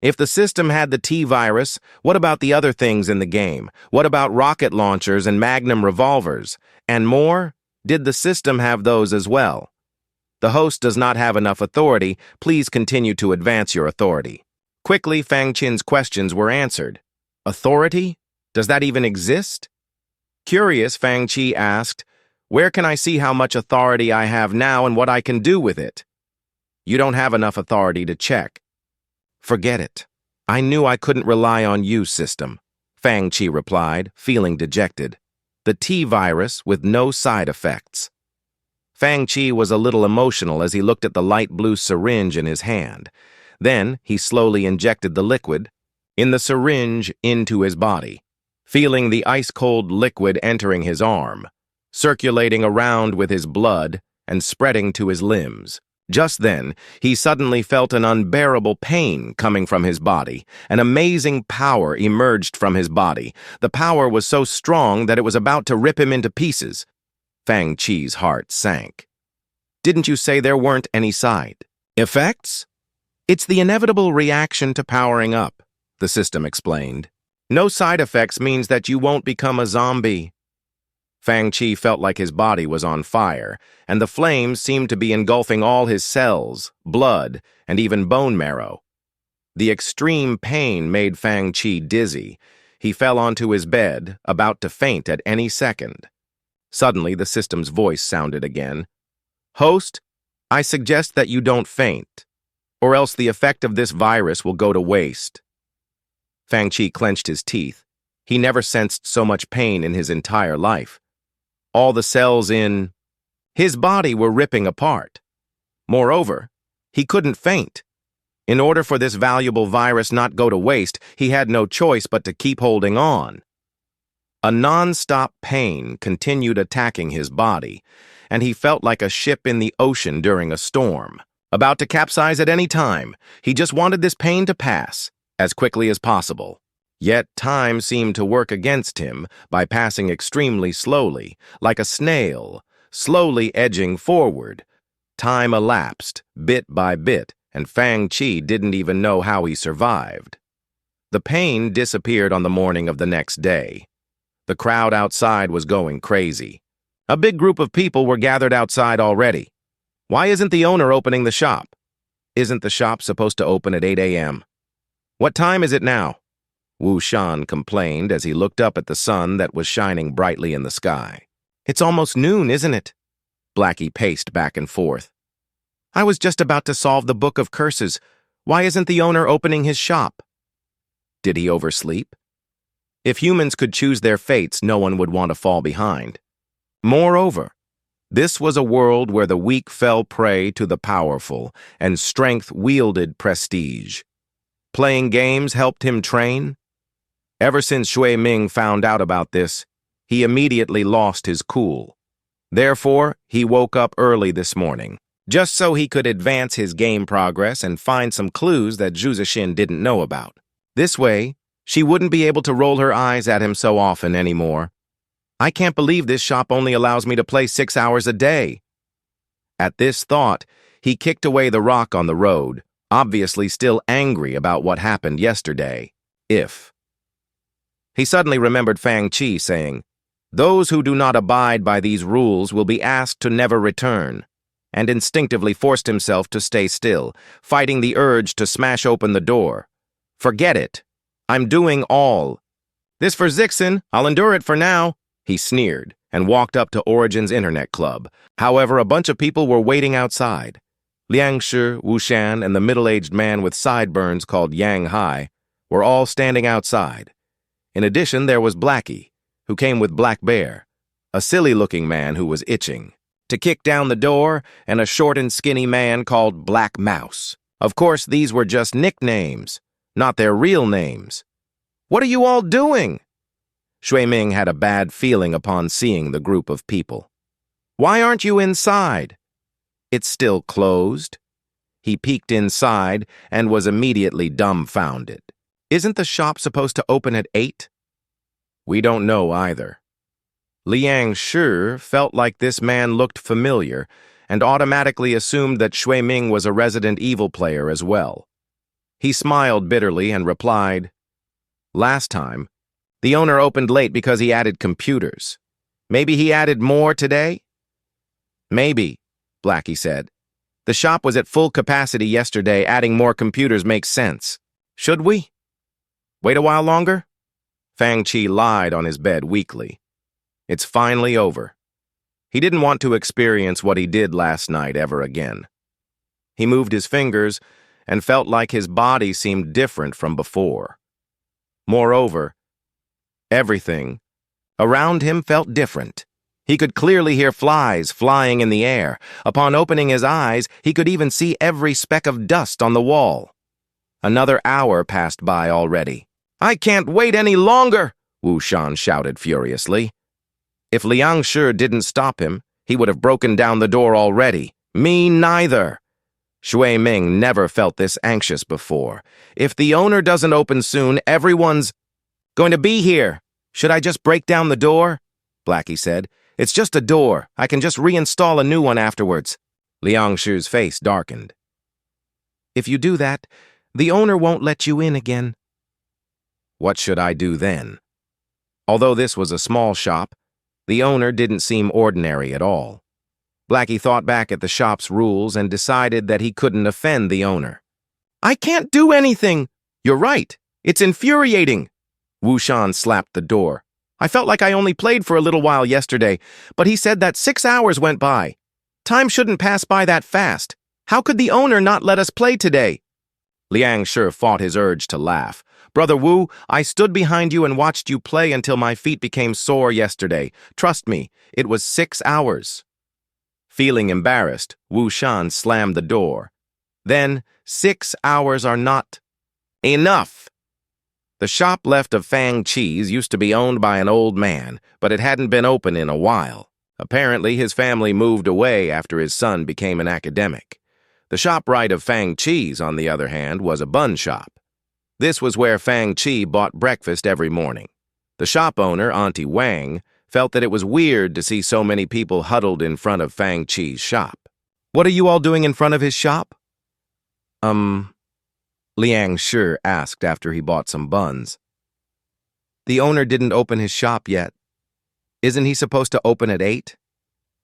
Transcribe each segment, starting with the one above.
If the system had the T-virus, what about the other things in the game? What about rocket launchers and magnum revolvers? And more? Did the system have those as well? The host does not have enough authority. Please continue to advance your authority. Quickly, Fang Qin's questions were answered. Authority? Does that even exist? Curious, Fang Qi asked, where can I see how much authority I have now and what I can do with it? You don't have enough authority to check. Forget it. I knew I couldn't rely on you, system, Fang Qi replied, feeling dejected. The T-virus with no side effects. Fang Qi was a little emotional as he looked at the light blue syringe in his hand. Then he slowly injected the liquid in the syringe into his body, feeling the ice-cold liquid entering his arm, circulating around with his blood and spreading to his limbs. Just then, he suddenly felt an unbearable pain coming from his body. An amazing power emerged from his body. The power was so strong that it was about to rip him into pieces. Fang Qi's heart sank. Didn't you say there weren't any side effects? It's the inevitable reaction to powering up, the system explained. No side effects means that you won't become a zombie. Fang Qi felt like his body was on fire, and the flames seemed to be engulfing all his cells, blood, and even bone marrow. The extreme pain made Fang Qi dizzy. He fell onto his bed, about to faint at any second. Suddenly, the system's voice sounded again. Host, I suggest that you don't faint, or else the effect of this virus will go to waste. Fang Qi clenched his teeth. He never sensed so much pain in his entire life. All the cells in his body were ripping apart. Moreover, he couldn't faint. In order for this valuable virus not go to waste, he had no choice but to keep holding on. A non-stop pain continued attacking his body, and he felt like a ship in the ocean during a storm, about to capsize at any time. He just wanted this pain to pass as quickly as possible. Yet time seemed to work against him by passing extremely slowly, like a snail, slowly edging forward. Time elapsed, bit by bit, and Fang Qi didn't even know how he survived. The pain disappeared on the morning of the next day. The crowd outside was going crazy. A big group of people were gathered outside already. Why isn't the owner opening the shop? Isn't the shop supposed to open at 8 a.m.? What time is it now? Wu Shan complained as he looked up at the sun that was shining brightly in the sky. It's almost noon, isn't it? Blackie paced back and forth. I was just about to solve the Book of Curses. Why isn't the owner opening his shop? Did he oversleep? If humans could choose their fates, no one would want to fall behind. Moreover, this was a world where the weak fell prey to the powerful, and strength wielded prestige. Playing games helped him train? Ever since Shui Ming found out about this, he immediately lost his cool. Therefore, he woke up early this morning, just so he could advance his game progress and find some clues that Zhu Zixin didn't know about. This way, she wouldn't be able to roll her eyes at him so often anymore. I can't believe this shop only allows me to play 6 hours a day. At this thought, he kicked away the rock on the road, obviously still angry about what happened yesterday. He suddenly remembered Fang Qi saying, those who do not abide by these rules will be asked to never return, and instinctively forced himself to stay still, fighting the urge to smash open the door. Forget it. I'm doing all. This for Zixin, I'll endure it for now, he sneered, and walked up to Origin's internet club. However, a bunch of people were waiting outside. Liang Shi, Wu Shan, and the middle-aged man with sideburns called Yang Hai were all standing outside. In addition, there was Blackie, who came with Black Bear, a silly-looking man who was itching to kick down the door, and a short and skinny man called Black Mouse. Of course, these were just nicknames, not their real names. What are you all doing? Shui Ming had a bad feeling upon seeing the group of people. Why aren't you inside? It's still closed. He peeked inside and was immediately dumbfounded. Isn't the shop supposed to open at 8? We don't know either. Liang Shi felt like this man looked familiar and automatically assumed that Shui Ming was a Resident Evil player as well. He smiled bitterly and replied, "Last time, the owner opened late because he added computers. Maybe he added more today?" "Maybe," Blackie said. "The shop was at full capacity yesterday. Adding more computers makes sense. Should we wait a while longer?" Fang Chi lied on his bed weakly. It's finally over. He didn't want to experience what he did last night ever again. He moved his fingers and felt like his body seemed different from before. Moreover, everything around him felt different. He could clearly hear flies flying in the air. Upon opening his eyes, he could even see every speck of dust on the wall. Another hour passed by already. "I can't wait any longer!" Wu Shan shouted furiously. If Liang Shi didn't stop him, he would have broken down the door already. Me neither. Shui Ming never felt this anxious before. If the owner doesn't open soon, everyone's going to be here. "Should I just break down the door?" Blackie said. "It's just a door. I can just reinstall a new one afterwards." Liang Shi's face darkened. "If you do that, the owner won't let you in again." What should I do then? Although this was a small shop, the owner didn't seem ordinary at all. Blackie thought back at the shop's rules and decided that he couldn't offend the owner. "I can't do anything." "You're right. It's infuriating." Wu Shan slapped the door. "I felt like I only played for a little while yesterday, but he said that 6 hours went by. Time shouldn't pass by that fast. How could the owner not let us play today?" Liang Shi fought his urge to laugh. "Brother Wu, I stood behind you and watched you play until my feet became sore yesterday. Trust me, it was 6 hours. Feeling embarrassed, Wu Shan slammed the door. Then, 6 hours are not enough. The shop left of Fang Chi's used to be owned by an old man, but it hadn't been open in a while. Apparently, his family moved away after his son became an academic. The shop right of Fang Chi's, on the other hand, was a bun shop. This was where Fang Chi bought breakfast every morning. The shop owner, Auntie Wang, felt that it was weird to see so many people huddled in front of Fang Chi's shop. "What are you all doing in front of his shop?" Liang Shi asked after he bought some buns. "The owner didn't open his shop yet. Isn't he supposed to open at 8?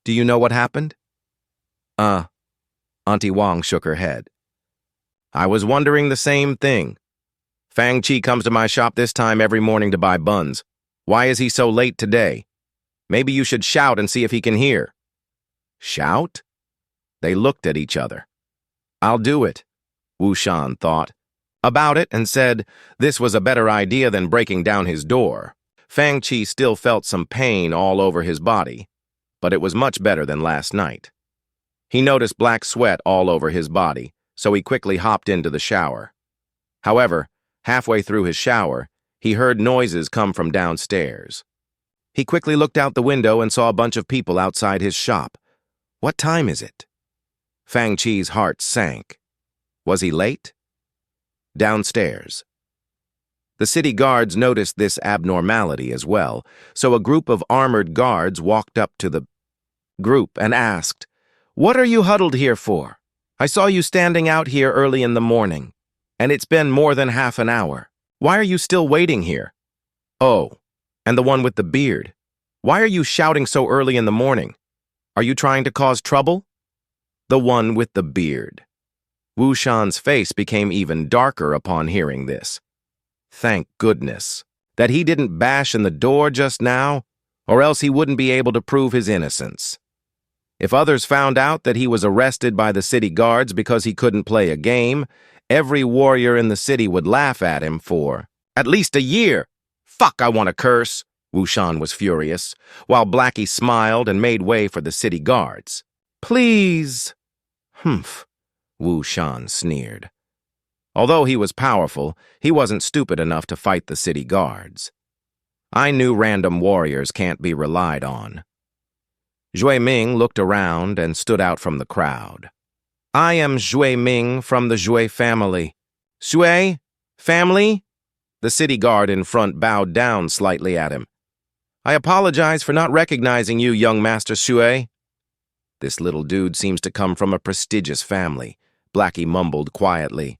Do you know what happened?" Auntie Wang shook her head. "I was wondering the same thing. Fang Chi comes to my shop this time every morning to buy buns. Why is he so late today? Maybe you should shout and see if he can hear." "Shout?" They looked at each other. "I'll do it," Wu Shan thought about it and said this was a better idea than breaking down his door. Fang Chi still felt some pain all over his body, but it was much better than last night. He noticed black sweat all over his body, so he quickly hopped into the shower. However, halfway through his shower, he heard noises come from downstairs. He quickly looked out the window and saw a bunch of people outside his shop. What time is it? Fang Chi's heart sank. Was he late? Downstairs. The city guards noticed this abnormality as well, so a group of armored guards walked up to the group and asked, "What are you huddled here for? I saw you standing out here early in the morning, and it's been more than half an hour. Why are you still waiting here?" "Oh, and the one with the beard. Why are you shouting so early in the morning? Are you trying to cause trouble?" The one with the beard. Wu Shan's face became even darker upon hearing this. Thank goodness that he didn't bash in the door just now, or else he wouldn't be able to prove his innocence. If others found out that he was arrested by the city guards because he couldn't play a game, every warrior in the city would laugh at him for at least a year. "Fuck, I want to curse," Wu Shan was furious, while Blackie smiled and made way for the city guards. "Please." "Humph," Wu Shan sneered. Although he was powerful, he wasn't stupid enough to fight the city guards. I knew random warriors can't be relied on. Shui Ming looked around and stood out from the crowd. "I am Shui Ming from the Shui family." "Shui? Family?" The city guard in front bowed down slightly at him. "I apologize for not recognizing you, young Master Shui." "This little dude seems to come from a prestigious family," Blackie mumbled quietly.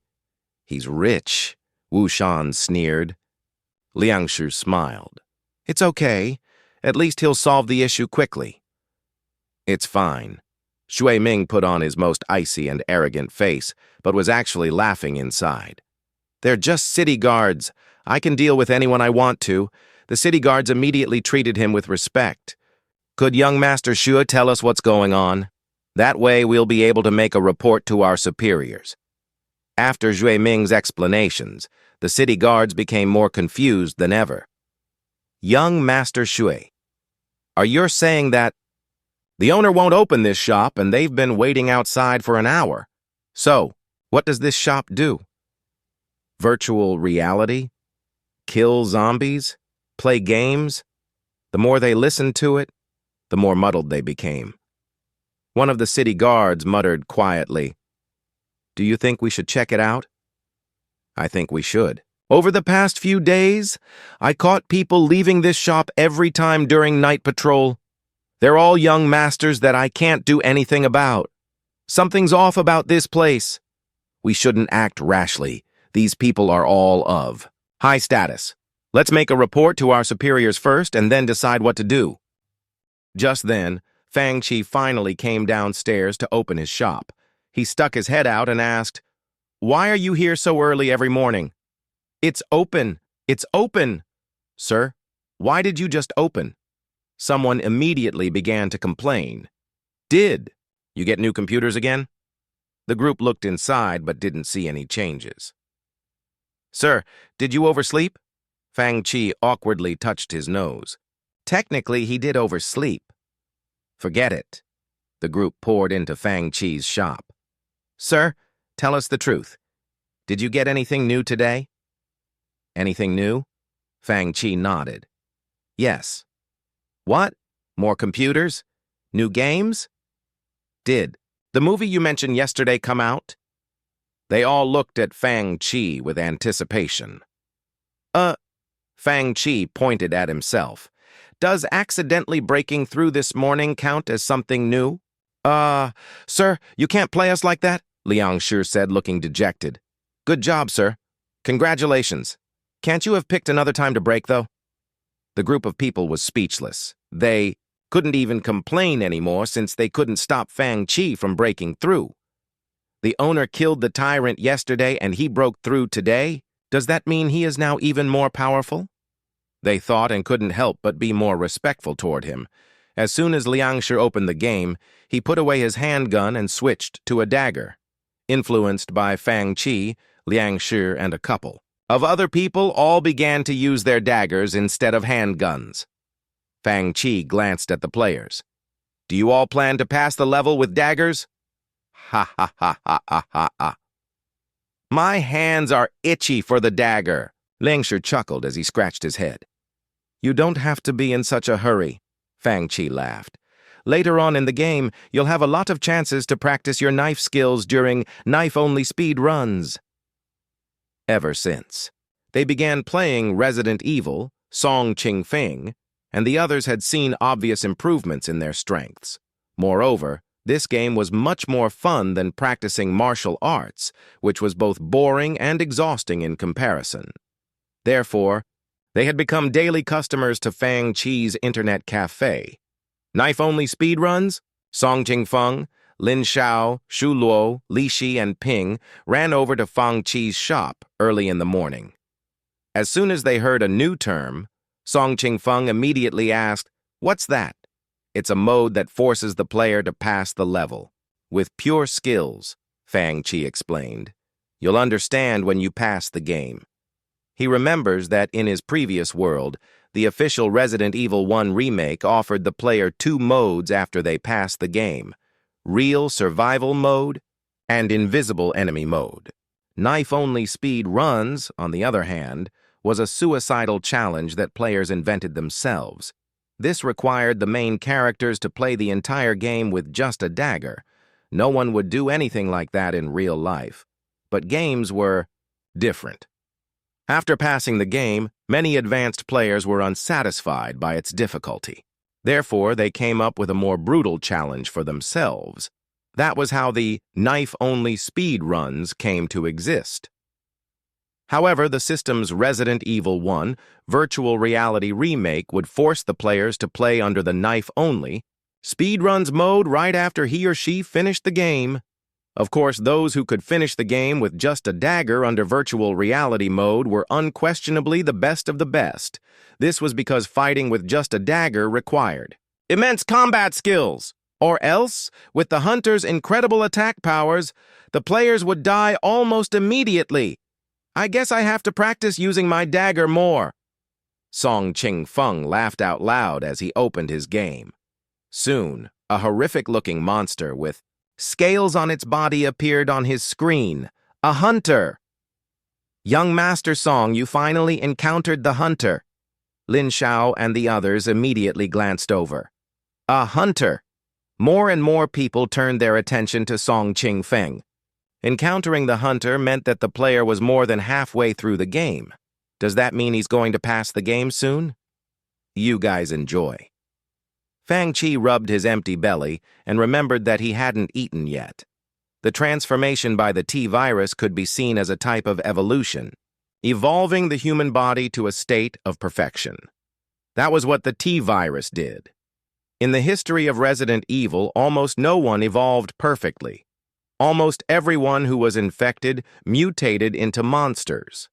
He's rich, Wu Shan sneered. Liang Shu smiled. It's okay. At least he'll solve the issue quickly. It's fine. Shui Ming put on his most icy and arrogant face, but was actually laughing inside. They're just city guards. I can deal with anyone I want to. The city guards immediately treated him with respect. Could young Master Shu tell us what's going on? That way we'll be able to make a report to our superiors. After Shui Ming's explanations, the city guards became more confused than ever. Young Master Shui, are you saying that the owner won't open this shop and they've been waiting outside for an hour? So, what does this shop do? Virtual reality? Kill zombies? Play games? The more they listened to it, the more muddled they became. One of the city guards muttered quietly, Do you think we should check it out? I think we should. Over the past few days, I caught people leaving this shop every time during night patrol. They're all young masters that I can't do anything about. Something's off about this place. We shouldn't act rashly. These people are all of high status. Let's make a report to our superiors first and then decide what to do. Just then, Fang Chi finally came downstairs to open his shop. He stuck his head out and asked, Why are you here so early every morning? It's open. It's open. Sir, why did you just open? Someone immediately began to complain. Did you get new computers again? The group looked inside but didn't see any changes. Sir, did you oversleep? Fang Chi awkwardly touched his nose. Technically, he did oversleep. Forget it. The group poured into Fang Chi's shop. Sir, tell us the truth. Did you get anything new today? Anything new? Fang Chi nodded. Yes. What? More computers? New games? Did the movie you mentioned yesterday come out? They all looked at Fang Chi with anticipation. Fang Chi pointed at himself. Does accidentally breaking through this morning count as something new? Sir, you can't play us like that, Liang Shu said, looking dejected. Good job, sir. Congratulations. Can't you have picked another time to break, though? The group of people was speechless. They couldn't even complain anymore since they couldn't stop Fang Chi from breaking through. The owner killed the tyrant yesterday and he broke through today? Does that mean he is now even more powerful? They thought and couldn't help but be more respectful toward him. As soon as Liang Shu opened the game, he put away his handgun and switched to a dagger. Influenced by Fang Chi, Liang Shu, and a couple of other people, all began to use their daggers instead of handguns. Fang Chi glanced at the players. Do you all plan to pass the level with daggers? Ha ha ha ha ha ha ha. My hands are itchy for the dagger. Liang Shu chuckled as he scratched his head. You don't have to be in such a hurry, Fang Chi laughed. Later on in the game, you'll have a lot of chances to practice your knife skills during knife-only speed runs. Ever since, they began playing Resident Evil, Song Ching Fing, and the others had seen obvious improvements in their strengths. Moreover, this game was much more fun than practicing martial arts, which was both boring and exhausting in comparison. Therefore, they had become daily customers to Fang Chi's internet cafe. Knife-only speedruns, Song Ching Feng, Lin Xiao, Shu Luo, Li Shi, and Ping ran over to Fang Chi's shop early in the morning. As soon as they heard a new term, Song Ching Feng immediately asked, What's that? It's a mode that forces the player to pass the level. With pure skills, Fang Chi explained. You'll understand when you pass the game. He remembers that in his previous world, the official Resident Evil 1 remake offered the player 2 modes after they passed the game: Real Survival Mode and Invisible Enemy Mode. Knife-only speed runs, on the other hand, was a suicidal challenge that players invented themselves. This required the main characters to play the entire game with just a dagger. No one would do anything like that in real life. But games were different. After passing the game, many advanced players were unsatisfied by its difficulty. Therefore, they came up with a more brutal challenge for themselves. That was how the knife-only speed runs came to exist. However, the system's Resident Evil 1 virtual reality remake would force the players to play under the knife-only speedruns mode right after he or she finished the game. Of course, those who could finish the game with just a dagger under virtual reality mode were unquestionably the best of the best. This was because fighting with just a dagger required immense combat skills, or else, with the hunter's incredible attack powers, the players would die almost immediately. I guess I have to practice using my dagger more. Song Ching Feng laughed out loud as he opened his game. Soon, a horrific-looking monster with scales on its body appeared on his screen. A hunter! Young Master Song, you finally encountered the hunter. Lin Xiao and the others immediately glanced over. A hunter! More and more people turned their attention to Song Ching Feng. Encountering the hunter meant that the player was more than halfway through the game. Does that mean he's going to pass the game soon? You guys enjoy. Fang Chi rubbed his empty belly and remembered that he hadn't eaten yet. The transformation by the T-virus could be seen as a type of evolution, evolving the human body to a state of perfection. That was what the T-virus did. In the history of Resident Evil, almost no one evolved perfectly. Almost everyone who was infected mutated into monsters.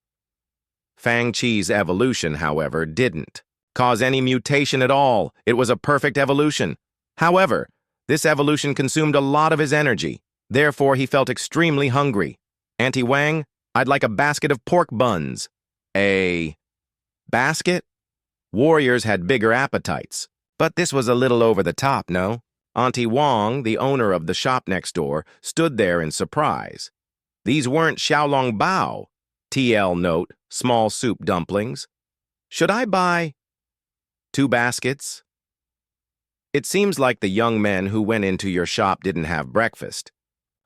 Fang Chi's evolution, however, didn't cause any mutation at all. It was a perfect evolution. However, this evolution consumed a lot of his energy. Therefore, he felt extremely hungry. Auntie Wang, I'd like a basket of pork buns. A basket? Warriors had bigger appetites. But this was a little over the top, no? Auntie Wang, the owner of the shop next door, stood there in surprise. These weren't Xiaolong Bao. TL note, small soup dumplings. Should I buy 2 baskets? It seems like the young men who went into your shop didn't have breakfast.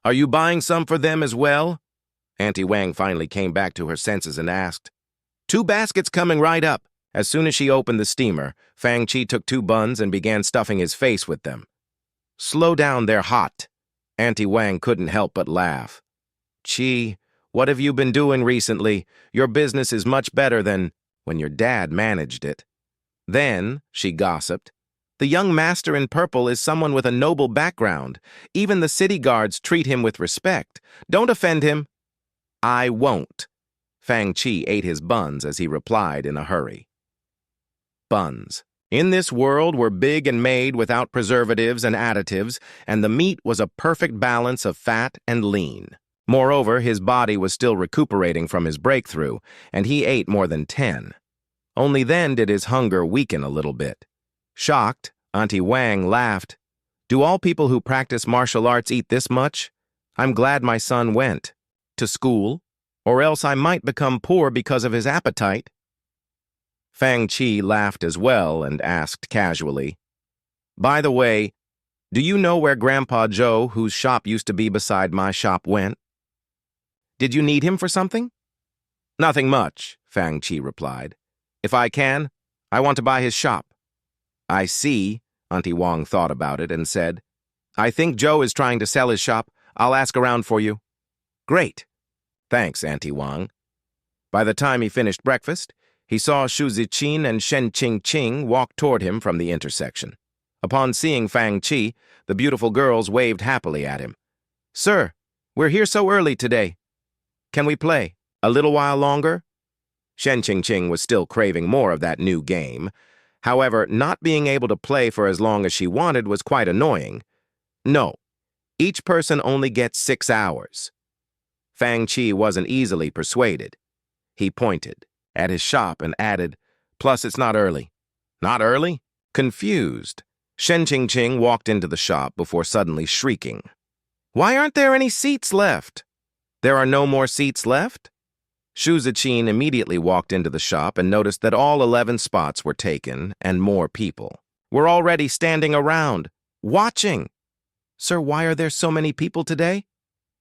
Are you buying some for them as well? Auntie Wang finally came back to her senses and asked. 2 baskets coming right up. As soon as she opened the steamer, Fang Chi took 2 buns and began stuffing his face with them. Slow down, they're hot. Auntie Wang couldn't help but laugh. Chi, what have you been doing recently? Your business is much better than when your dad managed it. Then, she gossiped, the young master in purple is someone with a noble background. Even the city guards treat him with respect. Don't offend him. I won't. Fang Chi ate his buns as he replied in a hurry. Buns. In this world were big and made without preservatives and additives, and the meat was a perfect balance of fat and lean. Moreover, his body was still recuperating from his breakthrough, and he ate more than 10. Only then did his hunger weaken a little bit. Shocked, Auntie Wang laughed. Do all people who practice martial arts eat this much? I'm glad my son went. To school? Or else I might become poor because of his appetite. Fang Chi laughed as well and asked casually, By the way, do you know where Grandpa Joe, whose shop used to be beside my shop, went? Did you need him for something? Nothing much, Fang Chi replied. If I can, I want to buy his shop. I see, Auntie Wang thought about it and said, I think Joe is trying to sell his shop. I'll ask around for you. Great. Thanks, Auntie Wang. By the time he finished breakfast, he saw Shu Ziqin and Shen Qingqing walk toward him from the intersection. Upon seeing Fang Chi, the beautiful girls waved happily at him. Sir, we're here so early today. Can we play a little while longer? Shen Qingqing was still craving more of that new game. However, not being able to play for as long as she wanted was quite annoying. No, each person only gets 6 hours. Fang Chi wasn't easily persuaded. He pointed at his shop and added, Plus it's not early. Not early? Confused, Shen Qingqing walked into the shop before suddenly shrieking. Why aren't there any seats left? There are no more seats left? Shu Ziqin immediately walked into the shop and noticed that all 11 spots were taken and more people were already standing around, watching. Sir, why are there so many people today?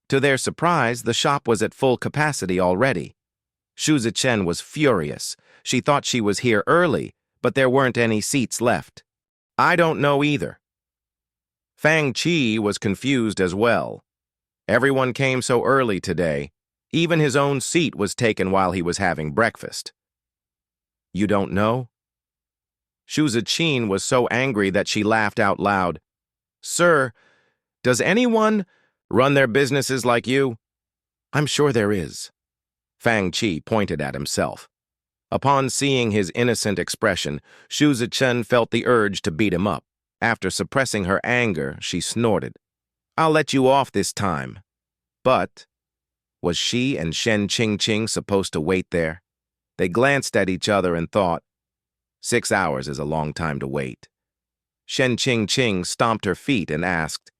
To their surprise, the shop was at full capacity already. Shu Ziqin was furious. She thought she was here early, but there weren't any seats left. I don't know either. Fang Chi was confused as well. Everyone came so early today. Even his own seat was taken while he was having breakfast. You don't know? Shuzichin was so angry that she laughed out loud. Sir, does anyone run their businesses like you? I'm sure there is. Fang Qi pointed at himself. Upon seeing his innocent expression, Shuzichin felt the urge to beat him up. After suppressing her anger, she snorted. I'll let you off this time. But was she and Shen Qingqing supposed to wait there? They glanced at each other and thought, 6 hours is a long time to wait. Shen Qingqing stomped her feet and asked,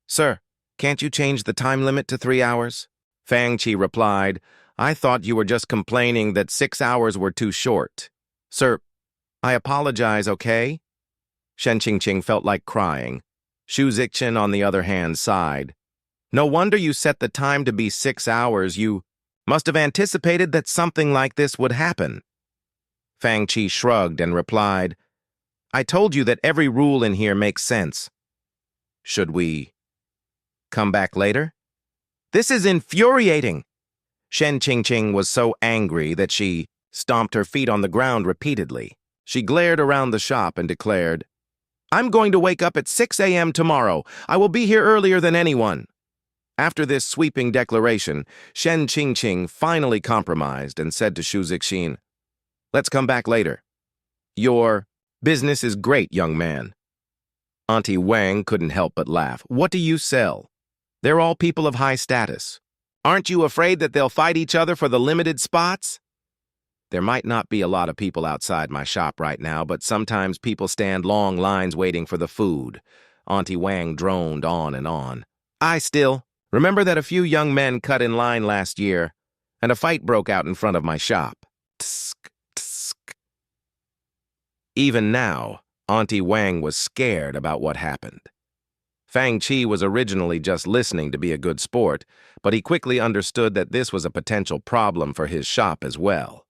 Sir, can't you change the time limit to 3 hours? Fang Qi replied, I thought you were just complaining that 6 hours were too short. Sir, I apologize, okay? Shen Qingqing felt like crying. Shu Zixin, on the other hand, sighed. No wonder you set the time to be 6 hours. You must have anticipated that something like this would happen. Fang Qi shrugged and replied, I told you that every rule in here makes sense. Should we come back later? This is infuriating. Shen Qingqing was so angry that she stomped her feet on the ground repeatedly. She glared around the shop and declared, I'm going to wake up at 6 a.m. tomorrow. I will be here earlier than anyone. After this sweeping declaration, Shen Qingqing finally compromised and said to Shu Zixin, Let's come back later. Your business is great, young man. Auntie Wang couldn't help but laugh. What do you sell? They're all people of high status. Aren't you afraid that they'll fight each other for the limited spots? There might not be a lot of people outside my shop right now, but sometimes people stand long lines waiting for the food. Auntie Wang droned on and on. I still remember that a few young men cut in line last year, and a fight broke out in front of my shop. Tsk, tsk. Even now, Auntie Wang was scared about what happened. Fang Qi was originally just listening to be a good sport, but he quickly understood that this was a potential problem for his shop as well.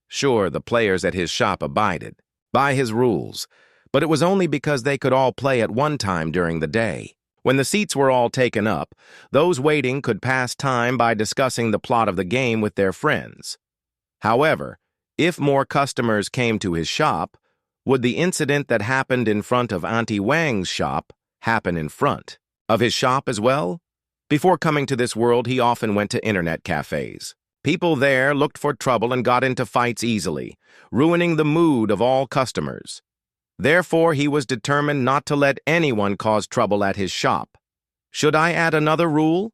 Sure, the players at his shop abided by his rules, but it was only because they could all play at one time during the day. When the seats were all taken up, those waiting could pass time by discussing the plot of the game with their friends. However, if more customers came to his shop, would the incident that happened in front of Auntie Wang's shop happen in front of his shop as well? Before coming to this world, he often went to internet cafes. People there looked for trouble and got into fights easily, ruining the mood of all customers. Therefore, he was determined not to let anyone cause trouble at his shop. Should I add another rule?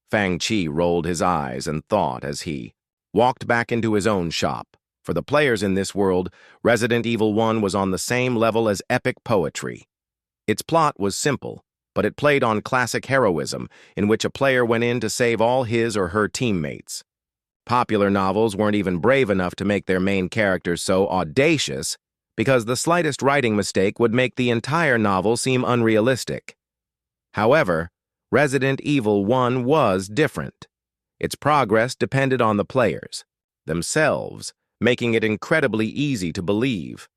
Fang Qi rolled his eyes and thought as he walked back into his own shop. For the players in this world, Resident Evil 1 was on the same level as epic poetry. Its plot was simple, but it played on classic heroism, in which a player went in to save all his or her teammates. Popular novels weren't even brave enough to make their main characters so audacious, because the slightest writing mistake would make the entire novel seem unrealistic. However, Resident Evil 1 was different. Its progress depended on the players themselves, making it incredibly easy to believe.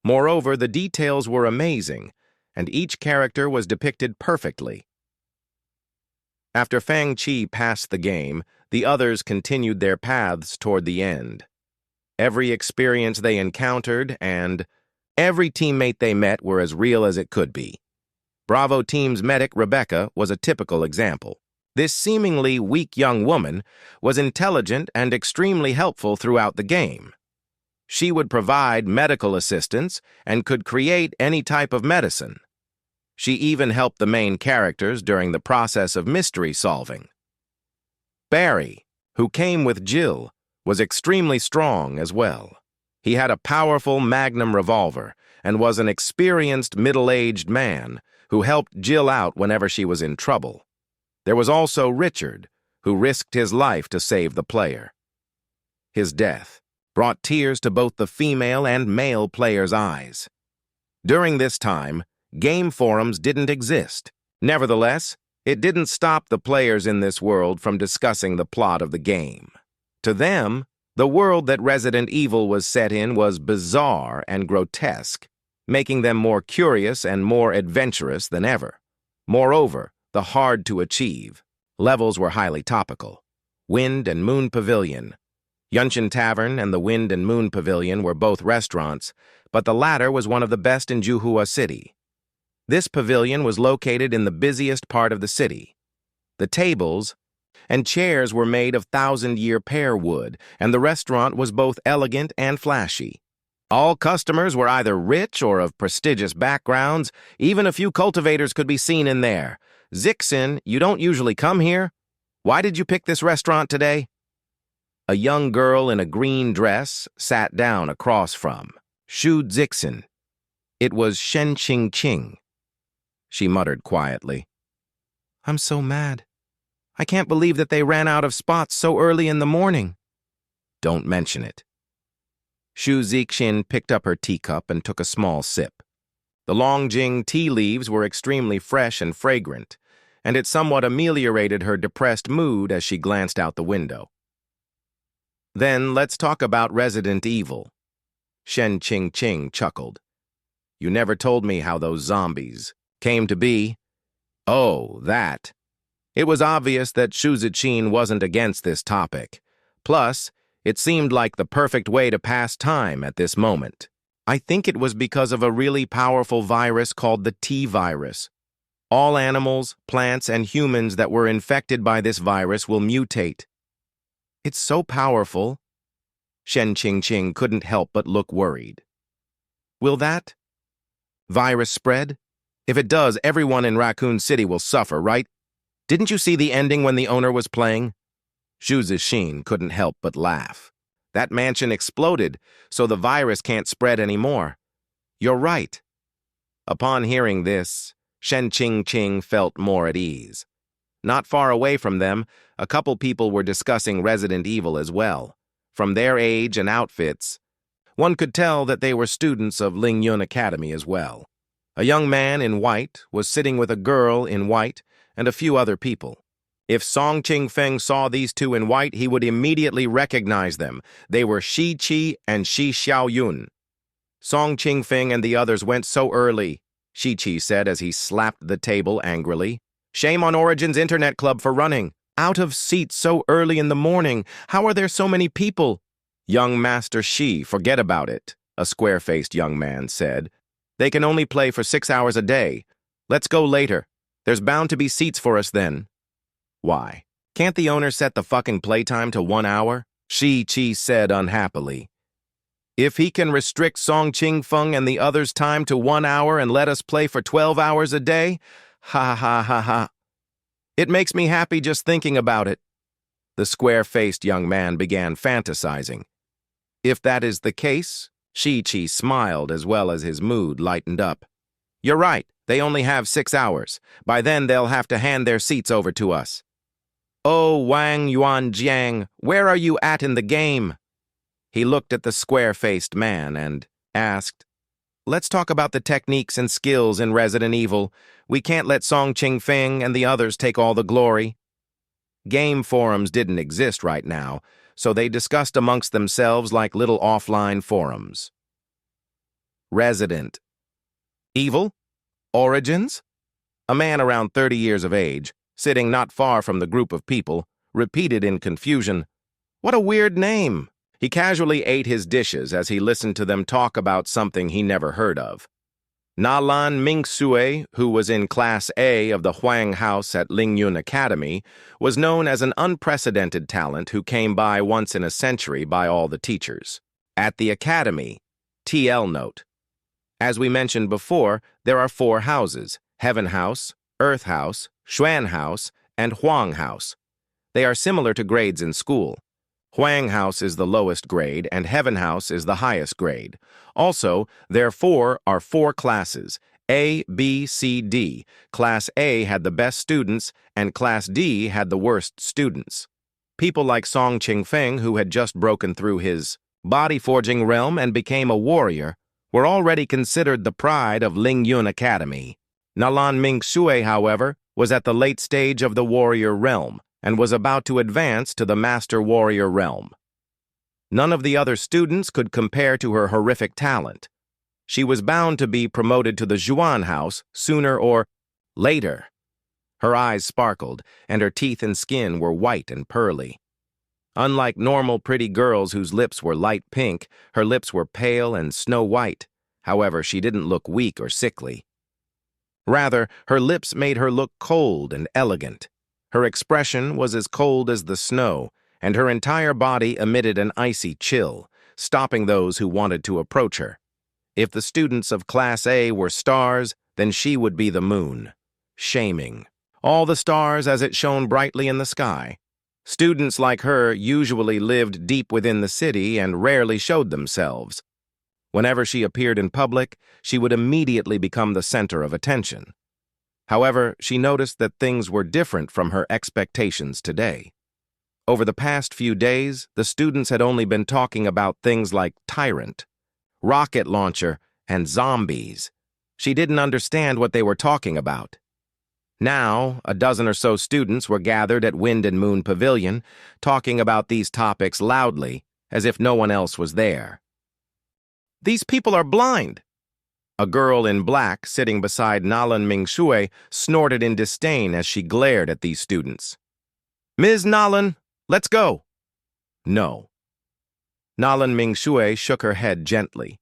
Moreover, the details were amazing, and each character was depicted perfectly. After Fang Qi passed the game, the others continued their paths toward the end. Every experience they encountered and every teammate they met were as real as it could be. Bravo Team's medic, Rebecca, was a typical example. This seemingly weak young woman was intelligent and extremely helpful throughout the game. She would provide medical assistance and could create any type of medicine. She even helped the main characters during the process of mystery solving. Barry, who came with Jill, was extremely strong as well. He had a powerful Magnum revolver and was an experienced middle-aged man who helped Jill out whenever she was in trouble. There was also Richard, who risked his life to save the player. His death brought tears to both the female and male players' eyes. During this time, game forums didn't exist. Nevertheless, it didn't stop the players in this world from discussing the plot of the game. To them, the world that Resident Evil was set in was bizarre and grotesque, making them more curious and more adventurous than ever. Moreover, the hard-to-achieve levels were highly topical. Wind and Moon Pavilion. Yunshin Tavern and the Wind and Moon Pavilion were both restaurants, but the latter was one of the best in Juhua City. This pavilion was located in the busiest part of the city. The tables and chairs were made of thousand-year pear wood, and the restaurant was both elegant and flashy. All customers were either rich or of prestigious backgrounds. Even a few cultivators could be seen in there. "Zixin, you don't usually come here? Why did you pick this restaurant today?" A young girl in a green dress sat down across from Shu Zixin. It was Shen Qing. She muttered quietly, "I'm so mad. I can't believe that they ran out of spots so early in the morning." "Don't mention it." Shu Zixin picked up her teacup and took a small sip. The Longjing tea leaves were extremely fresh and fragrant, and it somewhat ameliorated her depressed mood as she glanced out the window. "Then let's talk about Resident Evil." Shen Qing chuckled. "You never told me how those zombies came to be." "Oh, that." It was obvious that Shu Zixin wasn't against this topic. Plus, it seemed like the perfect way to pass time at this moment. "I think it was because of a really powerful virus called the T-virus. All animals, plants, and humans that were infected by this virus will mutate. It's so powerful." Shen Qing couldn't help but look worried. "Will that virus spread? If it does, everyone in Raccoon City will suffer, right? Didn't you see the ending when the owner was playing?" Shu Zixin couldn't help but laugh. "That mansion exploded, so the virus can't spread anymore." "You're right." Upon hearing this, Shen Qing felt more at ease. Not far away from them, a couple people were discussing Resident Evil as well. From their age and outfits, one could tell that they were students of Lingyun Academy as well. A young man in white was sitting with a girl in white and a few other people. If Song Qingfeng saw these two in white, he would immediately recognize them. They were Shi Qi and Shi Xiaoyun. "Song Qingfeng and the others went so early," Shi Qi said as he slapped the table angrily. "Shame on Origin's Internet Club for running out of seats so early in the morning. How are there so many people?" "Young Master Shi, forget about it," a square-faced young man said. "They can only play for 6 hours a day. Let's go later. There's bound to be seats for us then." "Why? Can't the owner set the fucking playtime to 1 hour?" Shi Qi said unhappily. "If he can restrict Song Qingfeng and the others' time to 1 hour and let us play for 12 hours a day, ha ha ha ha. It makes me happy just thinking about it." The square-faced young man began fantasizing. "If that is the case," Shi Qi smiled as well as his mood lightened up. "You're right, they only have 6 hours. By then they'll have to hand their seats over to us." "Oh, Wang Yuanjiang, where are you at in the game?" He looked at the square-faced man and asked, "Let's talk about the techniques and skills in Resident Evil. We can't let Song Qingfeng and the others take all the glory." Game forums didn't exist right now, so they discussed amongst themselves like little offline forums. Resident Evil? Origins? A man around 30 years of age, sitting not far from the group of people, repeated in confusion, "What a weird name." He casually ate his dishes as he listened to them talk about something he never heard of. Nalan Mingsue, who was in Class A of the Huang House at Lingyun Academy, was known as an unprecedented talent who came by once in a century by all the teachers. At the Academy, TL note. As we mentioned before, there are 4 houses: Heaven House, Earth House, Xuan House, and Huang House. They are similar to grades in school. Huang House is the lowest grade, and Heaven House is the highest grade. Also, therefore, are 4 classes, A, B, C, D. Class A had the best students, and Class D had the worst students. People like Song Qingfeng, who had just broken through his body-forging realm and became a warrior, were already considered the pride of Lingyun Academy. Nalan Mingsue, however, was at the late stage of the warrior realm and was about to advance to the master warrior realm. None of the other students could compare to her horrific talent. She was bound to be promoted to the Xuan House sooner or later. Her eyes sparkled, and her teeth and skin were white and pearly. Unlike normal pretty girls whose lips were light pink, her lips were pale and snow white. However, she didn't look weak or sickly. Rather, her lips made her look cold and elegant. Her expression was as cold as the snow, and her entire body emitted an icy chill, stopping those who wanted to approach her. If the students of Class A were stars, then she would be the moon. Shaming. All the stars as it shone brightly in the sky. Students like her usually lived deep within the city and rarely showed themselves. Whenever she appeared in public, she would immediately become the center of attention. However, she noticed that things were different from her expectations today. Over the past few days, the students had only been talking about things like tyrant, rocket launcher, and zombies. She didn't understand what they were talking about. Now, a dozen or so students were gathered at Wind and Moon Pavilion, talking about these topics loudly, as if no one else was there. These people are blind. A girl in black sitting beside Nalan Mingshui snorted in disdain as she glared at these students. Ms. Nalan, let's go. No. Nalan Mingshui shook her head gently.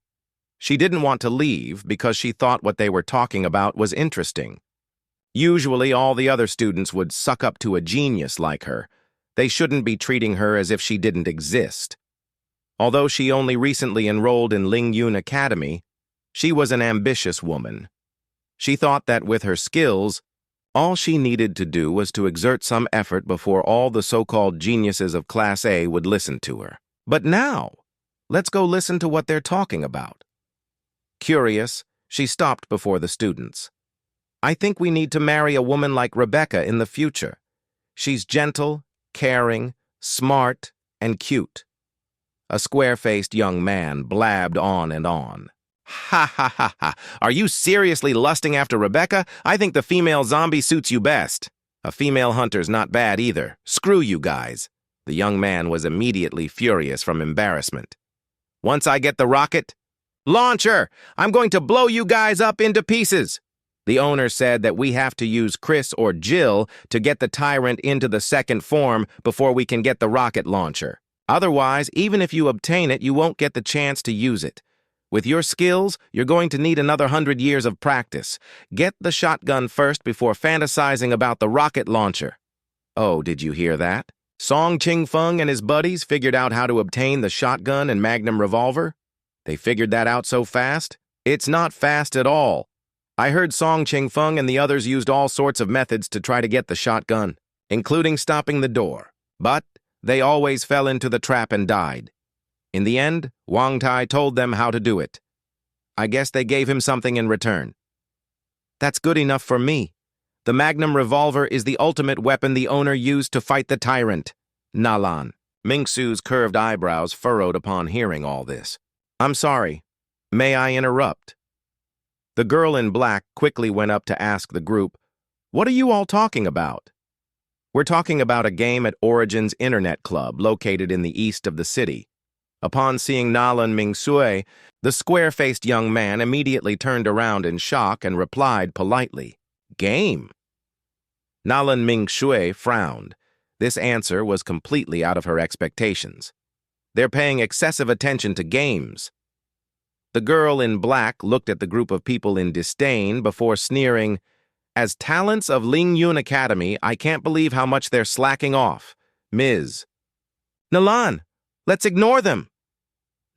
She didn't want to leave because she thought what they were talking about was interesting. Usually, all the other students would suck up to a genius like her. They shouldn't be treating her as if she didn't exist. Although she only recently enrolled in Lingyun Academy, she was an ambitious woman. She thought that with her skills, all she needed to do was to exert some effort before all the so-called geniuses of Class A would listen to her. But now, let's go listen to what they're talking about. Curious, she stopped before the students. I think we need to marry a woman like Rebecca in the future. She's gentle, caring, smart, and cute. A square-faced young man blabbed on and on. Ha ha ha ha. Are you seriously lusting after Rebecca? I think the female zombie suits you best. A female hunter's not bad either. Screw you guys. The young man was immediately furious from embarrassment. Once I get the rocket, launcher! I'm going to blow you guys up into pieces. The owner said that we have to use Chris or Jill to get the tyrant into the second form before we can get the rocket launcher. Otherwise, even if you obtain it, you won't get the chance to use it. With your skills, you're going to need another 100 years of practice. Get the shotgun first before fantasizing about the rocket launcher. Oh, did you hear that? Song Ching-feng and his buddies figured out how to obtain the shotgun and magnum revolver? They figured that out so fast? It's not fast at all. I heard Song Ching-feng and the others used all sorts of methods to try to get the shotgun, including stopping the door. But they always fell into the trap and died. In the end, Wang Tai told them how to do it. I guess they gave him something in return. That's good enough for me. The magnum revolver is the ultimate weapon the owner used to fight the tyrant. Nalan. Mingsu's curved eyebrows furrowed upon hearing all this. I'm sorry. May I interrupt? The girl in black quickly went up to ask the group, what are you all talking about? We're talking about a game at Origin's Internet Club located in the east of the city. Upon seeing Nalan Mingsui, the square-faced young man immediately turned around in shock and replied politely, Game? Nalan Mingsui frowned. This answer was completely out of her expectations. They're paying excessive attention to games. The girl in black looked at the group of people in disdain before sneering, As talents of Lingyun Academy, I can't believe how much they're slacking off. Ms. Nalan, let's ignore them.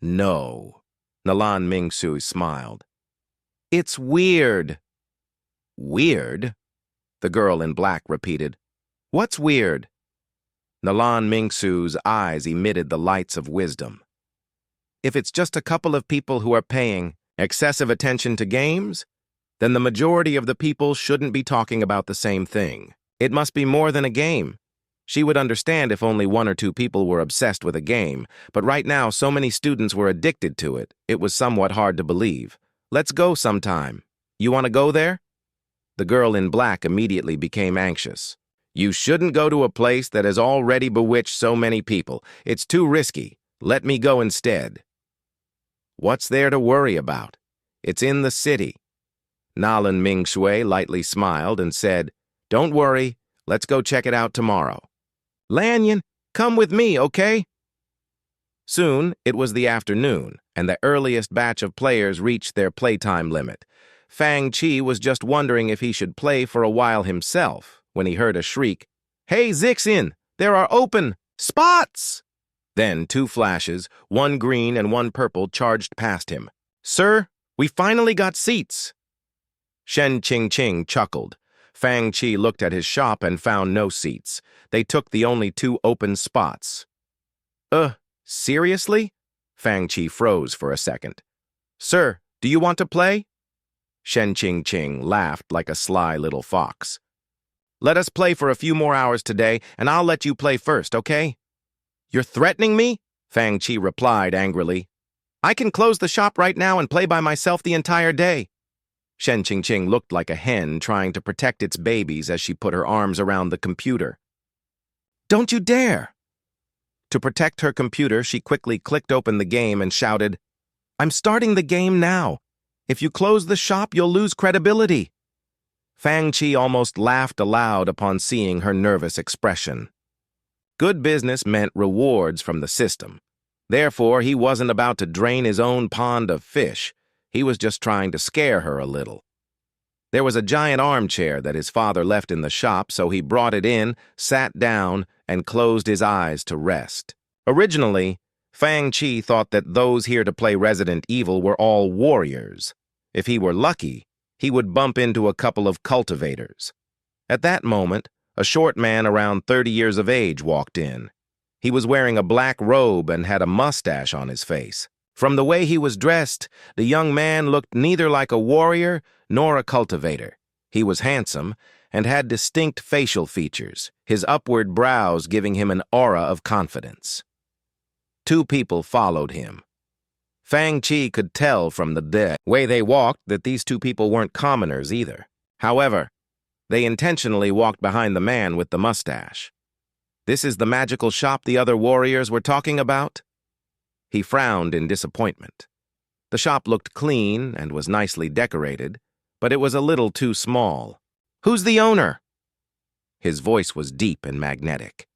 No. Nalan Mingsui smiled. It's weird. Weird? The girl in black repeated. What's weird? Nalan Mingsu's eyes emitted the lights of wisdom. If it's just a couple of people who are paying excessive attention to games, then the majority of the people shouldn't be talking about the same thing. It must be more than a game. She would understand if only one or two people were obsessed with a game, but right now so many students were addicted to it, it was somewhat hard to believe. Let's go sometime. You want to go there? The girl in black immediately became anxious. You shouldn't go to a place that has already bewitched so many people. It's too risky. Let me go instead. What's there to worry about? It's in the city. Nalan Mingshui lightly smiled and said, Don't worry, let's go check it out tomorrow. Lanyan, Come with me, okay? Soon, it was the afternoon, and the earliest batch of players reached their playtime limit. Fang Chi was just wondering if he should play for a while himself when he heard a shriek, "Hey, Zixin! There are open spots!" Then two flashes, one green and one purple, charged past him. "Sir, we finally got seats!" Shen Qing chuckled. Fang Chi looked at his shop and found no seats. They took the only two open spots. Seriously?" Fang Chi froze for a second. "Sir, do you want to play?" Shen Qing laughed like a sly little fox. "Let us play for a few more hours today, and I'll let you play first, okay?" "You're threatening me?" Fang Chi replied angrily. "I can close the shop right now and play by myself the entire day." Shen Qing looked like a hen trying to protect its babies as she put her arms around the computer. "Don't you dare!" To protect her computer, she quickly clicked open the game and shouted, "I'm starting the game now. If you close the shop, you'll lose credibility." Fang Chi almost laughed aloud upon seeing her nervous expression. Good business meant rewards from the system. Therefore, he wasn't about to drain his own pond of fish. He was just trying to scare her a little. There was a giant armchair that his father left in the shop, so he brought it in, sat down, and closed his eyes to rest. Originally, Fang Chi thought that those here to play Resident Evil were all warriors. If he were lucky, he would bump into a couple of cultivators. At that moment, a short man around 30 years of age walked in. He was wearing a black robe and had a mustache on his face. From the way he was dressed, the young man looked neither like a warrior nor a cultivator. He was handsome and had distinct facial features, his upward brows giving him an aura of confidence. Two people followed him. Fang Chi could tell from the way they walked that these two people weren't commoners either. However, they intentionally walked behind the man with the mustache. "This is the magical shop the other warriors were talking about?" He frowned in disappointment. The shop looked clean and was nicely decorated, but it was a little too small. "Who's the owner?" His voice was deep and magnetic.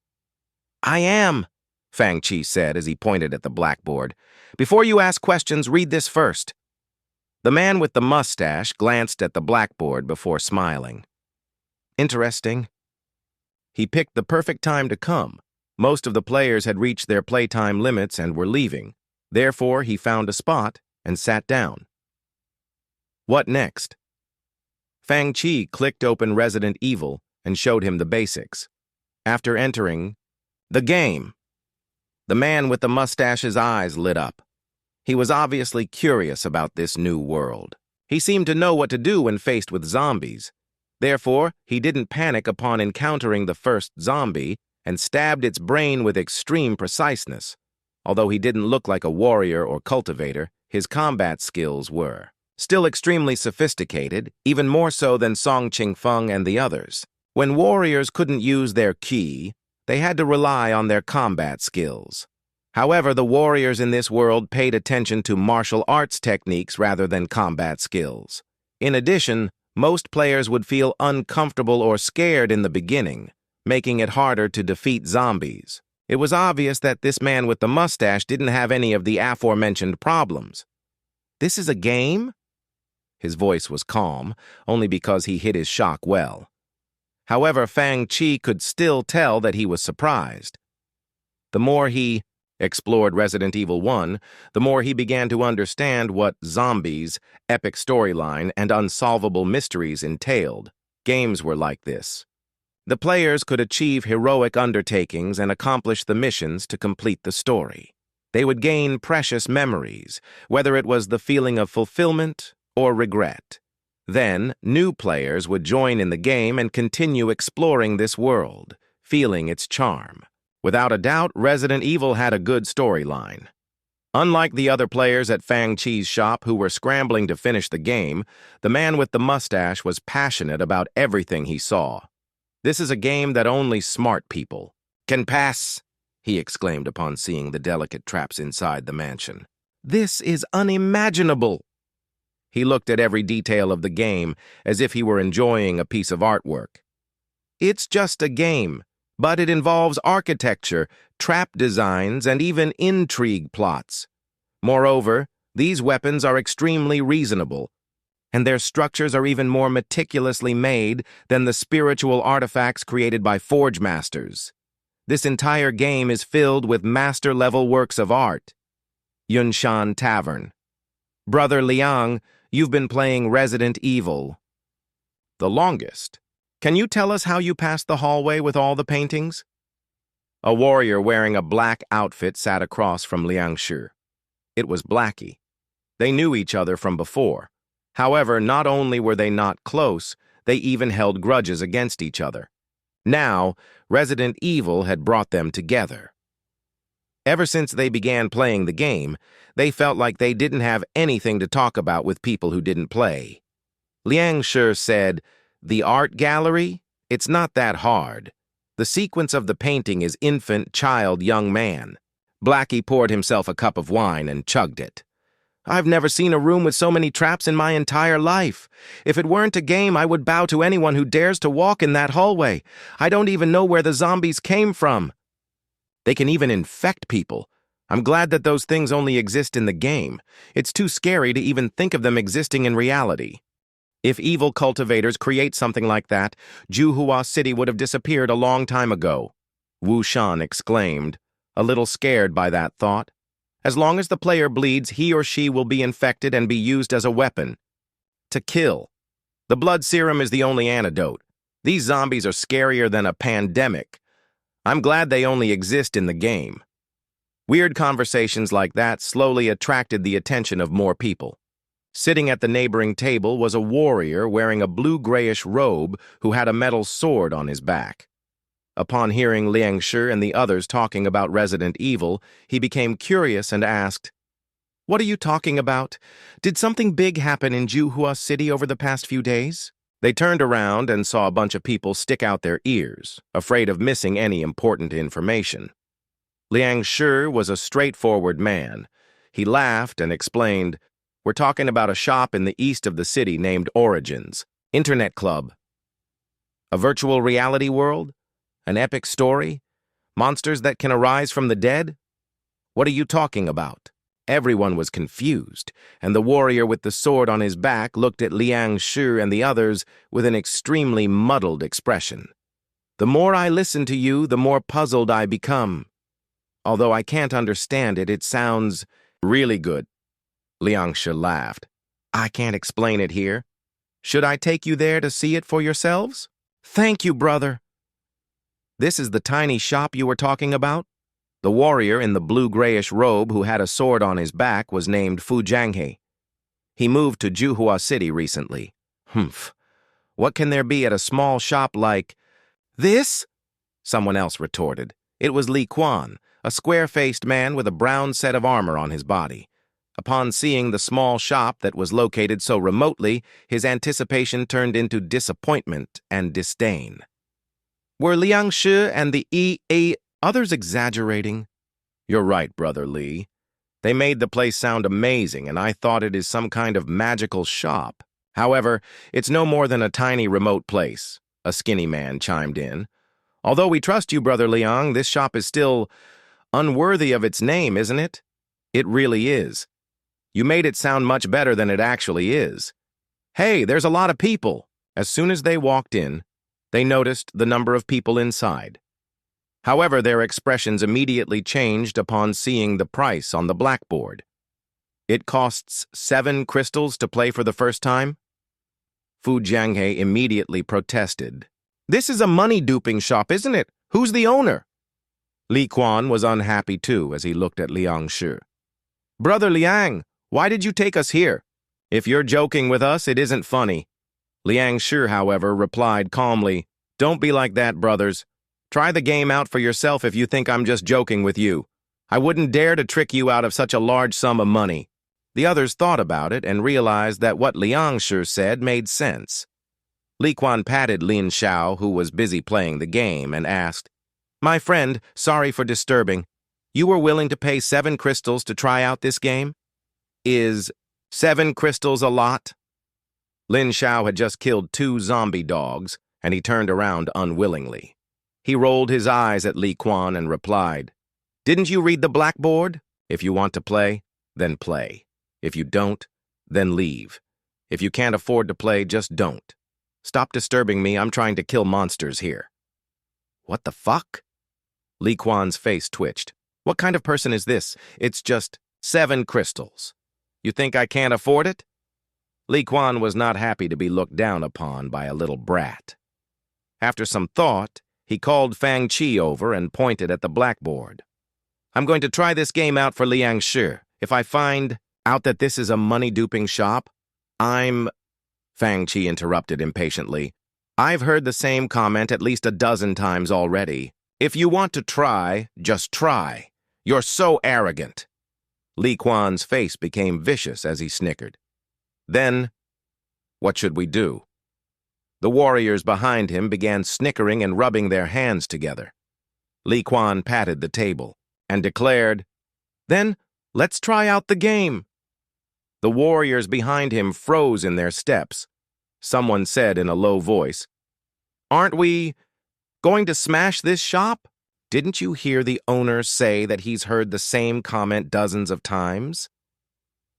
"I am," Fang Chi said as he pointed at the blackboard. "Before you ask questions, read this first." The man with the mustache glanced at the blackboard before smiling. "Interesting." He picked the perfect time to come. Most of the players had reached their playtime limits and were leaving. Therefore, he found a spot and sat down. What next? Fang Chi clicked open Resident Evil and showed him the basics. After entering the game, the man with the mustache's eyes lit up. He was obviously curious about this new world. He seemed to know what to do when faced with zombies. Therefore, he didn't panic upon encountering the first zombie and stabbed its brain with extreme preciseness. Although he didn't look like a warrior or cultivator, his combat skills were still extremely sophisticated, even more so than Song Qingfeng and the others. When warriors couldn't use their ki, they had to rely on their combat skills. However, the warriors in this world paid attention to martial arts techniques rather than combat skills. In addition, most players would feel uncomfortable or scared in the beginning, making it harder to defeat zombies. It was obvious that this man with the mustache didn't have any of the aforementioned problems. "This is a game?" His voice was calm, only because he hid his shock well. However, Fang Chi could still tell that he was surprised. The more he explored Resident Evil 1, the more he began to understand what zombies, epic storyline, and unsolvable mysteries entailed. Games were like this. The players could achieve heroic undertakings and accomplish the missions to complete the story. They would gain precious memories, whether it was the feeling of fulfillment or regret. Then, new players would join in the game and continue exploring this world, feeling its charm. Without a doubt, Resident Evil had a good storyline. Unlike the other players at Fang Chi's shop who were scrambling to finish the game, the man with the mustache was passionate about everything he saw. "This is a game that only smart people can pass," he exclaimed upon seeing the delicate traps inside the mansion. "This is unimaginable." He looked at every detail of the game as if he were enjoying a piece of artwork. "It's just a game. but it involves architecture, trap designs, and even intrigue plots. Moreover, these weapons are extremely reasonable, and their structures are even more meticulously made than the spiritual artifacts created by forge masters. This entire game is filled with master-level works of art. Yunshan Tavern. Brother Liang, you've been playing Resident Evil the longest. Can you tell us how you passed the hallway with all the paintings? A warrior wearing a black outfit sat across from Liang Shi. It was Blackie. They knew each other from before. However, not only were they not close, they even held grudges against each other. Now, Resident Evil had brought them together. Ever since they began playing the game, they felt like they didn't have anything to talk about with people who didn't play. Liang Shi said, "The art gallery? It's not that hard. The sequence of the painting is infant, child, young man." Blackie poured himself a cup of wine and chugged it. "I've never seen a room with so many traps in my entire life. If it weren't a game, I would bow to anyone who dares to walk in that hallway. I don't even know where the zombies came from. They can even infect people. I'm glad that those things only exist in the game. It's too scary to even think of them existing in reality. If evil cultivators create something like that, Juhua City would have disappeared a long time ago," Wu Shan exclaimed, a little scared by that thought. "As long as the player bleeds, he or she will be infected and be used as a weapon. To kill. The blood serum is the only antidote. These zombies are scarier than a pandemic. I'm glad they only exist in the game." Weird conversations like that slowly attracted the attention of more people. Sitting at the neighboring table was a warrior wearing a blue-grayish robe who had a metal sword on his back. Upon hearing Liang Shi and the others talking about Resident Evil, he became curious and asked, "What are you talking about? Did something big happen in Juhua City over the past few days?" They turned around and saw a bunch of people stick out their ears, afraid of missing any important information. Liang Shi was a straightforward man. He laughed and explained, "We're talking about a shop in the east of the city named Origins, Internet Club. A virtual reality world? An epic story? Monsters that can arise from the dead? What are you talking about?" Everyone was confused, and the warrior with the sword on his back looked at Liang Shi and the others with an extremely muddled expression. "The more I listen to you, the more puzzled I become. Although I can't understand it, it sounds really good." Liang Shi laughed. "I can't explain it here. Should I take you there to see it for yourselves?" "Thank you, brother." "This is the tiny shop you were talking about?" The warrior in the blue-grayish robe who had a sword on his back was named Fu Jianghe. He moved to Juhua City recently. "Humph. What can there be at a small shop like this?" Someone else retorted. It was Li Quan, a square-faced man with a brown set of armor on his body. Upon seeing the small shop that was located so remotely, his anticipation turned into disappointment and disdain. Were Liang Shi and the others exaggerating? "You're right, Brother Li. They made the place sound amazing, and I thought it is some kind of magical shop. However, it's no more than a tiny remote place," a skinny man chimed in. "Although we trust you, Brother Liang, this shop is still unworthy of its name, isn't it?" "It really is. You made it sound much better than it actually is. Hey, there's a lot of people." As soon as they walked in, they noticed the number of people inside. However, their expressions immediately changed upon seeing the price on the blackboard. "It costs 7 crystals to play for the first time?" Fu Jianghe immediately protested. "This is a money-duping shop, isn't it? Who's the owner?" Li Quan was unhappy too as he looked at Liang Shi. "Brother Liang, why did you take us here? If you're joking with us, it isn't funny." Liang Shi, however, replied calmly, "Don't be like that, brothers. Try the game out for yourself if you think I'm just joking with you. I wouldn't dare to trick you out of such a large sum of money." The others thought about it and realized that what Liang Shi said made sense. Li Quan patted Lin Xiao, who was busy playing the game, and asked, "My friend, sorry for disturbing. You were willing to pay 7 crystals to try out this game? Is 7 crystals a lot?" Lin Xiao had just killed 2 zombie dogs, and he turned around unwillingly. He rolled his eyes at Li Quan and replied, "Didn't you read the blackboard? If you want to play, then play. If you don't, then leave. If you can't afford to play, just don't. Stop disturbing me, I'm trying to kill monsters here." "What the fuck?" Li Quan's face twitched. "What kind of person is this? It's just 7 crystals. You think I can't afford it?" Li Quan was not happy to be looked down upon by a little brat. After some thought, he called Fang Qi over and pointed at the blackboard. "I'm going to try this game out for Liang Shi. If I find out that this is a money-duping shop, Fang Qi interrupted impatiently. "I've heard the same comment at least a dozen times already. If you want to try, just try. You're so arrogant." Li Quan's face became vicious as he snickered. "Then, what should we do?" The warriors behind him began snickering and rubbing their hands together. Li Quan patted the table and declared, "Then, let's try out the game." The warriors behind him froze in their steps. Someone said in a low voice, "Aren't we going to smash this shop? Didn't you hear the owner say that he's heard the same comment dozens of times?"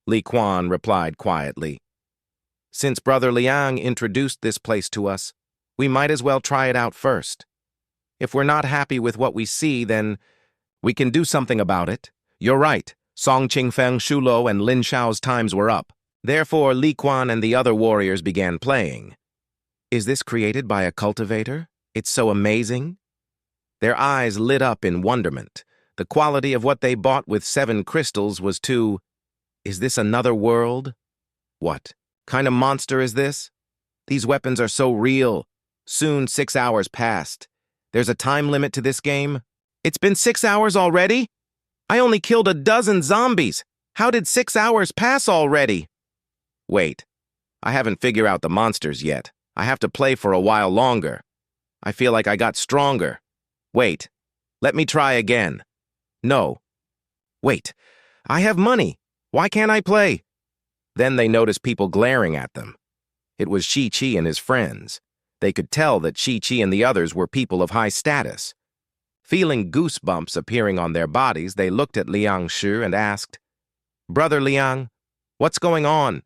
Li Quan replied quietly, "Since Brother Liang introduced this place to us, we might as well try it out first. If we're not happy with what we see, then we can do something about it. You're right, Song Qingfeng, Shulo, and Lin Shao's times were up. Therefore, Li Quan and the other warriors began playing. Is this created by a cultivator? It's so amazing." Their eyes lit up in wonderment. The quality of what they bought with 7 crystals was too... Is this another world? What kind of monster is this? These weapons are so real. Soon 6 hours passed. There's a time limit to this game? It's been 6 hours already? I only killed a dozen zombies. How did 6 hours pass already? Wait, I haven't figured out the monsters yet. I have to play for a while longer. I feel like I got stronger. Wait, let me try again. No. Wait, I have money. Why can't I play? Then they noticed people glaring at them. It was Shi Qi and his friends. They could tell that Shi Qi and the others were people of high status. Feeling goosebumps appearing on their bodies, they looked at Liang Shi and asked, "Brother Liang, what's going on?"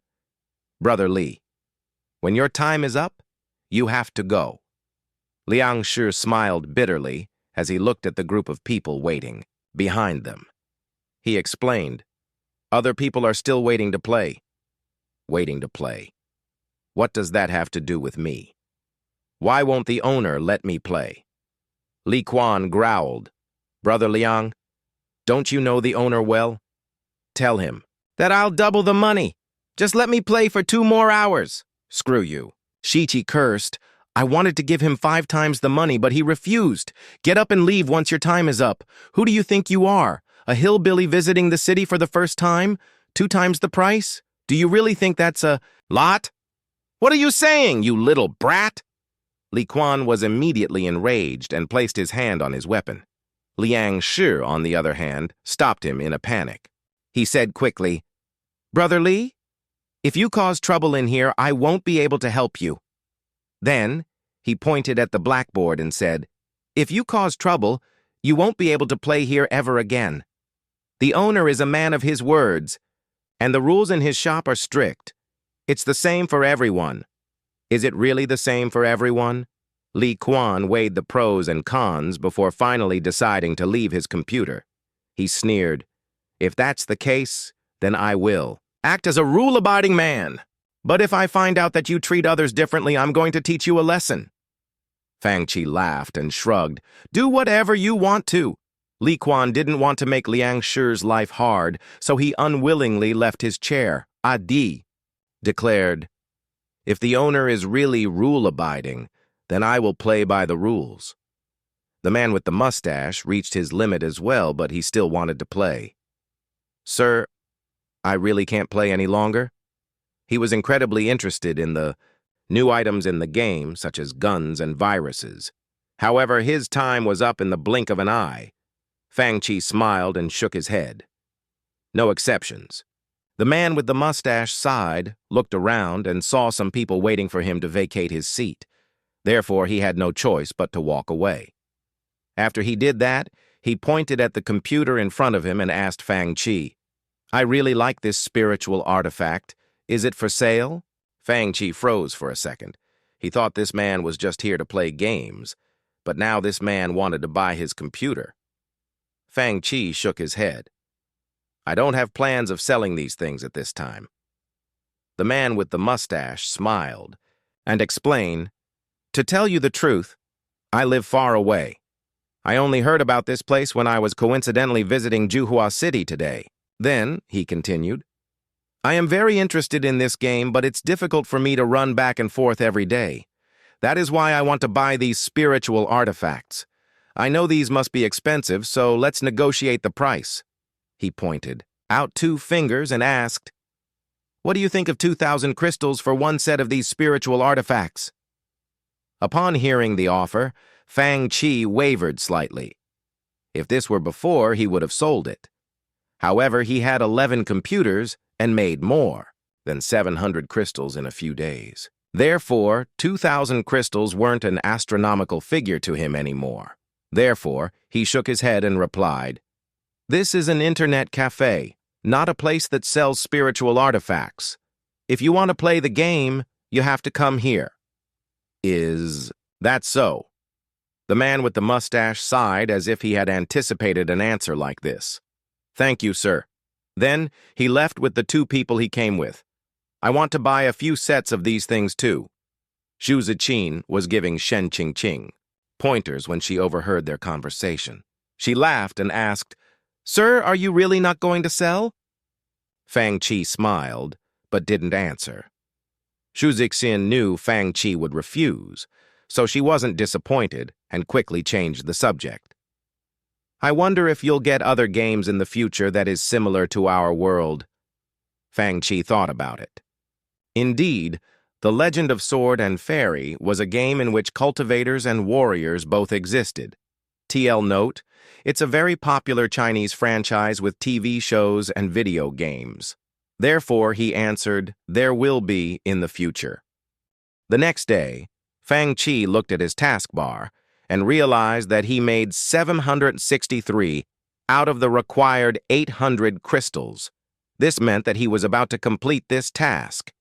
"Brother Li, when your time is up, you have to go." Liang Shi smiled bitterly as he looked at the group of people waiting behind them. He explained, "Other people are still waiting to play." Waiting to play. What does that have to do with me? Why won't the owner let me play? Li Quan growled, "Brother Liang, don't you know the owner well? Tell him that I'll double the money. Just let me play for 2 more hours. Screw you." Shi Qi cursed. "I wanted to give him 5 times the money, but he refused. Get up and leave once your time is up. Who do you think you are? A hillbilly visiting the city for the first time? 2 times the price? Do you really think that's a lot? What are you saying, you little brat?" Li Quan was immediately enraged and placed his hand on his weapon. Liang Shi, on the other hand, stopped him in a panic. He said quickly, "Brother Li, if you cause trouble in here, I won't be able to help you." Then, he pointed at the blackboard and said, "If you cause trouble, you won't be able to play here ever again. The owner is a man of his words, and the rules in his shop are strict. It's the same for everyone." Is it really the same for everyone? Li Quan weighed the pros and cons before finally deciding to leave his computer. He sneered, "If that's the case, then I will act as a rule-abiding man. But if I find out that you treat others differently, I'm going to teach you a lesson." Fang Qi laughed and shrugged. "Do whatever you want to." Li Quan didn't want to make Liang Shi's life hard, so he unwillingly left his chair. Adi declared, "If the owner is really rule-abiding, then I will play by the rules." The man with the mustache reached his limit as well, but he still wanted to play. "Sir, I really can't play any longer?" He was incredibly interested in the new items in the game, such as guns and viruses. However, his time was up in the blink of an eye. Fang Qi smiled and shook his head. No exceptions. The man with the mustache sighed, looked around, and saw some people waiting for him to vacate his seat. Therefore, he had no choice but to walk away. After he did that, he pointed at the computer in front of him and asked Fang Chi, "I really like this spiritual artifact. Is it for sale?" Fang Chi froze for a second. He thought this man was just here to play games, but now this man wanted to buy his computer. Fang Chi shook his head. "I don't have plans of selling these things at this time." The man with the mustache smiled and explained, "To tell you the truth, I live far away. I only heard about this place when I was coincidentally visiting Juhua City today. Then," he continued, "I am very interested in this game, but it's difficult for me to run back and forth every day. That is why I want to buy these spiritual artifacts. I know these must be expensive, so let's negotiate the price." He pointed out 2 fingers and asked, "What do you think of 2,000 crystals for one set of these spiritual artifacts?" Upon hearing the offer, Fang Chi wavered slightly. If this were before, he would have sold it. However, he had 11 computers and made more than 700 crystals in a few days. Therefore, 2,000 crystals weren't an astronomical figure to him anymore. Therefore, he shook his head and replied, "This is an internet cafe, not a place that sells spiritual artifacts. If you want to play the game, you have to come here." "Is that so?" The man with the mustache sighed as if he had anticipated an answer like this. "Thank you, sir." Then he left with the 2 people he came with. "I want to buy a few sets of these things too." Xu Ziqin was giving Shen Qingqing pointers when she overheard their conversation. She laughed and asked, "Sir, are you really not going to sell?" Fang Chi smiled, but didn't answer. Xu Ziqin knew Fang Chi would refuse, so she wasn't disappointed and quickly changed the subject. "I wonder if you'll get other games in the future that is similar to our world." Fang Chi thought about it. Indeed, The Legend of Sword and Fairy was a game in which cultivators and warriors both existed. TL note, it's a very popular Chinese franchise with TV shows and video games. Therefore, he answered, "There will be in the future." The next day, Fang Chi looked at his taskbar and realized that he made 763 out of the required 800 crystals. This meant that he was about to complete this task.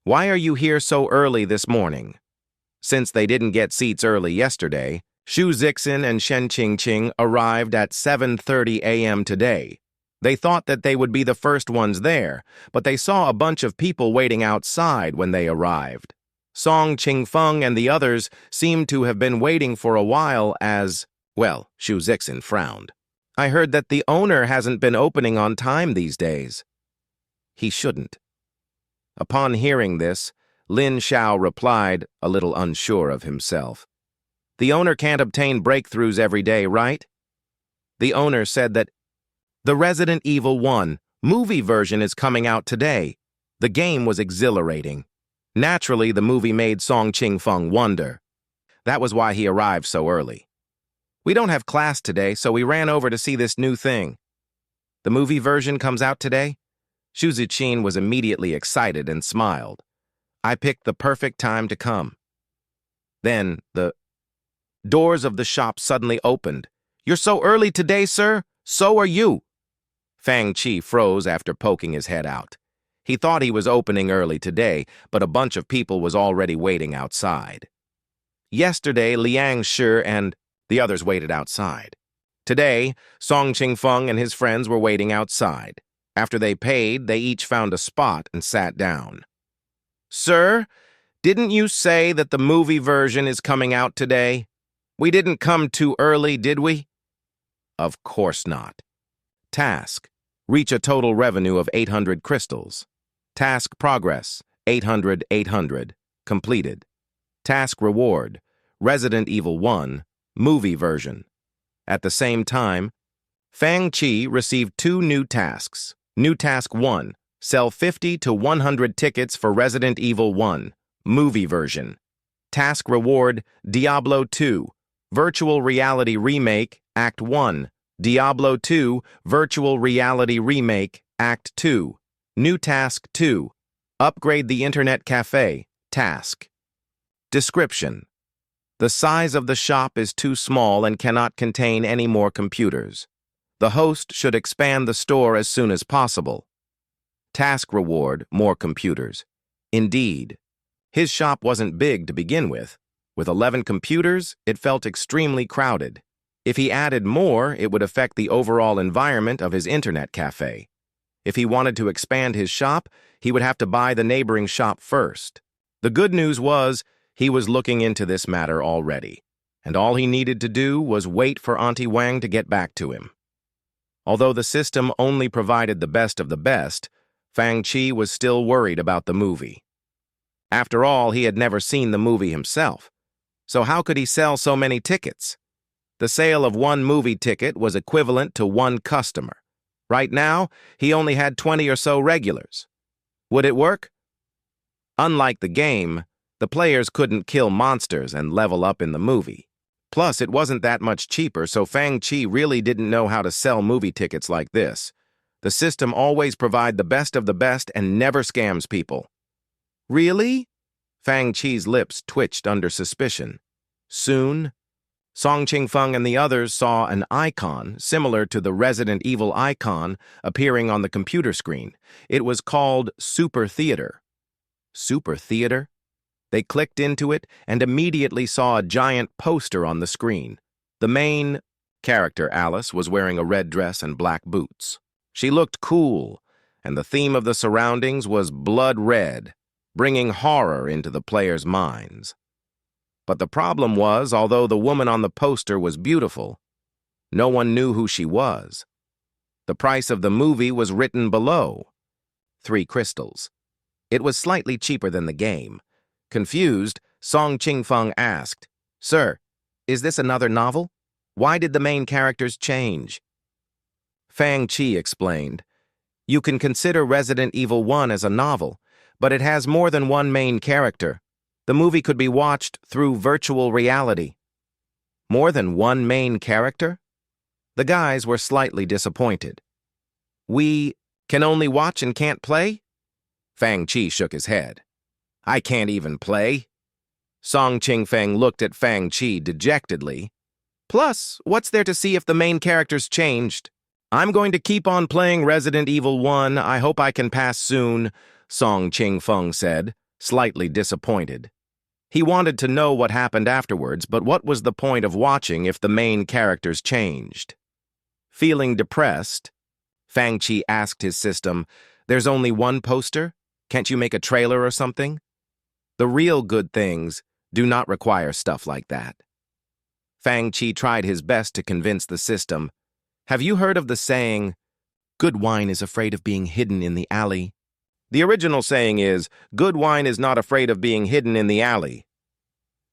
"Why are you here so early this morning?" Since they didn't get seats early yesterday, Xu Ziqin and Shen Qingqing arrived at 7:30 a.m. today. They thought that they would be the first ones there, but they saw a bunch of people waiting outside when they arrived. Song Qingfeng and the others seemed to have been waiting for a while as, well, Xu Ziqin frowned. "I heard that the owner hasn't been opening on time these days." He shouldn't. Upon hearing this, Lin Xiao replied, a little unsure of himself. "The owner can't obtain breakthroughs every day, right?" The owner said that the Resident Evil 1 movie version is coming out today. The game was exhilarating. Naturally, the movie made Song Qingfeng wonder. That was why he arrived so early. "We don't have class today, so we ran over to see this new thing." "The movie version comes out today?" Xu Ziqin was immediately excited and smiled. "I picked the perfect time to come." Then the doors of the shop suddenly opened. "You're so early today, sir? So are you." Fang Chi froze after poking his head out. He thought he was opening early today, but a bunch of people was already waiting outside. Yesterday, Liang Shi and the others waited outside. Today, Song Qingfeng and his friends were waiting outside. After they paid, they each found a spot and sat down. "Sir, didn't you say that the movie version is coming out today? We didn't come too early, did we?" "Of course not." Task: reach a total revenue of 800 crystals. Task progress: 800. Completed. Task reward: Resident Evil 1 movie version. At the same time, Fang Chi received 2 new tasks. New Task 1, sell 50 to 100 tickets for Resident Evil 1, movie version. Task reward, Diablo 2, Virtual Reality Remake, Act 1. Diablo 2, Virtual Reality Remake, Act 2. New Task 2, upgrade the Internet Cafe, task. Description: The size of the shop is too small and cannot contain any more computers. The host should expand the store as soon as possible. Task reward, more computers. Indeed. His shop wasn't big to begin with. With 11 computers, it felt extremely crowded. If he added more, it would affect the overall environment of his internet cafe. If he wanted to expand his shop, he would have to buy the neighboring shop first. The good news was, he was looking into this matter already, and all he needed to do was wait for Auntie Wang to get back to him. Although the system only provided the best of the best, Fang Chi was still worried about the movie. After all, he had never seen the movie himself, so how could he sell so many tickets? The sale of one movie ticket was equivalent to one customer. Right now, he only had 20 or so regulars. Would it work? Unlike the game, the players couldn't kill monsters and level up in the movie. Plus, it wasn't that much cheaper, so Fang Chi really didn't know how to sell movie tickets like this. The system always provides the best of the best and never scams people. Really? Fang Chi's lips twitched under suspicion. Soon, Song Qingfeng and the others saw an icon similar to the Resident Evil icon appearing on the computer screen. It was called Super Theater. Super Theater? They clicked into it and immediately saw a giant poster on the screen. The main character, Alice, was wearing a red dress and black boots. She looked cool, and the theme of the surroundings was blood red, bringing horror into the players' minds. But the problem was, although the woman on the poster was beautiful, no one knew who she was. The price of the movie was written below. 3 crystals. It was slightly cheaper than the game. Confused, Song Qingfeng asked, "Sir, is this another novel? Why did the main characters change?" Fang Chi explained, "You can consider Resident Evil 1 as a novel, but it has more than one main character. The movie could be watched through virtual reality." More than one main character? The guys were slightly disappointed. "We can only watch and can't play?" Fang Chi shook his head. "I can't even play." Song Qingfeng looked at Fang Chi dejectedly. "Plus, what's there to see if the main characters changed?" "I'm going to keep on playing Resident Evil 1. I hope I can pass soon," Song Qingfeng said, slightly disappointed. He wanted to know what happened afterwards, but what was the point of watching if the main characters changed? Feeling depressed, Fang Chi asked his system, "There's only one poster? Can't you make a trailer or something?" The real good things do not require stuff like that. Fang Chi tried his best to convince the system. "Have you heard of the saying, 'Good wine is afraid of being hidden in the alley'? The original saying is, 'Good wine is not afraid of being hidden in the alley.'"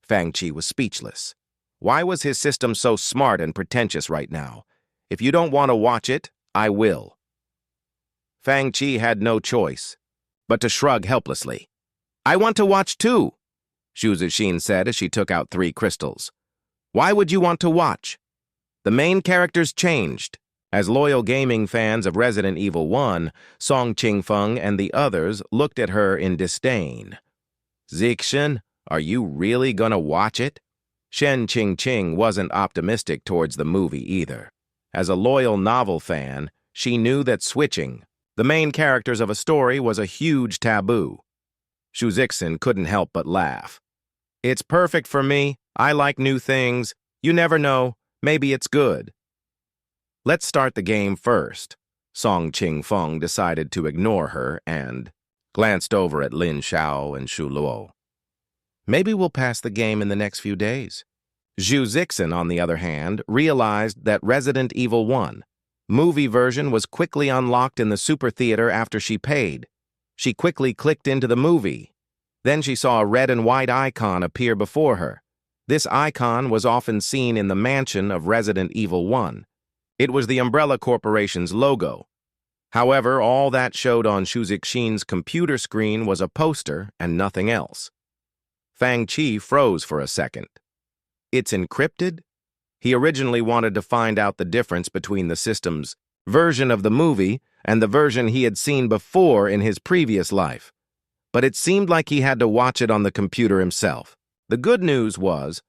Fang Chi was speechless. Why was his system so smart and pretentious right now? "If you don't want to watch it, I will." Fang Chi had no choice but to shrug helplessly. "I want to watch too," Xu Zixin said as she took out 3 crystals. "Why would you want to watch? The main characters changed." As loyal gaming fans of Resident Evil 1, Song Qingfeng and the others looked at her in disdain. "Zixin, are you really gonna watch it?" Shen Qingqing wasn't optimistic towards the movie either. As a loyal novel fan, she knew that switching the main characters of a story was a huge taboo. Xu Zixin couldn't help but laugh. "It's perfect for me. I like new things. You never know. Maybe it's good." "Let's start the game first." Song Qingfeng decided to ignore her and glanced over at Lin Xiao and Xu Luo. "Maybe we'll pass the game in the next few days." Xu Zixin, on the other hand, realized that Resident Evil 1 movie version was quickly unlocked in the Super Theater after she paid. She quickly clicked into the movie. Then she saw a red and white icon appear before her. This icon was often seen in the mansion of Resident Evil 1. It was the Umbrella Corporation's logo. However, all that showed on Xu Zixin's computer screen was a poster and nothing else. Fang Chi froze for a second. It's encrypted? He originally wanted to find out the difference between the system's version of the movie and the version he had seen before in his previous life. But it seemed like he had to watch it on the computer himself. The good news was,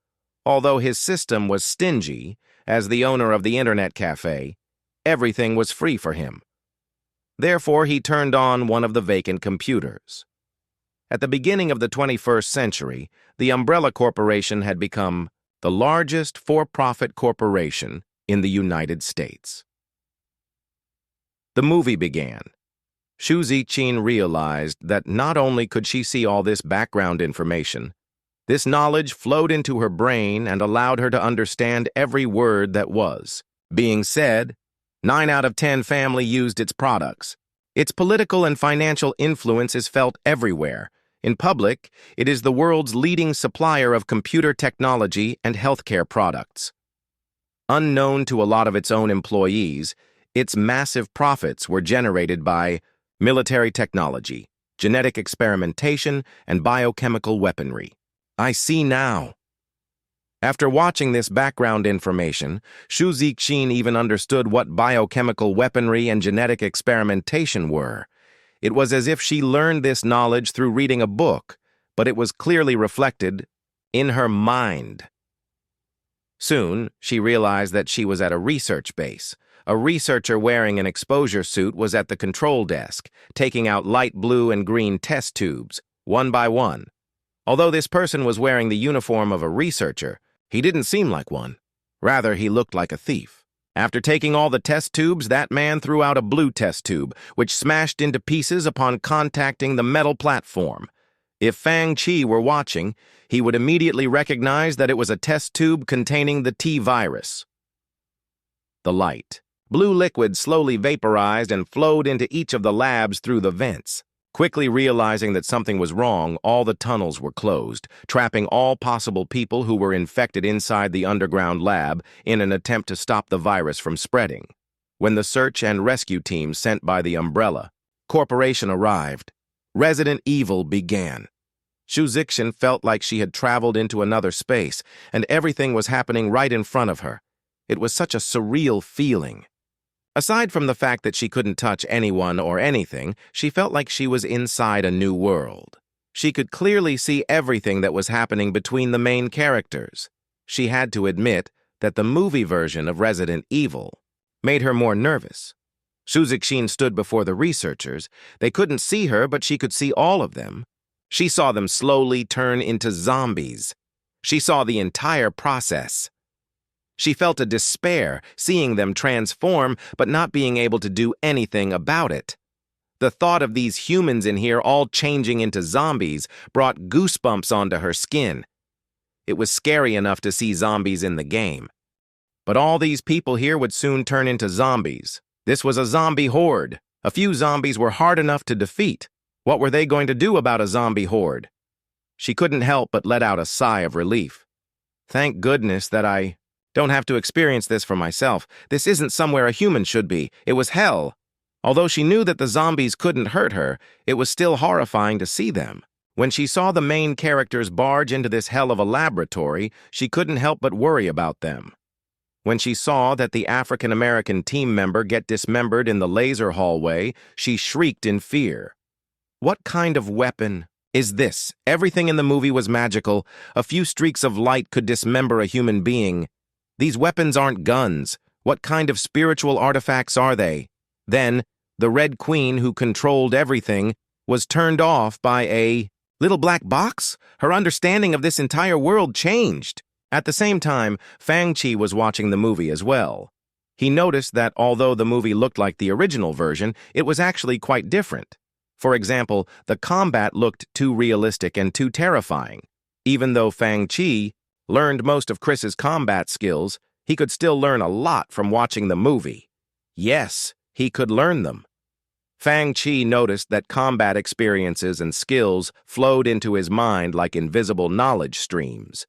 Although his system was stingy, as the owner of the internet cafe, everything was free for him. Therefore, he turned on one of the vacant computers. At the beginning of the 21st century, the Umbrella Corporation had become the largest for-profit corporation in the United States. The movie began. Xu Ziqin realized that not only could she see all this background information, this knowledge flowed into her brain and allowed her to understand every word that was being said. 9 out of 10 family used its products. Its political and financial influence is felt everywhere. In public, it is the world's leading supplier of computer technology and healthcare products. Unknown to a lot of its own employees, its massive profits were generated by military technology, genetic experimentation, and biochemical weaponry. I see now. After watching this background information, Xu Ziqin even understood what biochemical weaponry and genetic experimentation were. It was as if she learned this knowledge through reading a book, but it was clearly reflected in her mind. Soon, she realized that she was at a research base. A researcher wearing an exposure suit was at the control desk, taking out light blue and green test tubes, one by one. Although this person was wearing the uniform of a researcher, he didn't seem like one. Rather, he looked like a thief. After taking all the test tubes, that man threw out a blue test tube, which smashed into pieces upon contacting the metal platform. If Fang Qi were watching, he would immediately recognize that it was a test tube containing the T virus. The light. Blue liquid slowly vaporized and flowed into each of the labs through the vents. Quickly realizing that something was wrong, all the tunnels were closed, trapping all possible people who were infected inside the underground lab in an attempt to stop the virus from spreading. When the search and rescue team sent by the Umbrella Corporation arrived, Resident Evil began. Xu Ziqin felt like she had traveled into another space, and everything was happening right in front of her. It was such a surreal feeling. Aside from the fact that she couldn't touch anyone or anything, she felt like she was inside a new world. She could clearly see everything that was happening between the main characters. She had to admit that the movie version of Resident Evil made her more nervous. Xu Ziqin stood before the researchers. They couldn't see her, but she could see all of them. She saw them slowly turn into zombies. She saw the entire process. She felt a despair seeing them transform but not being able to do anything about it. The thought of these humans in here all changing into zombies brought goosebumps onto her skin. It was scary enough to see zombies in the game. But all these people here would soon turn into zombies. This was a zombie horde. A few zombies were hard enough to defeat. What were they going to do about a zombie horde? She couldn't help but let out a sigh of relief. Thank goodness that I don't have to experience this for myself. This isn't somewhere a human should be. It was hell. Although she knew that the zombies couldn't hurt her, it was still horrifying to see them. When she saw the main characters barge into this hell of a laboratory, she couldn't help but worry about them. When she saw that the African-American team member get dismembered in the laser hallway, she shrieked in fear. What kind of weapon is this? Everything in the movie was magical. A few streaks of light could dismember a human being. These weapons aren't guns. What kind of spiritual artifacts are they? Then, the Red Queen who controlled everything was turned off by a little black box? Her understanding of this entire world changed. At the same time, Fang Qi was watching the movie as well. He noticed that although the movie looked like the original version, it was actually quite different. For example, the combat looked too realistic and too terrifying. Even though Fang Qi learned most of Chris's combat skills, he could still learn a lot from watching the movie. Yes, he could learn them. Fang Qi noticed that combat experiences and skills flowed into his mind like invisible knowledge streams.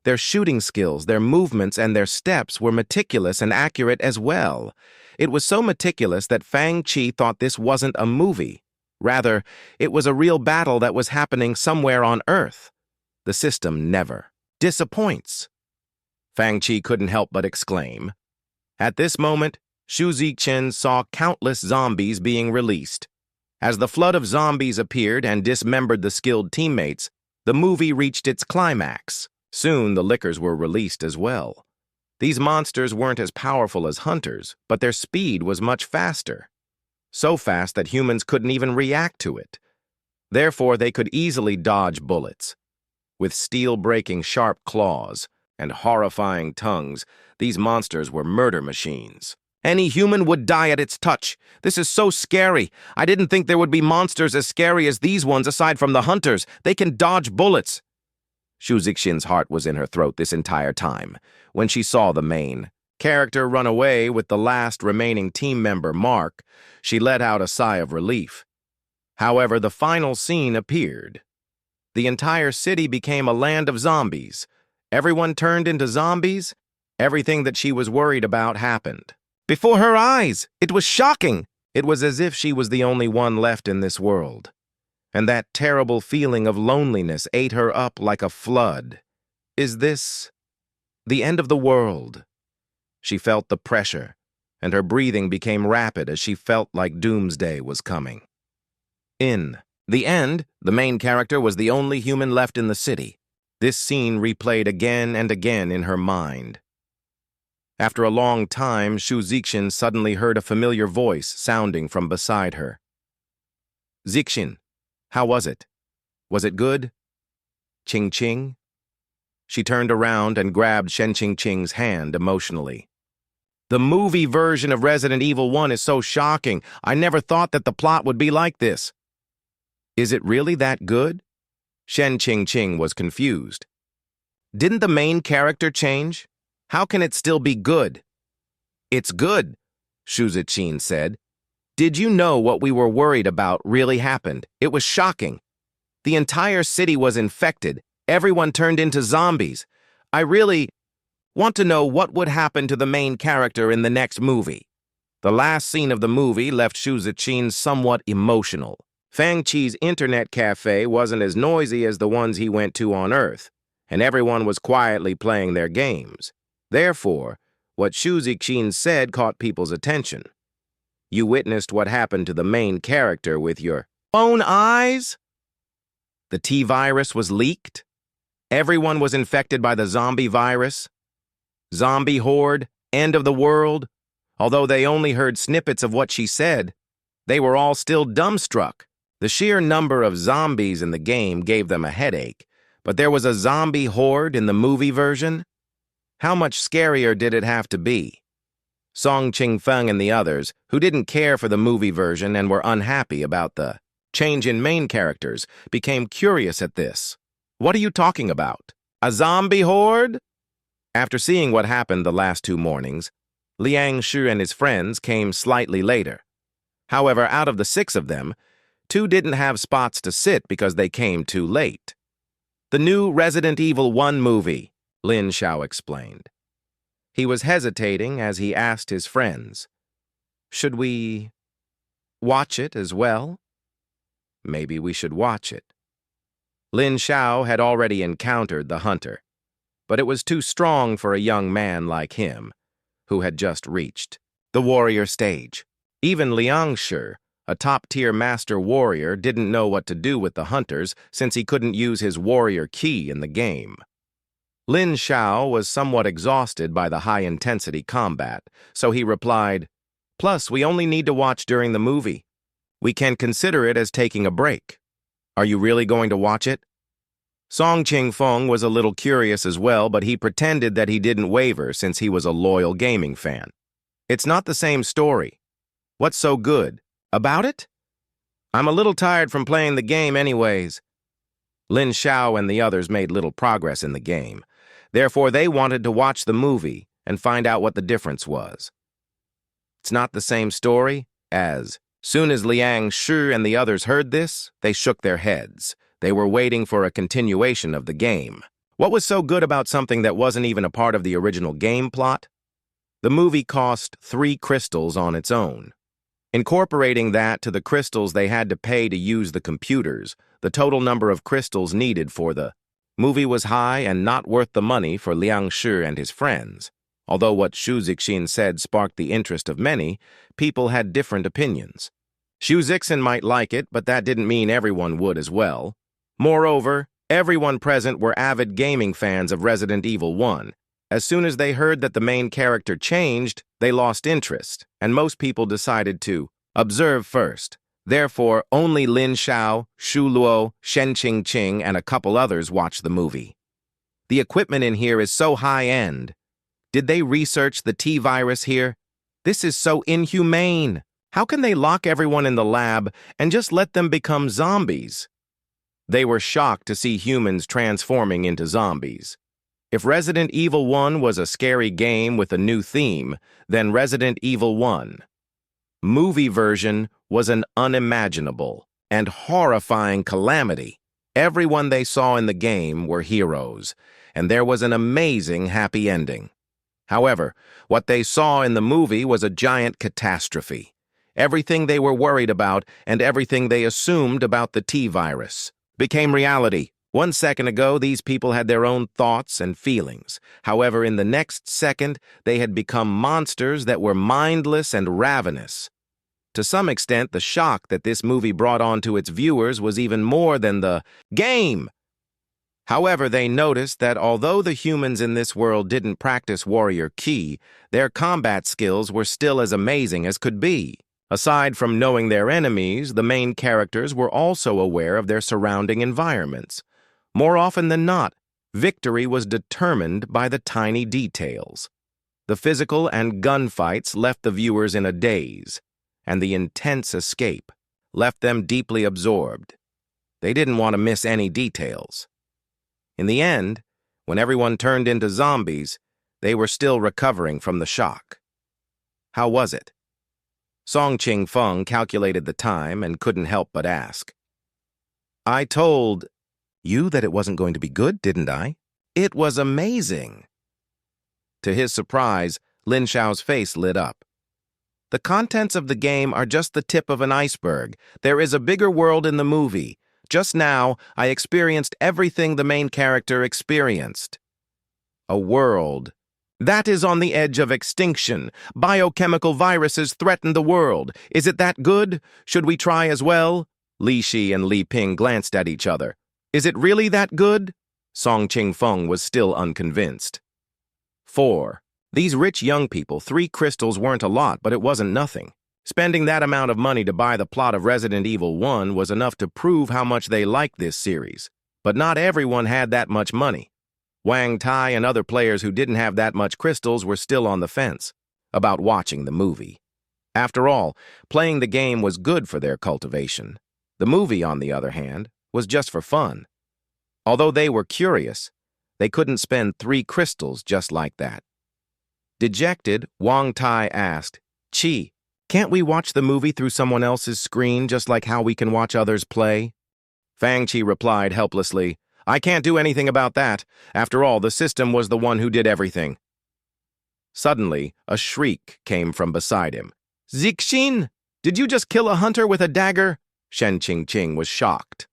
Their shooting skills, their movements, and their steps were meticulous and accurate as well. It was so meticulous that Fang Qi thought this wasn't a movie. Rather, it was a real battle that was happening somewhere on Earth. The system never disappoints. Fang Qi couldn't help but exclaim. At this moment, Xu Ziqin saw countless zombies being released. As the flood of zombies appeared and dismembered the skilled teammates, the movie reached its climax. Soon the lickers were released as well. These monsters weren't as powerful as hunters, but their speed was much faster. So fast that humans couldn't even react to it. Therefore, they could easily dodge bullets. With steel-breaking sharp claws and horrifying tongues, these monsters were murder machines. Any human would die at its touch. This is so scary. I didn't think there would be monsters as scary as these ones aside from the hunters. They can dodge bullets. Shu Zixin's heart was in her throat this entire time. When she saw the main character run away with the last remaining team member, Mark, she let out a sigh of relief. However, the final scene appeared. The entire city became a land of zombies. Everyone turned into zombies. Everything that she was worried about happened. Before her eyes! It was shocking! It was as if she was the only one left in this world. And that terrible feeling of loneliness ate her up like a flood. Is this the end of the world? She felt the pressure, and her breathing became rapid as she felt like doomsday was coming. In the end, the main character was the only human left in the city. This scene replayed again and again in her mind. After a long time, Shu Zixin suddenly heard a familiar voice sounding from beside her. Zixin, how was it? Was it good? Ching Ching? She turned around and grabbed Shen Ching Ching's hand emotionally. The movie version of Resident Evil 1 is so shocking. I never thought that the plot would be like this. Is it really that good? Shen Ching Ching was confused. Didn't the main character change? How can it still be good? It's good, Shu Zixin said. Did you know what we were worried about really happened? It was shocking. The entire city was infected. Everyone turned into zombies. I really want to know what would happen to the main character in the next movie. The last scene of the movie left Shu Zixin somewhat emotional. Fang Qi's internet cafe wasn't as noisy as the ones he went to on Earth, and everyone was quietly playing their games. Therefore, what Shu Zixin said caught people's attention. You witnessed what happened to the main character with your own eyes? The T-virus was leaked? Everyone was infected by the zombie virus? Zombie horde? End of the world? Although they only heard snippets of what she said, they were all still dumbstruck. The sheer number of zombies in the game gave them a headache, but there was a zombie horde in the movie version? How much scarier did it have to be? Song Qingfeng and the others, who didn't care for the movie version and were unhappy about the change in main characters, became curious at this. What are you talking about? A zombie horde? After seeing what happened the last 2 mornings, Liang Shu and his friends came slightly later. However, out of the 6 of them, 2 didn't have spots to sit because they came too late. The new Resident Evil 1 movie, Lin Xiao explained. He was hesitating as he asked his friends, should we watch it as well? Maybe we should watch it. Lin Xiao had already encountered the hunter, but it was too strong for a young man like him, who had just reached the warrior stage. Even Liang Shi, a top-tier master warrior, didn't know what to do with the hunters since he couldn't use his warrior key in the game. Lin Xiao was somewhat exhausted by the high-intensity combat, so he replied, "Plus, we only need to watch during the movie. We can consider it as taking a break. Are you really going to watch it?" Song Qingfeng was a little curious as well, but he pretended that he didn't waver since he was a loyal gaming fan. It's not the same story. What's so good about it? I'm a little tired from playing the game anyways. Lin Xiao and the others made little progress in the game. Therefore, they wanted to watch the movie and find out what the difference was. It's not the same story as. Soon as Liang Shi and the others heard this, they shook their heads. They were waiting for a continuation of the game. What was so good about something that wasn't even a part of the original game plot? The movie cost 3 crystals on its own. Incorporating that to the crystals they had to pay to use the computers, the total number of crystals needed for the movie was high and not worth the money for Liang Shi and his friends. Although what Shu Zixin said sparked the interest of many, people had different opinions. Shu Zixin might like it, but that didn't mean everyone would as well. Moreover, Everyone present were avid gaming fans of Resident Evil 1. As soon as they heard that the main character changed, they lost interest, and most people decided to observe first. Therefore, only Lin Xiao, Xu Luo, Shen Qingqing, and a couple others watched the movie. The equipment in here is so high-end. Did they research the T-virus here? This is so inhumane. How can they lock everyone in the lab and just let them become zombies? They were shocked to see humans transforming into zombies. If Resident Evil 1 was a scary game with a new theme, then Resident Evil 1 movie version was an unimaginable and horrifying calamity. Everyone they saw in the game were heroes, and there was an amazing happy ending. However, what they saw in the movie was a giant catastrophe. Everything they were worried about and everything they assumed about the T-virus became reality. 1 second ago, these people had their own thoughts and feelings. However, in the next second, they had become monsters that were mindless and ravenous. To some extent, the shock that this movie brought on to its viewers was even more than the game. However, they noticed that although the humans in this world didn't practice warrior ki, their combat skills were still as amazing as could be. Aside from knowing their enemies, the main characters were also aware of their surrounding environments. More often than not, victory was determined by the tiny details. The physical and gunfights left the viewers in a daze, and the intense escape left them deeply absorbed. They didn't want to miss any details. In the end, when everyone turned into zombies, they were still recovering from the shock. How was it? Song Ching Feng calculated the time and couldn't help but ask. I told you that it wasn't going to be good, didn't I? It was amazing. To his surprise, Lin Xiao's face lit up. The contents of the game are just the tip of an iceberg. There is a bigger world in the movie. Just now, I experienced everything the main character experienced. A world that is on the edge of extinction. Biochemical viruses threaten the world. Is it that good? Should we try as well? Li Shi and Li Ping glanced at each other. Is it really that good? Song Ching Feng was still unconvinced. 4. These rich young people, 3 crystals weren't a lot, but it wasn't nothing. Spending that amount of money to buy the plot of Resident Evil 1 was enough to prove how much they liked this series. But not everyone had that much money. Wang Tai and other players who didn't have that much crystals were still on the fence about watching the movie. After all, playing the game was good for their cultivation. The movie, on the other hand, was just for fun. Although they were curious, they couldn't spend 3 crystals just like that. Dejected, Wang Tai asked, Chi, can't we watch the movie through someone else's screen just like how we can watch others play? Fang Chi replied helplessly, I can't do anything about that. After all, the system was the one who did everything. Suddenly, a shriek came from beside him. Zixin, did you just kill a hunter with a dagger? Shen Qingqing was shocked.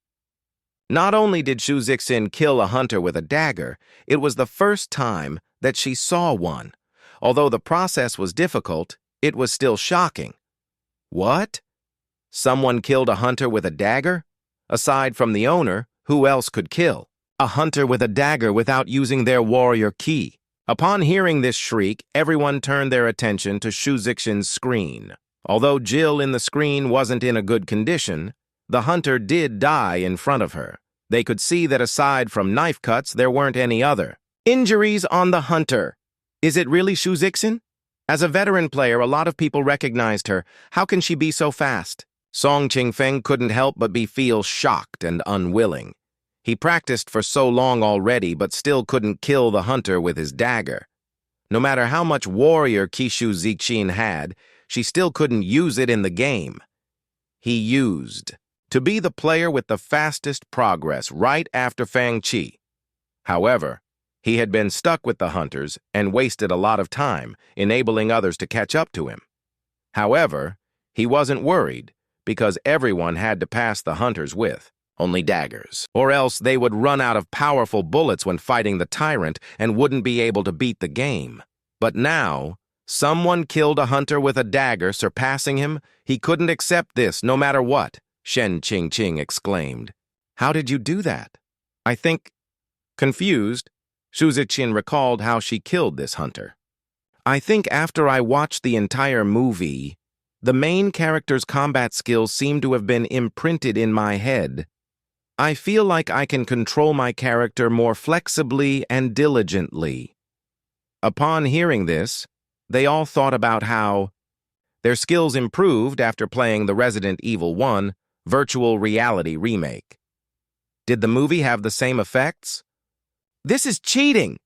Not only did Xu Zixin kill a hunter with a dagger, it was the first time that she saw one. Although the process was difficult, it was still shocking. What? Someone killed a hunter with a dagger? Aside from the owner, who else could kill a hunter with a dagger without using their warrior ki? Upon hearing this shriek, everyone turned their attention to Xu Zixin's screen. Although Jill in the screen wasn't in a good condition, the hunter did die in front of her. They could see that aside from knife cuts, there weren't any other injuries on the hunter. Is it really Xu Zixin? As a veteran player, a lot of people recognized her. How can she be so fast? Song Qingfeng couldn't help but feel shocked and unwilling. He practiced for so long already, but still couldn't kill the hunter with his dagger. No matter how much warrior Xu Zixin had, she still couldn't use it in the game. He used to be the player with the fastest progress right after Fang Chi. However, he had been stuck with the hunters and wasted a lot of time, enabling others to catch up to him. However, he wasn't worried because everyone had to pass the hunters with only daggers, or else they would run out of powerful bullets when fighting the tyrant and wouldn't be able to beat the game. But now, someone killed a hunter with a dagger, surpassing him. He couldn't accept this no matter what, Shen Qingqing exclaimed. How did you do that? I think, confused, Shuzichin recalled how she killed this hunter. I think after I watched the entire movie, the main character's combat skills seem to have been imprinted in my head. I feel like I can control my character more flexibly and diligently. Upon hearing this, they all thought about how their skills improved after playing the Resident Evil 1 virtual reality remake. Did the movie have the same effects? This is cheating!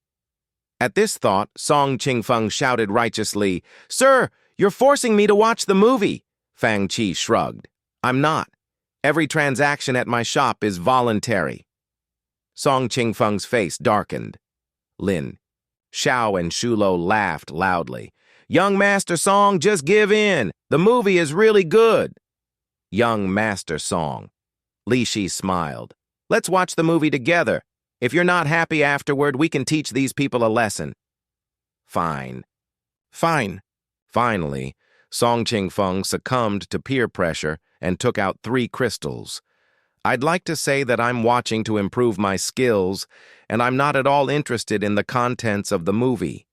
At this thought, Song Qingfeng shouted righteously, "Sir, you're forcing me to watch the movie!" Fang Qi shrugged. "I'm not. Every transaction at my shop is voluntary." Song Qingfeng's face darkened. Lin, Xiao, and Shulo laughed loudly. "Young Master Song, just give in. The movie is really good." Young Master Song. Li Shi smiled. "Let's watch the movie together. If you're not happy afterward, we can teach these people a lesson." Fine. Fine. Finally, Song Qingfeng succumbed to peer pressure and took out 3 crystals. I'd like to say that I'm watching to improve my skills, and I'm not at all interested in the contents of the movie.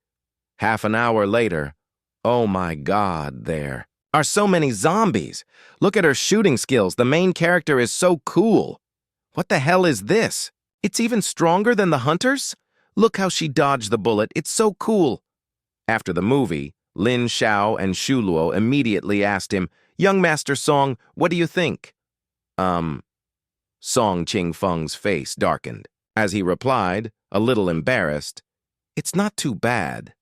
Half an hour later, oh my God, there are so many zombies. Look at her shooting skills. The main character is so cool. What the hell is this? It's even stronger than the hunters? Look how she dodged the bullet. It's so cool. After the movie, Lin, Xiao, and Shuluo immediately asked him, "Young Master Song, what do you think?" Song Qingfeng's face darkened. As he replied, a little embarrassed, "It's not too bad."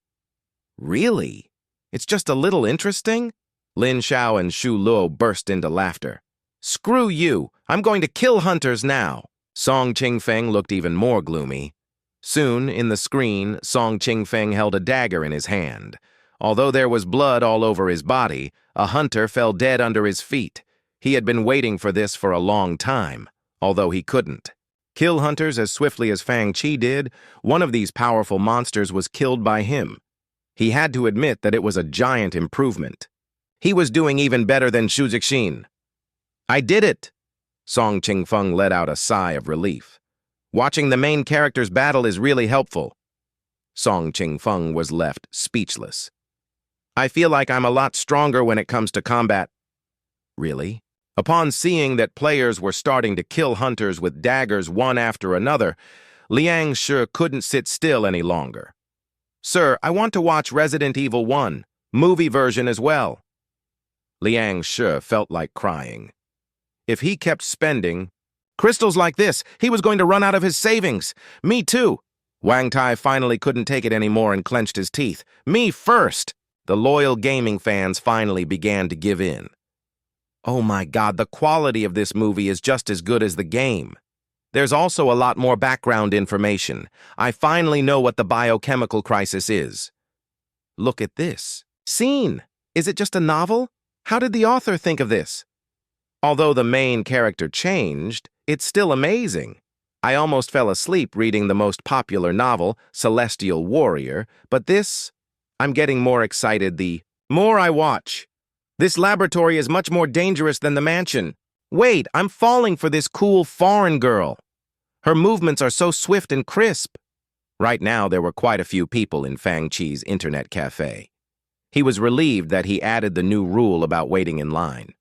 "Really? It's just a little interesting?" Lin Xiao and Shu Luo burst into laughter. "Screw you! I'm going to kill hunters now!" Song Qingfeng looked even more gloomy. Soon, in the screen, Song Qingfeng held a dagger in his hand. Although there was blood all over his body, a hunter fell dead under his feet. He had been waiting for this for a long time, although he couldn't kill hunters as swiftly as Fang Qi did. One of these powerful monsters was killed by him. He had to admit that it was a giant improvement. He was doing even better than Xu Zixin. "I did it!" Song Qingfeng let out a sigh of relief. "Watching the main character's battle is really helpful." Song Qingfeng was left speechless. "I feel like I'm a lot stronger when it comes to combat." "Really?" Upon seeing that players were starting to kill hunters with daggers one after another, Liang Shi couldn't sit still any longer. "Sir, I want to watch Resident Evil 1, movie version as well." Liang Shi felt like crying. If he kept spending crystals like this, he was going to run out of his savings. "Me too." Wang Tai finally couldn't take it anymore and clenched his teeth. "Me first." The loyal gaming fans finally began to give in. Oh my God, the quality of this movie is just as good as the game. There's also a lot more background information. I finally know what the biochemical crisis is. Look at this. Scene. Is it just a novel? How did the author think of this? Although the main character changed, it's still amazing. I almost fell asleep reading the most popular novel, Celestial Warrior, but this, I'm getting more excited the more I watch. This laboratory is much more dangerous than the mansion. Wait, I'm falling for this cool foreign girl. Her movements are so swift and crisp. Right now, there were quite a few people in Fang Qi's internet cafe. He was relieved that he added the new rule about waiting in line.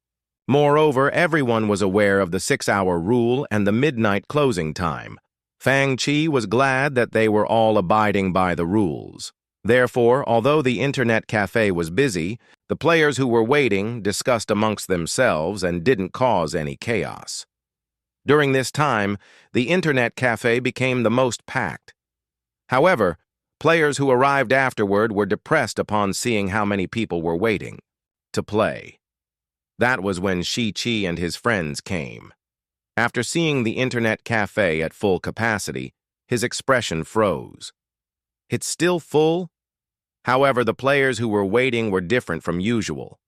Moreover, everyone was aware of the 6-hour rule and the midnight closing time. Fang Qi was glad that they were all abiding by the rules. Therefore, although the internet cafe was busy, the players who were waiting discussed amongst themselves and didn't cause any chaos. During this time, the internet cafe became the most packed. However, players who arrived afterward were depressed upon seeing how many people were waiting to play. That was when Shi Qi and his friends came. After seeing the internet cafe at full capacity, his expression froze. It's still full? However, the players who were waiting were different from usual.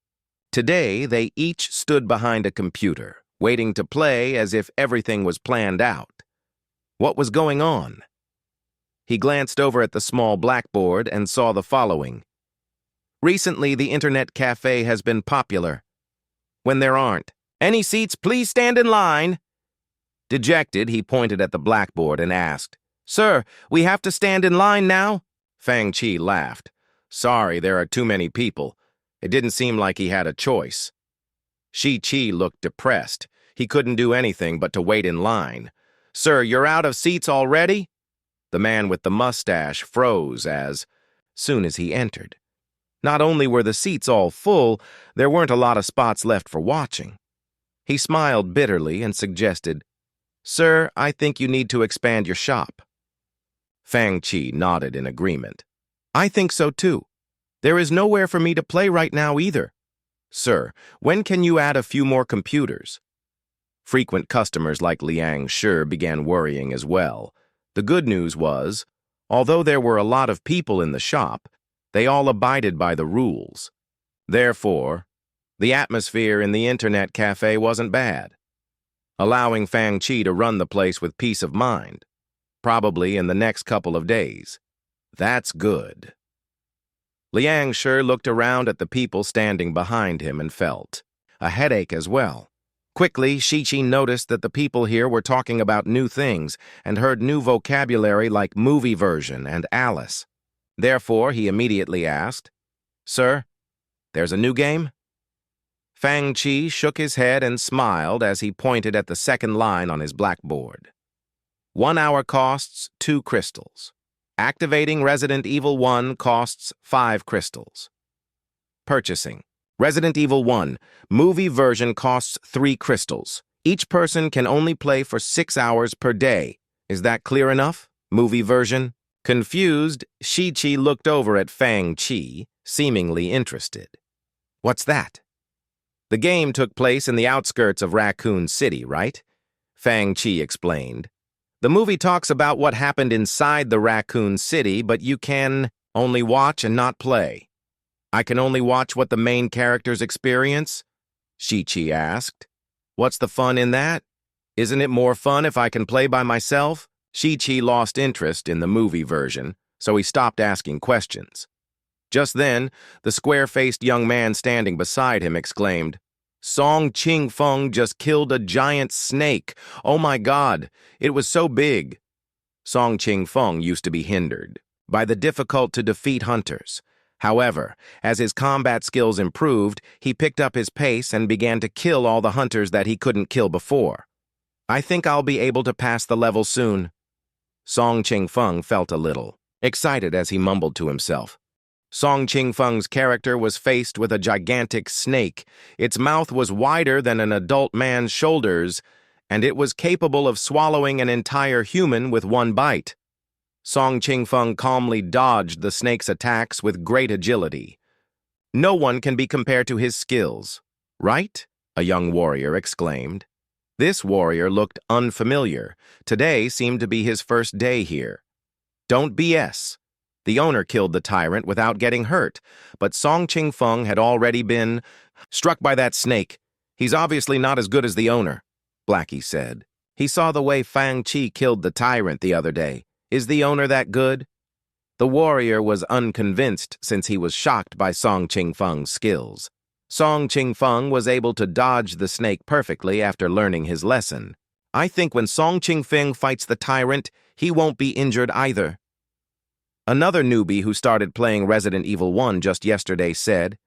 Today, they each stood behind a computer, waiting to play as if everything was planned out. What was going on? He glanced over at the small blackboard and saw the following. Recently, the internet cafe has been popular. When there aren't any seats, please stand in line. Dejected, he pointed at the blackboard and asked, "Sir, we have to stand in line now?" Fang Chi laughed. "Sorry, there are too many people. It didn't seem like he had a choice." Shi Chi looked depressed. He couldn't do anything but to wait in line. "Sir, you're out of seats already?" The man with the mustache froze as soon as he entered. Not only were the seats all full, there weren't a lot of spots left for watching. He smiled bitterly and suggested, "Sir, I think you need to expand your shop." Fang Chi nodded in agreement. "I think so too. There is nowhere for me to play right now either. Sir, when can you add a few more computers?" Frequent customers like Liang Shi began worrying as well. The good news was, although there were a lot of people in the shop, they all abided by the rules. Therefore, the atmosphere in the internet cafe wasn't bad, allowing Fang Chi to run the place with peace of mind, probably in the next couple of days. That's good. Liang Shi looked around at the people standing behind him and felt a headache as well. Quickly, Shi-Chi noticed that the people here were talking about new things and heard new vocabulary like movie version and Alice. Therefore, he immediately asked, "Sir, there's a new game?" Fang Chi shook his head and smiled as he pointed at the second line on his blackboard. 1 hour costs 2 crystals. Activating Resident Evil 1 costs 5 crystals. Purchasing. Resident Evil 1, movie version costs 3 crystals. Each person can only play for 6 hours per day. Is that clear enough? Movie version? Confused, Shi-Chi looked over at Fang Chi, seemingly interested. "What's that?" "The game took place in the outskirts of Raccoon City, right?" Fang Chi explained. "The movie talks about what happened inside the Raccoon City, but you can only watch and not play." "I can only watch what the main characters experience?" Shi-Chi asked. "What's the fun in that? Isn't it more fun if I can play by myself?" Shi-Chi lost interest in the movie version, so he stopped asking questions. Just then, the square-faced young man standing beside him exclaimed, "Song Ching Feng just killed a giant snake. Oh my God, it was so big." Song Ching Feng used to be hindered by the difficult-to-defeat hunters. However, as his combat skills improved, he picked up his pace and began to kill all the hunters that he couldn't kill before. "I think I'll be able to pass the level soon." Song Ching Feng felt a little excited as he mumbled to himself. Song Ching Feng's character was faced with a gigantic snake. Its mouth was wider than an adult man's shoulders, and it was capable of swallowing an entire human with one bite. Song Ching Feng calmly dodged the snake's attacks with great agility. "No one can be compared to his skills, right?" a young warrior exclaimed. This warrior looked unfamiliar. Today seemed to be his first day here. "Don't BS. The owner killed the tyrant without getting hurt, but Song Ching Feng had already been struck by that snake. He's obviously not as good as the owner," Blackie said. "He saw the way Fang Chi killed the tyrant the other day. Is the owner that good?" The warrior was unconvinced since he was shocked by Song Ching Feng's skills. Song Ching Feng was able to dodge the snake perfectly after learning his lesson. "I think when Song Ching Feng fights the tyrant, he won't be injured either." Another newbie who started playing Resident Evil 1 just yesterday said,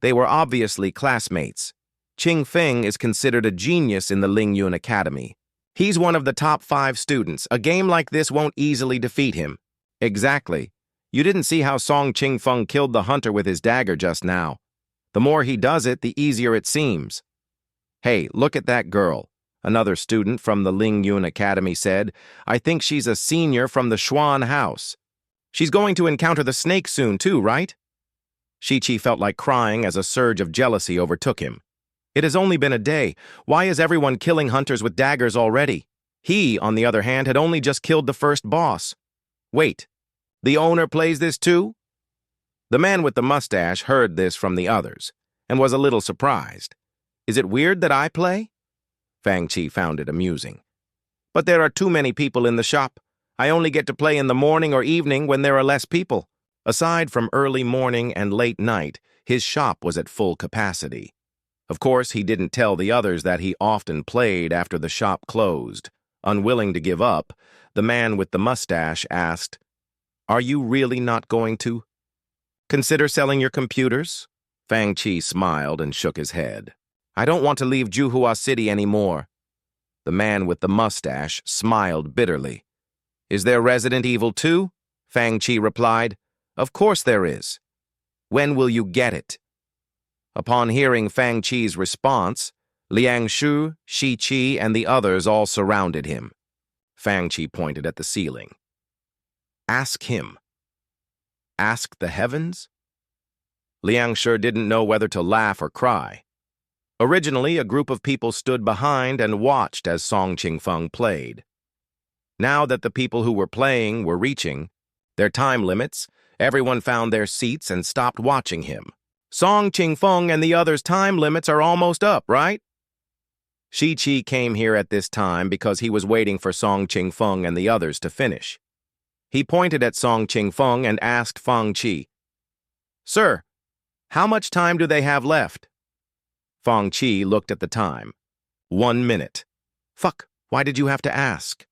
"They were obviously classmates. Ching Feng is considered a genius in the Lingyun Academy. He's one of the top 5 students. A game like this won't easily defeat him." "Exactly. You didn't see how Song Ching Feng killed the hunter with his dagger just now. The more he does it, the easier it seems." "Hey, look at that girl," another student from the Lingyun Academy said. "I think she's a senior from the Xuan house. She's going to encounter the snake soon too, right?" Shi-Chi felt like crying as a surge of jealousy overtook him. It has only been a day. Why is everyone killing hunters with daggers already? He, on the other hand, had only just killed the first boss. Wait, the owner plays this too? The man with the mustache heard this from the others and was a little surprised. Is it weird that I play? Fang Chi found it amusing. But there are too many people in the shop. I only get to play in the morning or evening when there are less people. Aside from early morning and late night, his shop was at full capacity. Of course, he didn't tell the others that he often played after the shop closed. Unwilling to give up, the man with the mustache asked, "Are you really not going to consider selling your computers?" Fang Chi smiled and shook his head. "I don't want to leave Juhua City anymore." The man with the mustache smiled bitterly. "Is there Resident Evil 2? Fang Chi replied. "Of course there is. When will you get it?" Upon hearing Fang Chi's response, Liang Shu, Shi Chi, and the others all surrounded him. Fang Chi pointed at the ceiling. "Ask him." Ask the heavens? Liang Shu didn't know whether to laugh or cry. Originally, a group of people stood behind and watched as Song Qingfeng played. Now that the people who were playing were reaching their time limits, everyone found their seats and stopped watching him. "Song Qingfeng and the others' time limits are almost up, right?" Shi Chi came here at this time because he was waiting for Song Qingfeng and the others to finish. He pointed at Song Qingfeng and asked Fang Chi, "Sir, how much time do they have left?" Fang Chi looked at the time. 1 minute. Fuck, why did you have to ask?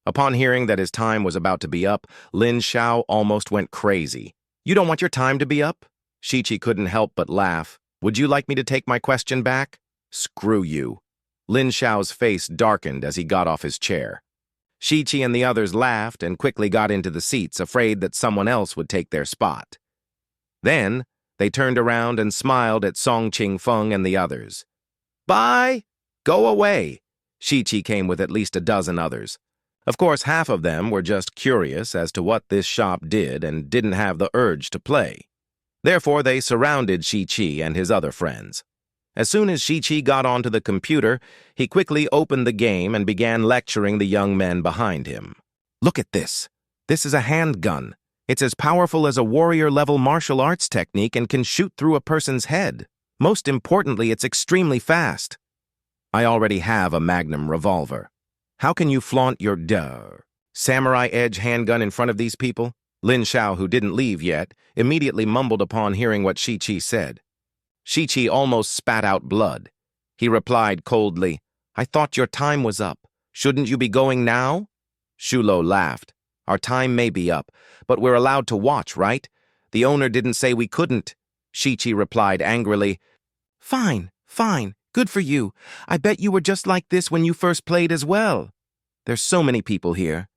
Upon hearing that his time was about to be up, Lin Xiao almost went crazy. "You don't want your time to be up?" Shi Chi couldn't help but laugh. "Would you like me to take my question back?" "Screw you." Lin Xiao's face darkened as he got off his chair. Shi Chi and the others laughed and quickly got into the seats, afraid that someone else would take their spot. Then, they turned around and smiled at Song Qingfeng and the others. "Bye! Go away!" Shi Chi came with at least a dozen others. Of course, half of them were just curious as to what this shop did and didn't have the urge to play. Therefore, they surrounded Shi Chi and his other friends. As soon as Shi Chi got onto the computer, he quickly opened the game and began lecturing the young men behind him. "Look at this. This is a handgun. It's as powerful as a warrior-level martial arts technique and can shoot through a person's head. Most importantly, it's extremely fast. I already have a Magnum revolver. How can you flaunt your samurai edge handgun in front of these people?" Lin Xiao, who didn't leave yet, immediately mumbled upon hearing what Shi Chi said. Shi Chi almost spat out blood. He replied coldly, "I thought your time was up. Shouldn't you be going now?" Shulo laughed. "Our time may be up, but we're allowed to watch, right? The owner didn't say we couldn't." Shi Chi replied angrily, Fine. Good for you. I bet you were just like this when you first played as well. There's so many people here."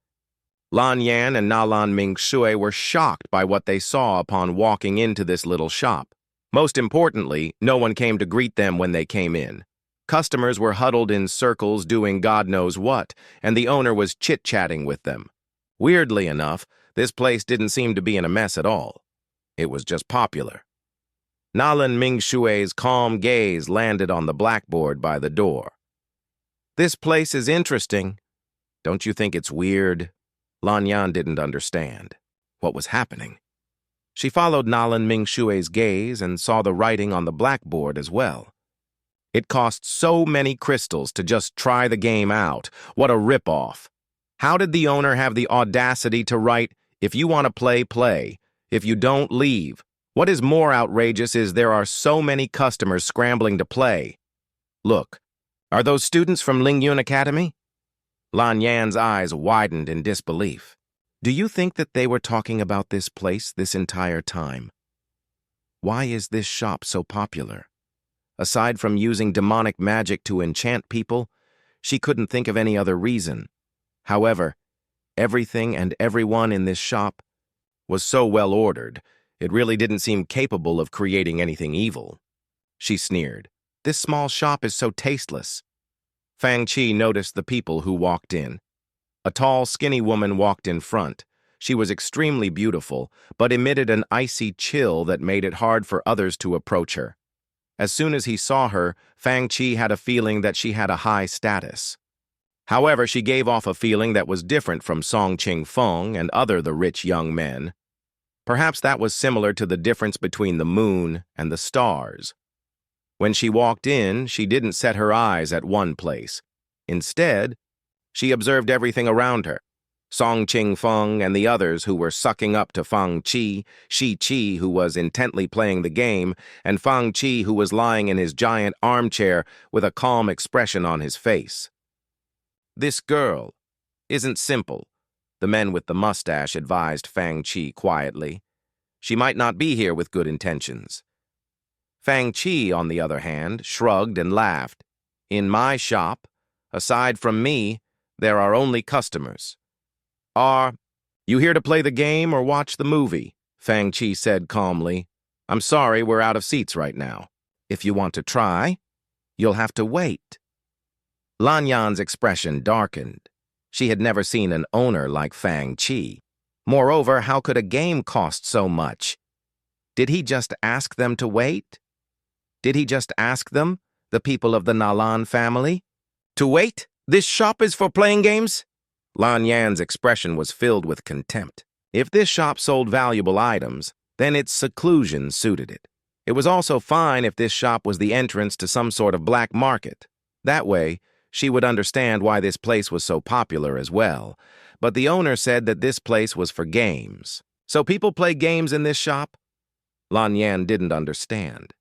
Lan Yan and Nalan Mingshui were shocked by what they saw upon walking into this little shop. Most importantly, no one came to greet them when they came in. Customers were huddled in circles doing God knows what, and the owner was chit-chatting with them. Weirdly enough, this place didn't seem to be in a mess at all. It was just popular. Nalan Mingshui's calm gaze landed on the blackboard by the door. "This place is interesting. Don't you think it's weird?" Lan Yan didn't understand what was happening. She followed Nalan Mingshui's gaze and saw the writing on the blackboard as well. "It costs so many crystals to just try the game out. What a rip-off. How did the owner have the audacity to write, 'If you want to play, play. If you don't, leave'? What is more outrageous is there are so many customers scrambling to play. Look, are those students from Lingyun Academy?" Lan Yan's eyes widened in disbelief. "Do you think that they were talking about this place this entire time? Why is this shop so popular? Aside from using demonic magic to enchant people, she couldn't think of any other reason. However, everything and everyone in this shop was so well ordered, it really didn't seem capable of creating anything evil." She sneered. "This small shop is so tasteless." Fang Chi noticed the people who walked in. A tall, skinny woman walked in front. She was extremely beautiful, but emitted an icy chill that made it hard for others to approach her. As soon as he saw her, Fang Chi had a feeling that she had a high status. However, she gave off a feeling that was different from Song Qingfeng and the rich young men. Perhaps that was similar to the difference between the moon and the stars. When she walked in, she didn't set her eyes at one place. Instead, she observed everything around her. Song Qingfeng and the others who were sucking up to Fang Chi, Shi Chi who was intently playing the game, and Fang Chi who was lying in his giant armchair with a calm expression on his face. This girl, isn't simple, the men with the mustache advised Fang Chi quietly. She might not be here with good intentions. Fang Chi, on the other hand, shrugged and laughed. In my shop, aside from me, there are only customers. Are you here to play the game or watch the movie? Fang Chi said calmly. I'm sorry, we're out of seats right now. If you want to try, you'll have to wait. Lan Yan's expression darkened. She had never seen an owner like Fang Chi. Moreover, how could a game cost so much? Did he just ask them to wait? Did he just ask them, the people of the Nalan family? To wait? This shop is for playing games? Lan Yan's expression was filled with contempt. If this shop sold valuable items, then its seclusion suited it. It was also fine if this shop was the entrance to some sort of black market. That way, she would understand why this place was so popular as well. But the owner said that this place was for games. So people play games in this shop? Lan Yan didn't understand.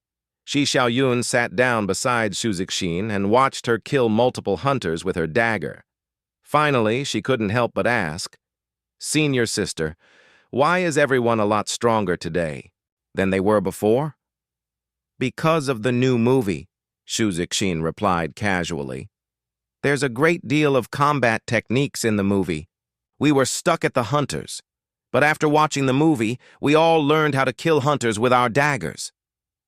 Shi Xiaoyun sat down beside Xu Zixin and watched her kill multiple hunters with her dagger. Finally, she couldn't help but ask, Senior sister, why is everyone a lot stronger today than they were before? Because of the new movie, Xu Zixin replied casually. There's a great deal of combat techniques in the movie. We were stuck at the hunters, but after watching the movie, we all learned how to kill hunters with our daggers.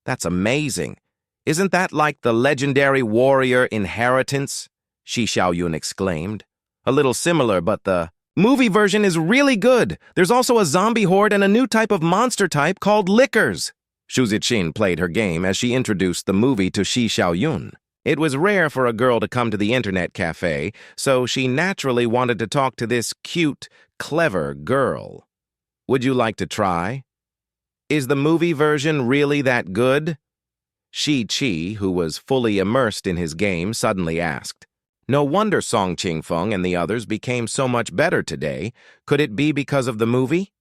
That's amazing. Isn't that like the legendary warrior inheritance? Shi Xiaoyun exclaimed. A little similar, but the movie version is really good. There's also a zombie horde and a new type of monster type called lickers. Xu Zixin played her game as she introduced the movie to Shi Xiaoyun. It was rare for a girl to come to the internet cafe, so she naturally wanted to talk to this cute, clever girl. Would you like to try? Is the movie version really that good? Shi Qi, who was fully immersed in his game, suddenly asked. No wonder Song Qingfeng and the others became so much better today. Could it be because of the movie?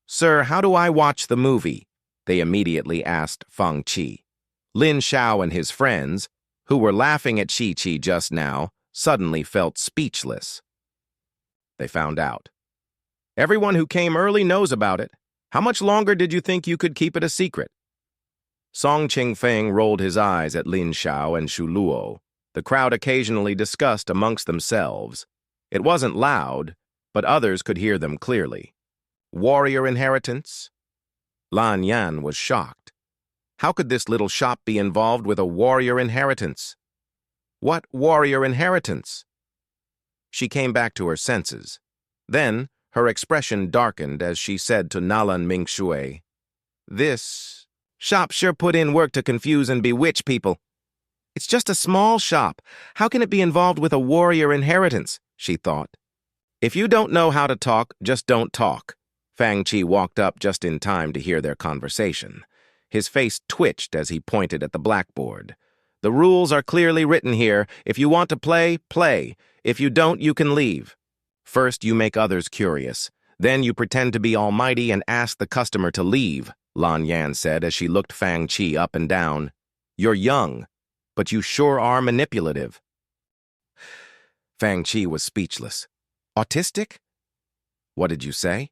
Sir, how do I watch the movie? They immediately asked Fang Qi. Lin Shao and his friends, who were laughing at Shi Qi just now, suddenly felt speechless. They found out. Everyone who came early knows about it. How much longer did you think you could keep it a secret? Song Qingfeng rolled his eyes at Lin Shao and Xu Luo. The crowd occasionally discussed amongst themselves. It wasn't loud, but others could hear them clearly. Warrior inheritance? Lan Yan was shocked. How could this little shop be involved with a warrior inheritance? What warrior inheritance? She came back to her senses. Then, her expression darkened as she said to Nalan Mingshui, This shop sure put in work to confuse and bewitch people. It's just a small shop. How can it be involved with a warrior inheritance? She thought. If you don't know how to talk, just don't talk. Fang Chi walked up just in time to hear their conversation. His face twitched as he pointed at the blackboard. The rules are clearly written here. If you want to play, play. If you don't, you can leave. First, you make others curious. Then you pretend to be almighty and ask the customer to leave, Lan Yan said as she looked Fang Chi up and down. You're young, but you sure are manipulative. Fang Chi was speechless. Autistic? What did you say?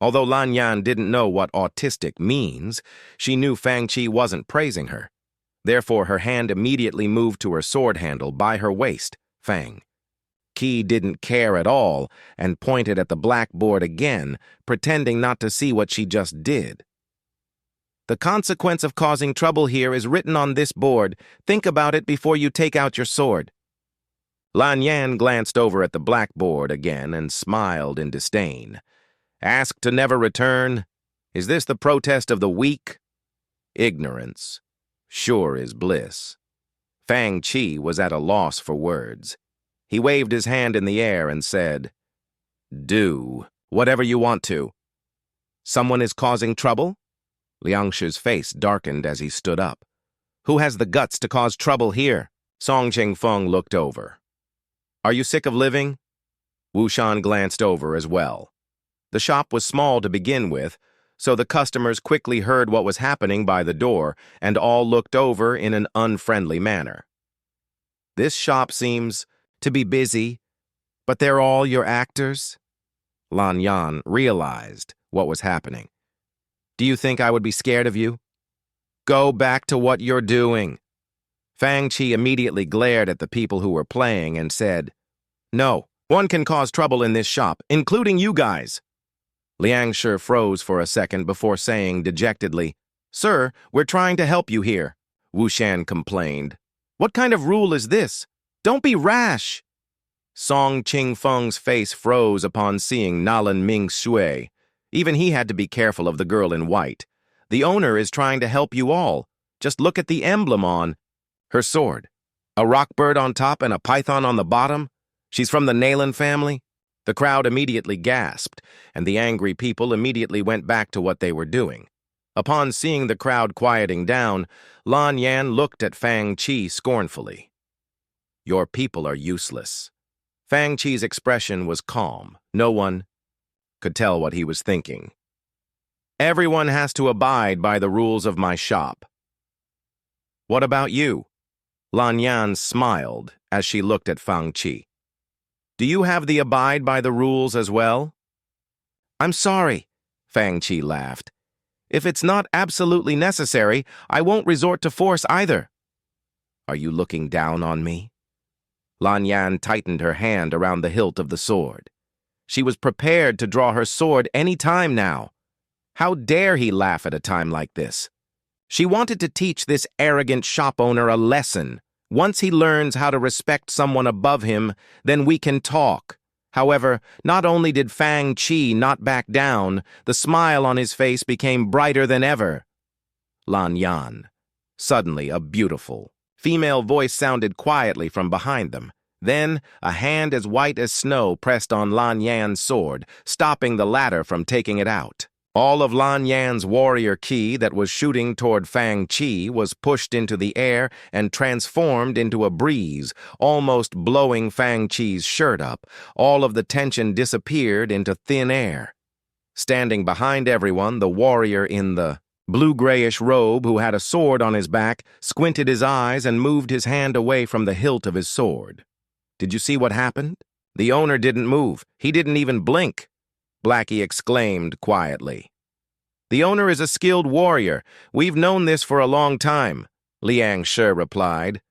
Although Lan Yan didn't know what autistic means, she knew Fang Chi wasn't praising her. Therefore, her hand immediately moved to her sword handle by her waist, Fang. Qi didn't care at all and pointed at the blackboard again, pretending not to see what she just did. The consequence of causing trouble here is written on this board. Think about it before you take out your sword. Lan Yan glanced over at the blackboard again and smiled in disdain. Ask to never return? Is this the protest of the weak? Ignorance sure is bliss. Fang Chi was at a loss for words. He waved his hand in the air and said, Do whatever you want to. Someone is causing trouble? Liangshi's face darkened as he stood up. Who has the guts to cause trouble here? Song Qingfeng looked over. Are you sick of living? Wu Shan glanced over as well. The shop was small to begin with, so the customers quickly heard what was happening by the door and all looked over in an unfriendly manner. This shop seems to be busy. But they're all your actors? Lan Yan realized what was happening. Do you think I would be scared of you? Go back to what you're doing. Fang Qi immediately glared at the people who were playing and said, No, one can cause trouble in this shop, including you guys. Liang Shi froze for a second before saying dejectedly, Sir, we're trying to help you here. Wu Shan complained. What kind of rule is this? Don't be rash. Song Qingfeng's face froze upon seeing Nalan Ming Shui. Even he had to be careful of the girl in white. The owner is trying to help you all. Just look at the emblem on her sword. A rock bird on top and a python on the bottom? She's from the Nalan family? The crowd immediately gasped, and the angry people immediately went back to what they were doing. Upon seeing the crowd quieting down, Lan Yan looked at Fang Qi scornfully. Your people are useless. Fang Qi's expression was calm. No one could tell what he was thinking. Everyone has to abide by the rules of my shop. What about you? Lan Yan smiled as she looked at Fang Qi. Do you have the abide by the rules as well? I'm sorry, Fang Qi laughed. If it's not absolutely necessary, I won't resort to force either. Are you looking down on me? Lan Yan tightened her hand around the hilt of the sword. She was prepared to draw her sword any time now. How dare he laugh at a time like this? She wanted to teach this arrogant shop owner a lesson. Once he learns how to respect someone above him, then we can talk. However, not only did Fang Qi not back down, the smile on his face became brighter than ever. Lan Yan. Suddenly, a beautiful female voice sounded quietly from behind them. Then, a hand as white as snow pressed on Lan Yan's sword, stopping the latter from taking it out. All of Lan Yan's warrior ki that was shooting toward Fang Qi was pushed into the air and transformed into a breeze, almost blowing Fang Qi's shirt up. All of the tension disappeared into thin air. Standing behind everyone, the warrior in the blue-grayish robe who had a sword on his back squinted his eyes and moved his hand away from the hilt of his sword. Did you see what happened? The owner didn't move. He didn't even blink. Blackie exclaimed quietly. The owner is a skilled warrior. We've known this for a long time, Liang Shi replied.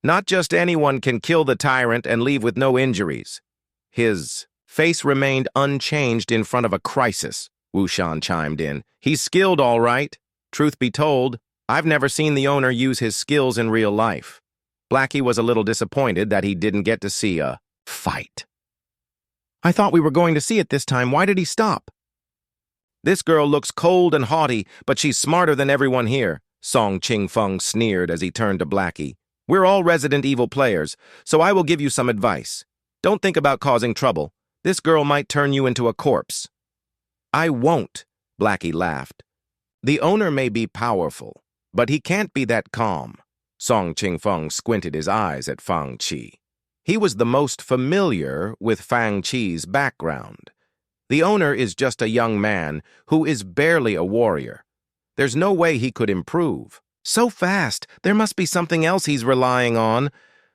Not just anyone can kill the tyrant and leave with no injuries. His face remained unchanged in front of a crisis, Wu Shan chimed in. He's skilled, all right. Truth be told, I've never seen the owner use his skills in real life. Blackie was a little disappointed that he didn't get to see a fight. I thought we were going to see it this time. Why did he stop? This girl looks cold and haughty, but she's smarter than everyone here, Song Qingfeng sneered as he turned to Blackie. We're all Resident Evil players, so I will give you some advice. Don't think about causing trouble. This girl might turn you into a corpse. I won't, Blackie laughed. The owner may be powerful, but he can't be that calm. Song Qingfeng squinted his eyes at Fang Qi. He was the most familiar with Fang Qi's background. The owner is just a young man who is barely a warrior. There's no way he could improve. So fast, there must be something else he's relying on.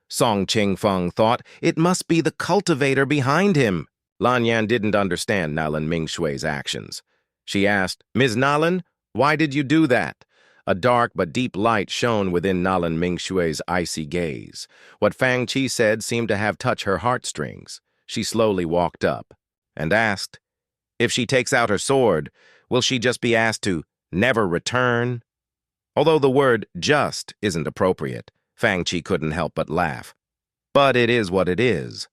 Song Qingfeng thought it must be the cultivator behind him. Lan Yan didn't understand Nalan Mingshui's actions. She asked, Ms. Nalan, why did you do that? A dark but deep light shone within Nalan Mingshui's icy gaze. What Fang Qi said seemed to have touched her heartstrings. She slowly walked up and asked, if she takes out her sword, will she just be asked to never return? Although the word just isn't appropriate, Fang Qi couldn't help but laugh. But it is what it is.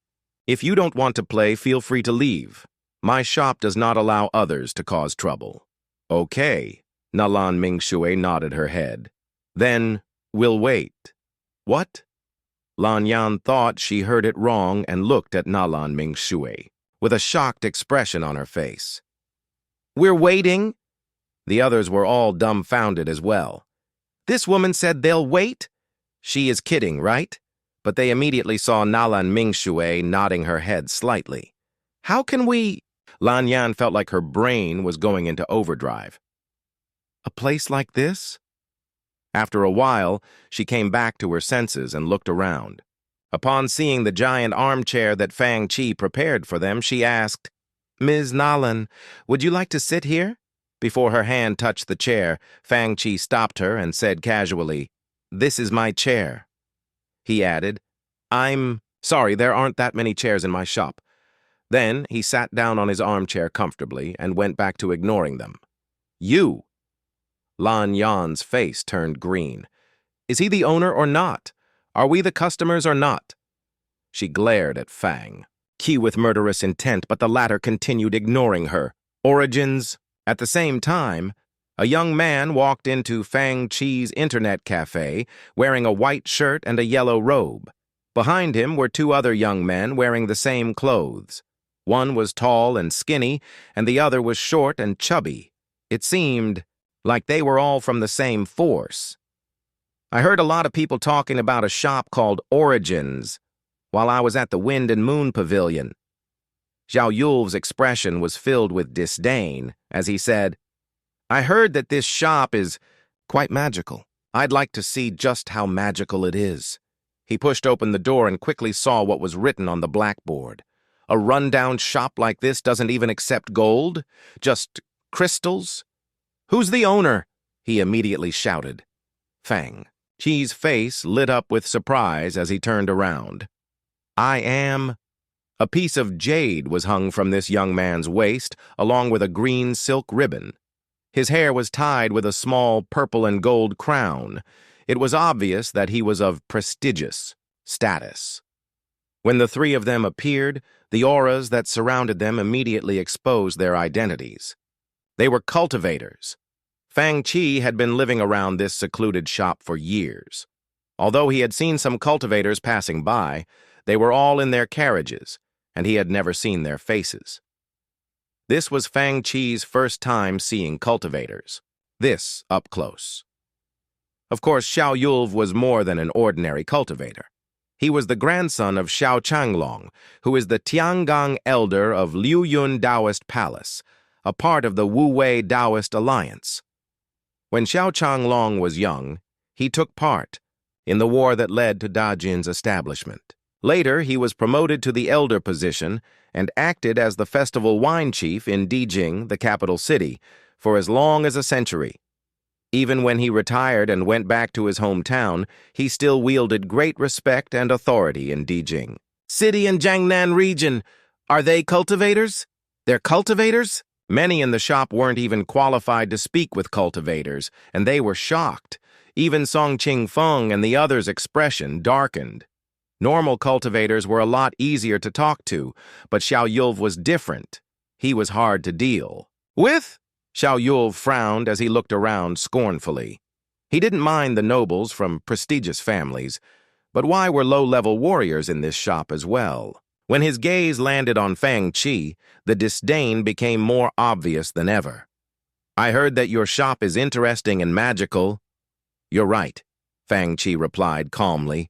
If you don't want to play, feel free to leave. My shop does not allow others to cause trouble. Okay. Nalan Mingshui nodded her head. Then, we'll wait. What? Lan Yan thought she heard it wrong and looked at Nalan Mingshui with a shocked expression on her face. We're waiting? The others were all dumbfounded as well. This woman said they'll wait? She is kidding, right? But they immediately saw Nalan Mingshui nodding her head slightly. How can we? Lan Yan felt like her brain was going into overdrive. A place like this? After a while, she came back to her senses and looked around. Upon seeing the giant armchair that Fang Chi prepared for them, she asked, "Ms. Nalan, would you like to sit here?" Before her hand touched the chair, Fang Chi stopped her and said casually, "This is my chair." He added, "I'm sorry, there aren't that many chairs in my shop." Then he sat down on his armchair comfortably and went back to ignoring them. "You!" Lan Yan's face turned green. "Is he the owner or not? Are we the customers or not?" She glared at Fang, Qi with murderous intent, but the latter continued ignoring her. Origins. At the same time, a young man walked into Fang Chi's internet cafe wearing a white shirt and a yellow robe. Behind him were two other young men wearing the same clothes. One was tall and skinny, and the other was short and chubby. It seemed like they were all from the same force. "I heard a lot of people talking about a shop called Origins while I was at the Wind and Moon Pavilion." Xiao Yul's expression was filled with disdain as he said, "I heard that this shop is quite magical. I'd like to see just how magical it is." He pushed open the door and quickly saw what was written on the blackboard. "A rundown shop like this doesn't even accept gold? Just crystals? Who's the owner?" he immediately shouted. Fang Chi's face lit up with surprise as he turned around. "I am..." A piece of jade was hung from this young man's waist, along with a green silk ribbon. His hair was tied with a small purple and gold crown. It was obvious that he was of prestigious status. When the three of them appeared, the auras that surrounded them immediately exposed their identities. They were cultivators. Fang Chi had been living around this secluded shop for years. Although he had seen some cultivators passing by, they were all in their carriages, and he had never seen their faces. This was Fang Chi's first time seeing cultivators, this up close. Of course, Xiao Yulv was more than an ordinary cultivator. He was the grandson of Xiao Changlong, who is the Tiangong elder of Liu Yun Taoist Palace, a part of the Wu Wei Taoist Alliance. When Xiao Changlong was young, he took part in the war that led to Dajin's establishment. Later, he was promoted to the elder position and acted as the festival wine chief in Dijing, the capital city, for as long as a century. Even when he retired and went back to his hometown, he still wielded great respect and authority in Dijing. "City and Jiangnan region, are they cultivators? They're cultivators?" Many in the shop weren't even qualified to speak with cultivators, and they were shocked. Even Song Ching Feng and the others' expression darkened. Normal cultivators were a lot easier to talk to, but Xiao Yulv was different. He was hard to deal with. Xiao Yulv frowned as he looked around scornfully. He didn't mind the nobles from prestigious families, but why were low-level warriors in this shop as well? When his gaze landed on Fang Chi, the disdain became more obvious than ever. "I heard that your shop is interesting and magical." "You're right," Fang Chi replied calmly.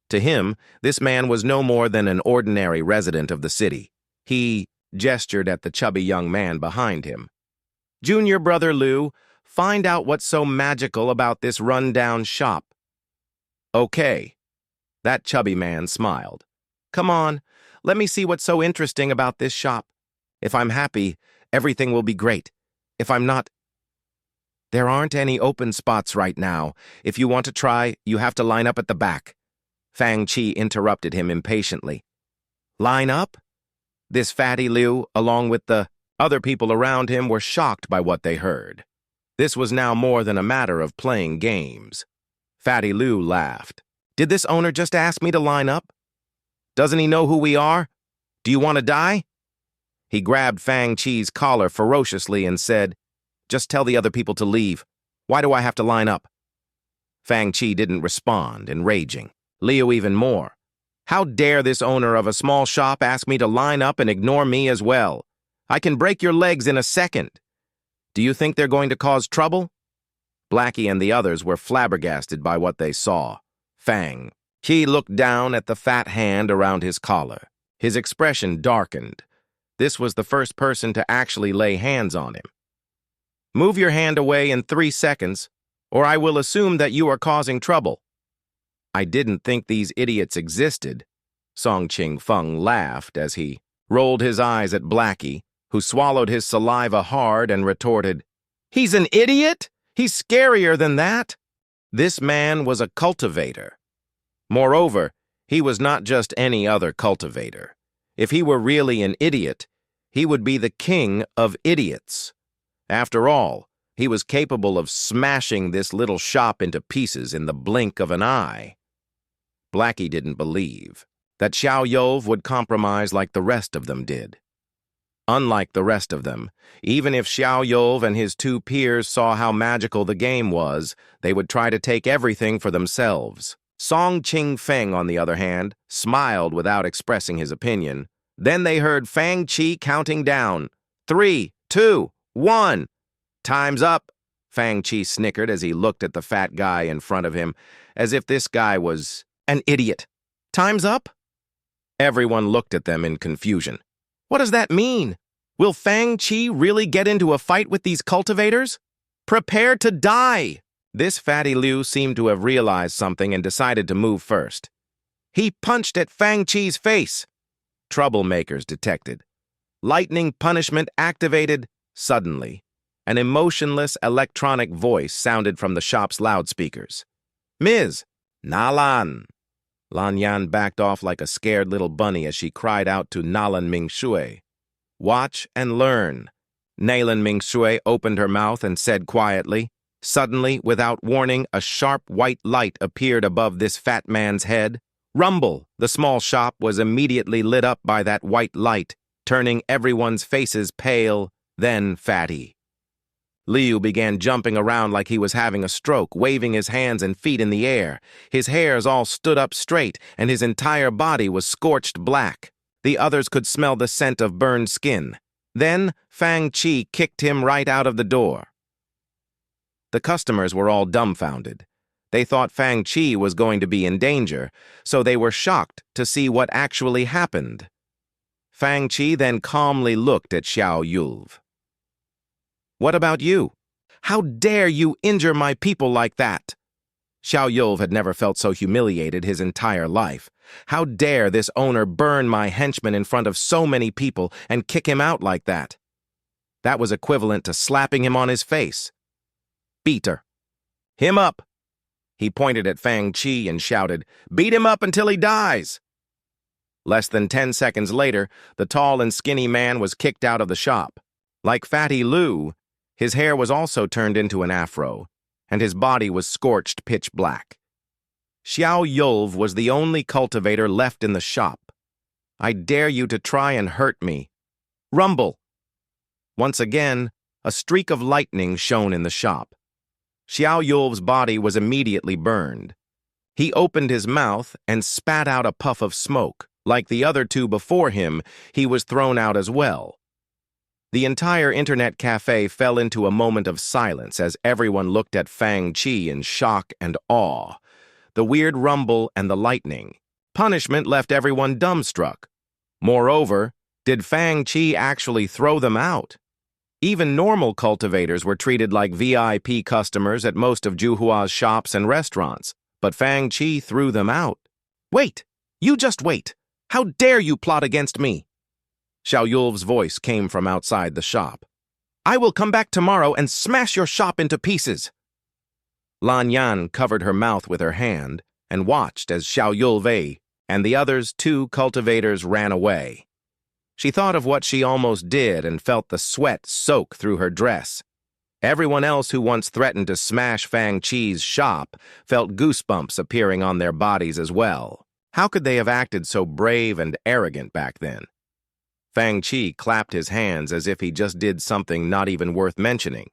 To him, this man was no more than an ordinary resident of the city. He gestured at the chubby young man behind him. "Junior brother Liu, find out what's so magical about this run-down shop." "Okay." That chubby man smiled. "Come on, let me see what's so interesting about this shop. If I'm happy, everything will be great. If I'm not..." "There aren't any open spots right now. If you want to try, you have to line up at the back." Fang Chi interrupted him impatiently. "Line up?" This fatty Liu, along with the other people around him, were shocked by what they heard. This was now more than a matter of playing games. Fatty Liu laughed. "Did this owner just ask me to line up? Doesn't he know who we are? Do you want to die?" He grabbed Fang Chi's collar ferociously and said, "Just tell the other people to leave. Why do I have to line up?" Fang Chi didn't respond, enraging. Liu even more. "How dare this owner of a small shop ask me to line up and ignore me as well? I can break your legs in a second. Do you think they're going to cause trouble?" Blackie and the others were flabbergasted by what they saw. Fang Chi looked down at the fat hand around his collar. His expression darkened. This was the first person to actually lay hands on him. "Move your hand away in 3 seconds, or I will assume that you are causing trouble." I didn't think these idiots existed. Song Ching Feng laughed as he rolled his eyes at Blackie, who swallowed his saliva hard and retorted, "He's an idiot? He's scarier than that." This man was a cultivator. Moreover, he was not just any other cultivator. If he were really an idiot, he would be the king of idiots. After all, he was capable of smashing this little shop into pieces in the blink of an eye. Blackie didn't believe that Xiao Yulv would compromise like the rest of them did. Unlike the rest of them, even if Xiao Yulv and his two peers saw how magical the game was, they would try to take everything for themselves. Song Ching Feng, on the other hand, smiled without expressing his opinion. Then they heard Fang Chi counting down. 3, 2, 1. "Time's up," Fang Chi snickered as he looked at the fat guy in front of him, as if this guy was an idiot. "Time's up?" Everyone looked at them in confusion. What does that mean? Will Fang Chi really get into a fight with these cultivators? Prepare to die! This fatty Liu seemed to have realized something and decided to move first. He punched at Fang Chi's face. Troublemakers detected. Lightning punishment activated suddenly. An emotionless electronic voice sounded from the shop's loudspeakers. "Ms. Nalan." Lan Yan backed off like a scared little bunny as she cried out to Nalan Mingshui. "Watch and learn." Nalan Mingshui opened her mouth and said quietly. Suddenly, without warning, a sharp white light appeared above this fat man's head. Rumble! The small shop was immediately lit up by that white light, turning everyone's faces pale, then fatty. Liu began jumping around like he was having a stroke, waving his hands and feet in the air. His hairs all stood up straight, and his entire body was scorched black. The others could smell the scent of burned skin. Then Fang Chi kicked him right out of the door. The customers were all dumbfounded. They thought Fang Chi was going to be in danger, so they were shocked to see what actually happened. Fang Chi then calmly looked at Xiao Yulv. "What about you? How dare you injure my people like that?" Xiao Yulv had never felt so humiliated his entire life. How dare this owner burn my henchman in front of so many people and kick him out like that? That was equivalent to slapping him on his face. "Beat her. Him up." He pointed at Fang Chi and shouted, "Beat him up until he dies." Less than 10 seconds later, the tall and skinny man was kicked out of the shop. Like Fatty Liu, his hair was also turned into an afro, and his body was scorched pitch black. Xiao Yulv was the only cultivator left in the shop. "I dare you to try and hurt me. Rumble!" Once again, a streak of lightning shone in the shop. Xiao Yulv's body was immediately burned. He opened his mouth and spat out a puff of smoke. Like the other two before him, he was thrown out as well. The entire internet cafe fell into a moment of silence as everyone looked at Fang Chi in shock and awe. The weird rumble and the lightning. Punishment left everyone dumbstruck. Moreover, did Fang Chi actually throw them out? Even normal cultivators were treated like VIP customers at most of Juhua's shops and restaurants, but Fang Chi threw them out. "Wait! You just wait! How dare you plot against me?" Xiao Yulv's voice came from outside the shop. "I will come back tomorrow and smash your shop into pieces." Lan Yan covered her mouth with her hand and watched as Xiao Yulv and the others 2 cultivators ran away. She thought of what she almost did and felt the sweat soak through her dress. Everyone else who once threatened to smash Fang Chi's shop felt goosebumps appearing on their bodies as well. How could they have acted so brave and arrogant back then? Fang Chi clapped his hands as if he just did something not even worth mentioning.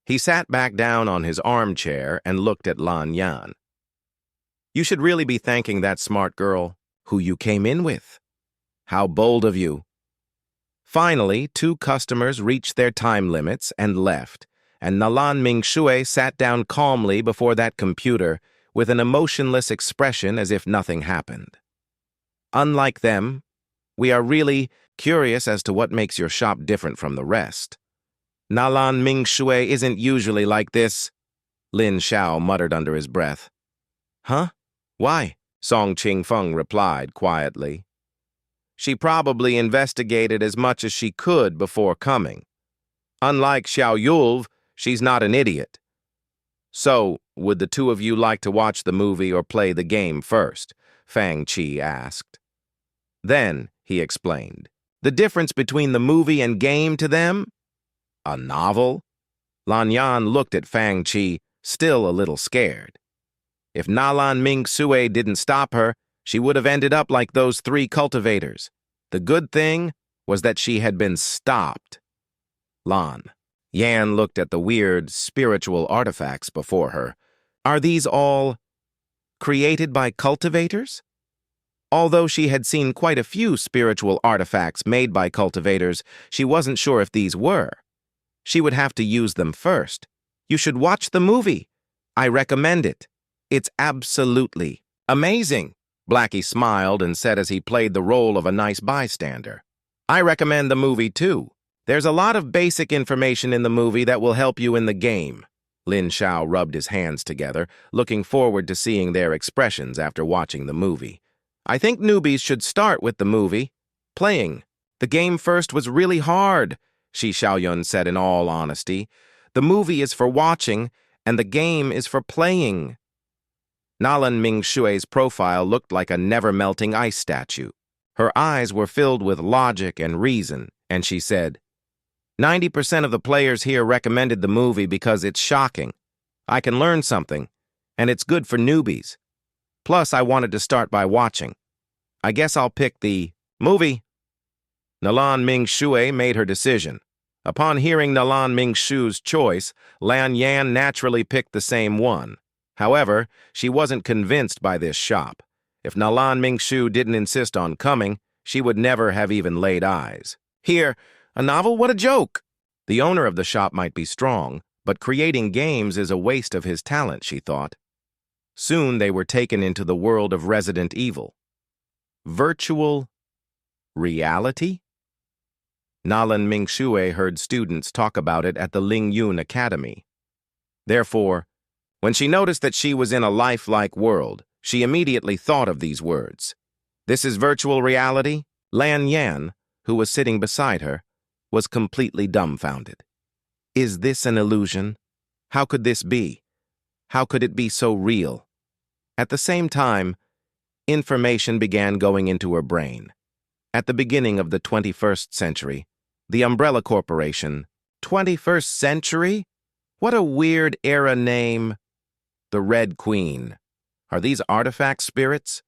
He sat back down on his armchair and looked at Lan Yan. "You should really be thanking that smart girl who you came in with. How bold of you." Finally, 2 customers reached their time limits and left, and Nalan Mingshui sat down calmly before that computer with an emotionless expression as if nothing happened. "Unlike them, we are really curious as to what makes your shop different from the rest." "Nalan Mingshui isn't usually like this," Lin Xiao muttered under his breath. "Huh? Why? Song Ching-feng replied quietly. She probably investigated as much as she could before coming. Unlike Xiao Yulv, she's not an idiot. So, would the two of you like to watch the movie or play the game first? Fang Qi asked. Then, he explained, the difference between the movie and game to them? A novel? Lan Yan looked at Fang Qi, still a little scared. If Nalan Ming Sue didn't stop her, she would have ended up like those 3 cultivators. The good thing was that she had been stopped. Lan Yan looked at the weird, spiritual artifacts before her. Are these all created by cultivators? Although she had seen quite a few spiritual artifacts made by cultivators, she wasn't sure if these were. She would have to use them first. You should watch the movie. I recommend it. It's absolutely amazing. Blackie smiled and said as he played the role of a nice bystander. I recommend the movie too. There's a lot of basic information in the movie that will help you in the game. Lin Xiao rubbed his hands together, looking forward to seeing their expressions after watching the movie. I think newbies should start with the movie. Playing. The game first was really hard, Shi Xiaoyun said in all honesty. The movie is for watching, and the game is for playing. Nalan Ming Shui's profile looked like a never-melting ice statue. Her eyes were filled with logic and reason, and she said, 90% of the players here recommended the movie because it's shocking. I can learn something, and it's good for newbies. Plus, I wanted to start by watching. I guess I'll pick the movie. Nalan Ming Shui made her decision. Upon hearing Nalan Ming Shu's choice, Lan Yan naturally picked the same one. However, she wasn't convinced by this shop. If Nalan Ming Shu didn't insist on coming, she would never have even laid eyes. Here, a novel? What a joke! The owner of the shop might be strong, but creating games is a waste of his talent, she thought. Soon they were taken into the world of Resident Evil. Virtual reality? Nalan Ming Shui heard students talk about it at the Ling Yun Academy. Therefore, when she noticed that she was in a lifelike world, she immediately thought of these words. This is virtual reality? Lan Yan, who was sitting beside her, was completely dumbfounded. Is this an illusion? How could this be? How could it be so real? At the same time, information began going into her brain. At the beginning of the 21st century, the Umbrella Corporation, 21st century? What a weird era name. The Red Queen. Are these artifact spirits?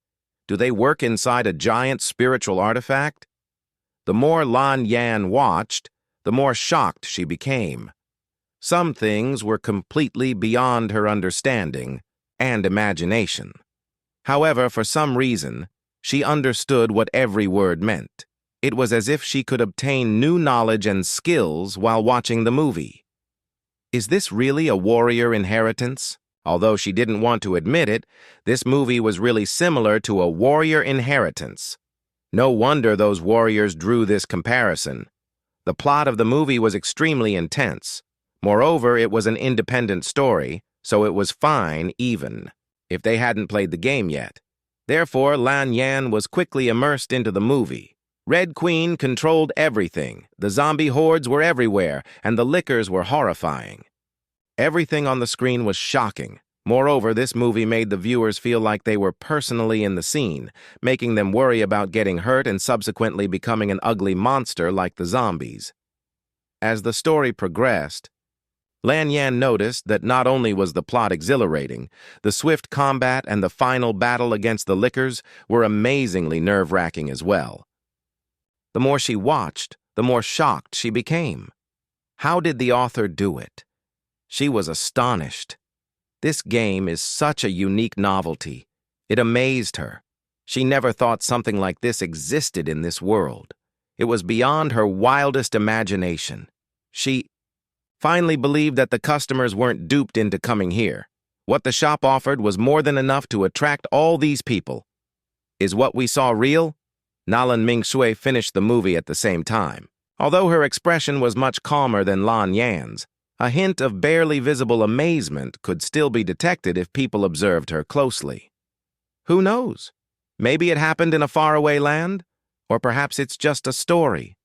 Do they work inside a giant spiritual artifact? The more Lan Yan watched, the more shocked she became. Some things were completely beyond her understanding and imagination. However, for some reason, she understood what every word meant. It was as if she could obtain new knowledge and skills while watching the movie. Is this really a warrior inheritance? Although she didn't want to admit it, this movie was really similar to a warrior inheritance. No wonder those warriors drew this comparison. The plot of the movie was extremely intense. Moreover, it was an independent story, so it was fine even if they hadn't played the game yet. Therefore, Lan Yan was quickly immersed into the movie. Red Queen controlled everything. The zombie hordes were everywhere, and the lickers were horrifying. Everything on the screen was shocking. Moreover, this movie made the viewers feel like they were personally in the scene, making them worry about getting hurt and subsequently becoming an ugly monster like the zombies. As the story progressed, Lan Yan noticed that not only was the plot exhilarating, the swift combat and the final battle against the lickers were amazingly nerve-wracking as well. The more she watched, the more shocked she became. How did the author do it? She was astonished. This game is such a unique novelty. It amazed her. She never thought something like this existed in this world. It was beyond her wildest imagination. She finally believed that the customers weren't duped into coming here. What the shop offered was more than enough to attract all these people. Is what we saw real? Nalan Ming Shui finished the movie at the same time. Although her expression was much calmer than Lan Yan's, a hint of barely visible amazement could still be detected if people observed her closely. Who knows? Maybe it happened in a faraway land, or perhaps it's just a story.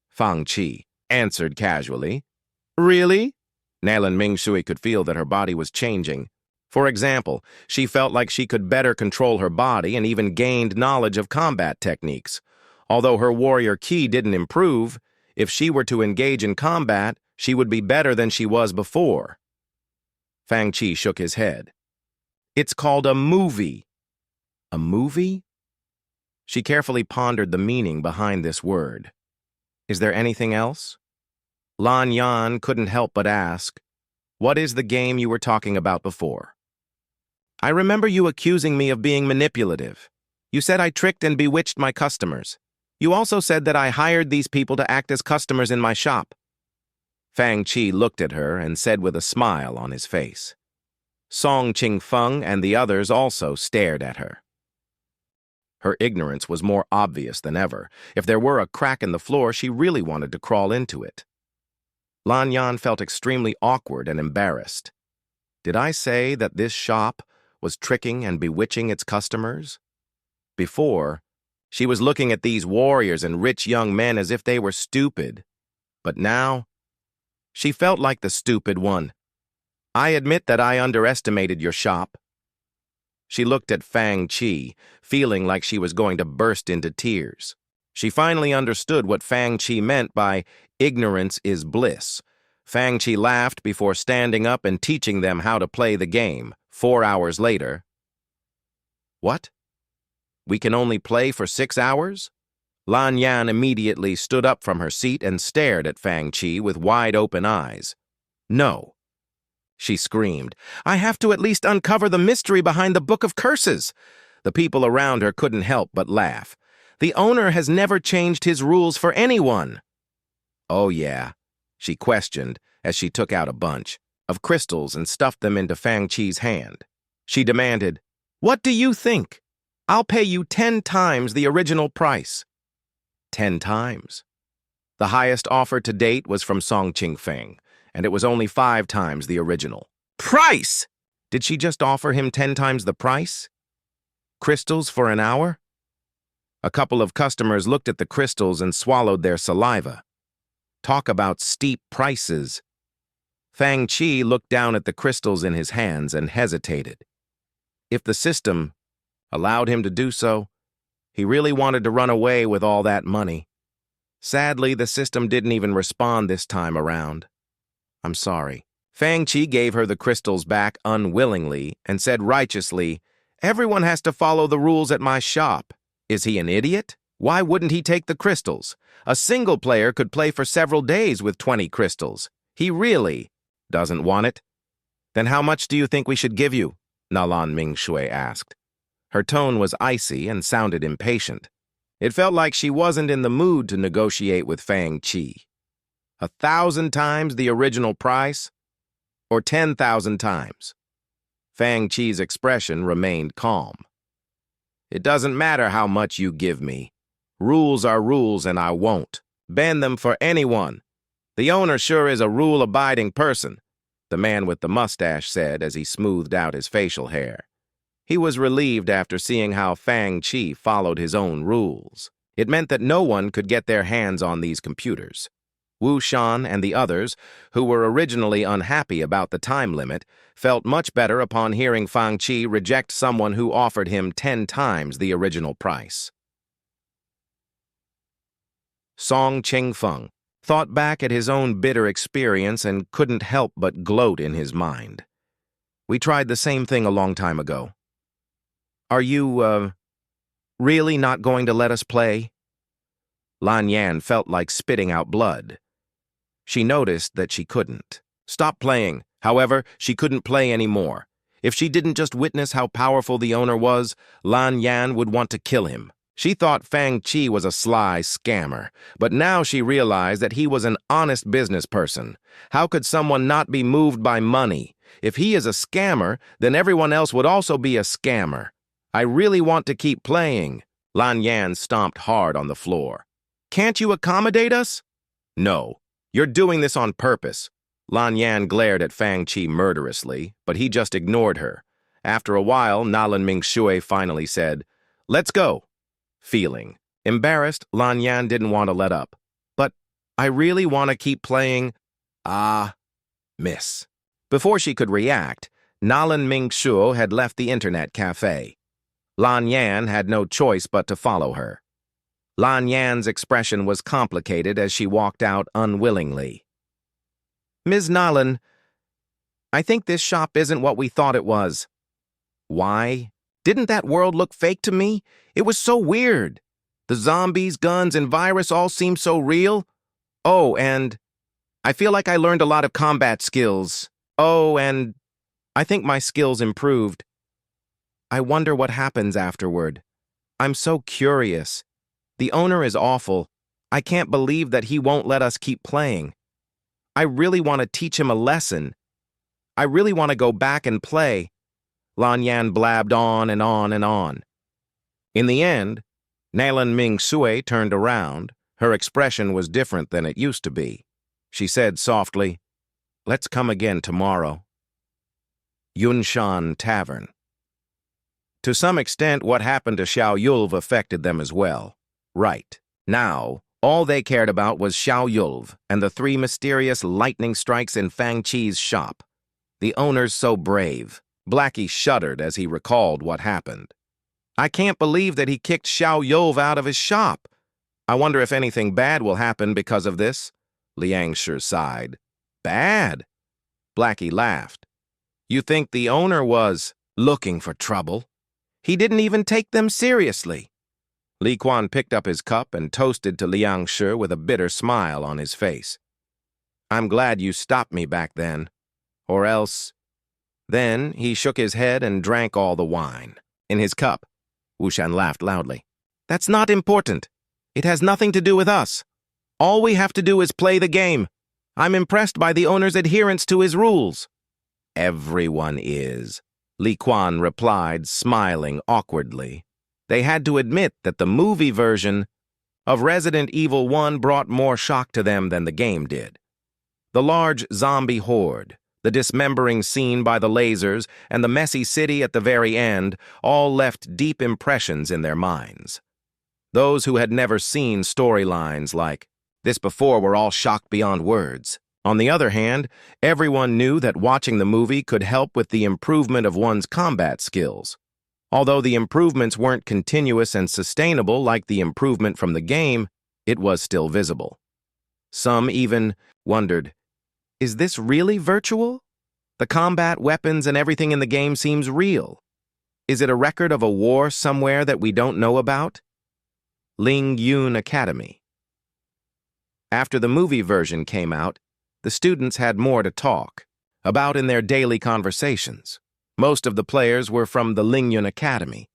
Fang Qi answered casually. Really? Nalan Mingshui could feel that her body was changing. For example, she felt like she could better control her body and even gained knowledge of combat techniques. Although her warrior ki didn't improve, if she were to engage in combat, she would be better than she was before. Fang Qi shook his head. It's called a movie. A movie? She carefully pondered the meaning behind this word. Is there anything else? Lan Yan couldn't help but ask, what is the game you were talking about before? I remember you accusing me of being manipulative. You said I tricked and bewitched my customers. You also said that I hired these people to act as customers in my shop. Fang Qi looked at her and said with a smile on his face. Song Qingfeng and the others also stared at her. Her ignorance was more obvious than ever. If there were a crack in the floor, she really wanted to crawl into it. Lan Yan felt extremely awkward and embarrassed. Did I say that this shop was tricking and bewitching its customers? Before, she was looking at these warriors and rich young men as if they were stupid. But now, she felt like the stupid one. I admit that I underestimated your shop. She looked at Fang Qi, feeling like she was going to burst into tears. She finally understood what Fang Qi meant by ignorance is bliss. Fang Qi laughed before standing up and teaching them how to play the game. 4 hours later. What? We can only play for 6 hours? Lan Yan immediately stood up from her seat and stared at Fang Qi with wide-open eyes. No. She screamed, I have to at least uncover the mystery behind the Book of Curses. The people around her couldn't help but laugh. The owner has never changed his rules for anyone. Oh yeah, she questioned as she took out a bunch of crystals and stuffed them into Fang Qi's hand. She demanded, What do you think? I'll pay you 10 times the original price. 10 times. The highest offer to date was from Song Qingfeng, and it was only 5 times the original. Price! Did she just offer him 10 times the price? Crystals for an hour? A couple of customers looked at the crystals and swallowed their saliva. Talk about steep prices. Fang Qi looked down at the crystals in his hands and hesitated. If the system allowed him to do so, he really wanted to run away with all that money. Sadly, the system didn't even respond this time around. I'm sorry. Fang Qi gave her the crystals back unwillingly and said righteously, Everyone has to follow the rules at my shop. Is he an idiot? Why wouldn't he take the crystals? A single player could play for several days with 20 crystals. He really doesn't want it. Then how much do you think we should give you? Nalan Mingshui asked. Her tone was icy and sounded impatient. It felt like she wasn't in the mood to negotiate with Fang Qi. 1,000 times the original price? Or 10,000 times? Fang Qi's expression remained calm. It doesn't matter how much you give me. Rules are rules and I won't bend them for anyone. The owner sure is a rule-abiding person, the man with the mustache said as he smoothed out his facial hair. He was relieved after seeing how Fang Qi followed his own rules. It meant that no one could get their hands on these computers. Wu Shan and the others, who were originally unhappy about the time limit, felt much better upon hearing Fang Qi reject someone who offered him 10 times the original price. Song Qingfeng thought back at his own bitter experience and couldn't help but gloat in his mind. We tried the same thing a long time ago. Are you, really not going to let us play? Lan Yan felt like spitting out blood. She noticed that she couldn't stop playing. However, she couldn't play anymore. If she didn't just witness how powerful the owner was, Lan Yan would want to kill him. She thought Fang Qi was a sly scammer, but now she realized that he was an honest business person. How could someone not be moved by money? If he is a scammer, then everyone else would also be a scammer. I really want to keep playing. Lan Yan stomped hard on the floor. Can't you accommodate us? No. You're doing this on purpose. Lan Yan glared at Fang Qi murderously, but he just ignored her. After a while, Nalan Mingshui finally said, "Let's go." Feeling embarrassed, Lan Yan didn't want to let up. "But I really want to keep playing." "Ah, miss." Before she could react, Nalan Mingshu had left the internet cafe. Lan Yan had no choice but to follow her. Lan Yan's expression was complicated as she walked out unwillingly. "Ms. Nalan, I think this shop isn't what we thought it was." "Why? Didn't that world look fake to me? It was so weird. The zombies, guns, and virus all seemed so real. Oh, and I feel like I learned a lot of combat skills. Oh, and I think my skills improved. I wonder what happens afterward. I'm so curious. The owner is awful. I can't believe that he won't let us keep playing. I really want to teach him a lesson. I really want to go back and play." Lan Yan blabbed on and on and on. In the end, Nalan Mingshui turned around. Her expression was different than it used to be. She said softly, "Let's come again tomorrow." Yunshan Tavern. To some extent, what happened to Xiao Yulv affected them as well. Right. Now, all they cared about was Xiao Yulv and the 3 mysterious lightning strikes in Fang Chi's shop. The owner's so brave. Blackie shuddered as he recalled what happened. "I can't believe that he kicked Xiao Yulv out of his shop. I wonder if anything bad will happen because of this." Liang Shi sighed. "Bad?" Blackie laughed. "You think the owner was looking for trouble? He didn't even take them seriously." Li Quan picked up his cup and toasted to Liang Shi with a bitter smile on his face. "I'm glad you stopped me back then. Or else—" Then he shook his head and drank all the wine. In his cup, Wushan laughed loudly. "That's not important. It has nothing to do with us. All we have to do is play the game. I'm impressed by the owner's adherence to his rules." "Everyone is," Li Quan replied, smiling awkwardly. They had to admit that the movie version of Resident Evil 1 brought more shock to them than the game did. The large zombie horde, the dismembering scene by the lasers, and the messy city at the very end all left deep impressions in their minds. Those who had never seen storylines like this before were all shocked beyond words. On the other hand, everyone knew that watching the movie could help with the improvement of one's combat skills. Although the improvements weren't continuous and sustainable like the improvement from the game, it was still visible. Some even wondered, is this really virtual? The combat, weapons, and everything in the game seems real. Is it a record of a war somewhere that we don't know about? Ling Yun Academy. After the movie version came out, the students had more to talk about in their daily conversations. Most of the players were from the Ling Yun Academy,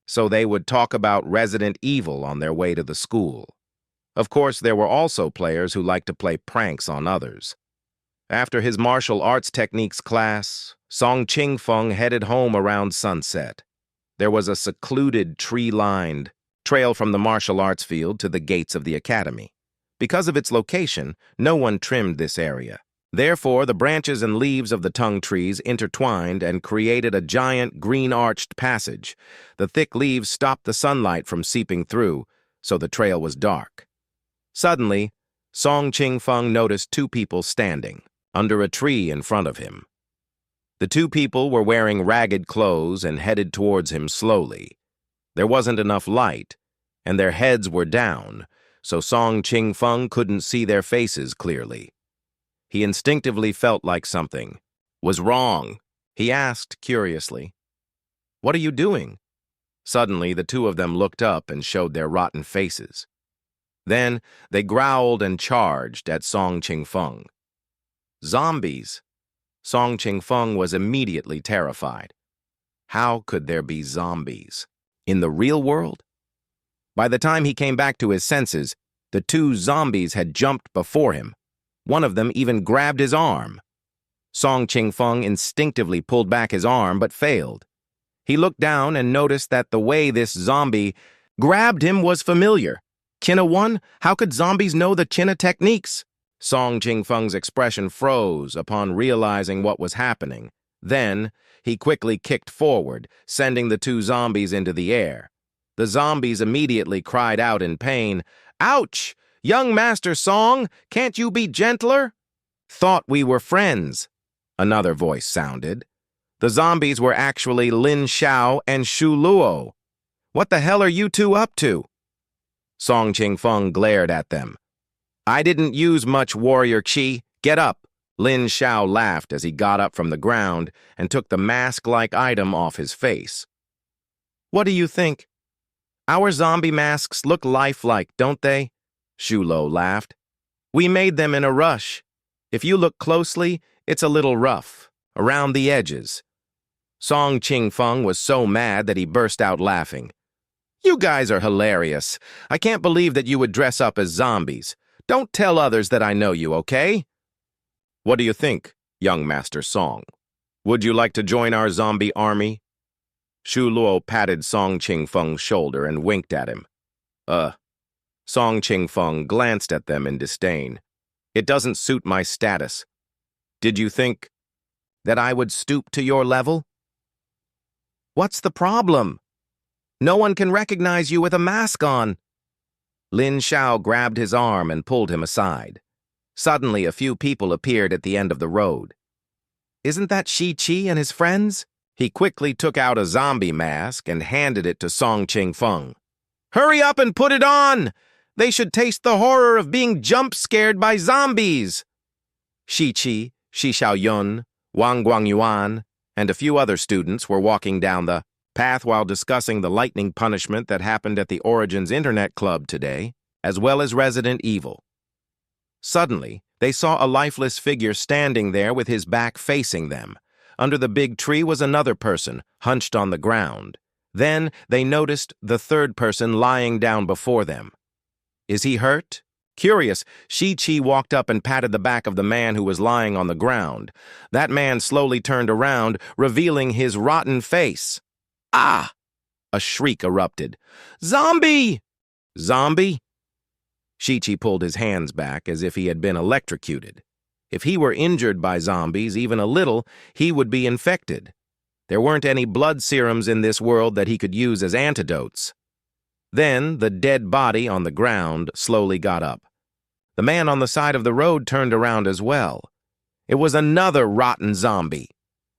so they would talk about Resident Evil on their way to the school. Of course, there were also players who liked to play pranks on others. After his martial arts techniques class, Song Qingfeng headed home around sunset. There was a secluded, tree-lined trail from the martial arts field to the gates of the academy. Because of its location, no one trimmed this area. Therefore, the branches and leaves of the tung trees intertwined and created a giant green-arched passage. The thick leaves stopped the sunlight from seeping through, so the trail was dark. Suddenly, Song Qingfeng noticed 2 people standing under a tree in front of him. The 2 people were wearing ragged clothes and headed towards him slowly. There wasn't enough light, and their heads were down, so Song Qingfeng couldn't see their faces clearly. He instinctively felt like something was wrong. He asked curiously, "What are you doing?" Suddenly, the 2 of them looked up and showed their rotten faces. Then they growled and charged at Song Qingfeng. Zombies! Song Qingfeng was immediately terrified. How could there be zombies? In the real world? By the time he came back to his senses, the 2 zombies had jumped before him. One of them even grabbed his arm. Song Qingfeng instinctively pulled back his arm but failed. He looked down and noticed that the way this zombie grabbed him was familiar. China 1? How could zombies know the China techniques? Song Qingfeng's expression froze upon realizing what was happening. Then, he quickly kicked forward, sending the two zombies into the air. The zombies immediately cried out in pain, "Ouch! Young Master Song, can't you be gentler?" "Thought we were friends," another voice sounded. The zombies were actually Lin Xiao and Shu Luo. "What the hell are you two up to?" Song Qingfeng glared at them. "I didn't use much warrior qi. Get up." Lin Xiao laughed as he got up from the ground and took the mask-like item off his face. "What do you think? Our zombie masks look lifelike, don't they?" Shu Luo laughed. "We made them in a rush. If you look closely, it's a little rough, around the edges." Song Qingfeng was so mad that he burst out laughing. "You guys are hilarious. I can't believe that you would dress up as zombies. Don't tell others that I know you, okay?" "What do you think, young Master Song? Would you like to join our zombie army?" Shu Luo patted Song Qingfeng's shoulder and winked at him. Song Qingfeng glanced at them in disdain. "It doesn't suit my status. Did you think that I would stoop to your level?" "What's the problem? No one can recognize you with a mask on." Lin Xiao grabbed his arm and pulled him aside. Suddenly, a few people appeared at the end of the road. "Isn't that Shi Qi and his friends?" He quickly took out a zombie mask and handed it to Song Qingfeng. "Hurry up and put it on! They should taste the horror of being jump-scared by zombies!" Shi Qi, Shi Xiaoyun, Wang Guangyuan, and a few other students were walking down the path while discussing the lightning punishment that happened at the Origins Internet Club today, as well as Resident Evil. Suddenly, they saw a lifeless figure standing there with his back facing them. Under the big tree was another person, hunched on the ground. Then they noticed the third person lying down before them. "Is he hurt?" Curious, Shi Qi walked up and patted the back of the man who was lying on the ground. That man slowly turned around, revealing his rotten face. "Ah!" A shriek erupted. "Zombie!" "Zombie?" Shi Qi pulled his hands back as if he had been electrocuted. If he were injured by zombies even a little, he would be infected. There weren't any blood serums in this world that he could use as antidotes. Then the dead body on the ground slowly got up. The man on the side of the road turned around as well. It was another rotten zombie.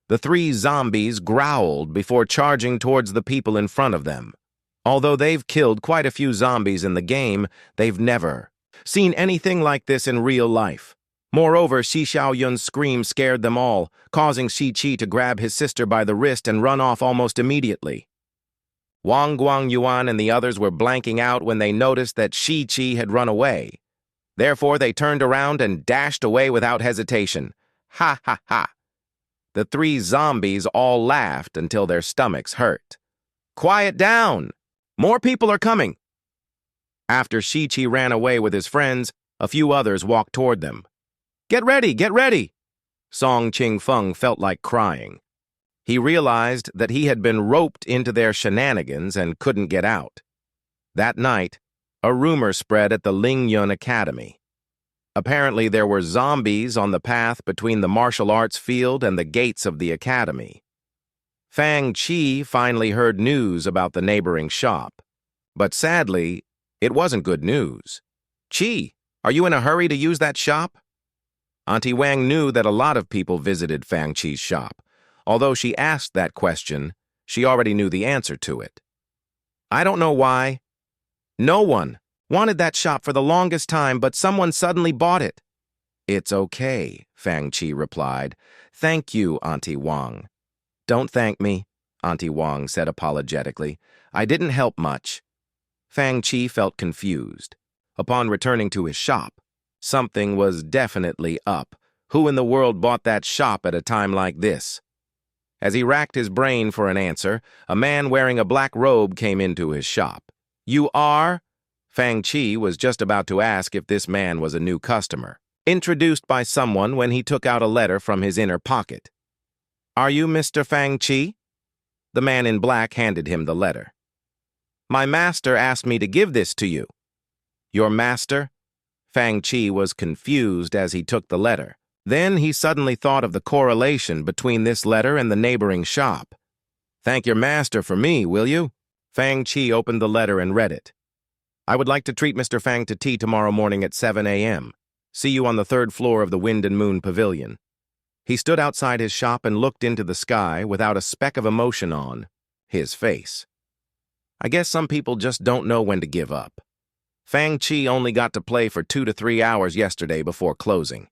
The three zombies growled before charging towards the people in front of them. Although they've killed quite a few zombies in the game, they've never seen anything like this in real life. Moreover, Shi Xiaoyun's scream scared them all, causing Shi Qi to grab his sister by the wrist and run off almost immediately. Wang Guangyuan and the others were blanking out when they noticed that Shi Qi had run away. Therefore, they turned around and dashed away without hesitation. Ha ha ha! The three zombies all laughed until their stomachs hurt. "Quiet down! More people are coming!" After Shi Qi ran away with his friends, a few others walked toward them. "Get ready! Get ready!" Song Qingfeng felt like crying. He realized that he had been roped into their shenanigans and couldn't get out. That night, a rumor spread at the Lingyun Academy. Apparently, there were zombies on the path between the martial arts field and the gates of the academy. Fang Qi finally heard news about the neighboring shop. But sadly, it wasn't good news. "Qi, are you in a hurry to use that shop?" Auntie Wang knew that a lot of people visited Fang Qi's shop. Although she asked that question, she already knew the answer to it. "I don't know why. No one wanted that shop for the longest time, but someone suddenly bought it." "It's okay," Fang Qi replied. "Thank you, Auntie Wang." "Don't thank me," Auntie Wang said apologetically. "I didn't help much." Fang Qi felt confused. Upon returning to his shop, something was definitely up. Who in the world bought that shop at a time like this? As he racked his brain for an answer, a man wearing a black robe came into his shop. "You are?" Fang Qi was just about to ask if this man was a new customer, introduced by someone when he took out a letter from his inner pocket. "Are you Mr. Fang Qi?" The man in black handed him the letter. "My master asked me to give this to you." "Your master?" Fang Qi was confused as he took the letter. Then he suddenly thought of the correlation between this letter and the neighboring shop. "Thank your master for me, will you?" Fang Chi opened the letter and read it. "I would like to treat Mr. Fang to tea tomorrow morning at 7 a.m. See you on the third floor of the Wind and Moon Pavilion." He stood outside his shop and looked into the sky without a speck of emotion on his face. I guess some people just don't know when to give up. Fang Chi only got to play for 2 to 3 hours yesterday before closing.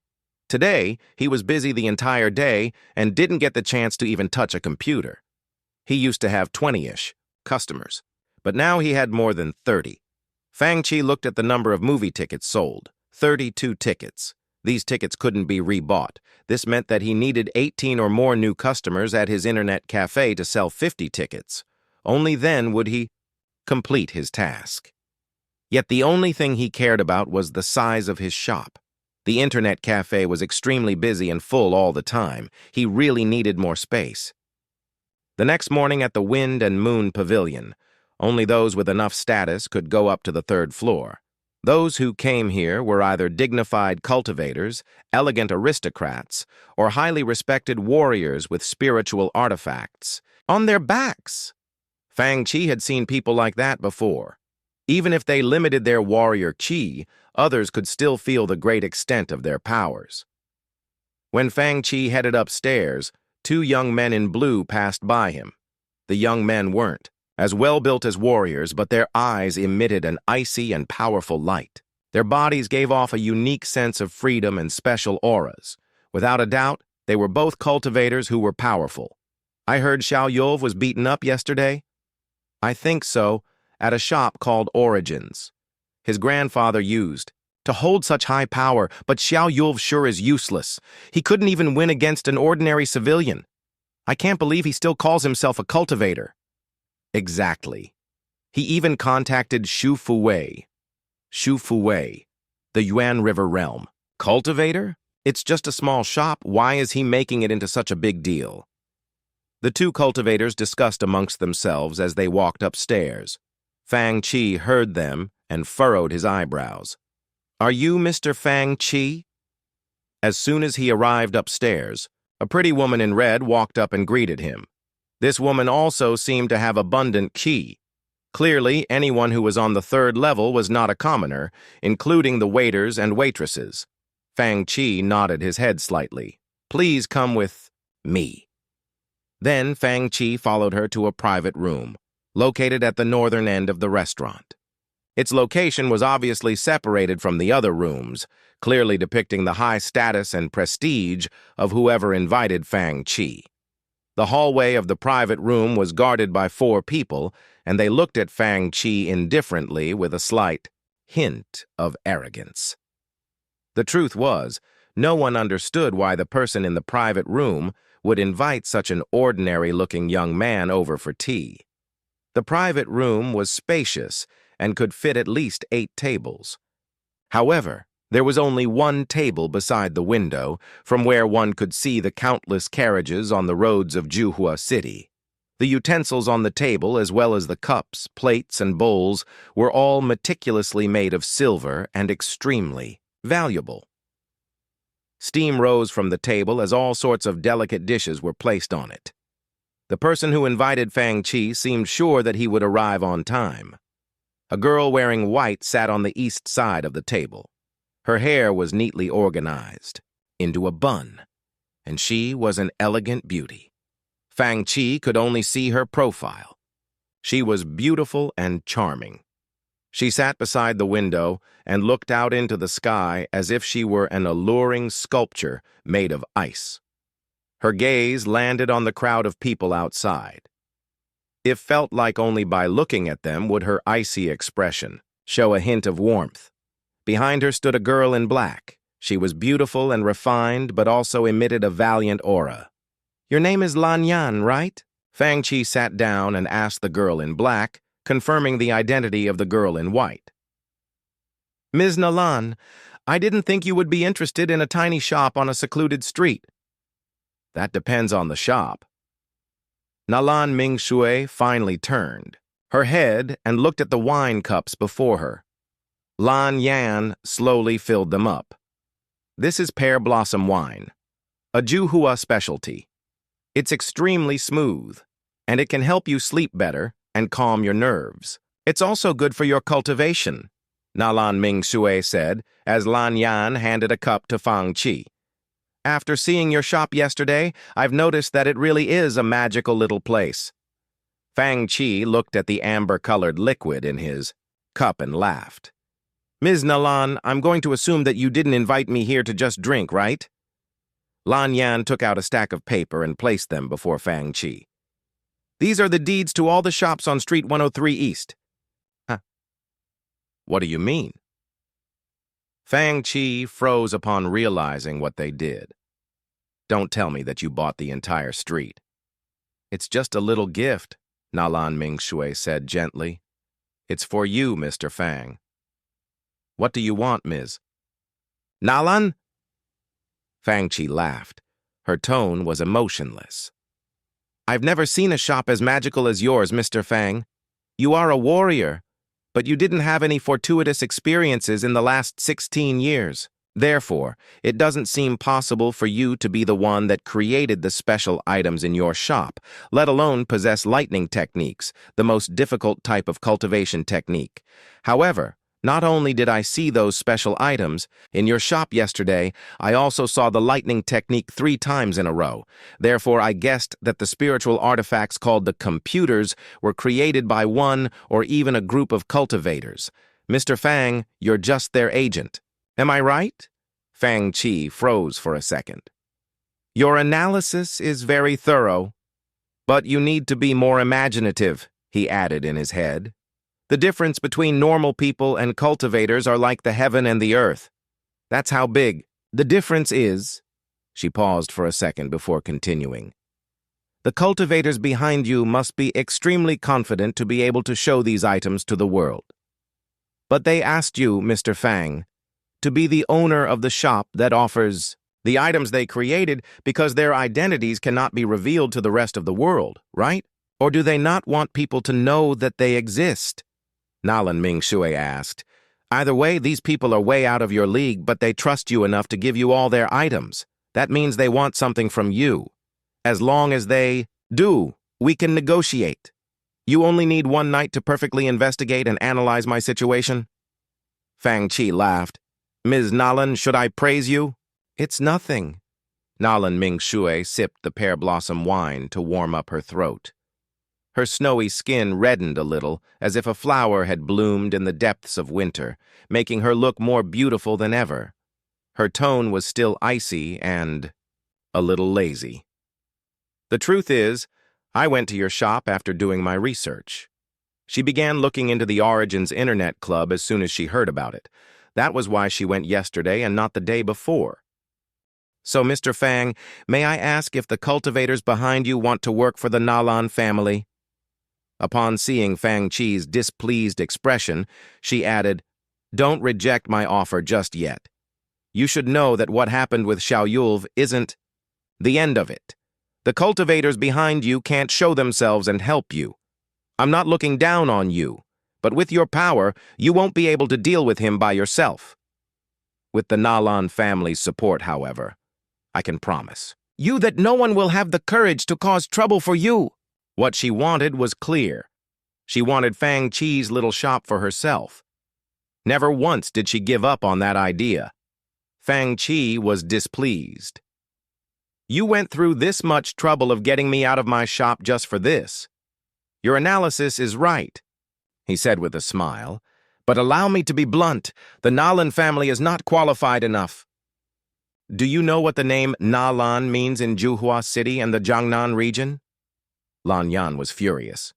Today, he was busy the entire day and didn't get the chance to even touch a computer. He used to have 20-ish customers, but now he had more than 30. Fang Chi looked at the number of movie tickets sold, 32 tickets. These tickets couldn't be rebought. This meant that he needed 18 or more new customers at his internet cafe to sell 50 tickets. Only then would he complete his task. Yet the only thing he cared about was the size of his shop. The internet cafe was extremely busy and full all the time. He really needed more space. The next morning at the Wind and Moon Pavilion, only those with enough status could go up to the third floor. Those who came here were either dignified cultivators, elegant aristocrats, or highly respected warriors with spiritual artifacts on their backs. Fang Chi had seen people like that before. Even if they limited their warrior chi, others could still feel the great extent of their powers. When Fang Chi headed upstairs, 2 young men in blue passed by him. The young men weren't as well-built as warriors, but their eyes emitted an icy and powerful light. Their bodies gave off a unique sense of freedom and special auras. Without a doubt, they were both cultivators who were powerful. I heard Xiao Yulv was beaten up yesterday? I think so, at a shop called Origins. His grandfather used to hold such high power, but Xiao Yulv sure is useless. He couldn't even win against an ordinary civilian. I can't believe he still calls himself a cultivator. Exactly. He even contacted Shu Fuwei. Shu Fuwei, the Yuan River realm. Cultivator? It's just a small shop. Why is he making it into such a big deal? The 2 cultivators discussed amongst themselves as they walked upstairs. Fang Chi heard them and furrowed his eyebrows. "Are you Mr. Fang Chi?" As soon as he arrived upstairs, a pretty woman in red walked up and greeted him. This woman also seemed to have abundant qi. Clearly, anyone who was on the 3rd level was not a commoner, including the waiters and waitresses. Fang Chi nodded his head slightly. "Please come with me." Then Fang Chi followed her to a private room, located at the northern end of the restaurant. Its location was obviously separated from the other rooms, clearly depicting the high status and prestige of whoever invited Fang Chi. The hallway of the private room was guarded by 4 people, and they looked at Fang Chi indifferently with a slight hint of arrogance. The truth was, no one understood why the person in the private room would invite such an ordinary-looking young man over for tea. The private room was spacious and could fit at least 8 tables. However, there was only 1 table beside the window, from where one could see the countless carriages on the roads of Juhua City. The utensils on the table, as well as the cups, plates, and bowls, were all meticulously made of silver and extremely valuable. Steam rose from the table as all sorts of delicate dishes were placed on it. The person who invited Fang Chi seemed sure that he would arrive on time. A girl wearing white sat on the east side of the table. Her hair was neatly organized into a bun, and she was an elegant beauty. Fang Chi could only see her profile. She was beautiful and charming. She sat beside the window and looked out into the sky as if she were an alluring sculpture made of ice. Her gaze landed on the crowd of people outside. It felt like only by looking at them would her icy expression show a hint of warmth. Behind her stood a girl in black. She was beautiful and refined, but also emitted a valiant aura. "Your name is Lan Yan, right?" Fang Chi sat down and asked the girl in black, confirming the identity of the girl in white. "Ms. Nalan, I didn't think you would be interested in a tiny shop on a secluded street." "That depends on the shop." Nalan Mingshui finally turned her head and looked at the wine cups before her. Lan Yan slowly filled them up. This is pear blossom wine, a Juhua specialty. It's extremely smooth, and it can help you sleep better and calm your nerves. It's also good for your cultivation, Nalan Ming Sue said as Lan Yan handed a cup to Fang Qi. After seeing your shop yesterday, I've noticed that it really is a magical little place. Fang Qi looked at the amber-colored liquid in his cup and laughed. Ms. Nalan, I'm going to assume that you didn't invite me here to just drink, right? Lan Yan took out a stack of paper and placed them before Fang Qi. These are the deeds to all the shops on Street 103 East. Huh. What do you mean? Fang Qi froze upon realizing what they did. Don't tell me that you bought the entire street. It's just a little gift, Nalan Ming Shui said gently. It's for you, Mr. Fang. What do you want, Ms. Nalan? Fang Qi laughed. Her tone was emotionless. I've never seen a shop as magical as yours, Mr. Fang. You are a warrior, but you didn't have any fortuitous experiences in the last 16 years. Therefore, it doesn't seem possible for you to be the one that created the special items in your shop, let alone possess lightning techniques, the most difficult type of cultivation technique. However, not only did I see those special items, in your shop yesterday, I also saw the lightning technique 3 times in a row. Therefore, I guessed that the spiritual artifacts called the computers were created by one or even a group of cultivators. Mr. Fang, you're just their agent. Am I right? Fang Qi froze for a second. Your analysis is very thorough, but you need to be more imaginative, he added in his head. The difference between normal people and cultivators are like the heaven and the earth. That's how big. The difference is, she paused for a second before continuing. The cultivators behind you must be extremely confident to be able to show these items to the world. But they asked you, Mr. Fang, to be the owner of the shop that offers the items they created because their identities cannot be revealed to the rest of the world, right? Or do they not want people to know that they exist? Nalan Ming Shui asked. Either way, these people are way out of your league, but they trust you enough to give you all their items. That means they want something from you. As long as they do, we can negotiate. You only need one night to perfectly investigate and analyze my situation? Fang Qi laughed. Ms. Nalan, should I praise you? It's nothing. Nalan Ming Shui sipped the pear blossom wine to warm up her throat. Her snowy skin reddened a little, as if a flower had bloomed in the depths of winter, making her look more beautiful than ever. Her tone was still icy and a little lazy. The truth is, I went to your shop after doing my research. She began looking into the Origins Internet Club as soon as she heard about it. That was why she went yesterday and not the day before. So, Mr. Fang, may I ask if the cultivators behind you want to work for the Nalan family? Upon seeing Fang Qi's displeased expression, she added, Don't reject my offer just yet. You should know that what happened with Xiao Yulv isn't the end of it. The cultivators behind you can't show themselves and help you. I'm not looking down on you, but with your power, you won't be able to deal with him by yourself. With the Nalan family's support, however, I can promise you that no one will have the courage to cause trouble for you. What she wanted was clear. She wanted Fang Qi's little shop for herself. Never once did she give up on that idea. Fang Qi was displeased. You went through this much trouble of getting me out of my shop just for this. Your analysis is right, he said with a smile, but allow me to be blunt. The Nalan family is not qualified enough. Do you know what the name Nalan means in Juhua City and the Jiangnan region? Lan Yan was furious.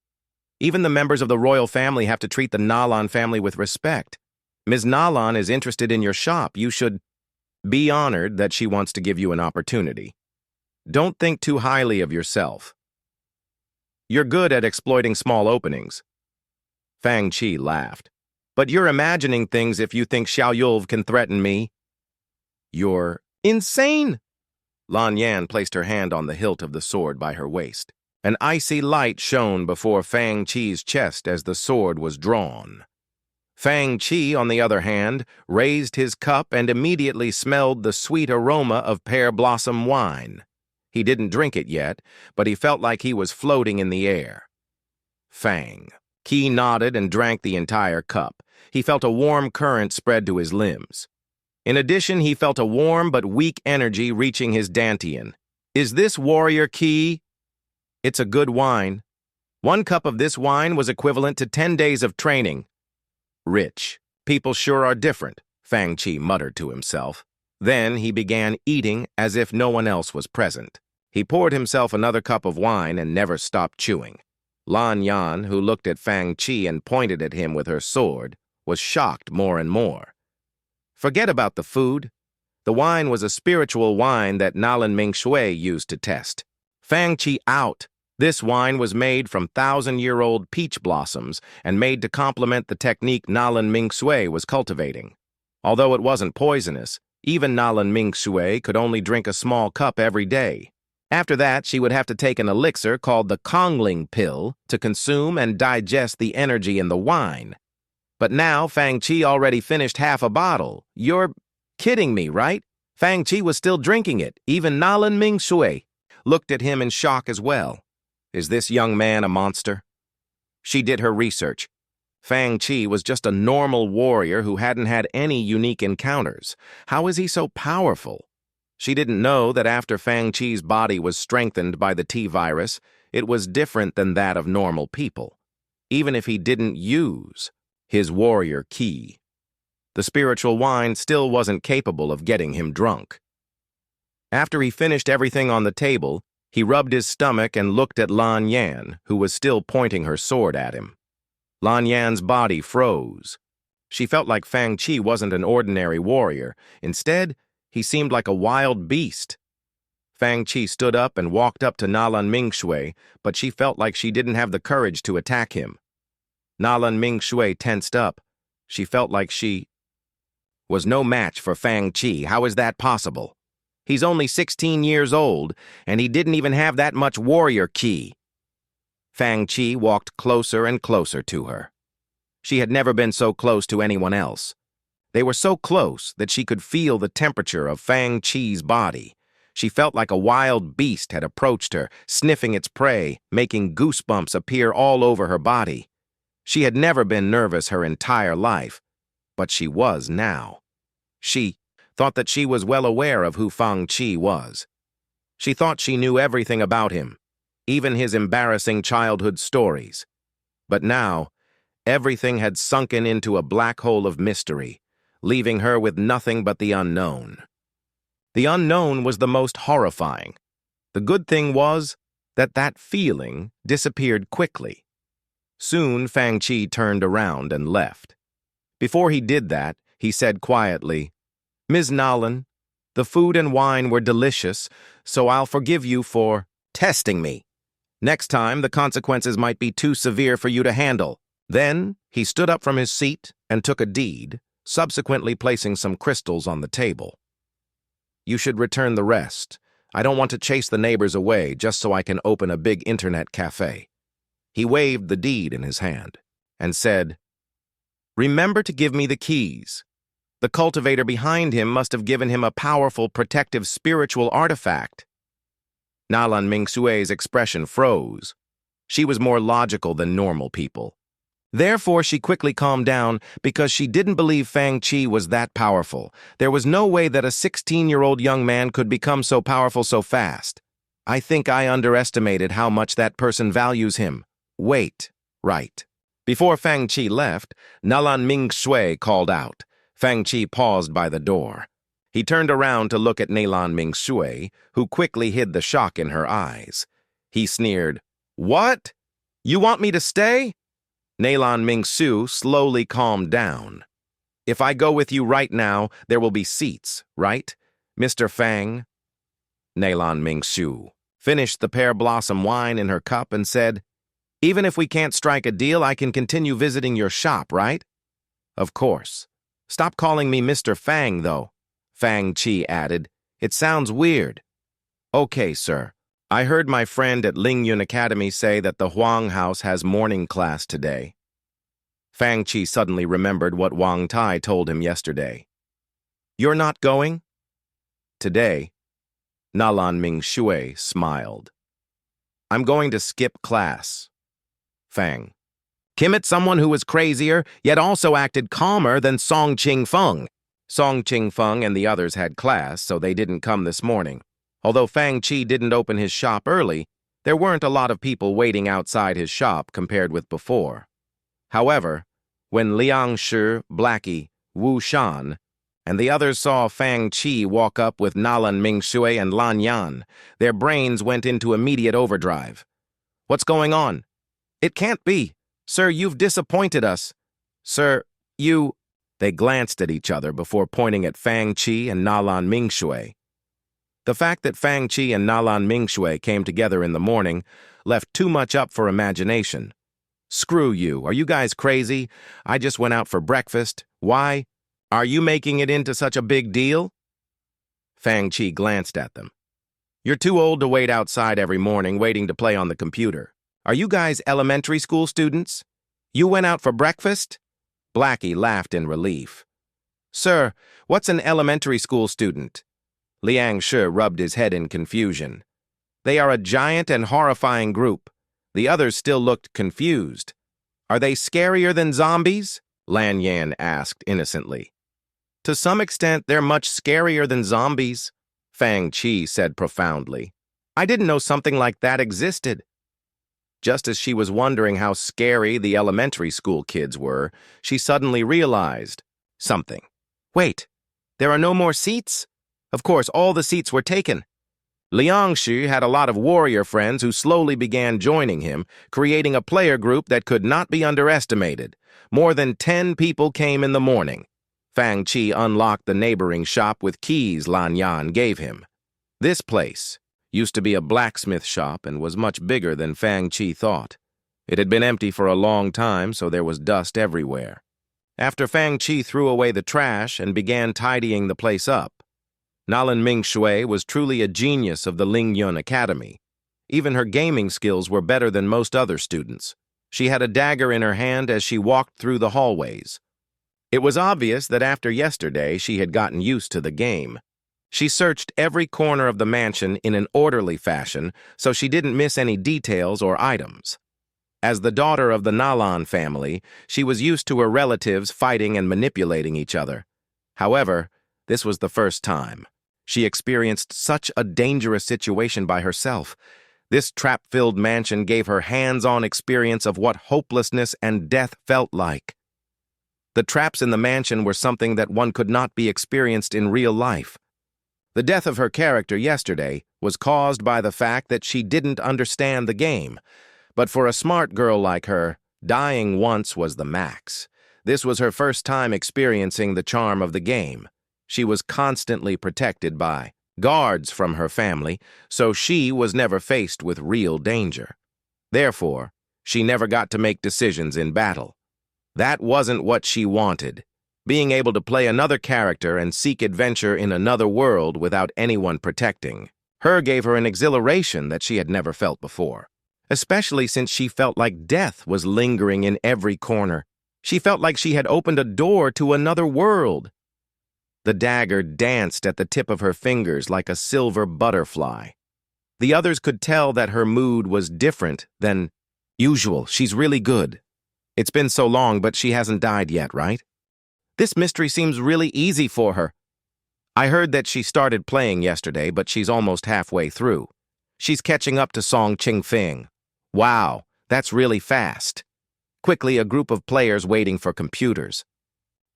Even the members of the royal family have to treat the Nalan family with respect. Ms. Nalan is interested in your shop. You should be honored that she wants to give you an opportunity. Don't think too highly of yourself. You're good at exploiting small openings. Fang Qi laughed. But you're imagining things if you think Xiao Yulv can threaten me. You're insane! Lan Yan placed her hand on the hilt of the sword by her waist. An icy light shone before Fang Qi's chest as the sword was drawn. Fang Chi, on the other hand, raised his cup and immediately smelled the sweet aroma of pear blossom wine. He didn't drink it yet, but he felt like he was floating in the air. Fang Chi nodded and drank the entire cup. He felt a warm current spread to his limbs. In addition, he felt a warm but weak energy reaching his dantian. Is this warrior Qi? It's a good wine. 1 cup of this wine was equivalent to 10 days of training. Rich. People sure are different, Fang Chi muttered to himself. Then he began eating as if no one else was present. He poured himself another cup of wine and never stopped chewing. Lan Yan, who looked at Fang Chi and pointed at him with her sword, was shocked more and more. Forget about the food. The wine was a spiritual wine that Nalan Ming Shui used to test. Fang Chi out. This wine was made from 1,000-year-old peach blossoms and made to complement the technique Nalan Ming Shui was cultivating. Although it wasn't poisonous, even Nalan Ming Shui could only drink a small cup every day. After that, she would have to take an elixir called the Kongling pill to consume and digest the energy in the wine. But now Fang Chi already finished half a bottle. You're kidding me, right? Fang Chi was still drinking it. Even Nalan Ming Shui looked at him in shock as well. Is this young man a monster? She did her research. Fang Chi was just a normal warrior who hadn't had any unique encounters. How is he so powerful? She didn't know that after Fang Chi's body was strengthened by the T-virus, it was different than that of normal people, even if he didn't use his warrior ki. The spiritual wine still wasn't capable of getting him drunk. After he finished everything on the table, he rubbed his stomach and looked at Lan Yan, who was still pointing her sword at him. Lan Yan's body froze. She felt like Fang Chi wasn't an ordinary warrior. Instead, he seemed like a wild beast. Fang Chi stood up and walked up to Nalan Ming Shui, but she felt like she didn't have the courage to attack him. Nalan Ming Shui tensed up. She felt like she was no match for Fang Chi. How is that possible? He's only 16 years old, and he didn't even have that much warrior ki. Fang Chi walked closer and closer to her. She had never been so close to anyone else. They were so close that she could feel the temperature of Fang Chi's body. She felt like a wild beast had approached her, sniffing its prey, making goosebumps appear all over her body. She had never been nervous her entire life, but she was now. She thought that she was well aware of who Fang Chi was. She thought she knew everything about him, even his embarrassing childhood stories. But now, everything had sunken into a black hole of mystery, leaving her with nothing but the unknown. The unknown was the most horrifying. The good thing was that that feeling disappeared quickly. Soon Fang Chi turned around and left. Before he did that, he said quietly, "Ms. Nalan, the food and wine were delicious, so I'll forgive you for testing me. Next time, the consequences might be too severe for you to handle." Then, he stood up from his seat and took a deed, subsequently placing some crystals on the table. "You should return the rest. I don't want to chase the neighbors away just so I can open a big internet cafe." He waved the deed in his hand and said, "Remember to give me the keys." The cultivator behind him must have given him a powerful protective spiritual artifact. Nalan Ming Sui's expression froze. She was more logical than normal people. Therefore, she quickly calmed down because she didn't believe Fang Chi was that powerful. There was no way that a 16-year-old young man could become so powerful so fast. I think I underestimated how much that person values him. Wait, right. Before Fang Chi left, Nalan Ming Shui called out. Fang Chi paused by the door. He turned around to look at Nalan Ming Shui, who quickly hid the shock in her eyes. He sneered, "What? You want me to stay?" Nalan Ming Su slowly calmed down. "If I go with you right now, there will be seats, right, Mr. Fang?" Nalan Ming Su finished the pear blossom wine in her cup and said, "Even if we can't strike a deal, I can continue visiting your shop, right?" "Of course. Stop calling me Mr. Fang, though," Fang Chi added. "It sounds weird." "Okay, sir. I heard my friend at Lingyun Academy say that the Huang House has morning class today." Fang Qi suddenly remembered what Wang Tai told him yesterday. You're not going? Today, Nalan Ming Shui smiled. I'm going to skip class. Fang. Kim at someone who was crazier, yet also acted calmer than Song Ching Feng. Song Ching Feng and the others had class, so they didn't come this morning. Although Fang Qi didn't open his shop early, there weren't a lot of people waiting outside his shop compared with before. However, when Liang Shi, Blackie, Wu Shan, and the others saw Fang Qi walk up with Nalan Mingshui and Lan Yan, their brains went into immediate overdrive. What's going on? It can't be. Sir, you've disappointed us. Sir, you... They glanced at each other before pointing at Fang Qi and Nalan Mingshui. The fact that Fang Qi and Nalan Mingshui came together in the morning left too much up for imagination. Screw you. Are you guys crazy? I just went out for breakfast. Why? Are you making it into such a big deal? Fang Qi glanced at them. You're too old to wait outside every morning waiting to play on the computer. Are you guys elementary school students? You went out for breakfast? Blackie laughed in relief. Sir, what's an elementary school student? Liang Shi rubbed his head in confusion. They are a giant and horrifying group. The others still looked confused. Are they scarier than zombies? Lan Yan asked innocently. To some extent, they're much scarier than zombies, Fang Qi said profoundly. I didn't know something like that existed. Just as she was wondering how scary the elementary school kids were, she suddenly realized something. Wait, there are no more seats? Of course, all the seats were taken. Liang Shi had a lot of warrior friends who slowly began joining him, creating a player group that could not be underestimated. More than 10 people came in the morning. Fang Qi unlocked the neighboring shop with keys Lan Yan gave him. This place used to be a blacksmith shop and was much bigger than Fang Qi thought. It had been empty for a long time, so there was dust everywhere. After Fang Qi threw away the trash and began tidying the place up, Nalan Mingshui was truly a genius of the Lingyun Academy. Even her gaming skills were better than most other students. She had a dagger in her hand as she walked through the hallways. It was obvious that after yesterday she had gotten used to the game. She searched every corner of the mansion in an orderly fashion so she didn't miss any details or items. As the daughter of the Nalan family, she was used to her relatives fighting and manipulating each other. However, this was the first time. She experienced such a dangerous situation by herself. This trap-filled mansion gave her hands-on experience of what hopelessness and death felt like. The traps in the mansion were something that one could not be experienced in real life. The death of her character yesterday was caused by the fact that she didn't understand the game. But for a smart girl like her, dying once was the max. This was her first time experiencing the charm of the game. She was constantly protected by guards from her family, so she was never faced with real danger. Therefore, she never got to make decisions in battle. That wasn't what she wanted. Being able to play another character and seek adventure in another world without anyone protecting her gave her an exhilaration that she had never felt before. Especially since she felt like death was lingering in every corner. She felt like she had opened a door to another world. The dagger danced at the tip of her fingers like a silver butterfly. The others could tell that her mood was different than usual. She's really good. It's been so long, but she hasn't died yet, right? This mystery seems really easy for her. I heard that she started playing yesterday, but she's almost halfway through. She's catching up to Song Qingfeng. Wow, that's really fast. Quickly, a group of players waiting for computers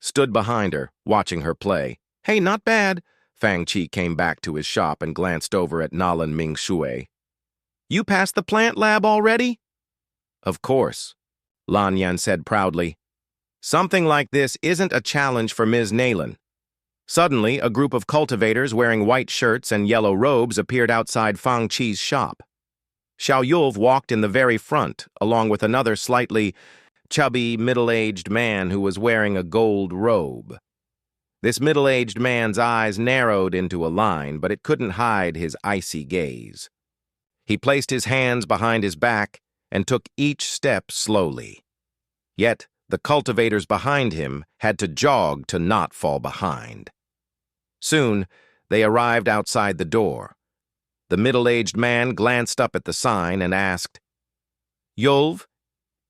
stood behind her, watching her play. Hey, not bad. Fang Qi came back to his shop and glanced over at Nalan Mingshui. You passed the plant lab already? Of course, Lan Yan said proudly. Something like this isn't a challenge for Ms. Nalan. Suddenly, a group of cultivators wearing white shirts and yellow robes appeared outside Fang Qi's shop. Xiao Yulv walked in the very front, along with another slightly chubby, middle-aged man who was wearing a gold robe. This middle-aged man's eyes narrowed into a line, but it couldn't hide his icy gaze. He placed his hands behind his back and took each step slowly. Yet, The cultivators behind him had to jog to not fall behind. Soon, they arrived outside the door. The middle-aged man glanced up at the sign and asked, "Yulv,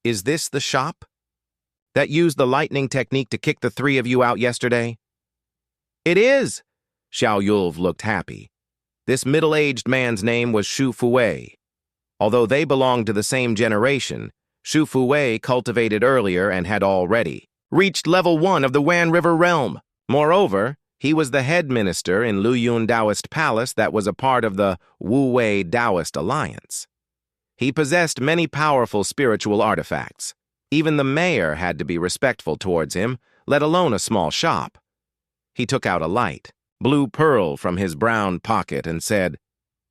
is this the shop that used the lightning technique to kick the three of you out yesterday?" "It is." Xiao Yulv looked happy. This middle-aged man's name was Shu Fuwei. Although they belonged to the same generation, Shu Fuwei cultivated earlier and had already reached level 1 of the Wan River realm. Moreover, he was the head minister in Luyun Taoist Palace that was a part of the Wu Wei Taoist Alliance. He possessed many powerful spiritual artifacts. Even the mayor had to be respectful towards him, let alone a small shop. He took out a light, blue pearl from his brown pocket, and said,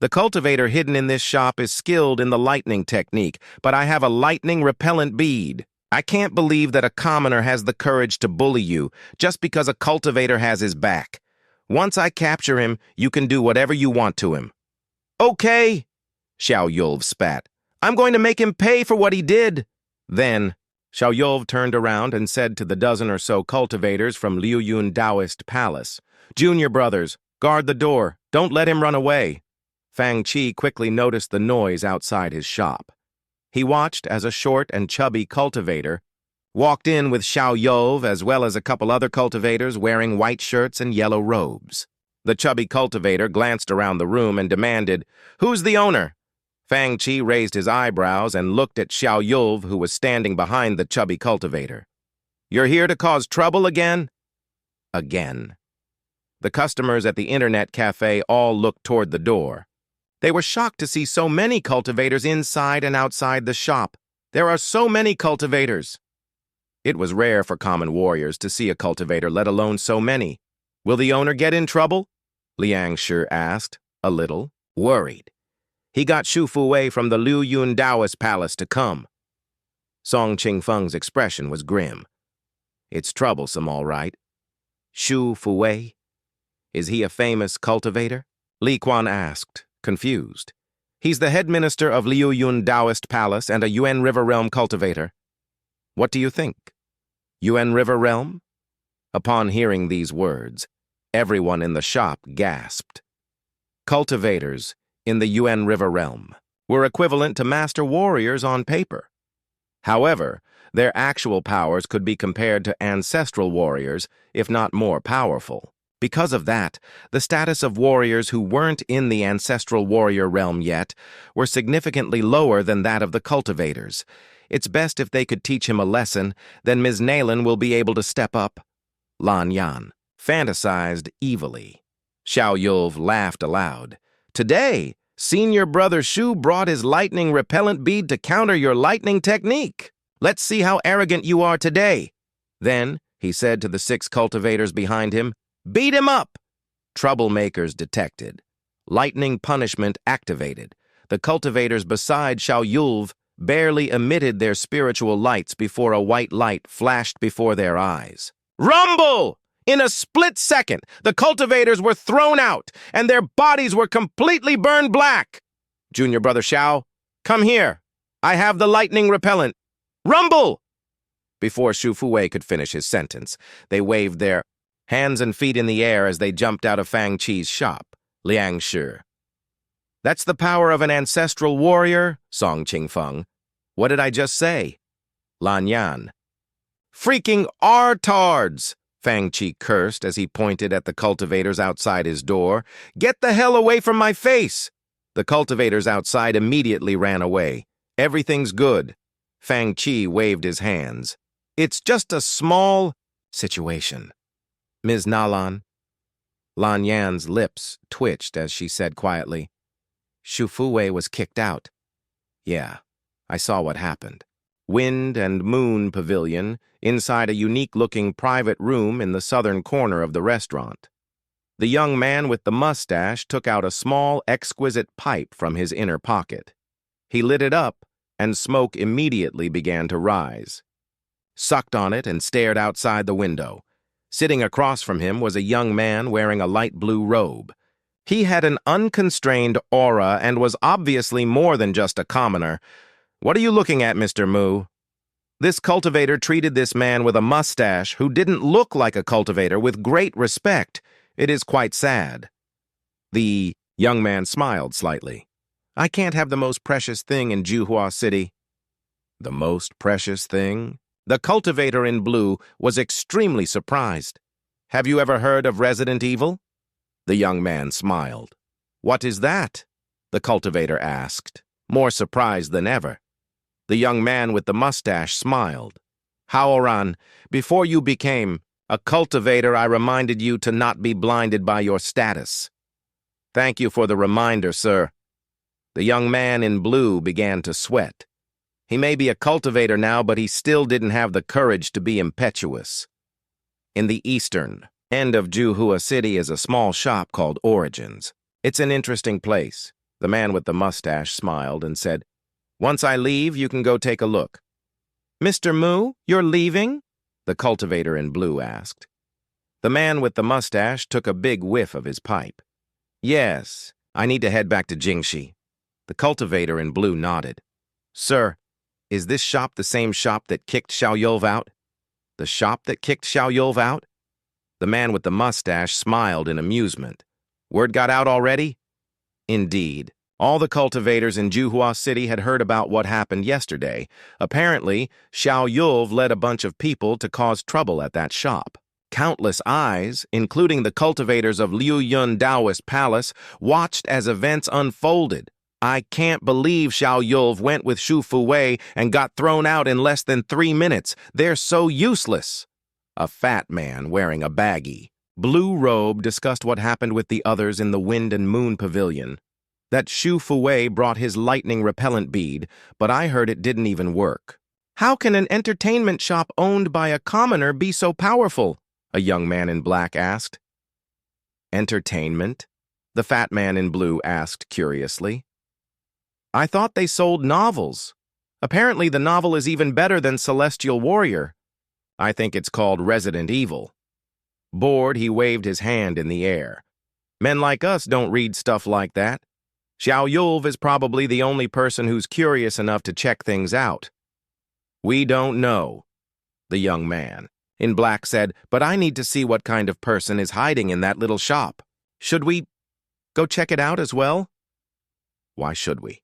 "The cultivator hidden in this shop is skilled in the lightning technique, but I have a lightning repellent bead. I can't believe that a commoner has the courage to bully you just because a cultivator has his back. Once I capture him, you can do whatever you want to him." "Okay," Xiao Yulv spat. "I'm going to make him pay for what he did." Then, Xiao Yulv turned around and said to the dozen or so cultivators from Luyun Taoist Palace, "Junior brothers, guard the door. Don't let him run away." Fang Qi quickly noticed the noise outside his shop. He watched as a short and chubby cultivator walked in with Xiao Yulv as well as a couple other cultivators wearing white shirts and yellow robes. The chubby cultivator glanced around the room and demanded, "Who's the owner?" Fang Qi raised his eyebrows and looked at Xiao Yulv, who was standing behind the chubby cultivator. "You're here to cause trouble again?" Again. The customers at the internet cafe all looked toward the door. They were shocked to see so many cultivators inside and outside the shop. There are so many cultivators. It was rare for common warriors to see a cultivator, let alone so many. "Will the owner get in trouble?" Liang Shi asked, a little worried. He got Shu Fuwei from the Luyun Taoist Palace to come. Song Qingfeng's expression was grim. "It's troublesome, all right." "Shu Fuwei? Is he a famous cultivator?" Li Quan asked, confused. "He's the head minister of Luyun Taoist Palace and a Yuan River Realm cultivator." "What do you think? Yuan River Realm?" Upon hearing these words, everyone in the shop gasped. Cultivators in the Yuan River Realm were equivalent to master warriors on paper. However, their actual powers could be compared to ancestral warriors, if not more powerful. Because of that, the status of warriors who weren't in the ancestral warrior realm yet were significantly lower than that of the cultivators. "It's best if they could teach him a lesson, then Ms. Naylan will be able to step up." Lan Yan fantasized evilly. Xiao Yulv laughed aloud. "Today, Senior Brother Shu brought his lightning repellent bead to counter your lightning technique. Let's see how arrogant you are today." Then, he said to the 6 cultivators behind him, "Beat him up!" Troublemakers detected. Lightning punishment activated. The cultivators beside Xiao Yulv barely emitted their spiritual lights before a white light flashed before their eyes. Rumble! In a split second, the cultivators were thrown out, and their bodies were completely burned black. "Junior Brother Xiao, come here. I have the lightning repellent. Rumble!" Before Shu Fuwei could finish his sentence, they waved their hands and feet in the air as they jumped out of Fang Qi's shop. Liang Shi. "That's the power of an ancestral warrior," Song Qingfeng. "What did I just say?" Lan Yan. "Freaking artards!" Fang Qi cursed as he pointed at the cultivators outside his door. "Get the hell away from my face!" The cultivators outside immediately ran away. "Everything's good." Fang Qi waved his hands. "It's just a small situation." "Ms. Nalan?" Lan Yan's lips twitched as she said quietly, "Shu Fuwei was kicked out." "Yeah, I saw what happened." Wind and Moon Pavilion, inside a unique-looking private room in the southern corner of the restaurant. The young man with the mustache took out a small, exquisite pipe from his inner pocket. He lit it up, and smoke immediately began to rise. Sucked on it and stared outside the window. Sitting across from him was a young man wearing a light blue robe. He had an unconstrained aura and was obviously more than just a commoner. "What are you looking at, Mr. Mu?" This cultivator treated this man with a mustache who didn't look like a cultivator with great respect. It is quite sad. The young man smiled slightly. I can't have the most precious thing in Juhua City. The most precious thing? The cultivator in blue was extremely surprised. Have you ever heard of Resident Evil? The young man smiled. What is that? The cultivator asked, more surprised than ever. The young man with the mustache smiled. Haoran, before you became a cultivator, I reminded you to not be blinded by your status. Thank you for the reminder, sir. The young man in blue began to sweat. He may be a cultivator now, but he still didn't have the courage to be impetuous. In the eastern end of Juhua City is a small shop called Origins. It's an interesting place. The man with the mustache smiled and said, Once I leave, you can go take a look. Mr. Mu, you're leaving? The cultivator in blue asked. The man with the mustache took a big whiff of his pipe. Yes, I need to head back to Jingxi. The cultivator in blue nodded. Sir, is this shop the same shop that kicked Xiao Yulv out? The shop that kicked Xiao Yulv out? The man with the mustache smiled in amusement. Word got out already? Indeed. All the cultivators in Juhua City had heard about what happened yesterday. Apparently, Xiao Yulv led a bunch of people to cause trouble at that shop. Countless eyes, including the cultivators of Liu Yun Daoist Palace, watched as events unfolded. I can't believe Xiao Yulv went with Shu Fuwei and got thrown out in less than 3 minutes. They're so useless. A fat man wearing a baggy blue robe discussed what happened with the others in the Wind and Moon Pavilion. That Shu Fuwei brought his lightning repellent bead, but I heard it didn't even work. How can an entertainment shop owned by a commoner be so powerful? A young man in black asked. Entertainment? The fat man in blue asked curiously. I thought they sold novels. Apparently the novel is even better than Celestial Warrior. I think it's called Resident Evil. Bored, he waved his hand in the air. Men like us don't read stuff like that. Xiao Yulv is probably the only person who's curious enough to check things out. We don't know, the young man in black said, but I need to see what kind of person is hiding in that little shop. Should we go check it out as well? Why should we?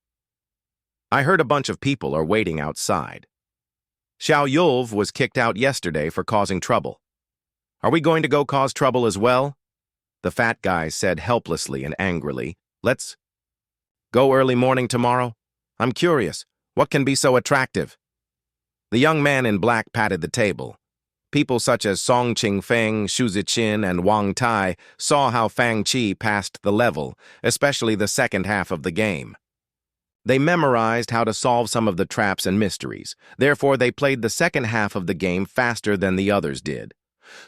I heard a bunch of people are waiting outside. Xiao Yulv was kicked out yesterday for causing trouble. Are we going to go cause trouble as well? The fat guy said helplessly and angrily. Let's go early morning tomorrow? I'm curious. What can be so attractive? The young man in black patted the table. People such as Song Qingfeng, Xu Ziqin, and Wang Tai saw how Fang Qi passed the level, especially the second half of the game. They memorized how to solve some of the traps and mysteries. Therefore, they played the second half of the game faster than the others did.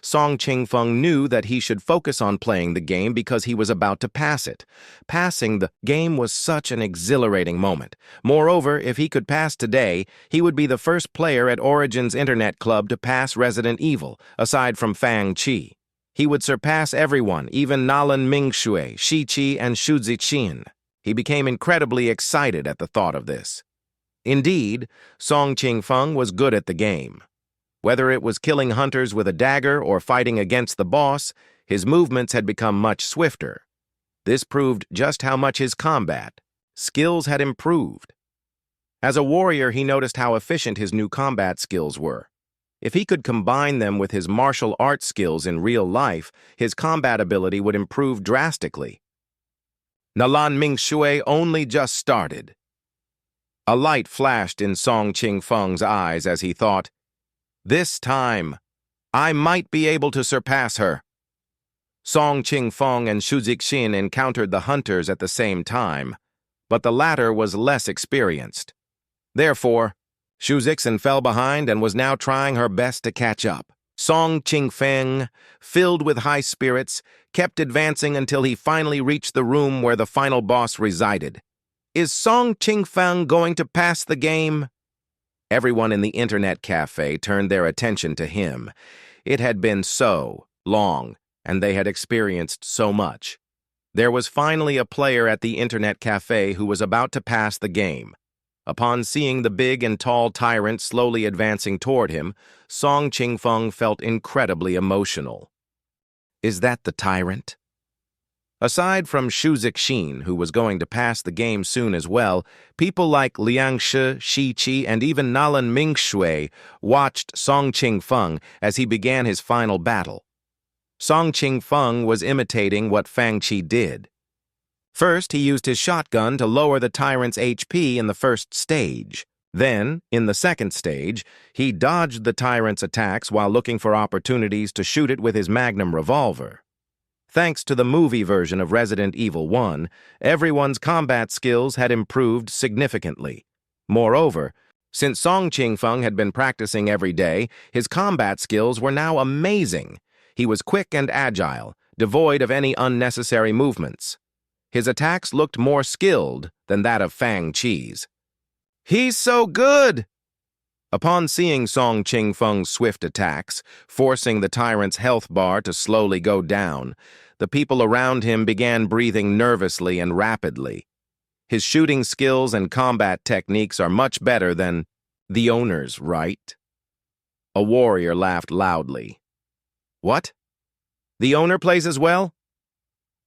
Song Qingfeng knew that he should focus on playing the game because he was about to pass it. Passing the game was such an exhilarating moment. Moreover, if he could pass today, he would be the first player at Origins Internet Club to pass Resident Evil, aside from Fang Qi. He would surpass everyone, even Nalan Mingshui, Shi Qi, and Xu Ziqin. He became incredibly excited at the thought of this. Indeed, Song Qingfeng was good at the game. Whether it was killing hunters with a dagger or fighting against the boss, his movements had become much swifter. This proved just how much his combat skills had improved. As a warrior, he noticed how efficient his new combat skills were. If he could combine them with his martial arts skills in real life, his combat ability would improve drastically. Nalan Mingshui only just started. A light flashed in Song Qingfeng's eyes as he thought, this time, I might be able to surpass her. Song Qingfeng and Xu Ziqin encountered the hunters at the same time, but the latter was less experienced. Therefore, Xu Ziqin fell behind and was now trying her best to catch up. Song Qingfeng, filled with high spirits, kept advancing until he finally reached the room where the final boss resided. Is Song Qingfeng going to pass the game? Everyone in the internet cafe turned their attention to him. It had been so long, and they had experienced so much. There was finally a player at the internet cafe who was about to pass the game. Upon seeing the big and tall tyrant slowly advancing toward him, Song Qingfeng felt incredibly emotional. Is that the tyrant? Aside from Shu Zixin, who was going to pass the game soon as well, people like Liang Shi, Shi Qi, and even Nalan Mingshui watched Song Qingfeng as he began his final battle. Song Qingfeng was imitating what Fang Qi did. First, he used his shotgun to lower the tyrant's HP in the first stage. Then, in the second stage, he dodged the tyrant's attacks while looking for opportunities to shoot it with his magnum revolver. Thanks to the movie version of Resident Evil 1, everyone's combat skills had improved significantly. Moreover, since Song Qingfeng had been practicing every day, his combat skills were now amazing. He was quick and agile, devoid of any unnecessary movements. His attacks looked more skilled than that of Fang Qi's. He's so good! Upon seeing Song Qingfeng's swift attacks, forcing the tyrant's health bar to slowly go down, the people around him began breathing nervously and rapidly. His shooting skills and combat techniques are much better than the owner's, right? A warrior laughed loudly. What? The owner plays as well?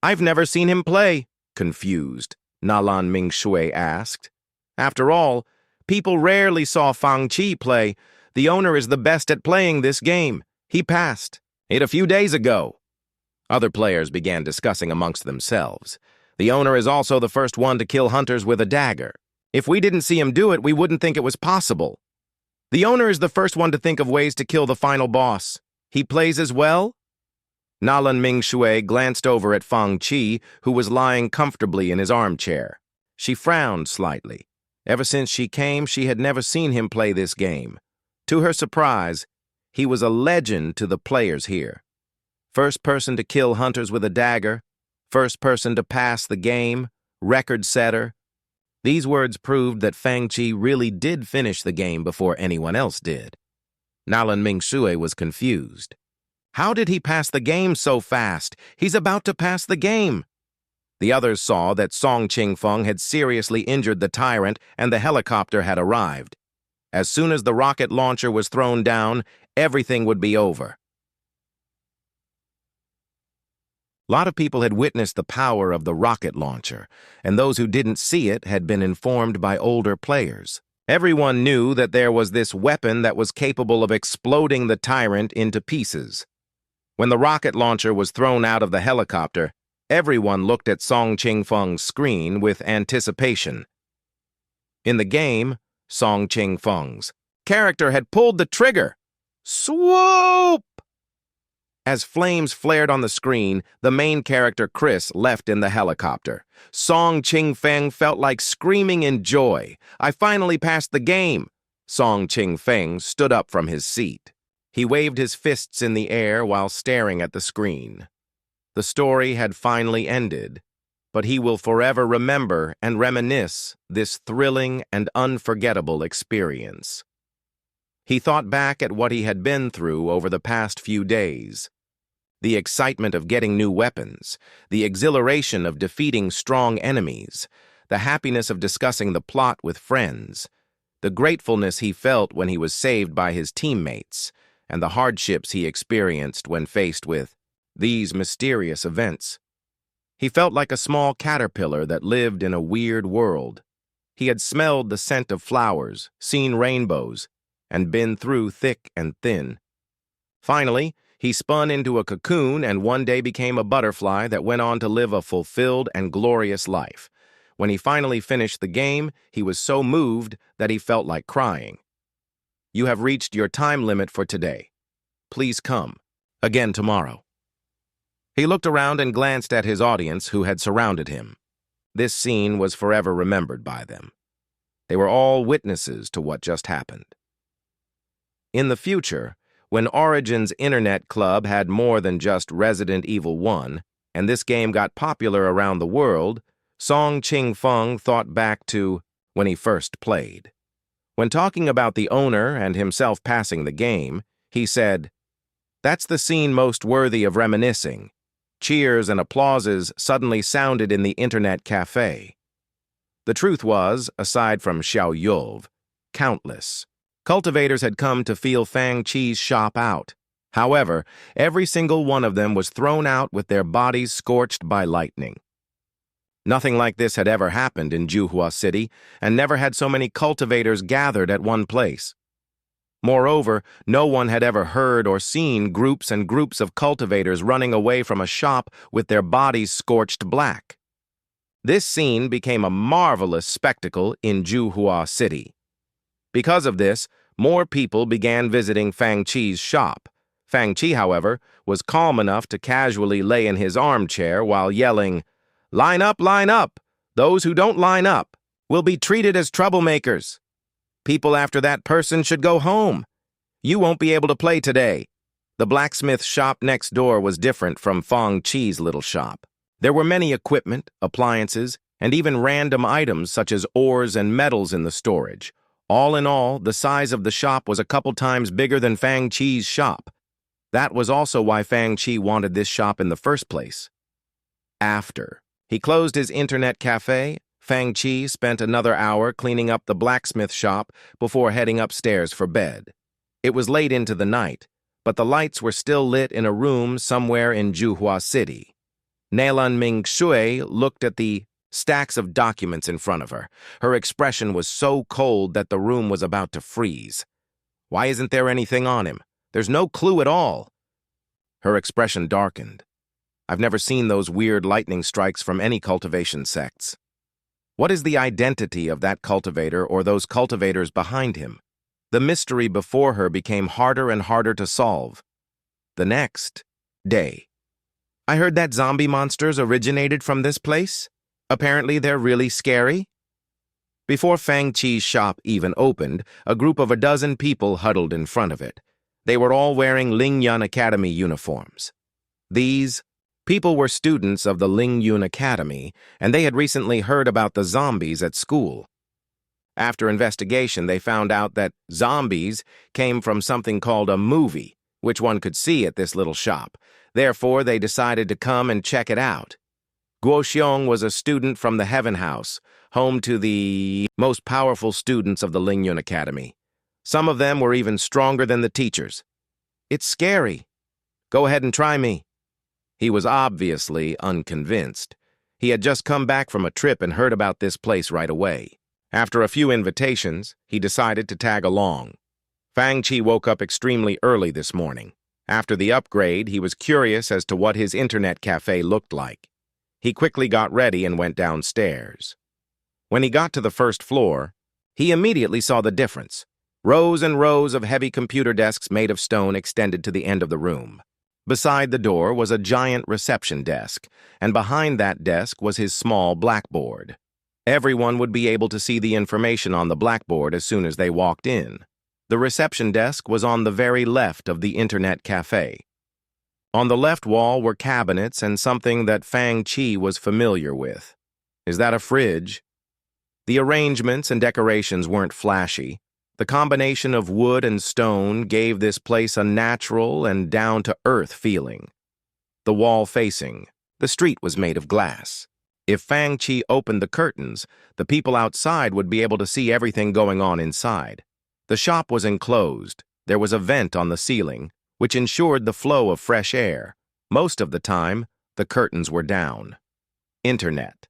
I've never seen him play. Confused, Nalan Mingshui asked. After all, people rarely saw Fang Qi play. The owner is the best at playing this game. He passed it a few days ago. Other players began discussing amongst themselves. The owner is also the first one to kill hunters with a dagger. If we didn't see him do it, we wouldn't think it was possible. The owner is the first one to think of ways to kill the final boss. He plays as well? Nalan Mingshui glanced over at Fang Qi, who was lying comfortably in his armchair. She frowned slightly. Ever since she came, she had never seen him play this game. To her surprise, he was a legend to the players here. First person to kill hunters with a dagger, first person to pass the game, record setter. These words proved that Fang Qi really did finish the game before anyone else did. Nalan Mingshui was confused. How did he pass the game so fast? He's about to pass the game. The others saw that Song Qingfeng had seriously injured the tyrant and the helicopter had arrived. As soon as the rocket launcher was thrown down, everything would be over. A lot of people had witnessed the power of the rocket launcher, and those who didn't see it had been informed by older players. Everyone knew that there was this weapon that was capable of exploding the tyrant into pieces. When the rocket launcher was thrown out of the helicopter, everyone looked at Song Qingfeng's screen with anticipation. In the game, Song Qingfeng's character had pulled the trigger. Swoop! As flames flared on the screen, the main character Chris left in the helicopter. Song Qingfeng felt like screaming in joy. I finally passed the game. Song Qingfeng stood up from his seat. He waved his fists in the air while staring at the screen. The story had finally ended, but he will forever remember and reminisce this thrilling and unforgettable experience. He thought back at what he had been through over the past few days. The excitement of getting new weapons, the exhilaration of defeating strong enemies, the happiness of discussing the plot with friends, the gratefulness he felt when he was saved by his teammates, and the hardships he experienced when faced with these mysterious events. He felt like a small caterpillar that lived in a weird world. He had smelled the scent of flowers, seen rainbows, and been through thick and thin. Finally, he spun into a cocoon and one day became a butterfly that went on to live a fulfilled and glorious life. When he finally finished the game, he was so moved that he felt like crying. You have reached your time limit for today. Please come again tomorrow. He looked around and glanced at his audience who had surrounded him. This scene was forever remembered by them. They were all witnesses to what just happened. In the future, when Origin's Internet Club had more than just Resident Evil 1, and this game got popular around the world, Song Qingfeng thought back to when he first played. When talking about the owner and himself passing the game, he said, "That's the scene most worthy of reminiscing." Cheers and applauses suddenly sounded in the internet cafe. The truth was, aside from Xiao Yulv, countless. Cultivators had come to feel Fang Qi's shop out. However, every single one of them was thrown out with their bodies scorched by lightning. Nothing like this had ever happened in Juhua City, and never had so many cultivators gathered at one place. Moreover, no one had ever heard or seen groups and groups of cultivators running away from a shop with their bodies scorched black. This scene became a marvelous spectacle in Juhua City. Because of this, more people began visiting Fang Qi's shop. Fang Qi, however, was calm enough to casually lay in his armchair while yelling, "Line up, line up! Those who don't line up will be treated as troublemakers. People after that person should go home. You won't be able to play today." The blacksmith shop next door was different from Fang Qi's little shop. There were many equipment, appliances, and even random items such as ores and metals in the storage. All in all, the size of the shop was a couple times bigger than Fang Qi's shop. That was also why Fang Qi wanted this shop in the first place. After he closed his internet cafe, Fang Qi spent another hour cleaning up the blacksmith shop before heading upstairs for bed. It was late into the night, but the lights were still lit in a room somewhere in Juhua City. Neilan Mingshui looked at the stacks of documents in front of her. Her expression was so cold that the room was about to freeze. Why isn't there anything on him? There's no clue at all. Her expression darkened. I've never seen those weird lightning strikes from any cultivation sects. What is the identity of that cultivator or those cultivators behind him? The mystery before her became harder and harder to solve. The next day. I heard that zombie monsters originated from this place. Apparently they're really scary. Before Fang Qi's shop even opened, a group of a dozen people huddled in front of it. They were all wearing Lingyun Academy uniforms. These people were students of the Lingyun Academy, and they had recently heard about the zombies at school. After investigation, they found out that zombies came from something called a movie, which one could see at this little shop. Therefore, they decided to come and check it out. Guo Xiong was a student from the Heaven House, home to the most powerful students of the Lingyun Academy. Some of them were even stronger than the teachers. It's scary. Go ahead and try me. He was obviously unconvinced. He had just come back from a trip and heard about this place right away. After a few invitations, he decided to tag along. Fang Qi woke up extremely early this morning. After the upgrade, he was curious as to what his internet cafe looked like. He quickly got ready and went downstairs. When he got to the first floor, he immediately saw the difference. Rows and rows of heavy computer desks made of stone extended to the end of the room. Beside the door was a giant reception desk, and behind that desk was his small blackboard. Everyone would be able to see the information on the blackboard as soon as they walked in. The reception desk was on the very left of the internet cafe. On the left wall were cabinets and something that Fang Qi was familiar with. Is that a fridge? The arrangements and decorations weren't flashy. The combination of wood and stone gave this place a natural and down-to-earth feeling. The wall facing, the street was made of glass. If Fang Qi opened the curtains, the people outside would be able to see everything going on inside. The shop was enclosed. There was a vent on the ceiling, which ensured the flow of fresh air. Most of the time, the curtains were down. Internet.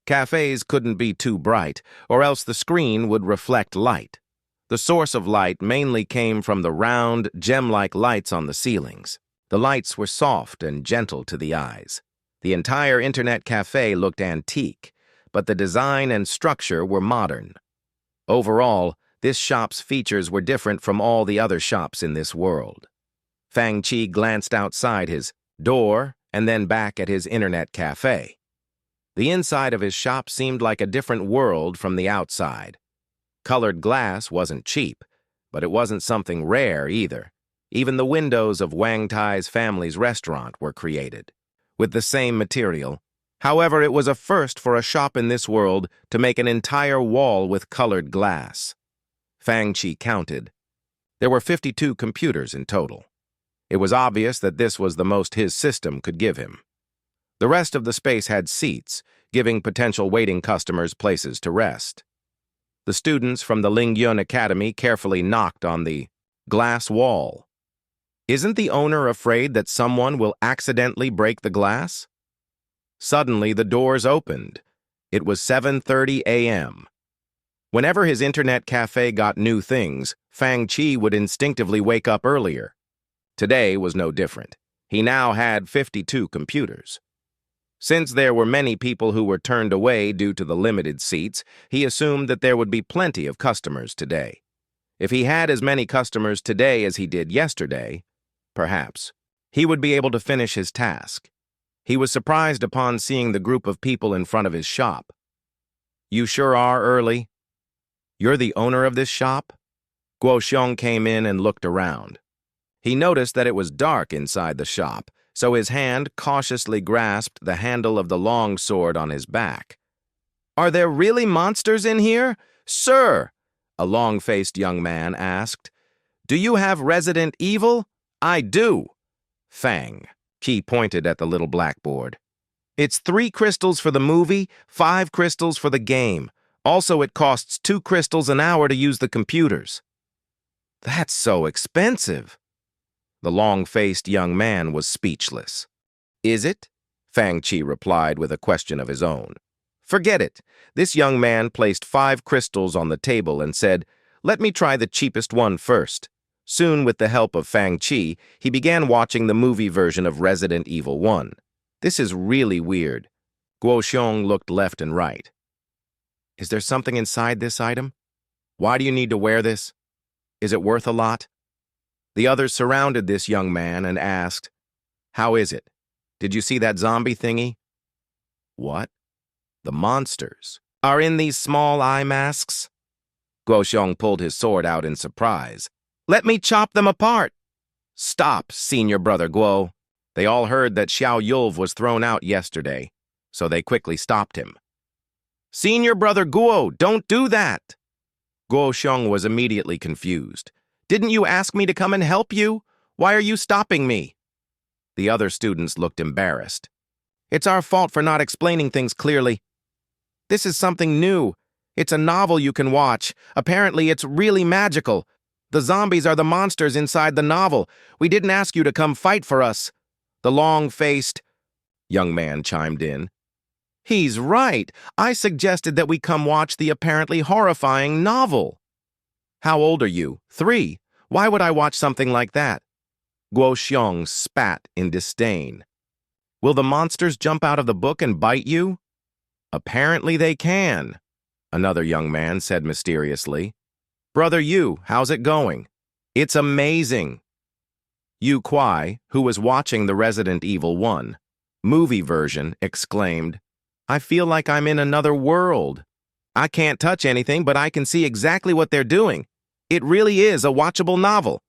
Cafes couldn't be too bright, or else the screen would reflect light. The source of light mainly came from the round, gem-like lights on the ceilings. The lights were soft and gentle to the eyes. The entire internet cafe looked antique, but the design and structure were modern. Overall, this shop's features were different from all the other shops in this world. Fang Qi glanced outside his door and then back at his internet cafe. The inside of his shop seemed like a different world from the outside. Colored glass wasn't cheap, but it wasn't something rare either. Even the windows of Wang Tai's family's restaurant were created with the same material. However, it was a first for a shop in this world to make an entire wall with colored glass. Fang Qi counted. There were 52 computers in total. It was obvious that this was the most his system could give him. The rest of the space had seats, giving potential waiting customers places to rest. The students from the Lingyun Academy carefully knocked on the glass wall. Isn't the owner afraid that someone will accidentally break the glass? Suddenly, the doors opened. It was 7:30 a.m. Whenever his internet cafe got new things, Fang Chi would instinctively wake up earlier. Today was no different. He now had 52 computers. Since there were many people who were turned away due to the limited seats, he assumed that there would be plenty of customers today. If he had as many customers today as he did yesterday, perhaps, he would be able to finish his task. He was surprised upon seeing the group of people in front of his shop. "You sure are early. You're the owner of this shop?" Guo Xiong came in and looked around. He noticed that it was dark inside the shop, so his hand cautiously grasped the handle of the long sword on his back. "Are there really monsters in here? Sir," a long-faced young man asked, "do you have Resident Evil?" "I do." Fang. Qi pointed at the little blackboard. "It's 3 crystals for the movie, 5 crystals for the game. Also, it costs 2 crystals an hour to use the computers." "That's so expensive." The long-faced young man was speechless. "Is it?" Fang Chi replied with a question of his own. "Forget it." This young man placed 5 crystals on the table and said, "Let me try the cheapest one first." Soon, with the help of Fang Chi, he began watching the movie version of Resident Evil 1. This is really weird. Guo Xiong looked left and right. "Is there something inside this item? Why do you need to wear this? Is it worth a lot?" The others surrounded this young man and asked, "How is it? Did you see that zombie thingy?" "What? The monsters are in these small eye masks?" Guo Xiong pulled his sword out in surprise. "Let me chop them apart." "Stop, senior brother Guo." They all heard that Xiao Yulv was thrown out yesterday, so they quickly stopped him. "Senior brother Guo, don't do that." Guo Xiong was immediately confused. "Didn't you ask me to come and help you? Why are you stopping me?" The other students looked embarrassed. "It's our fault for not explaining things clearly. This is something new. It's a novel you can watch. Apparently, it's really magical. The zombies are the monsters inside the novel. We didn't ask you to come fight for us." The long-faced young man chimed in. "He's right. I suggested that we come watch the apparently horrifying novel." "How old are you? 3. Why would I watch something like that?" Guo Xiong spat in disdain. "Will the monsters jump out of the book and bite you?" "Apparently they can," another young man said mysteriously. "Brother Yu, how's it going?" "It's amazing." Yu Kuai, who was watching the Resident Evil 1 movie version, exclaimed, "I feel like I'm in another world. I can't touch anything, but I can see exactly what they're doing. It really is a watchable novel."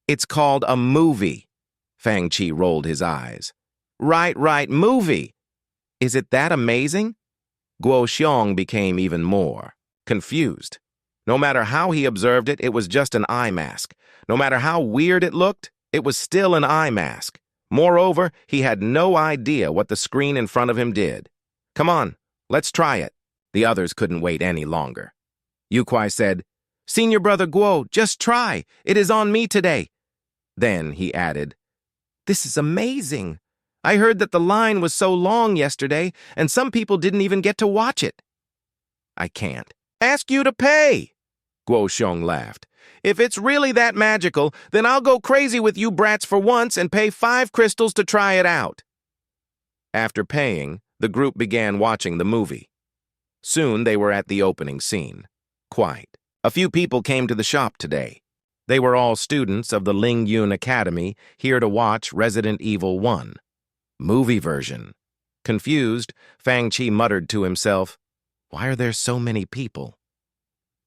"It's called a movie." Fang Chi rolled his eyes. Right, movie. Is it that amazing?" Guo Xiong became even more confused. No matter how he observed it, it was just an eye mask. No matter how weird it looked, it was still an eye mask. Moreover, he had no idea what the screen in front of him did. "Come on, let's try it." The others couldn't wait any longer. Yu Kuai said, "Senior brother Guo, just try. It is on me today." Then he added, "This is amazing. I heard that the line was so long yesterday, and some people didn't even get to watch it." "I can't ask you to pay." Guo Xiong laughed. "If it's really that magical, then I'll go crazy with you brats for once and pay 5 crystals to try it out." After paying, the group began watching the movie. Soon they were at the opening scene. Quite a few people came to the shop today. They were all students of the Lingyun Academy, here to watch Resident Evil 1 movie version. Confused, Fang Chi muttered to himself, "Why are there so many people?"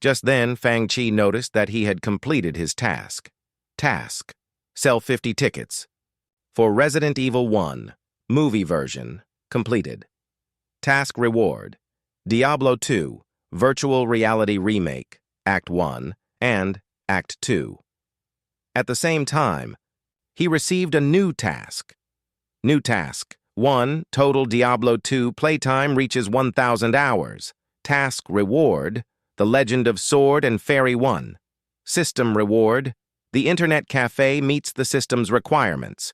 Just then, Fang Chi noticed that he had completed his task. Task: sell 50 tickets. For Resident Evil 1 movie version, completed. Task reward: Diablo 2 Virtual Reality Remake, Act 1 and Act 2. At the same time, he received a new task. New task: 1. Total Diablo 2 playtime reaches 1,000 hours. Task reward, The Legend of Sword and Fairy 1. System reward, The Internet Cafe meets the system's requirements.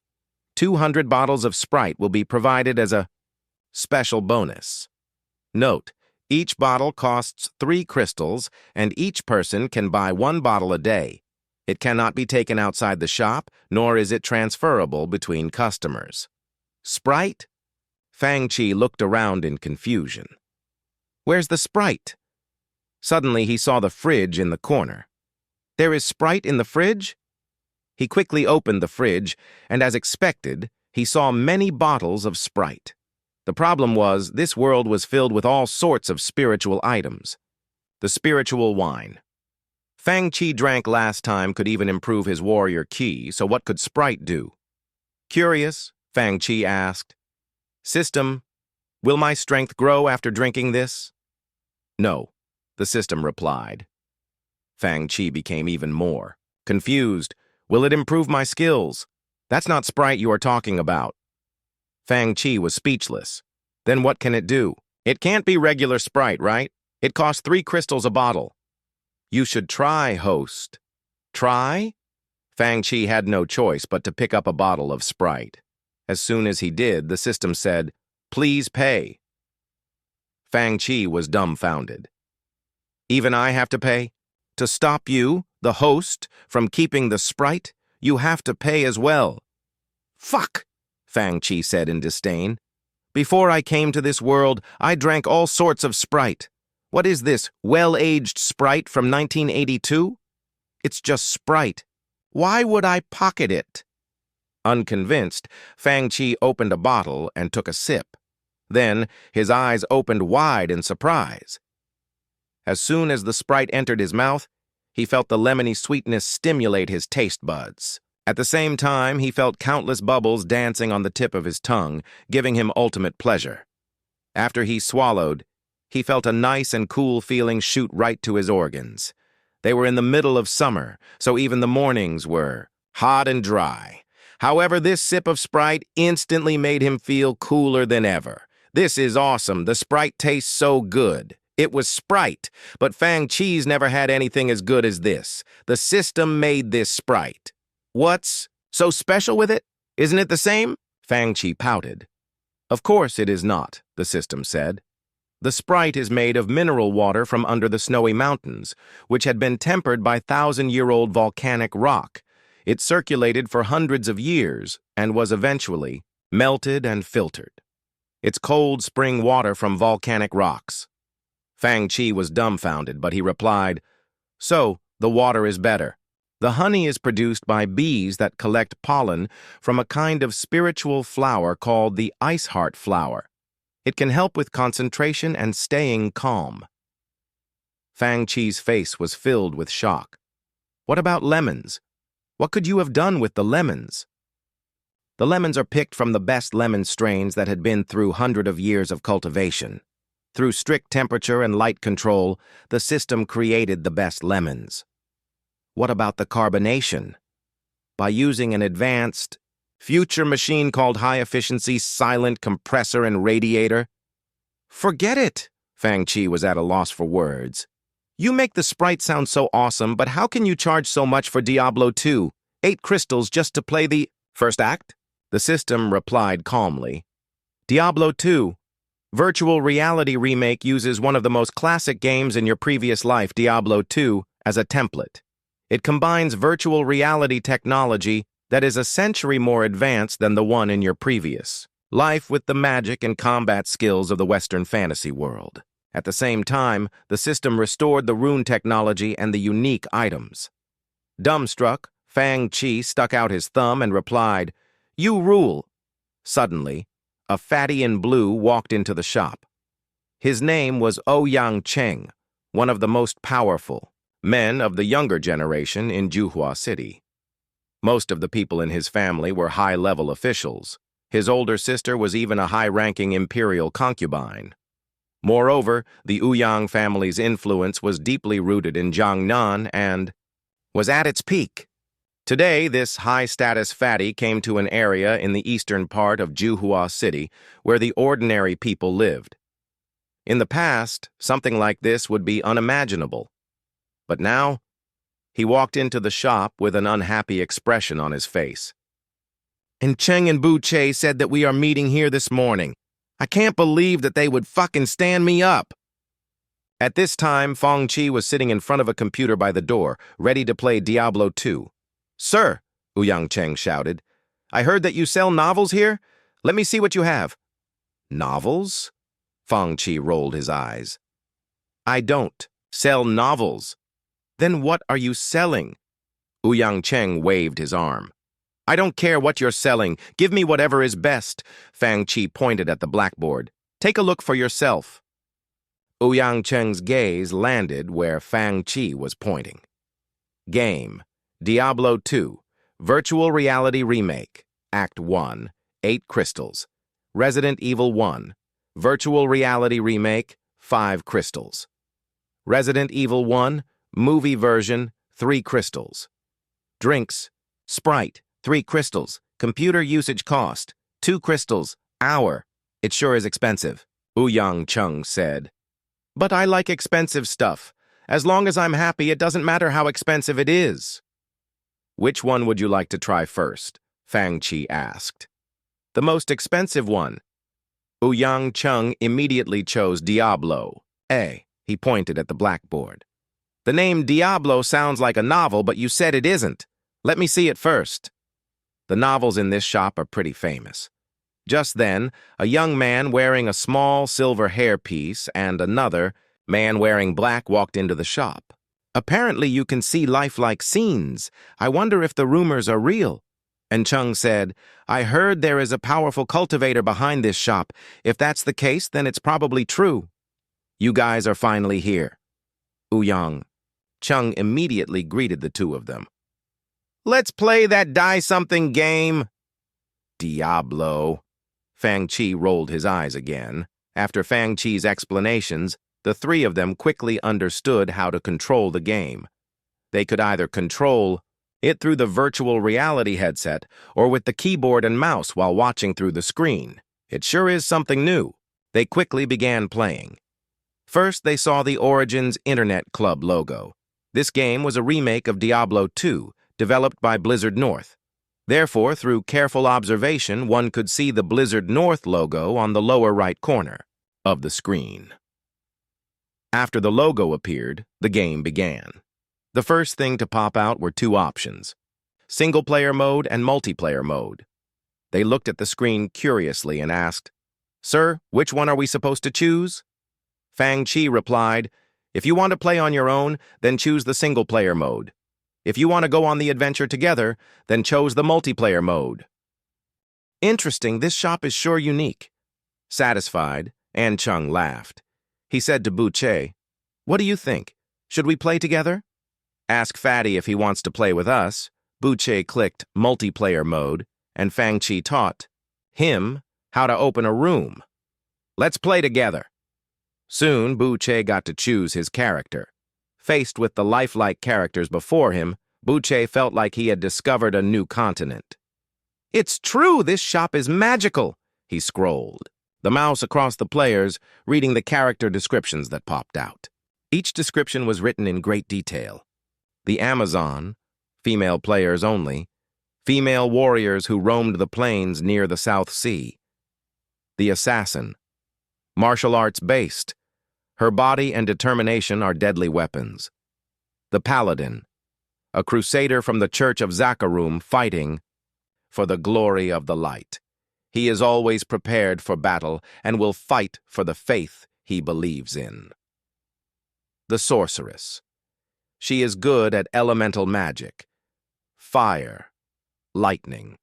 200 bottles of Sprite will be provided as a special bonus. Note, each bottle costs 3 crystals, and each person can buy 1 bottle a day. It cannot be taken outside the shop, nor is it transferable between customers. Sprite? Fang Chi looked around in confusion. Where's the Sprite? Suddenly he saw the fridge in the corner. There is Sprite in the fridge? He quickly opened the fridge, and as expected, he saw many bottles of Sprite. The problem was, this world was filled with all sorts of spiritual items. The spiritual wine. Fang Chi drank last time could even improve his warrior ki, so what could Sprite do? Curious, Fang Chi asked. System, will my strength grow after drinking this? No, the system replied. Fang Chi became even more confused. Will it improve my skills? That's not Sprite you are talking about. Fang Chi was speechless. Then what can it do? It can't be regular Sprite, right? It costs 3 crystals a bottle. You should try, host. Try? Fang Chi had no choice but to pick up a bottle of Sprite. As soon as he did, the system said, "Please pay." Fang Chi was dumbfounded. Even I have to pay? To stop you, the host, from keeping the Sprite, you have to pay as well. Fuck, Fang Chi said in disdain. Before I came to this world, I drank all sorts of Sprite. What is this, well-aged Sprite from 1982? It's just Sprite. Why would I pocket it? Unconvinced, Fang Chi opened a bottle and took a sip. Then, his eyes opened wide in surprise. As soon as the Sprite entered his mouth, he felt the lemony sweetness stimulate his taste buds. At the same time, he felt countless bubbles dancing on the tip of his tongue, giving him ultimate pleasure. After he swallowed, he felt a nice and cool feeling shoot right to his organs. They were in the middle of summer, so even the mornings were hot and dry. However, this sip of Sprite instantly made him feel cooler than ever. This is awesome. The Sprite tastes so good. It was Sprite, but Fang Chi's never had anything as good as this. The system made this Sprite. What's so special with it? Isn't it the same? Fang Chi pouted. Of course it is not, the system said. The Sprite is made of mineral water from under the snowy mountains, which had been tempered by 1,000-year-old volcanic rock. It circulated for hundreds of years and was eventually melted and filtered. It's cold spring water from volcanic rocks. Fang Chi was dumbfounded, but he replied, So, the water is better. The honey is produced by bees that collect pollen from a kind of spiritual flower called the ice heart flower. It can help with concentration and staying calm. Fang Chi's face was filled with shock. What about lemons? What could you have done with the lemons? The lemons are picked from the best lemon strains that had been through hundreds of years of cultivation. Through strict temperature and light control, the system created the best lemons. What about the carbonation? By using an advanced, future machine called high-efficiency silent compressor and radiator? Forget it! Fang Chi was at a loss for words. You make the Sprite sound so awesome, but how can you charge so much for Diablo 2? 8 crystals just to play the first act? The system replied calmly. Diablo 2. Virtual reality remake uses one of the most classic games in your previous life, Diablo 2, as a template. It combines virtual reality technology that is a century more advanced than the one in your previous life with the magic and combat skills of the Western fantasy world. At the same time, the system restored the rune technology and the unique items. Dumbstruck, Fang Chi stuck out his thumb and replied, You rule. Suddenly, a fatty in blue walked into the shop. His name was Ouyang Cheng, one of the most powerful men of the younger generation in Juhua City. Most of the people in his family were high-level officials. His older sister was even a high-ranking imperial concubine. Moreover, the Ouyang family's influence was deeply rooted in Jiangnan and was at its peak. Today, this high-status fatty came to an area in the eastern part of Juhua City where the ordinary people lived. In the past, something like this would be unimaginable. But now, he walked into the shop with an unhappy expression on his face. And Cheng and Bu Che said that we are meeting here this morning. I can't believe that they would fucking stand me up. At this time, Fong Chi was sitting in front of a computer by the door, ready to play Diablo 2. Sir, Ouyang Cheng shouted, I heard that you sell novels here? Let me see what you have. Novels? Fong Chi rolled his eyes. I don't sell novels. Then what are you selling? Ouyang Cheng waved his arm. I don't care what you're selling. Give me whatever is best. Fang Chi pointed at the blackboard. Take a look for yourself. Ouyang Cheng's gaze landed where Fang Chi was pointing. Game. Diablo 2. Virtual Reality Remake. Act 1. 8 crystals. Resident Evil 1. Virtual Reality Remake. 5 crystals. Resident Evil 1. Movie version. 3 crystals. Drinks. Sprite. 3 crystals. Computer usage cost. 2 crystals. Hour. It sure is expensive, Ouyang Cheng said. But I like expensive stuff. As long as I'm happy, it doesn't matter how expensive it is. Which one would you like to try first? Fang Chi asked. The most expensive one. Ouyang Cheng immediately chose Diablo. He pointed at the blackboard. The name Diablo sounds like a novel, but you said it isn't. Let me see it first. The novels in this shop are pretty famous. Just then, a young man wearing a small silver hairpiece and another man wearing black walked into the shop. Apparently you can see lifelike scenes. I wonder if the rumors are real. And Chung said, I heard there is a powerful cultivator behind this shop. If that's the case, then it's probably true. You guys are finally here. Ouyang. Chung immediately greeted the two of them. Let's play that die-something game. Diablo. Fang Chi rolled his eyes again. After Fang Chi's explanations, the three of them quickly understood how to control the game. They could either control it through the virtual reality headset or with the keyboard and mouse while watching through the screen. It sure is something new. They quickly began playing. First, they saw the Origins Internet Club logo. This game was a remake of Diablo 2, developed by Blizzard North. Therefore, through careful observation, one could see the Blizzard North logo on the lower right corner of the screen. After the logo appeared, the game began. The first thing to pop out were two options, single-player mode and multiplayer mode. They looked at the screen curiously and asked, Sir, which one are we supposed to choose? Fang Chi replied, If you want to play on your own, then choose the single-player mode. If you want to go on the adventure together, then choose the multiplayer mode. Interesting, this shop is sure unique. Satisfied, An Chung laughed. He said to Bu Che, What do you think? Should we play together? Ask Fatty if he wants to play with us. Bu Che clicked multiplayer mode, and Fang Chi taught him how to open a room. Let's play together. Soon, Bu Che got to choose his character. Faced with the lifelike characters before him, Bu Che felt like he had discovered a new continent. It's true, this shop is magical, he scrolled, the mouse across the players, reading the character descriptions that popped out. Each description was written in great detail. The Amazon, female players only, female warriors who roamed the plains near the South Sea. The Assassin, martial arts based. Her body and determination are deadly weapons. The Paladin, a crusader from the Church of Zakarum fighting for the glory of the light. He is always prepared for battle and will fight for the faith he believes in. The Sorceress. She is good at elemental magic, fire, lightning,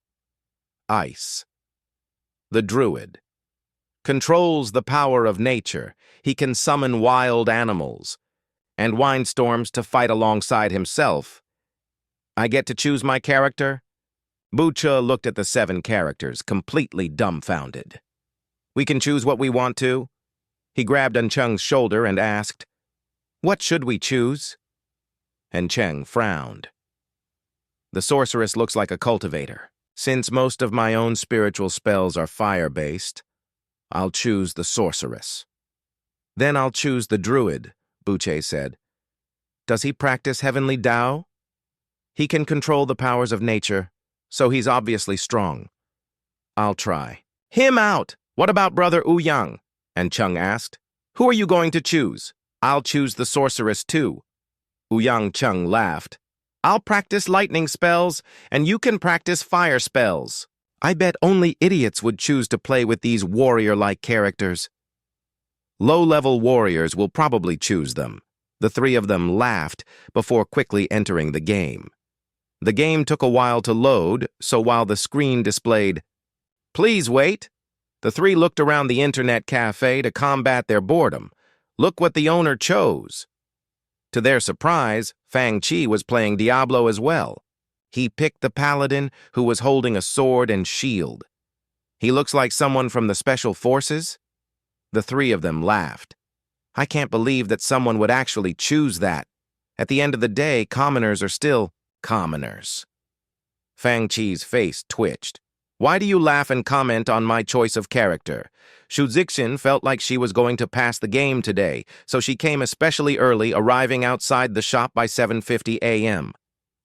ice. The Druid. Controls the power of nature. He can summon wild animals and windstorms to fight alongside himself. I get to choose my character? Bu Che looked at the 7 characters, completely dumbfounded. We can choose what we want to? He grabbed An Cheng's shoulder and asked, What should we choose? An Cheng frowned. The sorceress looks like a cultivator. Since most of my own spiritual spells are fire-based, I'll choose the sorceress. Then I'll choose the druid, Buche said. Does he practice heavenly Tao? He can control the powers of nature, so he's obviously strong. I'll try. Him out! What about Brother Ouyang? And Chung asked. Who are you going to choose? I'll choose the sorceress too. Ouyang Chung laughed. I'll practice lightning spells, and you can practice fire spells. I bet only idiots would choose to play with these warrior-like characters. Low-level warriors will probably choose them. The three of them laughed before quickly entering the game. The game took a while to load, so while the screen displayed, "Please wait," the three looked around the internet cafe to combat their boredom. Look what the owner chose. To their surprise, Fang Chi was playing Diablo as well. He picked the paladin, who was holding a sword and shield. He looks like someone from the Special Forces. The three of them laughed. I can't believe that someone would actually choose that. At the end of the day, commoners are still commoners. Fang Chi's face twitched. Why do you laugh and comment on my choice of character? Shu Zixin felt like she was going to pass the game today, so she came especially early, arriving outside the shop by 7:50 a.m.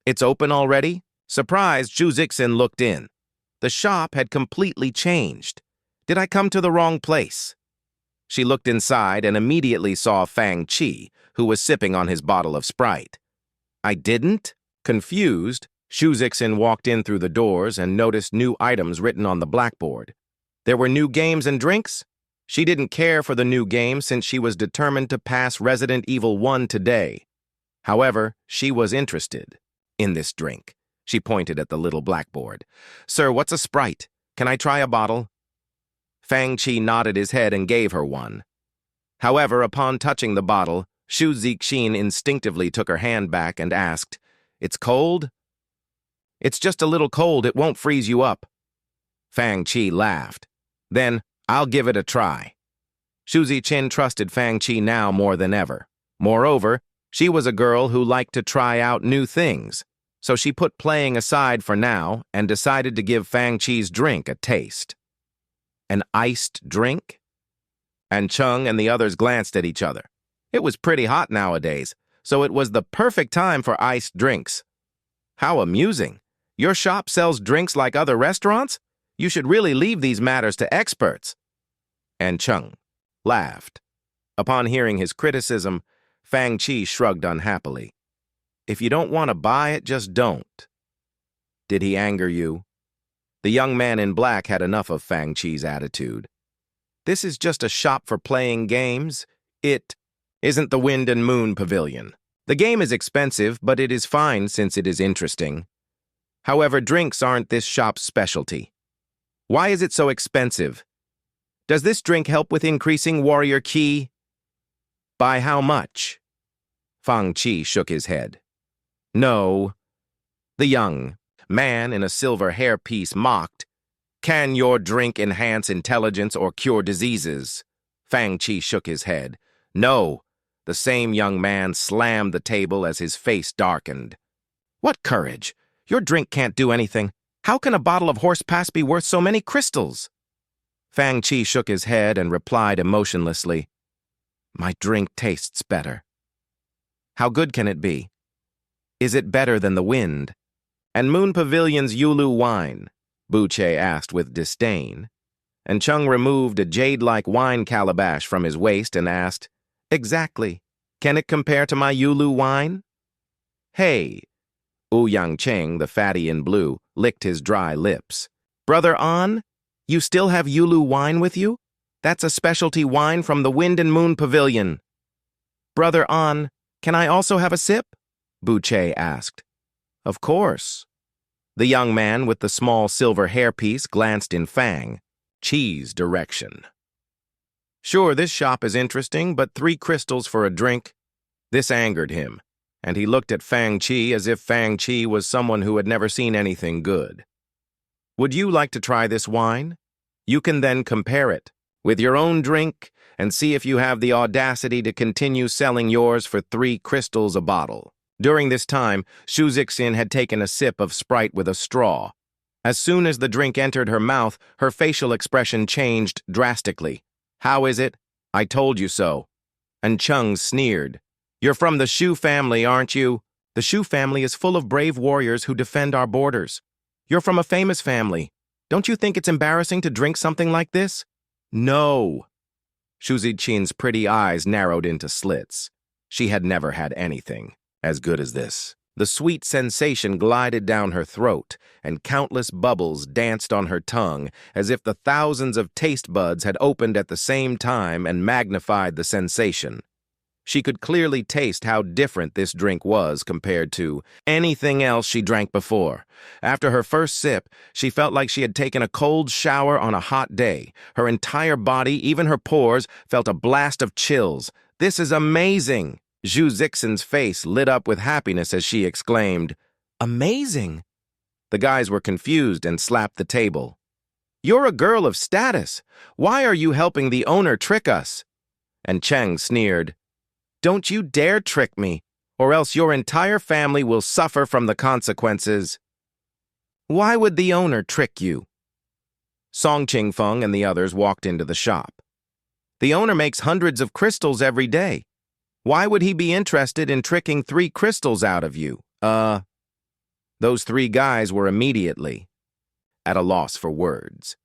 It's open already? Surprised, Shu Zixin looked in. The shop had completely changed. Did I come to the wrong place? She looked inside and immediately saw Fang Chi, who was sipping on his bottle of Sprite. I didn't? Confused, Shu Zixin walked in through the doors and noticed new items written on the blackboard. There were new games and drinks? She didn't care for the new game since she was determined to pass Resident Evil 1 today. However, she was interested in this drink. She pointed at the little blackboard. Sir, what's a Sprite? Can I try a bottle? Fang Chi nodded his head and gave her one. However, upon touching the bottle, Shu Zixin instinctively took her hand back and asked, It's cold? It's just a little cold, it won't freeze you up. Fang Chi laughed. Then, I'll give it a try. Shu Zixin trusted Fang Chi now more than ever. Moreover, she was a girl who liked to try out new things, so she put playing aside for now and decided to give Fang Chi's drink a taste. An iced drink? And Chung and the others glanced at each other. It was pretty hot nowadays, so it was the perfect time for iced drinks. How amusing. Your shop sells drinks like other restaurants? You should really leave these matters to experts. And Chung laughed. Upon hearing his criticism, Fang Chi shrugged unhappily. If you don't want to buy it, just don't. Did he anger you? The young man in black had enough of Fang Chi's attitude. This is just a shop for playing games. It isn't the Wind and Moon Pavilion. The game is expensive, but it is fine since it is interesting. However, drinks aren't this shop's specialty. Why is it so expensive? Does this drink help with increasing warrior ki? By how much? Fang Chi shook his head. No. The young man in a silver hairpiece mocked. Can your drink enhance intelligence or cure diseases? Fang Chi shook his head. No. The same young man slammed the table as his face darkened. What courage! Your drink can't do anything. How can a bottle of horse pass be worth so many crystals? Fang Chi shook his head and replied emotionlessly, My drink tastes better. How good can it be? Is it better than the wind? And Moon Pavilion's Yulu wine? Buche asked with disdain. And Chung removed a jade-like wine calabash from his waist and asked, Exactly. Can it compare to my Yulu wine? Hey, Ouyang Cheng, the fatty in blue, licked his dry lips. Brother An, you still have Yulu wine with you? That's a specialty wine from the Wind and Moon Pavilion. Brother An, can I also have a sip? Buche asked. Of course. The young man with the small silver hairpiece glanced in Fang Chi's direction. Sure, this shop is interesting, but 3 crystals for a drink. This angered him, and he looked at Fang Chi as if Fang Chi was someone who had never seen anything good. Would you like to try this wine? You can then compare it with your own drink and see if you have the audacity to continue selling yours for 3 crystals a bottle. During this time, Xu Zixin had taken a sip of Sprite with a straw. As soon as the drink entered her mouth, her facial expression changed drastically. "How is it? I told you so." And Chung sneered. "You're from the Xu family, aren't you? The Xu family is full of brave warriors who defend our borders. You're from a famous family. Don't you think it's embarrassing to drink something like this?" "No." Xu Zixin's pretty eyes narrowed into slits. She had never had anything as good as this. The sweet sensation glided down her throat, and countless bubbles danced on her tongue as if the thousands of taste buds had opened at the same time and magnified the sensation. She could clearly taste how different this drink was compared to anything else she drank before. After her first sip, she felt like she had taken a cold shower on a hot day. Her entire body, even her pores, felt a blast of chills. "This is amazing!" Xu Zixin's face lit up with happiness as she exclaimed, "Amazing!" The guys were confused and slapped the table. "You're a girl of status. Why are you helping the owner trick us?" And Cheng sneered, "Don't you dare trick me, or else your entire family will suffer from the consequences." "Why would the owner trick you?" Song Qingfeng and the others walked into the shop. "The owner makes hundreds of crystals every day. Why would he be interested in tricking 3 crystals out of you?" Those 3 guys were immediately at a loss for words.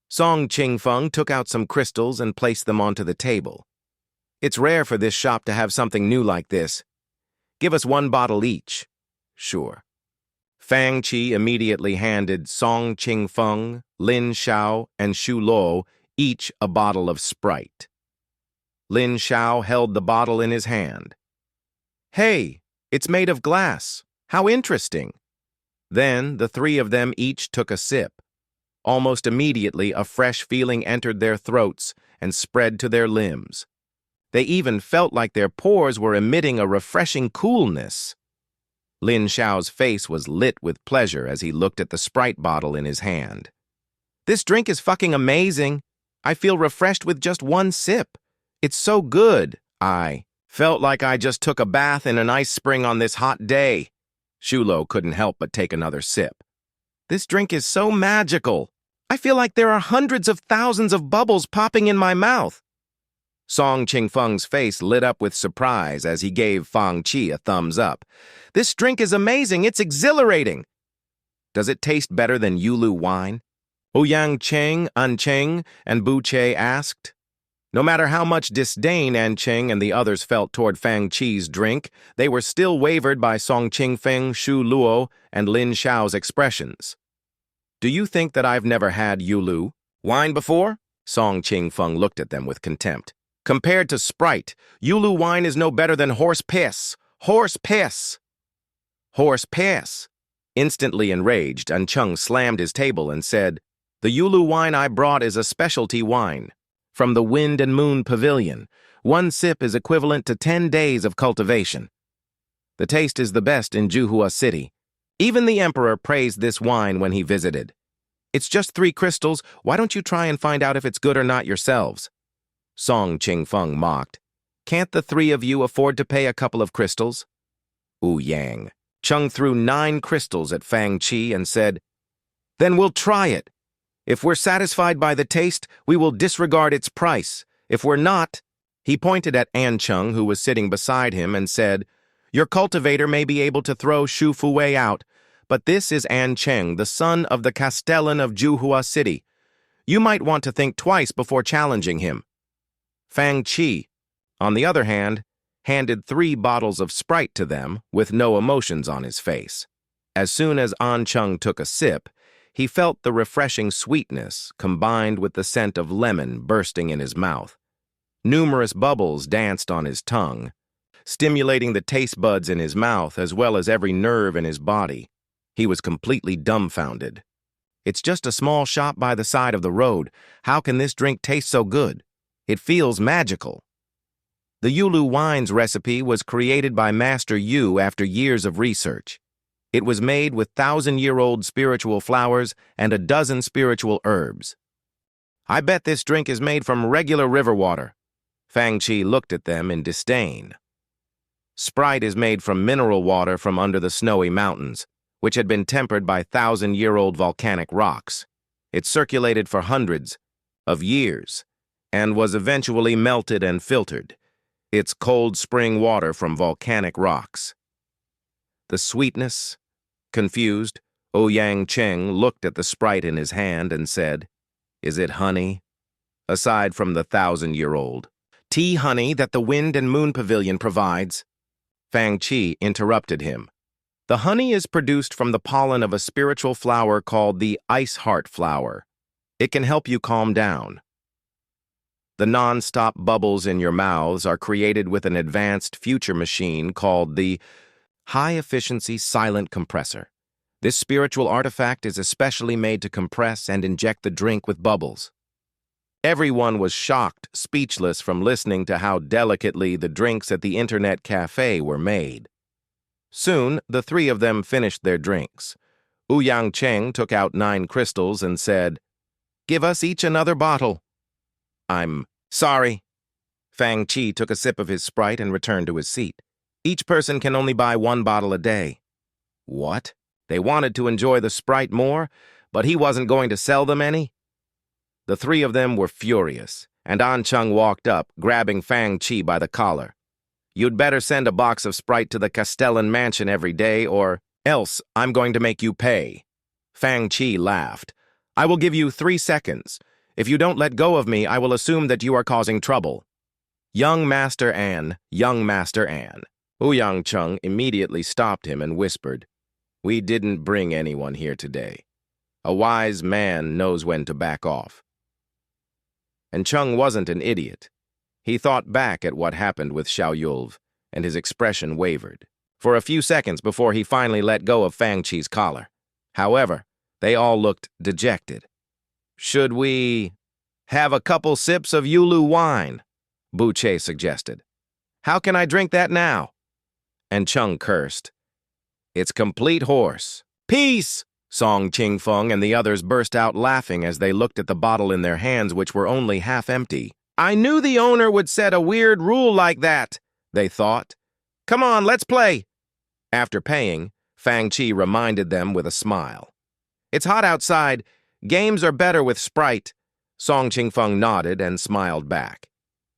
Song Qingfeng took out some crystals and placed them onto the table. "It's rare for this shop to have something new like this. Give us 1 bottle each." "Sure." Fang Qi immediately handed Song Qingfeng, Lin Xiao, and Xu Luo each a bottle of Sprite. Lin Xiao held the bottle in his hand. "Hey, it's made of glass. How interesting." Then the 3 of them each took a sip. Almost immediately, a fresh feeling entered their throats and spread to their limbs. They even felt like their pores were emitting a refreshing coolness. Lin Xiao's face was lit with pleasure as he looked at the Sprite bottle in his hand. "This drink is fucking amazing. I feel refreshed with just 1 sip. It's so good. I felt like I just took a bath in an ice spring on this hot day." Xu Luo couldn't help but take another sip. "This drink is so magical. I feel like there are hundreds of thousands of bubbles popping in my mouth." Song Qingfeng's face lit up with surprise as he gave Fang Qi a thumbs up. "This drink is amazing. It's exhilarating." "Does it taste better than Yulu wine?" Ouyang Cheng, An Cheng, and Bu Che asked. No matter how much disdain An Cheng and the others felt toward Fang Qi's drink, they were still wavered by Song Qingfeng, Xu Luo, and Lin Xiao's expressions. "Do you think that I've never had Yulu wine before?" Song Qingfeng looked at them with contempt. "Compared to Sprite, Yulu wine is no better than horse piss. Horse piss!" "Horse piss!" Instantly enraged, An Cheng slammed his table and said, "The Yulu wine I brought is a specialty wine from the Wind and Moon Pavilion. 1 sip is equivalent to 10 days of cultivation. The taste is the best in Juhua City. Even the emperor praised this wine when he visited. It's just 3 crystals. Why don't you try and find out if it's good or not yourselves?" Song Qingfeng mocked. "Can't the 3 of you afford to pay a couple of crystals?" Ouyang Chung threw 9 crystals at Fang Qi and said, "Then we'll try it. If we're satisfied by the taste, we will disregard its price. If we're not—" He pointed at An Cheng, who was sitting beside him, and said, "Your cultivator may be able to throw Shu Fuwei out, but this is An Cheng, the son of the Castellan of Juhua City. You might want to think twice before challenging him." Fang Qi, on the other hand, handed 3 bottles of Sprite to them with no emotions on his face. As soon as An Cheng took a sip, he felt the refreshing sweetness combined with the scent of lemon bursting in his mouth. Numerous bubbles danced on his tongue, stimulating the taste buds in his mouth as well as every nerve in his body. He was completely dumbfounded. It's just a small shop by the side of the road. How can this drink taste so good? It feels magical. The Yulu wine's recipe was created by Master Yu after years of research. It was made with 1,000-year-old spiritual flowers and a dozen spiritual herbs. "I bet this drink is made from regular river water." Fang Qi looked at them in disdain. Sprite is made from mineral water from under the snowy mountains, which had been tempered by thousand-year-old volcanic rocks. It circulated for hundreds of years and was eventually melted and filtered. It's cold spring water from volcanic rocks. The sweetness, confused, Ouyang Cheng looked at the Sprite in his hand and said, "Is it honey? Aside from the thousand-year-old tea honey that the Wind and Moon Pavilion provides?" Fang Qi interrupted him. "The honey is produced from the pollen of a spiritual flower called the ice heart flower. It can help you calm down. The non-stop bubbles in your mouths are created with an advanced future machine called the high-efficiency silent compressor. This spiritual artifact is especially made to compress and inject the drink with bubbles." Everyone was shocked, speechless from listening to how delicately the drinks at the internet cafe were made. Soon, the three of them finished their drinks. Ouyang Cheng took out 9 crystals and said, "Give us each another bottle." "I'm sorry." Fang Qi took a sip of his Sprite and returned to his seat. "Each person can only buy 1 bottle a day." What? They wanted to enjoy the Sprite more, but he wasn't going to sell them any? The three of them were furious, and An Chung walked up, grabbing Fang Qi by the collar. "You'd better send a box of Sprite to the Castellan mansion every day, or else I'm going to make you pay." Fang Qi laughed. "I will give you 3 seconds. If you don't let go of me, I will assume that you are causing trouble." "Young Master An, young Master An." Ouyang Chung immediately stopped him and whispered, "We didn't bring anyone here today. A wise man knows when to back off." And Chung wasn't an idiot. He thought back at what happened with Xiao Yulv, and his expression wavered for a few seconds before he finally let go of Fang Qi's collar. However, they all looked dejected. "Should we have a couple sips of Yulu wine?" Bu Che suggested. "How can I drink that now?" And Chung cursed. "It's complete horse." "Peace!" Song Qingfeng and the others burst out laughing as they looked at the bottle in their hands, which were only half empty. "I knew the owner would set a weird rule like that," they thought. "Come on, let's play." After paying, Fang Qi reminded them with a smile. "It's hot outside. Games are better with Sprite." Song Qingfeng nodded and smiled back.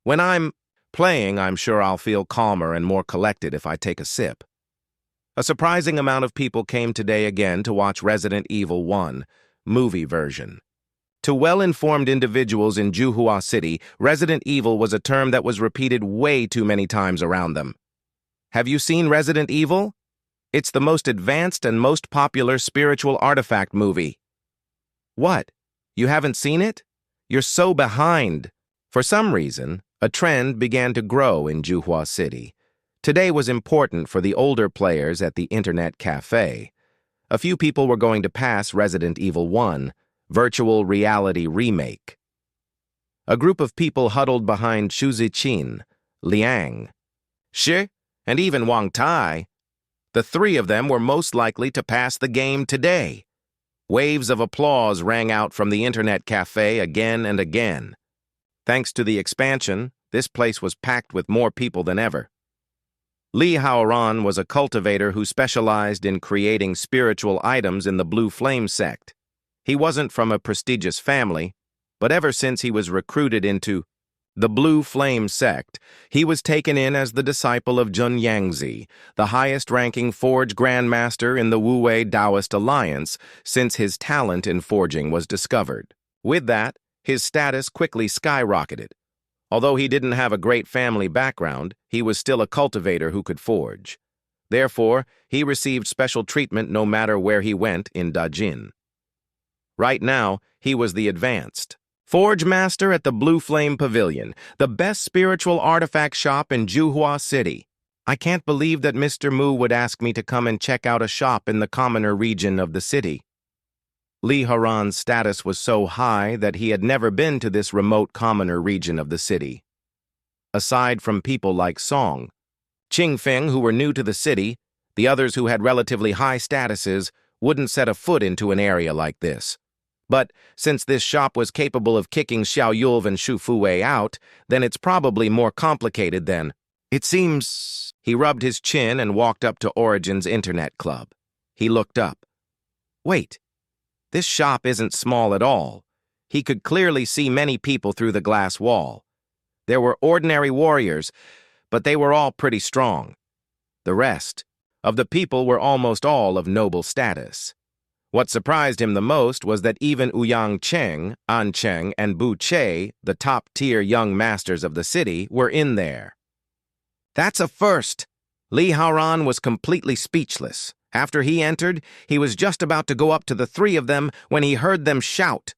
"When I'm playing, I'm sure I'll feel calmer and more collected if I take a sip." A surprising amount of people came today again to watch Resident Evil 1, movie version. To well-informed individuals in Juhua City, Resident Evil was a term that was repeated way too many times around them. Have you seen Resident Evil? It's the most advanced and most popular spiritual artifact movie. What? You haven't seen it? You're so behind. For some reason, a trend began to grow in Juhua City. Today was important for the older players at the internet cafe. A few people were going to pass Resident Evil 1, virtual reality remake. A group of people huddled behind Xu Ziqin, Liang, Shi, and even Wang Tai. The 3 of them were most likely to pass the game today. Waves of applause rang out from the internet cafe again and again. Thanks to the expansion, this place was packed with more people than ever. Li Haoran was a cultivator who specialized in creating spiritual items in the Blue Flame sect. He wasn't from a prestigious family, but ever since he was recruited into the Blue Flame sect, he was taken in as the disciple of Jun Yangzi, the highest-ranking forge grandmaster in the Wu-Wei Taoist Alliance, since his talent in forging was discovered. With that, his status quickly skyrocketed. Although he didn't have a great family background, he was still a cultivator who could forge. Therefore, he received special treatment no matter where he went in Dajin. Right now, he was the advanced Forge Master at the Blue Flame Pavilion, the best spiritual artifact shop in Juhua City. I can't believe that Mr. Mu would ask me to come and check out a shop in the commoner region of the city. Li Haran's status was so high that he had never been to this remote commoner region of the city. Aside from people like Song, Qingfeng, who were new to the city, the others who had relatively high statuses wouldn't set a foot into an area like this. But since this shop was capable of kicking Xiao Yulv and Shu Fuwei out, then it's probably more complicated than It seems... He rubbed his chin and walked up to Origin's internet club. He looked up. Wait, this shop isn't small at all. He could clearly see many people through the glass wall. There were ordinary warriors, but they were all pretty strong. The rest of the people were almost all of noble status. What surprised him the most was that even Ouyang Cheng, An Cheng, and Bu Che, the top-tier young masters of the city, were in there. That's a first. Li Haoran was completely speechless. After he entered, he was just about to go up to the three of them when he heard them shout,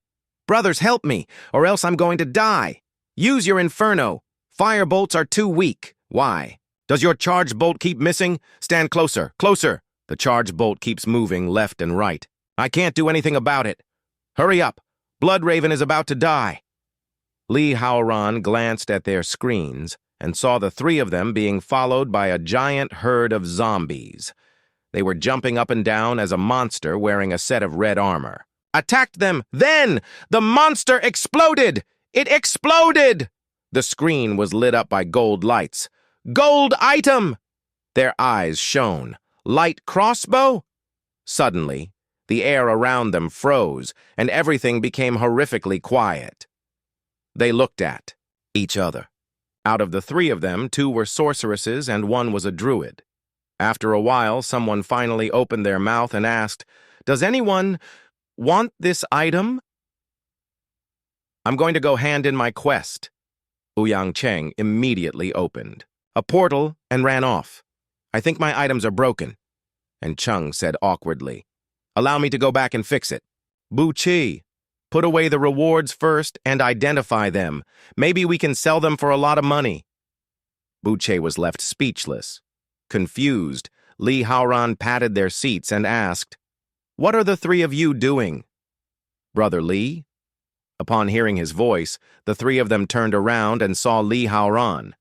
"Brothers, help me, or else I'm going to die! Use your inferno! Fire bolts are too weak. Why? Does your charged bolt keep missing? Stand closer, closer! The charged bolt keeps moving left and right. I can't do anything about it. Hurry up! Bloodraven is about to die!" Li Haoran glanced at their screens and saw the three of them being followed by a giant herd of zombies. They were jumping up and down as a monster wearing a set of red armor. Attacked them! Then the monster exploded! It exploded! The screen was lit up by gold lights. Gold item! Their eyes shone. Light crossbow? Suddenly, the air around them froze, and everything became horrifically quiet. They looked at each other. Out of the three of them, two were sorceresses and one was a druid. After a while, someone finally opened their mouth and asked, "Does anyone want this item?" "I'm going to go hand in my quest." Ouyang Cheng immediately opened a portal and ran off. "I think my items are broken." And Chung said awkwardly, "Allow me to go back and fix it." Bu Chi, put away the rewards first and identify them. Maybe we can sell them for a lot of money. Bu Chi was left speechless. Confused, Li Haoran patted their seats and asked, "What are the three of you doing?" "Brother Li?" Upon hearing his voice, the three of them turned around and saw Li Haoran.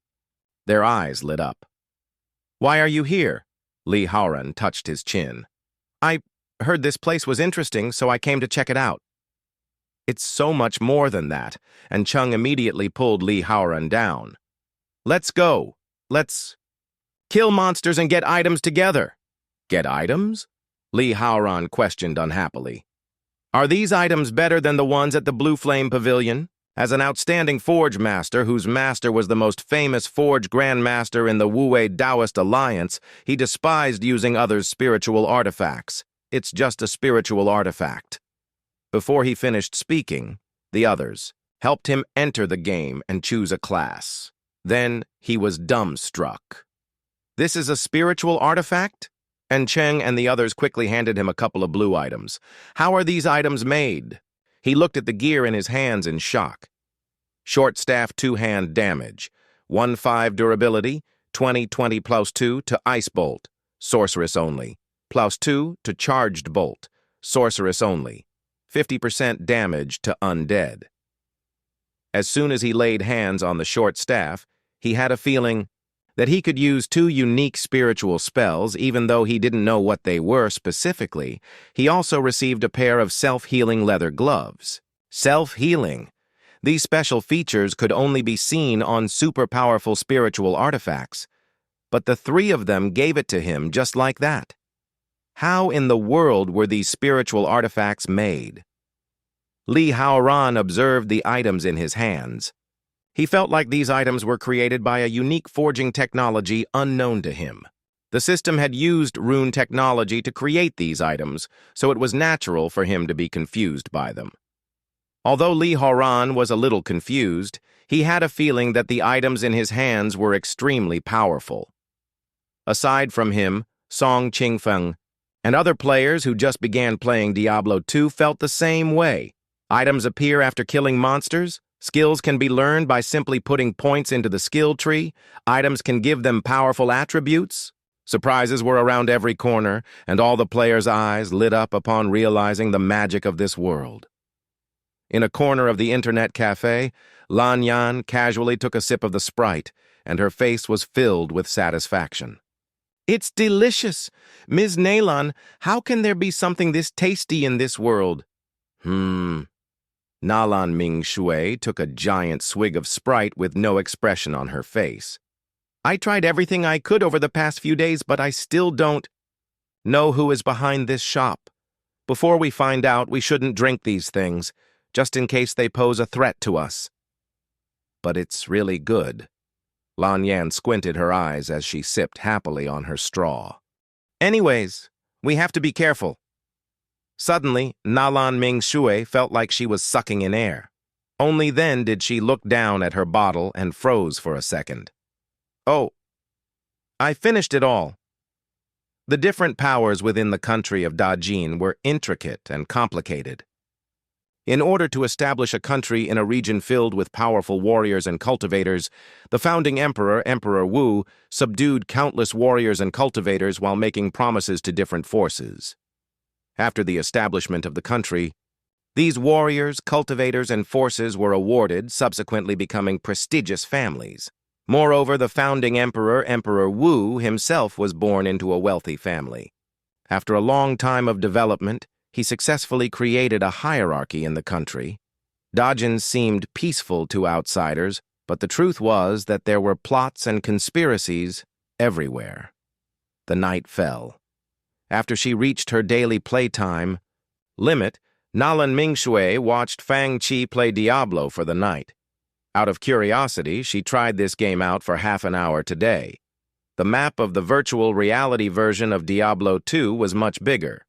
Their eyes lit up. "Why are you here?" Li Haoran touched his chin. "I heard this place was interesting, so I came to check it out." "It's so much more than that," and Chung immediately pulled Li Haoran down. "Let's go. Let's kill monsters and get items together." "Get items?" Li Haoran questioned unhappily. "Are these items better than the ones at the Blue Flame Pavilion?" As an outstanding forge master whose master was the most famous forge grandmaster in the Wu-Wei Taoist Alliance, he despised using others' spiritual artifacts. It's just a spiritual artifact. Before he finished speaking, the others helped him enter the game and choose a class. Then he was dumbstruck. "This is a spiritual artifact?" And Cheng and the others quickly handed him a couple of blue items. "How are these items made?" He looked at the gear in his hands in shock. Short staff two-hand damage, 1-5 durability, 20-20 +2 to ice bolt, sorceress only, +2 to charged bolt, sorceress only, 50% damage to undead. As soon as he laid hands on the short staff, he had a feeling that he could use two unique spiritual spells even though he didn't know what they were specifically. He also received a pair of self-healing leather gloves. Self-healing. These special features could only be seen on super-powerful spiritual artifacts, but the three of them gave it to him just like that. How in the world were these spiritual artifacts made? Li Haoran observed the items in his hands. He felt like these items were created by a unique forging technology unknown to him. The system had used rune technology to create these items, so it was natural for him to be confused by them. Although Li Haoran was a little confused, he had a feeling that the items in his hands were extremely powerful. Aside from him, Song Qingfeng and other players who just began playing Diablo 2 felt the same way. Items appear after killing monsters. Skills can be learned by simply putting points into the skill tree. Items can give them powerful attributes. Surprises were around every corner, and all the players' eyes lit up upon realizing the magic of this world. In a corner of the internet cafe, Lan Yan casually took a sip of the Sprite, and her face was filled with satisfaction. "It's delicious! Ms. Naylan, how can there be something this tasty in this world?" Nalan Ming Shui took a giant swig of Sprite with no expression on her face. I tried everything I could over the past few days, but I still don't know who is behind this shop. Before we find out, we shouldn't drink these things, just in case they pose a threat to us. But it's really good. Lan Yan squinted her eyes as she sipped happily on her straw. Anyways, we have to be careful. Suddenly, Nalan Ming Shui felt like she was sucking in air. Only then did she look down at her bottle and froze for a second. Oh, I finished it all. The different powers within the country of Dajin were intricate and complicated. In order to establish a country in a region filled with powerful warriors and cultivators, the founding emperor, Emperor Wu, subdued countless warriors and cultivators while making promises to different forces. After the establishment of the country, these warriors, cultivators, and forces were awarded, subsequently becoming prestigious families. Moreover, the founding emperor, Emperor Wu, himself was born into a wealthy family. After a long time of development, he successfully created a hierarchy in the country. Dajin seemed peaceful to outsiders, but the truth was that there were plots and conspiracies everywhere. The night fell. After she reached her daily playtime limit, Nalan Mingshui watched Fang Qi play Diablo for the night. Out of curiosity, she tried this game out for half an hour today. The map of the virtual reality version of Diablo 2 was much bigger.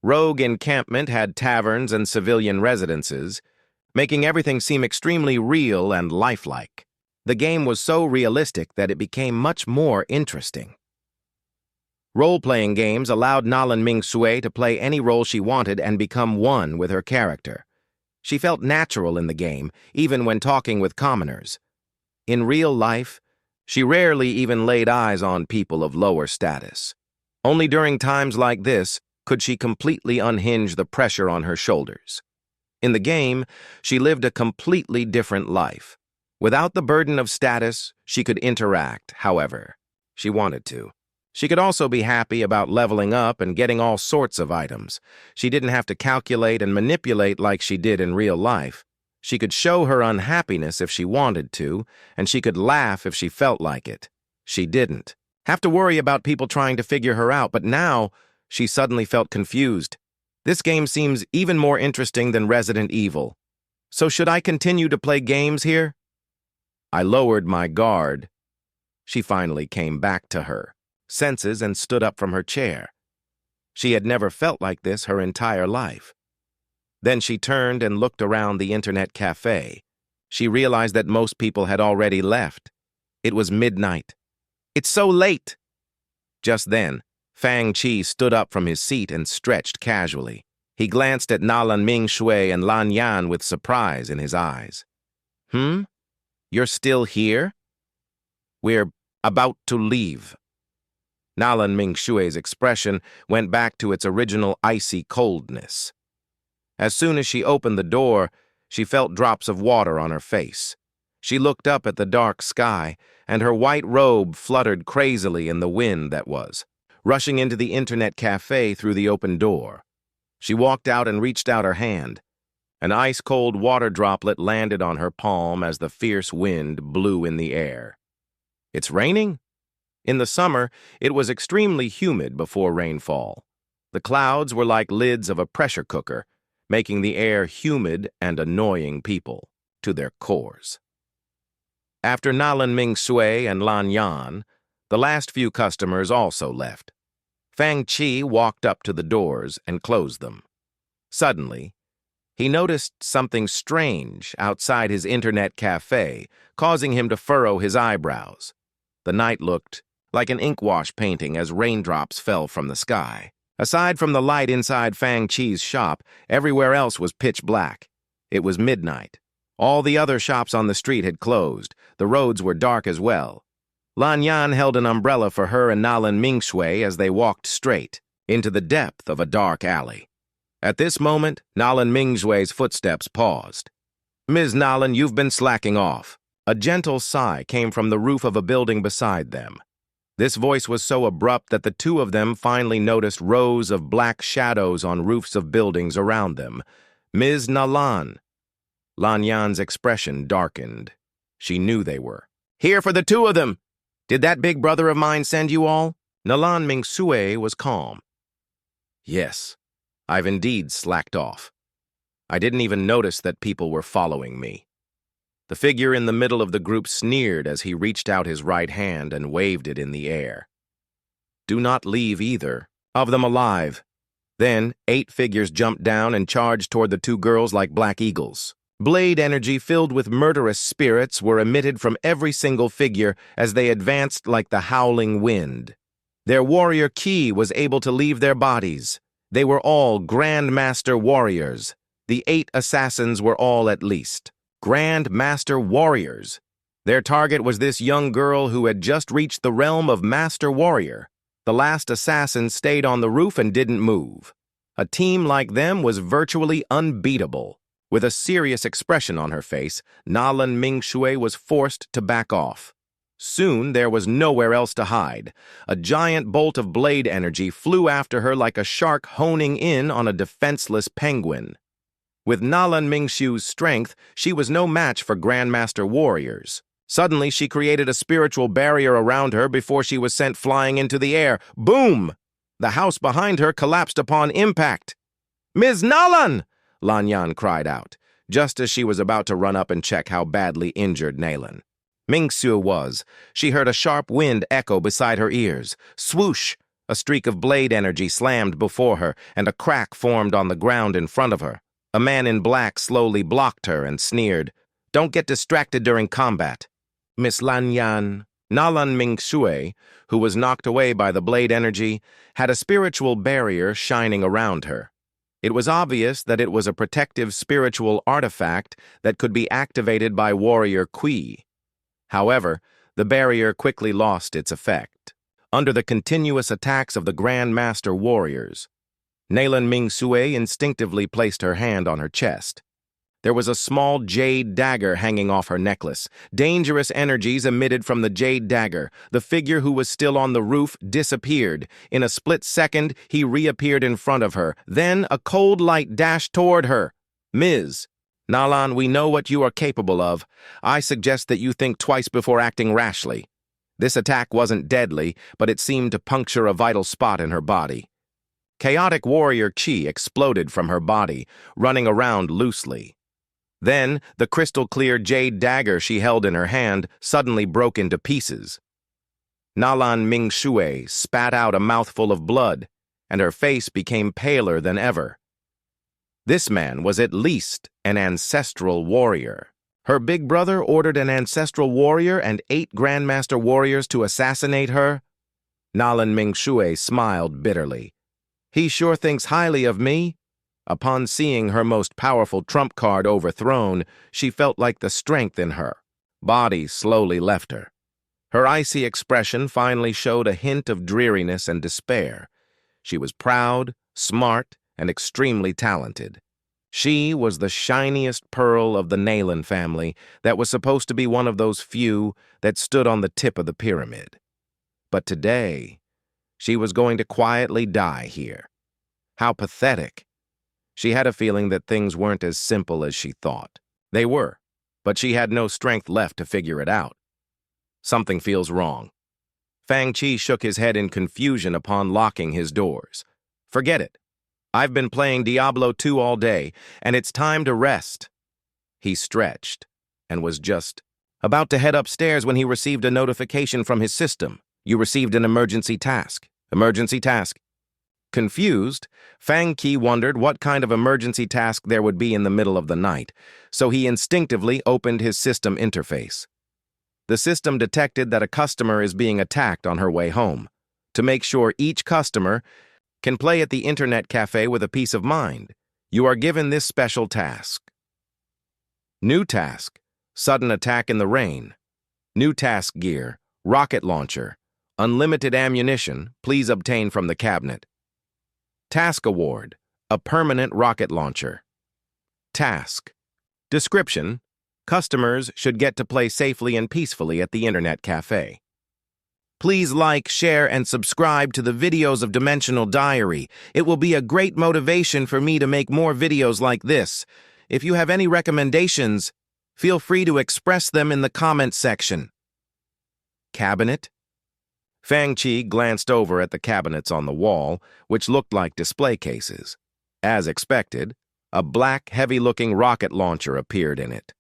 Rogue encampment had taverns and civilian residences, making everything seem extremely real and lifelike. The game was so realistic that it became much more interesting. Role-playing games allowed Nalan Mingshui to play any role she wanted and become one with her character. She felt natural in the game, even when talking with commoners. In real life, she rarely even laid eyes on people of lower status. Only during times like this could she completely unhinge the pressure on her shoulders. In the game, she lived a completely different life. Without the burden of status, she could interact, however she wanted to. She could also be happy about leveling up and getting all sorts of items. She didn't have to calculate and manipulate like she did in real life. She could show her unhappiness if she wanted to, and she could laugh if she felt like it. She didn't have to worry about people trying to figure her out, but now she suddenly felt confused. This game seems even more interesting than Resident Evil. So should I continue to play games here? I lowered my guard. She finally came back to her senses and stood up from her chair. She had never felt like this her entire life. Then she turned and looked around the internet cafe. She realized that most people had already left. It was midnight. It's so late! Just then, Fang Qi stood up from his seat and stretched casually. He glanced at Nalan Mingshui and Lan Yan with surprise in his eyes. You're still here? We're about to leave. Nalan Mingshui's expression went back to its original icy coldness. As soon as she opened the door, she felt drops of water on her face. She looked up at the dark sky, and her white robe fluttered crazily in the wind that was rushing into the internet cafe through the open door. She walked out and reached out her hand. An ice-cold water droplet landed on her palm as the fierce wind blew in the air. It's raining? In the summer, it was extremely humid before rainfall. The clouds were like lids of a pressure cooker, making the air humid and annoying people to their cores. After Nalan Mingshui and Lan Yan, the last few customers also left. Fang Qi walked up to the doors and closed them. Suddenly, he noticed something strange outside his internet cafe, causing him to furrow his eyebrows. The night looked like an inkwash painting as raindrops fell from the sky. Aside from the light inside Fang Qi's shop, everywhere else was pitch black. It was midnight. All the other shops on the street had closed. The roads were dark as well. Lan Yan held an umbrella for her and Nalan Mingshui as they walked straight into the depth of a dark alley. At this moment, Nalan Mingshui's footsteps paused. "Ms. Nalan, you've been slacking off." A gentle sigh came from the roof of a building beside them. This voice was so abrupt that the two of them finally noticed rows of black shadows on roofs of buildings around them. "Ms. Nalan." Lan Yan's expression darkened. She knew they were here for the two of them. Did that big brother of mine send you all? Nalan Mingsue was calm. Yes, I've indeed slacked off. I didn't even notice that people were following me. The figure in the middle of the group sneered as he reached out his right hand and waved it in the air. Do not leave either of them alive. Then, 8 figures jumped down and charged toward the 2 girls like black eagles. Blade energy filled with murderous spirits were emitted from every single figure as they advanced like the howling wind. Their warrior ki was able to leave their bodies. They were all Grand Master warriors. The 8 assassins were all at least Grand Master warriors. Their target was this young girl who had just reached the realm of Master Warrior. The last assassin stayed on the roof and didn't move. A team like them was virtually unbeatable. With a serious expression on her face, Nalan Mingsue was forced to back off. Soon there was nowhere else to hide. A giant bolt of blade energy flew after her like a shark honing in on a defenseless penguin. With Nalan Mingsue's strength, she was no match for Grandmaster warriors. Suddenly, she created a spiritual barrier around her before she was sent flying into the air. Boom! The house behind her collapsed upon impact. "Ms. Nalan!" Lanyan cried out, just as she was about to run up and check how badly injured Nalan Mingsue was. She heard a sharp wind echo beside her ears. Swoosh! A streak of blade energy slammed before her, and a crack formed on the ground in front of her. A man in black slowly blocked her and sneered, "Don't get distracted during combat." Miss Lanyan, Nalan Mingsue, who was knocked away by the blade energy, had a spiritual barrier shining around her. It was obvious that it was a protective spiritual artifact that could be activated by warrior Kui. However, the barrier quickly lost its effect. Under the continuous attacks of the Grand Master warriors, Nalan Mingsue instinctively placed her hand on her chest. There was a small jade dagger hanging off her necklace. Dangerous energies emitted from the jade dagger. The figure who was still on the roof disappeared. In a split second, he reappeared in front of her. Then a cold light dashed toward her. "Ms. Nalan, we know what you are capable of. I suggest that you think twice before acting rashly." This attack wasn't deadly, but it seemed to puncture a vital spot in her body. Chaotic warrior chi exploded from her body, running around loosely. Then, the crystal-clear jade dagger she held in her hand suddenly broke into pieces. Nalan Mingsue spat out a mouthful of blood, and her face became paler than ever. This man was at least an ancestral warrior. Her big brother ordered an ancestral warrior and 8 Grandmaster warriors to assassinate her? Nalan Mingsue smiled bitterly. He sure thinks highly of me. Upon seeing her most powerful trump card overthrown, she felt like the strength in her body slowly left her. Her icy expression finally showed a hint of dreariness and despair. She was proud, smart, and extremely talented. She was the shiniest pearl of the Nalan family that was supposed to be one of those few that stood on the tip of the pyramid. But today, she was going to quietly die here. How pathetic. She had a feeling that things weren't as simple as she thought. They were, but she had no strength left to figure it out. Something feels wrong. Fang Chi shook his head in confusion upon locking his doors. Forget it. I've been playing Diablo 2 all day, and it's time to rest. He stretched and was just about to head upstairs when he received a notification from his system. You received an emergency task. Emergency task. Confused, Fang Qi wondered what kind of emergency task there would be in the middle of the night, so he instinctively opened his system interface. The system detected that a customer is being attacked on her way home. To make sure each customer can play at the internet cafe with a peace of mind, you are given this special task. New task, sudden attack in the rain. New task gear, rocket launcher. Unlimited ammunition, please obtain from the cabinet. Task award, a permanent rocket launcher. Task. Description, customers should get to play safely and peacefully at the internet cafe. Please like, share, and subscribe to the videos of Dimensional Diary. It will be a great motivation for me to make more videos like this. If you have any recommendations, feel free to express them in the comment section. Cabinet. Fang Qi glanced over at the cabinets on the wall, which looked like display cases. As expected, a black, heavy-looking rocket launcher appeared in it.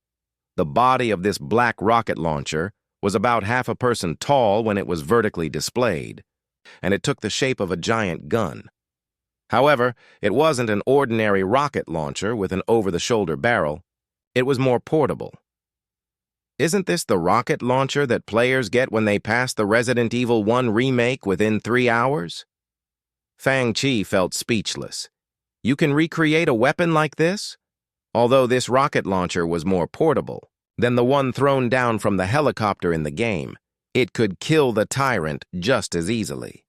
The body of this black rocket launcher was about half a person tall when it was vertically displayed, and it took the shape of a giant gun. However, it wasn't an ordinary rocket launcher with an over-the-shoulder barrel. It was more portable. Isn't this the rocket launcher that players get when they pass the Resident Evil 1 remake within 3 hours? Fang Qi felt speechless. You can recreate a weapon like this? Although this rocket launcher was more portable than the one thrown down from the helicopter in the game, it could kill the tyrant just as easily.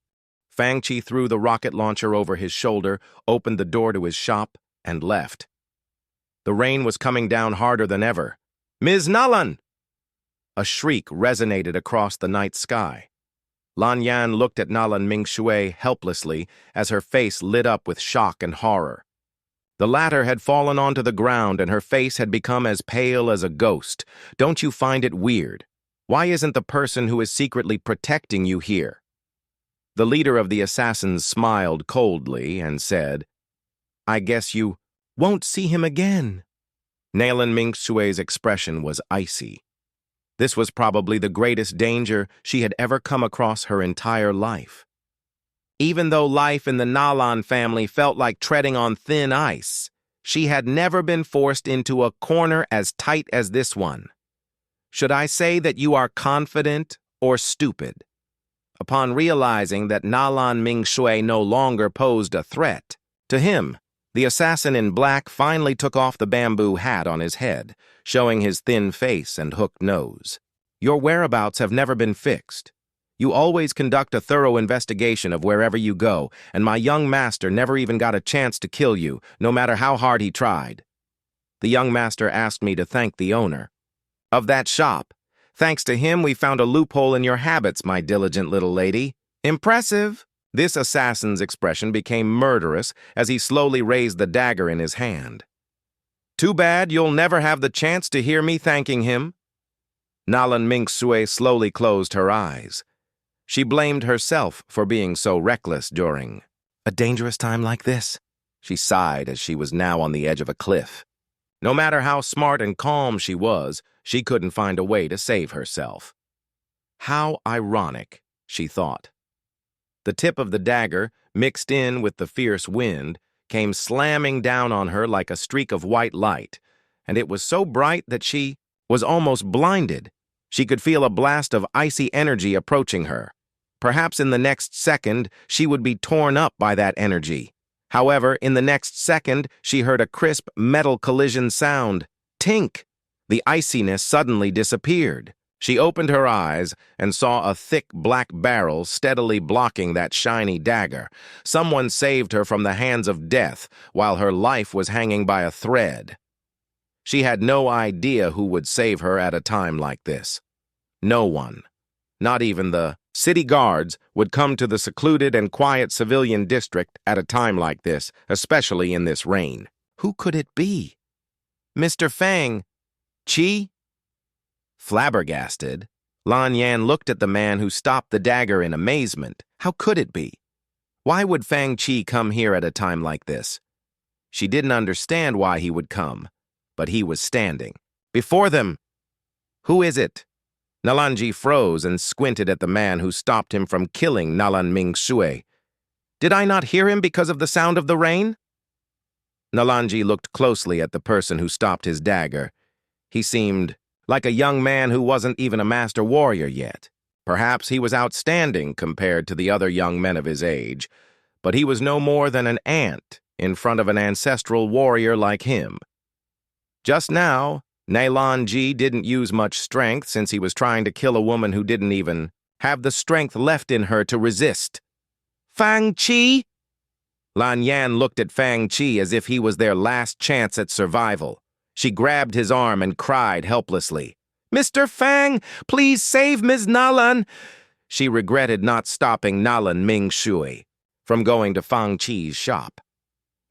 Fang Qi threw the rocket launcher over his shoulder, opened the door to his shop, and left. The rain was coming down harder than ever. "Ms. Nalan!" A shriek resonated across the night sky. Lan Yan looked at Nalan Mingshui helplessly as her face lit up with shock and horror. The latter had fallen onto the ground and her face had become as pale as a ghost. Don't you find it weird? Why isn't the person who is secretly protecting you here? The leader of the assassins smiled coldly and said, "I guess you won't see him again." Nalan Mingshui's expression was icy. This was probably the greatest danger she had ever come across her entire life. Even though life in the Nalan family felt like treading on thin ice, she had never been forced into a corner as tight as this one. Should I say that you are confident or stupid? Upon realizing that Nalan Mingshui no longer posed a threat, to him, the assassin in black finally took off the bamboo hat on his head, showing his thin face and hooked nose. "Your whereabouts have never been fixed. You always conduct a thorough investigation of wherever you go, and my young master never even got a chance to kill you, no matter how hard he tried. The young master asked me to thank the owner of that shop. Thanks to him, we found a loophole in your habits, my diligent little lady. Impressive." This assassin's expression became murderous as he slowly raised the dagger in his hand. "Too bad you'll never have the chance to hear me thanking him." Nalan Mingshui slowly closed her eyes. She blamed herself for being so reckless during a dangerous time like this. She sighed as she was now on the edge of a cliff. No matter how smart and calm she was, she couldn't find a way to save herself. How ironic, she thought. The tip of the dagger, mixed in with the fierce wind, came slamming down on her like a streak of white light, and it was so bright that she was almost blinded. She could feel a blast of icy energy approaching her. Perhaps in the next second, she would be torn up by that energy. However, in the next second, she heard a crisp metal collision sound. Tink! The iciness suddenly disappeared. She opened her eyes and saw a thick black barrel steadily blocking that shiny dagger. Someone saved her from the hands of death while her life was hanging by a thread. She had no idea who would save her at a time like this. No one, not even the city guards, would come to the secluded and quiet civilian district at a time like this, especially in this rain. Who could it be? "Mr. Fang Qi?" Flabbergasted, Lan Yan looked at the man who stopped the dagger in amazement. How could it be? Why would Fang Qi come here at a time like this? She didn't understand why he would come, but he was standing before them. "Who is it?" Nalanji froze and squinted at the man who stopped him from killing Nalan Mingshui. "Did I not hear him because of the sound of the rain?" Nalanji looked closely at the person who stopped his dagger. He seemed like a young man who wasn't even a master warrior yet. Perhaps he was outstanding compared to the other young men of his age, but he was no more than an ant in front of an ancestral warrior like him. Just now, Nalan Ji didn't use much strength since he was trying to kill a woman who didn't even have the strength left in her to resist. "Fang Qi?" Lan Yan looked at Fang Qi as if he was their last chance at survival. She grabbed his arm and cried helplessly, "Mr. Fang, please save Ms. Nalan." She regretted not stopping Nalan Mingshui from going to Fang Qi's shop.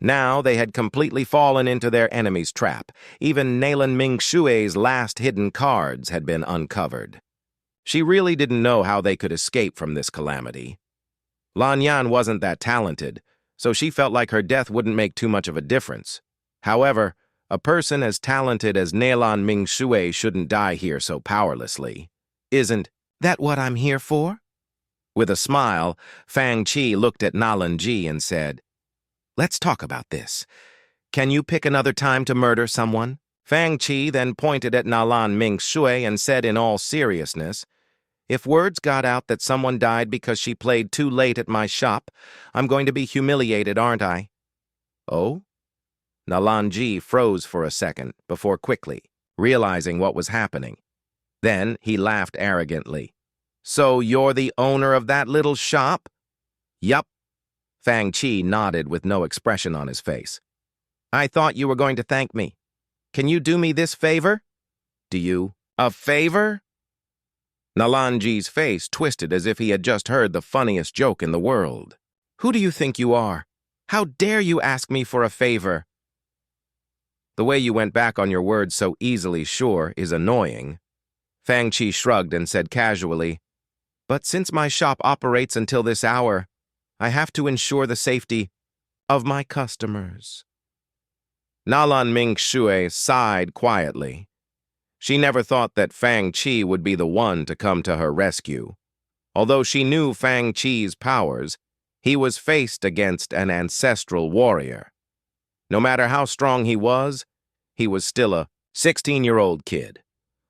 Now they had completely fallen into their enemy's trap. Even Nalan Mingshui's last hidden cards had been uncovered. She really didn't know how they could escape from this calamity. Lan Yan wasn't that talented, so she felt like her death wouldn't make too much of a difference. However, a person as talented as Neilan Mingshui shouldn't die here so powerlessly. Isn't that what I'm here for? With a smile, Fang Qi looked at Nalan Ji and said, "Let's talk about this. Can you pick another time to murder someone?" Fang Qi then pointed at Nalan Mingshui and said in all seriousness, "If words got out that someone died because she played too late at my shop, I'm going to be humiliated, aren't I?" "Oh?" Nalan Ji froze for a second before quickly realizing what was happening. Then he laughed arrogantly. "So you're the owner of that little shop?" "Yup." Fang Qi nodded with no expression on his face. "I thought you were going to thank me. Can you do me this favor?" "Do you? A favor?" Nalanji's face twisted as if he had just heard the funniest joke in the world. "Who do you think you are? How dare you ask me for a favor?" "The way you went back on your words so easily sure is annoying." Fang Qi shrugged and said casually, "But since my shop operates until this hour, I have to ensure the safety of my customers." Nalan Mingshui sighed quietly. She never thought that Fang Qi would be the one to come to her rescue. Although she knew Fang Qi's powers, he was faced against an ancestral warrior. No matter how strong he was still a 16-year-old kid.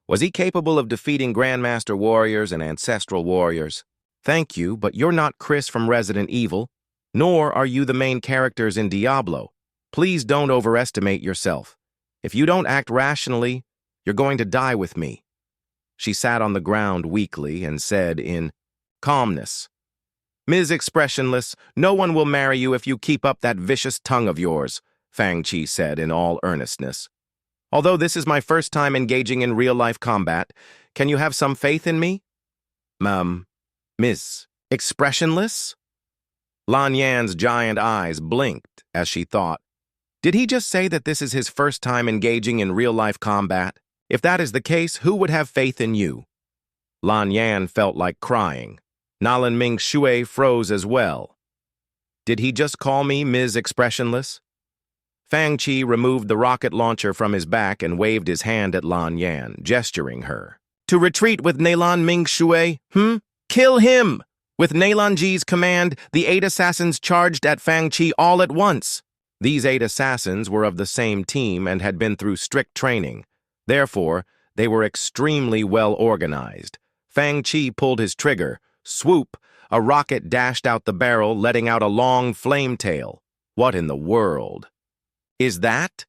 Was he capable of defeating Grandmaster warriors and ancestral warriors? "Thank you, but you're not Chris from Resident Evil, nor are you the main characters in Diablo. Please don't overestimate yourself. If you don't act rationally, you're going to die with me." She sat on the ground weakly and said in calmness, "Ms. Expressionless, no one will marry you if you keep up that vicious tongue of yours," Fang Qi said in all earnestness. "Although this is my first time engaging in real-life combat, can you have some faith in me?" Ms. Expressionless?" Lan Yan's giant eyes blinked as she thought, "Did he just say that this is his first time engaging in real-life combat? If that is the case, who would have faith in you?" Lan Yan felt like crying. Nalan Mingshui froze as well. "Did he just call me Ms. Expressionless?" Fang Qi removed the rocket launcher from his back and waved his hand at Lan Yan, gesturing her. "To retreat with Nalan Mingshui, Kill him!" With Nalanji's command, the 8 assassins charged at Fang Qi all at once. These 8 assassins were of the same team and had been through strict training. Therefore, they were extremely well organized. Fang Qi pulled his trigger. Swoop! A rocket dashed out the barrel, letting out a long flame tail. What in the world? "Is that?"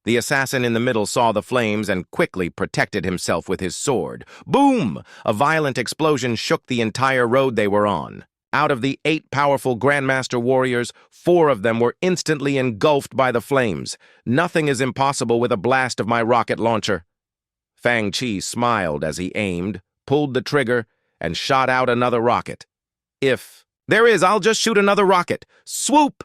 The assassin in the middle saw the flames and quickly protected himself with his sword. Boom! A violent explosion shook the entire road they were on. Out of the 8 powerful Grandmaster warriors, 4 of them were instantly engulfed by the flames. "Nothing is impossible with a blast of my rocket launcher." Fang Qi smiled as he aimed, pulled the trigger, and shot out another rocket. I'll just shoot another rocket. Swoop!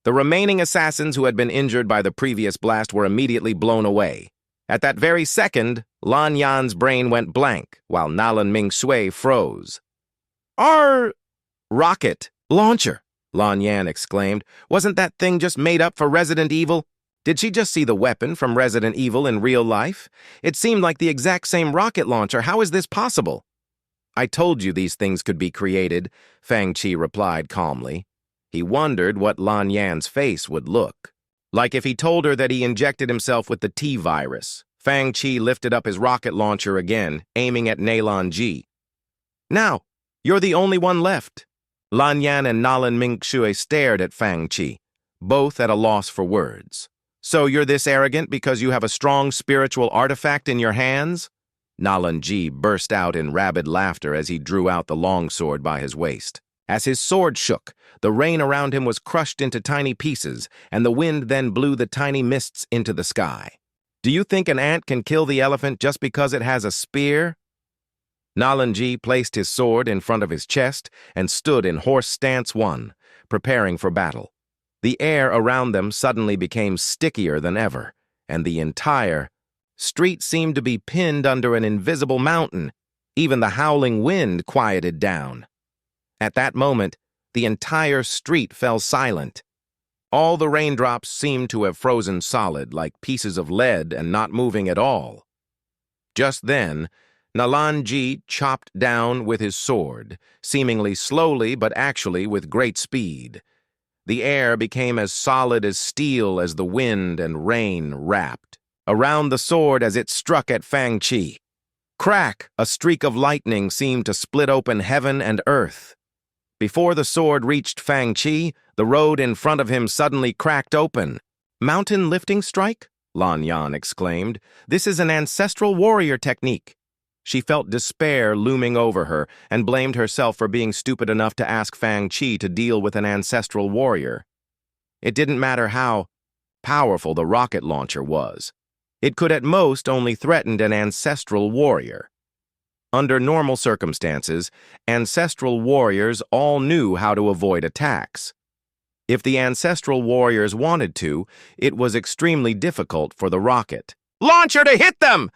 The remaining assassins who had been injured by the previous blast were immediately blown away. At that very second, Lan Yan's brain went blank, while Nalan Mingshui froze. "Our rocket launcher," Lan Yan exclaimed. "Wasn't that thing just made up for Resident Evil? Did she just see the weapon from Resident Evil in real life? It seemed like the exact same rocket launcher. How is this possible?" "I told you these things could be created," Fang Qi replied calmly. He wondered what Lan Yan's face would look like if he told her that he injected himself with the T-virus. Fang Qi lifted up his rocket launcher again, aiming at Nalan Ji. "Now, you're the only one left." Lan Yan and Nalan Mingshui stared at Fang Qi, both at a loss for words. "So you're this arrogant because you have a strong spiritual artifact in your hands?" Nalan Ji burst out in rabid laughter as he drew out the longsword by his waist. As his sword shook, the rain around him was crushed into tiny pieces, and the wind then blew the tiny mists into the sky. "Do you think an ant can kill the elephant just because it has a spear?" Nalan Ji placed his sword in front of his chest and stood in horse stance 1, preparing for battle. The air around them suddenly became stickier than ever, and the entire street seemed to be pinned under an invisible mountain. Even the howling wind quieted down. At that moment, the entire street fell silent. All the raindrops seemed to have frozen solid, like pieces of lead, and not moving at all. Just then, Nalanji chopped down with his sword, seemingly slowly but actually with great speed. The air became as solid as steel as the wind and rain wrapped around the sword as it struck at Fang Chi. Crack! A streak of lightning seemed to split open heaven and earth. Before the sword reached Fang Chi, the road in front of him suddenly cracked open. "Mountain lifting strike?" Lan Yan exclaimed. "This is an ancestral warrior technique." She felt despair looming over her and blamed herself for being stupid enough to ask Fang Chi to deal with an ancestral warrior. It didn't matter how powerful the rocket launcher was. It could at most only threaten an ancestral warrior. Under normal circumstances, ancestral warriors all knew how to avoid attacks. If the ancestral warriors wanted to, it was extremely difficult for the rocket launcher to hit them!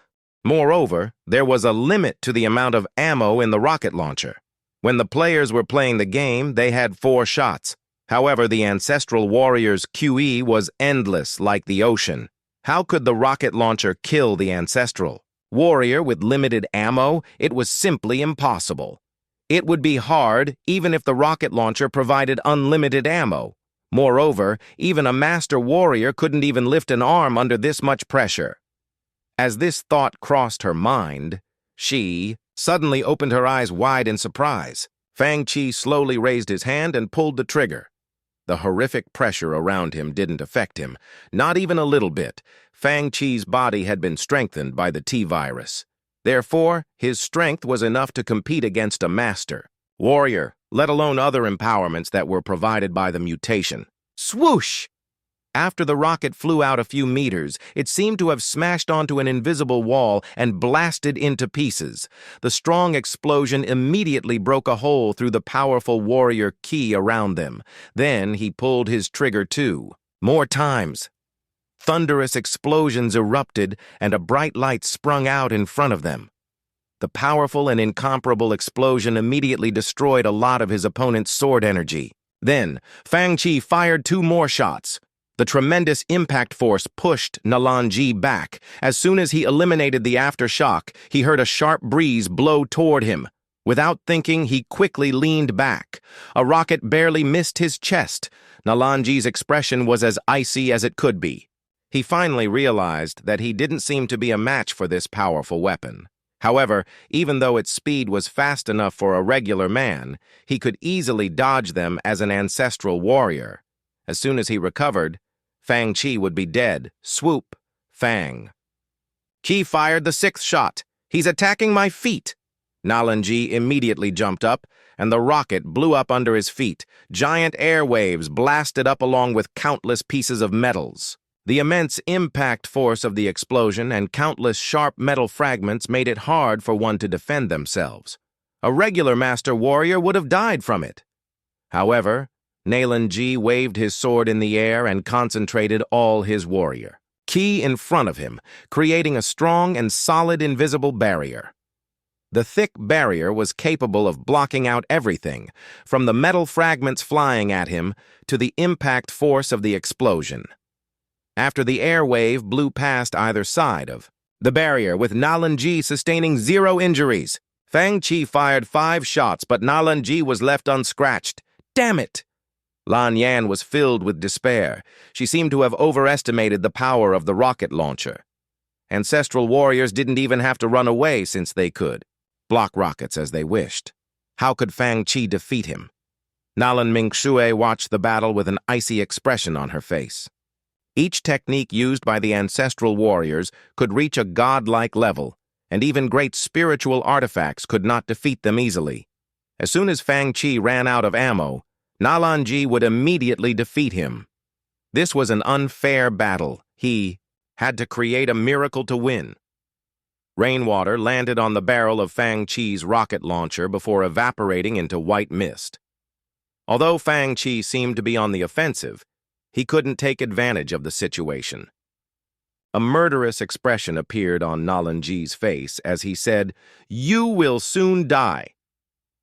Moreover, there was a limit to the amount of ammo in the rocket launcher. When the players were playing the game, they had 4 shots. However, the ancestral warrior's QE was endless like the ocean. How could the rocket launcher kill the ancestral warrior with limited ammo? It was simply impossible. It would be hard even if the rocket launcher provided unlimited ammo. Moreover, even a master warrior couldn't even lift an arm under this much pressure. As this thought crossed her mind, she suddenly opened her eyes wide in surprise. Fang Chi slowly raised his hand and pulled the trigger. The horrific pressure around him didn't affect him, not even a little bit. Fang Chi's body had been strengthened by the T-virus. Therefore, his strength was enough to compete against a master warrior, let alone other empowerments that were provided by the mutation. Swoosh! After the rocket flew out a few meters, it seemed to have smashed onto an invisible wall and blasted into pieces. The strong explosion immediately broke a hole through the powerful warrior ki around them. Then he pulled his trigger too. More times. Thunderous explosions erupted, and a bright light sprung out in front of them. The powerful and incomparable explosion immediately destroyed a lot of his opponent's sword energy. Then, Fang Chi fired 2 more shots. The tremendous impact force pushed Nalanji back. As soon as he eliminated the aftershock, he heard a sharp breeze blow toward him. Without thinking, he quickly leaned back. A rocket barely missed his chest. Nalanji's expression was as icy as it could be. He finally realized that he didn't seem to be a match for this powerful weapon. However, even though its speed was fast enough for a regular man, he could easily dodge them as an ancestral warrior. As soon as he recovered, Fang Chi would be dead. Swoop. Fang. Chi fired the 6th shot. "He's attacking my feet." Nalanji immediately jumped up, and the rocket blew up under his feet. Giant air waves blasted up along with countless pieces of metals. The immense impact force of the explosion and countless sharp metal fragments made it hard for one to defend themselves. A regular master warrior would have died from it. However, Nalanji waved his sword in the air and concentrated all his warrior ki in front of him, creating a strong and solid invisible barrier. The thick barrier was capable of blocking out everything, from the metal fragments flying at him to the impact force of the explosion. After the air wave blew past either side of the barrier, with Nalanji sustaining 0 injuries, Fang Chi fired 5 shots, but Nalanji was left unscratched. Damn it! Lan Yan was filled with despair. She seemed to have overestimated the power of the rocket launcher. Ancestral warriors didn't even have to run away since they could block rockets as they wished. How could Fang Chi defeat him? Nalan Mingxue watched the battle with an icy expression on her face. Each technique used by the ancestral warriors could reach a godlike level, and even great spiritual artifacts could not defeat them easily. As soon as Fang Chi ran out of ammo, Nalanji would immediately defeat him. This was an unfair battle. He had to create a miracle to win. Rainwater landed on the barrel of Fang Chi's rocket launcher before evaporating into white mist. Although Fang Chi seemed to be on the offensive, he couldn't take advantage of the situation. A murderous expression appeared on Nalanji's face as he said, "You will soon die."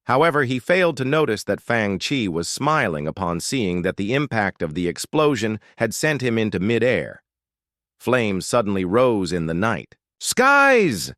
However, he failed to notice that Fang Chi was smiling upon seeing that the impact of the explosion had sent him into midair. Flames suddenly rose in the night. "Skies!"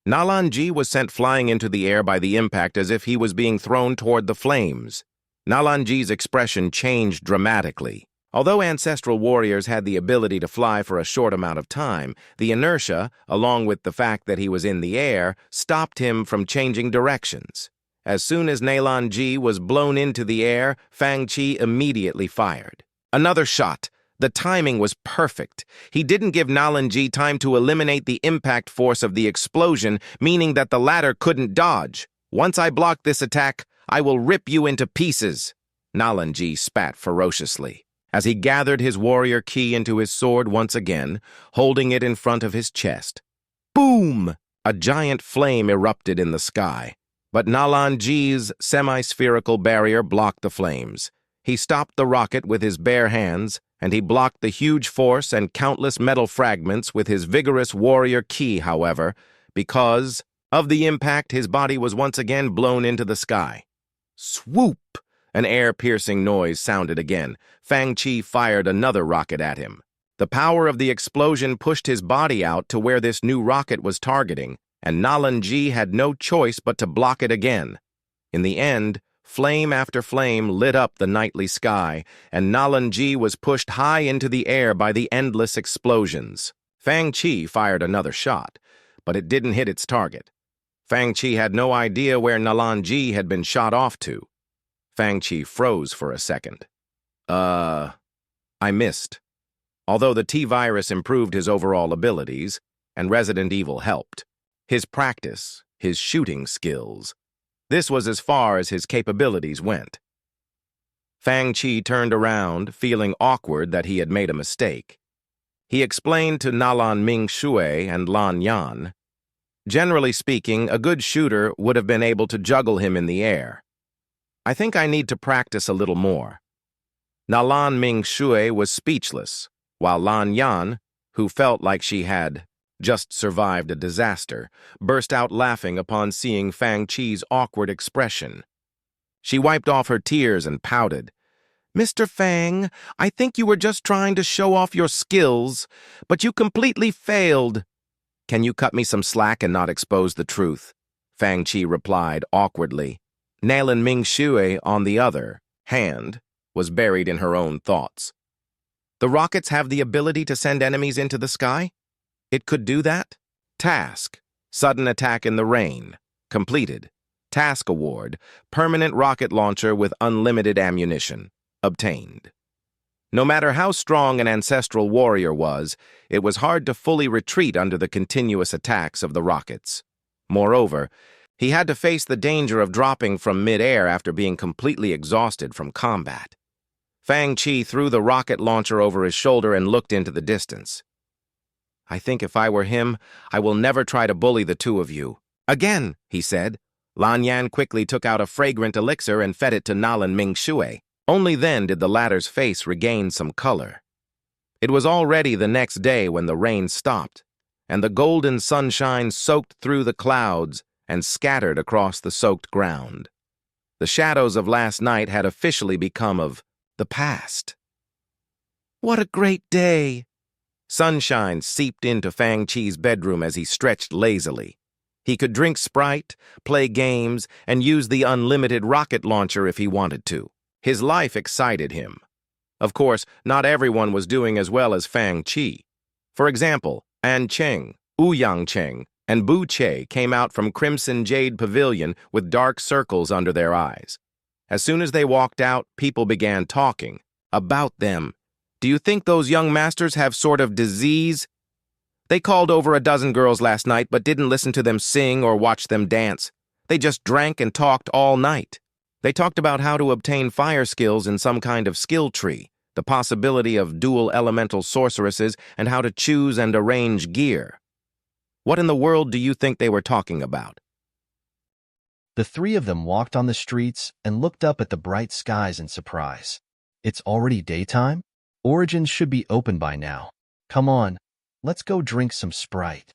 Nalanji was sent flying into the air by the impact as if he was being thrown toward the flames. Nalanji's expression changed dramatically. Although ancestral warriors had the ability to fly for a short amount of time, the inertia, along with the fact that he was in the air, stopped him from changing directions. As soon as Nalanji was blown into the air, Fang Chi immediately fired. Another shot. The timing was perfect. He didn't give Nalanji time to eliminate the impact force of the explosion, meaning that the latter couldn't dodge. "Once I block this attack, I will rip you into pieces." Nalanji spat ferociously as he gathered his warrior ki into his sword once again, holding it in front of his chest. Boom! A giant flame erupted in the sky, but Nalanji's semi-spherical barrier blocked the flames. He stopped the rocket with his bare hands, and he blocked the huge force and countless metal fragments with his vigorous warrior ki, however, because of the impact, his body was once again blown into the sky. Swoop! An air-piercing noise sounded again. Fang Chi fired another rocket at him. The power of the explosion pushed his body out to where this new rocket was targeting, and Nalanji had no choice but to block it again. In the end, flame after flame lit up the nightly sky, and Nalanji was pushed high into the air by the endless explosions. Fang Chi fired another shot, but it didn't hit its target. Fang Chi had no idea where Nalanji had been shot off to. Fang Chi froze for a second. I missed. Although the T-virus improved his overall abilities, and Resident Evil helped. His practice, his shooting skills. This was as far as his capabilities went. Fang Chi turned around, feeling awkward that he had made a mistake. He explained to Nalan Ming Shui and Lan Yan. Generally speaking, a good shooter would have been able to juggle him in the air. I think I need to practice a little more. Nalan Ming Shui was speechless, while Lan Yan, who felt like she had just survived a disaster, burst out laughing upon seeing Fang Chi's awkward expression. She wiped off her tears and pouted. "Mr. Fang, I think you were just trying to show off your skills, but you completely failed." "Can you cut me some slack and not expose the truth?" Fang Chi replied awkwardly. Nalan Ming Shui, on the other hand, was buried in her own thoughts. The rockets have the ability to send enemies into the sky? It could do that? Task: sudden attack in the rain. Completed. Task award: permanent rocket launcher with unlimited ammunition. Obtained. No matter how strong an ancestral warrior was, it was hard to fully retreat under the continuous attacks of the rockets. Moreover, he had to face the danger of dropping from mid-air after being completely exhausted from combat. Fang Chi threw the rocket launcher over his shoulder and looked into the distance. "I think if I were him, I will never try to bully the two of you." "Again," he said. Lan Yan quickly took out a fragrant elixir and fed it to Nalan Ming Shui. Only then did the latter's face regain some color. It was already the next day when the rain stopped, and the golden sunshine soaked through the clouds and scattered across the soaked ground. The shadows of last night had officially become of the past. "What a great day!" Sunshine seeped into Fang Chi's bedroom as he stretched lazily. He could drink Sprite, play games, and use the unlimited rocket launcher if he wanted to. His life excited him. Of course, not everyone was doing as well as Fang Chi. For example, An Cheng, Ouyang Cheng, and Bu Che came out from Crimson Jade Pavilion with dark circles under their eyes. As soon as they walked out, people began talking about them. "Do you think those young masters have sort of disease? They called over a dozen girls last night but didn't listen to them sing or watch them dance. They just drank and talked all night. They talked about how to obtain fire skills in some kind of skill tree, the possibility of dual elemental sorceresses, and how to choose and arrange gear. What in the world do you think they were talking about?" The three of them walked on the streets and looked up at the bright skies in surprise. "It's already daytime? Origins should be open by now. Come on, Let's go drink some Sprite.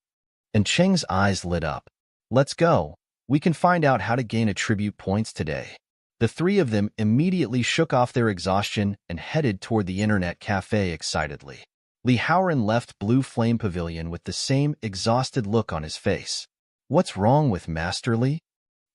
And Cheng's eyes lit up. Let's go. We can find out how to gain attribute points today. The three of them immediately shook off their exhaustion and headed toward the internet cafe excitedly. Li Haoran left Blue Flame Pavilion with the same exhausted look on his face. What's wrong with Master Li?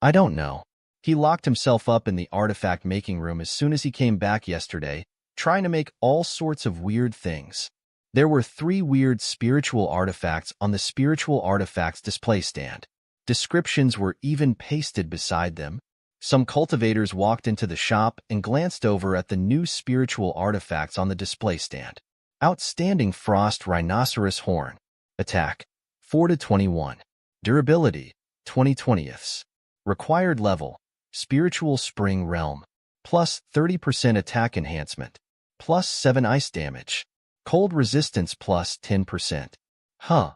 I don't know. He locked himself up in the artifact making room as soon as he came back yesterday, trying to make all sorts of weird things. There were 3 weird spiritual artifacts on the spiritual artifacts display stand. Descriptions were even pasted beside them. Some cultivators walked into the shop and glanced over at the new spiritual artifacts on the display stand. Outstanding Frost Rhinoceros Horn. Attack, 4-21. Durability, 20/20ths. Required level, Spiritual Spring Realm. Plus 30% attack enhancement. Plus 7 ice damage. Cold resistance plus 10%. Huh.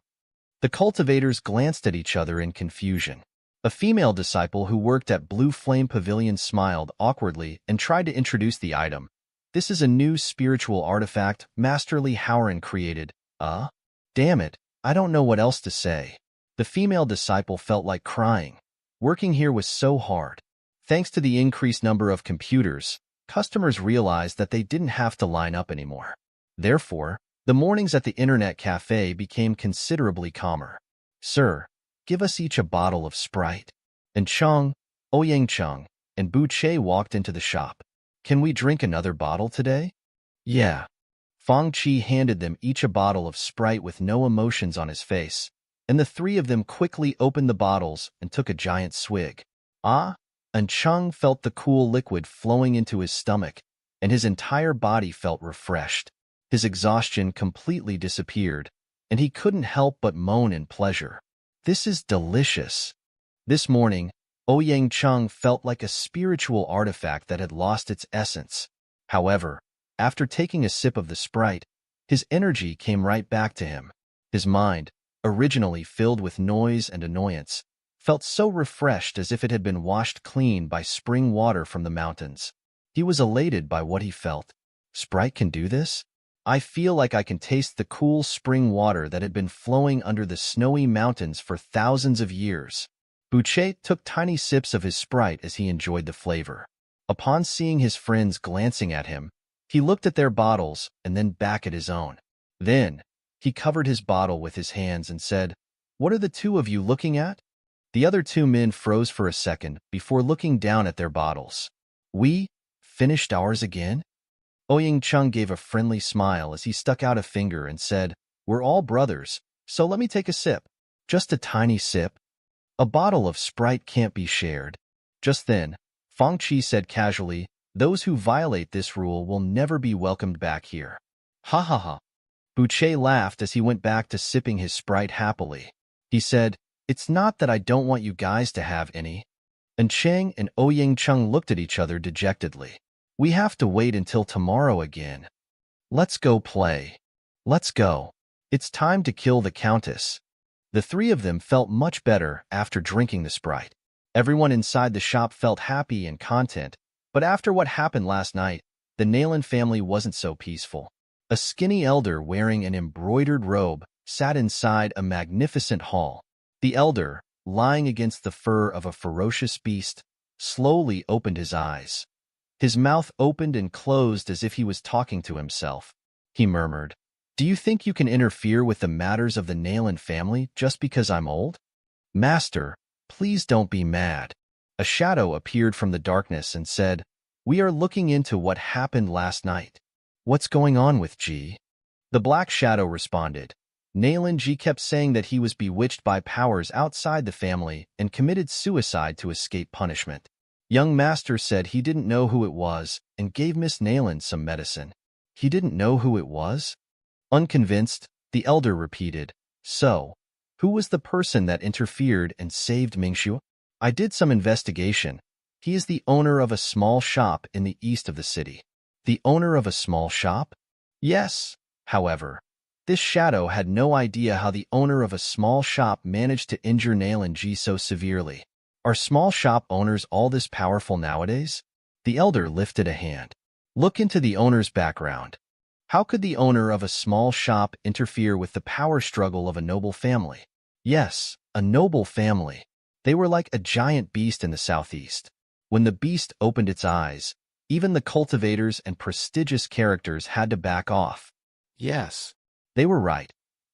The cultivators glanced at each other in confusion. A female disciple who worked at Blue Flame Pavilion smiled awkwardly and tried to introduce the item. This is a new spiritual artifact Master Li Haoran created. Damn it, I don't know what else to say. The female disciple felt like crying. Working here was so hard. Thanks to the increased number of computers, customers realized that they didn't have to line up anymore. Therefore, the mornings at the internet cafe became considerably calmer. Sir, give us each a bottle of Sprite. And Cheng, Ouyang Cheng, and Bu Che walked into the shop. Can we drink another bottle today? Yeah. Fang Qi handed them each a bottle of Sprite with no emotions on his face, and the 3 of them quickly opened the bottles and took a giant swig. And Cheng felt the cool liquid flowing into his stomach, and his entire body felt refreshed. His exhaustion completely disappeared, and he couldn't help but moan in pleasure. This is delicious. This morning, Ouyang Cheng felt like a spiritual artifact that had lost its essence. However, after taking a sip of the Sprite, his energy came right back to him. His mind, originally filled with noise and annoyance, felt so refreshed as if it had been washed clean by spring water from the mountains. He was elated by what he felt. Sprite can do this? I feel like I can taste the cool spring water that had been flowing under the snowy mountains for thousands of years. Boucher took tiny sips of his Sprite as he enjoyed the flavor. Upon seeing his friends glancing at him, he looked at their bottles and then back at his own. Then, he covered his bottle with his hands and said, "What are the 2 of you looking at?" The other 2 men froze for a second before looking down at their bottles. We finished ours again? Ouyang Cheng gave a friendly smile as he stuck out a finger and said, "We're all brothers, so let me take a sip." Just a tiny sip. A bottle of Sprite can't be shared. Just then, Fang Qi said casually, "Those who violate this rule will never be welcomed back here." Ha ha ha. Boucher laughed as he went back to sipping his Sprite happily. He said, "It's not that I don't want you guys to have any." And Cheng and Ouyang Cheng looked at each other dejectedly. We have to wait until tomorrow again. Let's go play. Let's go. It's time to kill the Countess. The 3 of them felt much better after drinking the Sprite. Everyone inside the shop felt happy and content, but after what happened last night, the Nayland family wasn't so peaceful. A skinny elder wearing an embroidered robe sat inside a magnificent hall. The elder, lying against the fur of a ferocious beast, slowly opened his eyes. His mouth opened and closed as if he was talking to himself. He murmured, "Do you think you can interfere with the matters of the Nayland family just because I'm old? Master, please don't be mad." A shadow appeared from the darkness and said, "We are looking into what happened last night. What's going on with Ji?" The black shadow responded, "Nayland Ji kept saying that he was bewitched by powers outside the family and committed suicide to escape punishment. Young Master said he didn't know who it was and gave Miss Nayland some medicine." He didn't know who it was? Unconvinced, the elder repeated, "So, who was the person that interfered and saved Mingxu?" "I did some investigation. He is the owner of a small shop in the east of the city." "The owner of a small shop?" "Yes." However, this shadow had no idea how the owner of a small shop managed to injure Nayland Ji so severely. Are small shop owners all this powerful nowadays? The elder lifted a hand. "Look into the owner's background." How could the owner of a small shop interfere with the power struggle of a noble family? Yes, a noble family. They were like a giant beast in the southeast. When the beast opened its eyes, even the cultivators and prestigious characters had to back off. Yes, they were right.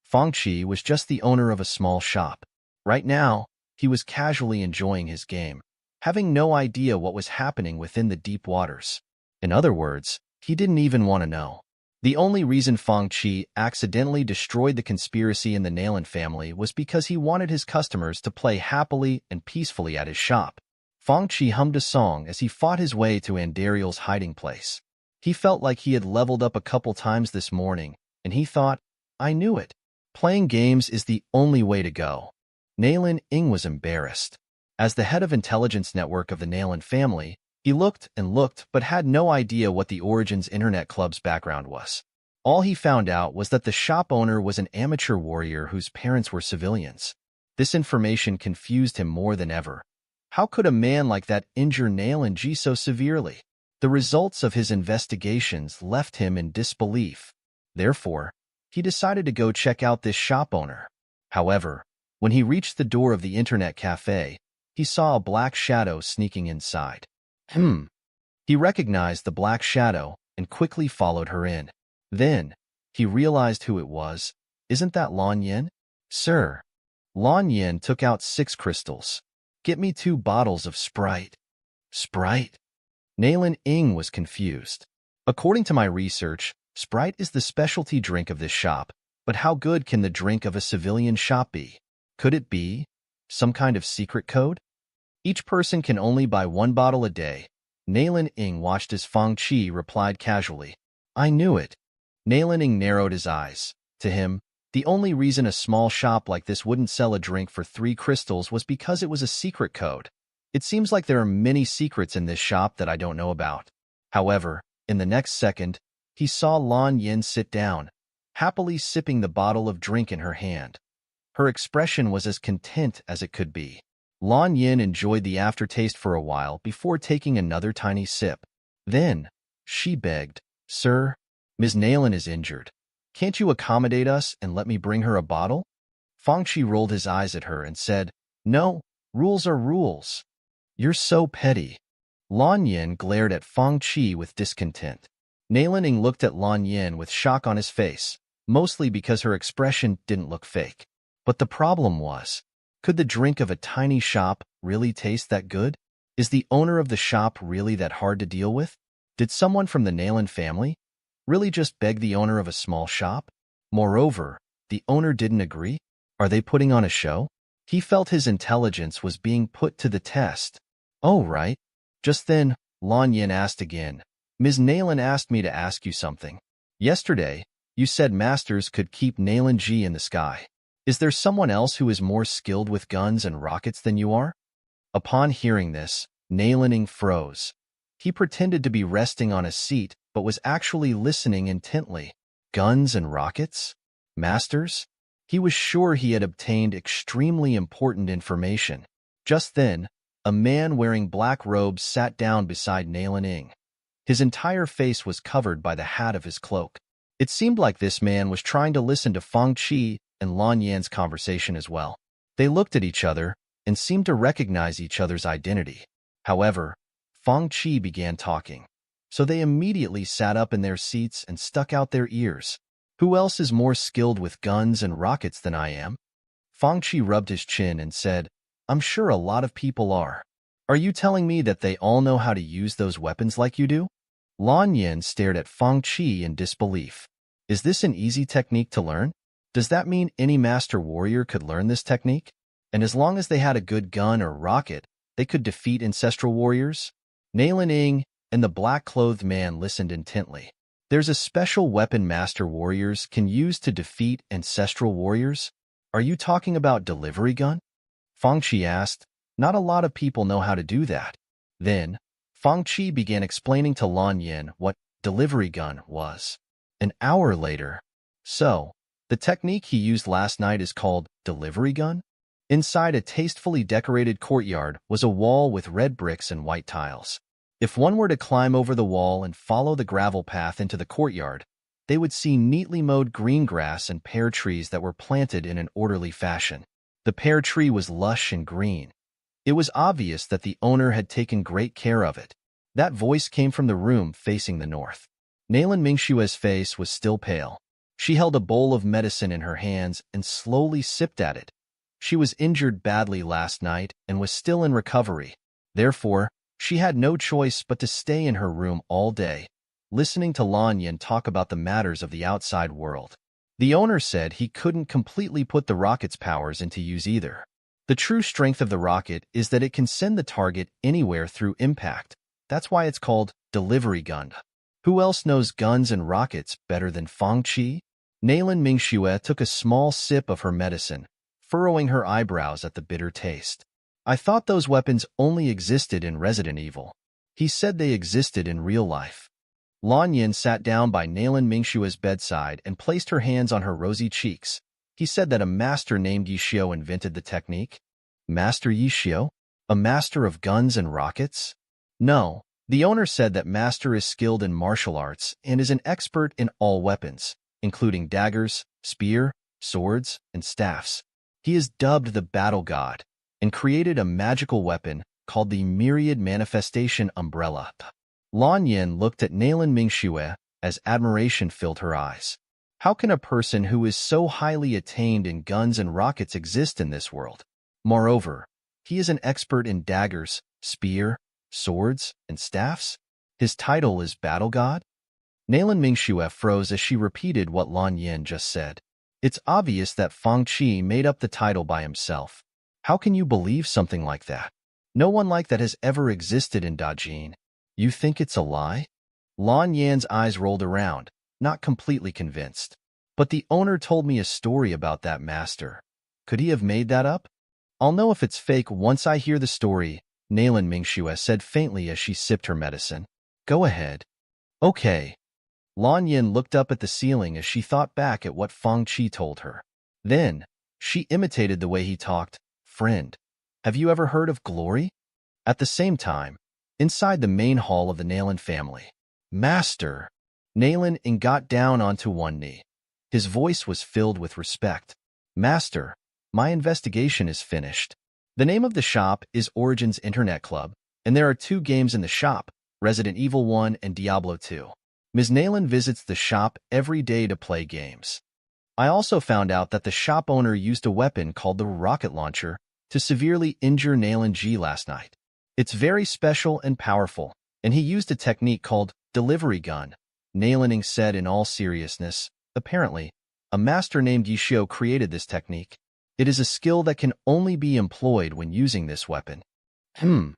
Fangchi was just the owner of a small shop. Right now, he was casually enjoying his game, having no idea what was happening within the deep waters. In other words, he didn't even want to know. The only reason Fangchi accidentally destroyed the conspiracy in the Nailan family was because he wanted his customers to play happily and peacefully at his shop. Fangchi hummed a song as he fought his way to Andariel's hiding place. He felt like he had leveled up a couple times this morning, and he thought, I knew it. Playing games is the only way to go. Nailan Ing was embarrassed. As the head of intelligence network of the Nailan family, he looked and looked but had no idea what the Origins Internet Club's background was. All he found out was that the shop owner was an amateur warrior whose parents were civilians. This information confused him more than ever. How could a man like that injure Nailan G so severely? The results of his investigations left him in disbelief. Therefore, he decided to go check out this shop owner. However, when he reached the door of the internet cafe, he saw a black shadow sneaking inside. He recognized the black shadow and quickly followed her in. Then, he realized who it was. Isn't that Lan Yin? Sir. Lan Yin took out 6 crystals. Get me 2 bottles of Sprite. Sprite? Nailan Ing was confused. According to my research, Sprite is the specialty drink of this shop, but how good can the drink of a civilian shop be? Could it be some kind of secret code? Each person can only buy 1 bottle a day. Nailan Ing watched as Fangchi replied casually. I knew it. Nailan Ing narrowed his eyes. To him, the only reason a small shop like this wouldn't sell a drink for 3 crystals was because it was a secret code. It seems like there are many secrets in this shop that I don't know about. However, in the next second, he saw Lan Yin sit down, happily sipping the bottle of drink in her hand. Her expression was as content as it could be. Lan Yin enjoyed the aftertaste for a while before taking another tiny sip. Then, she begged, Sir, Ms. Nailan is injured. Can't you accommodate us and let me bring her a bottle? Fangchi rolled his eyes at her and said, No, rules are rules. You're so petty. Lan Yin glared at Fangchi with discontent. Nailan Ing looked at Lan Yin with shock on his face, mostly because her expression didn't look fake. But the problem was, could the drink of a tiny shop really taste that good? Is the owner of the shop really that hard to deal with? Did someone from the Nailan family really just beg the owner of a small shop? Moreover, the owner didn't agree? Are they putting on a show? He felt his intelligence was being put to the test. Oh, right. Just then, Lan Yin asked again. Ms. Nailan asked me to ask you something. Yesterday, you said masters could keep Nailan G in the sky. Is there someone else who is more skilled with guns and rockets than you are? Upon hearing this, Nailan Ing froze. He pretended to be resting on a seat, but was actually listening intently. Guns and rockets? Masters? He was sure he had obtained extremely important information. Just then, a man wearing black robes sat down beside Nailan Ing. His entire face was covered by the hat of his cloak. It seemed like this man was trying to listen to Fangchi and Lan Yan's conversation as well. They looked at each other and seemed to recognize each other's identity. However, Fangchi began talking, so they immediately sat up in their seats and stuck out their ears. Who else is more skilled with guns and rockets than I am? Fangchi rubbed his chin and said, I'm sure a lot of people are. Are you telling me that they all know how to use those weapons like you do? Lan Yin stared at Fangchi in disbelief. Is this an easy technique to learn? Does that mean any master warrior could learn this technique? And as long as they had a good gun or rocket, they could defeat ancestral warriors? Nailan Ing and the black-clothed man listened intently. There's a special weapon master warriors can use to defeat ancestral warriors? Are you talking about delivery gun? Fangchi asked. Not a lot of people know how to do that. Then, Fangchi began explaining to Lan Yin what delivery gun was. An hour later. So, the technique he used last night is called delivery gun? Inside a tastefully decorated courtyard was a wall with red bricks and white tiles. If one were to climb over the wall and follow the gravel path into the courtyard, they would see neatly mowed green grass and pear trees that were planted in an orderly fashion. The pear tree was lush and green. It was obvious that the owner had taken great care of it. That voice came from the room facing the north. Nalan Mingshue's face was still pale. She held a bowl of medicine in her hands and slowly sipped at it. She was injured badly last night and was still in recovery. Therefore, she had no choice but to stay in her room all day, listening to Lan Yin talk about the matters of the outside world. The owner said he couldn't completely put the rocket's powers into use either. The true strength of the rocket is that it can send the target anywhere through impact. That's why it's called delivery gun. Who else knows guns and rockets better than Fang Qi? Nalan Mingxue took a small sip of her medicine, furrowing her eyebrows at the bitter taste. I thought those weapons only existed in Resident Evil. He said they existed in real life. Lan Yin sat down by Nalan Mingshue's bedside and placed her hands on her rosy cheeks. He said that a master named Yishio invented the technique. Master Yishio? A master of guns and rockets? No. The owner said that master is skilled in martial arts and is an expert in all weapons, including daggers, spear, swords, and staffs. He is dubbed the battle god and created a magical weapon called the Myriad Manifestation Umbrella. Lan Yin looked at Nalan Mingxue as admiration filled her eyes. How can a person who is so highly attained in guns and rockets exist in this world? Moreover, he is an expert in daggers, spear, swords, and staffs? His title is Battle God? Nalan Mingxue froze as she repeated what Lan Yin just said. It's obvious that Fang Qi made up the title by himself. How can you believe something like that? No one like that has ever existed in Dajin. You think it's a lie? Lan Yan's eyes rolled around, not completely convinced. But the owner told me a story about that master. Could he have made that up? I'll know if it's fake once I hear the story, Nalan Mingxue said faintly as she sipped her medicine. Go ahead. Okay. Lan Yin looked up at the ceiling as she thought back at what Fang Qi told her. Then, she imitated the way he talked. Friend, have you ever heard of glory? At the same time, inside the main hall of the Nalan family, Master! Nalan Ing got down onto one knee. His voice was filled with respect. Master, my investigation is finished. The name of the shop is Origins Internet Club, and there are 2 games in the shop, Resident Evil 1 and Diablo 2. Ms. Nalan visits the shop every day to play games. I also found out that the shop owner used a weapon called the rocket launcher to severely injure Nalan G last night. It's very special and powerful, and he used a technique called delivery gun. Nalan Ing said in all seriousness. Apparently, a master named Yishio created this technique. It is a skill that can only be employed when using this weapon. Nalan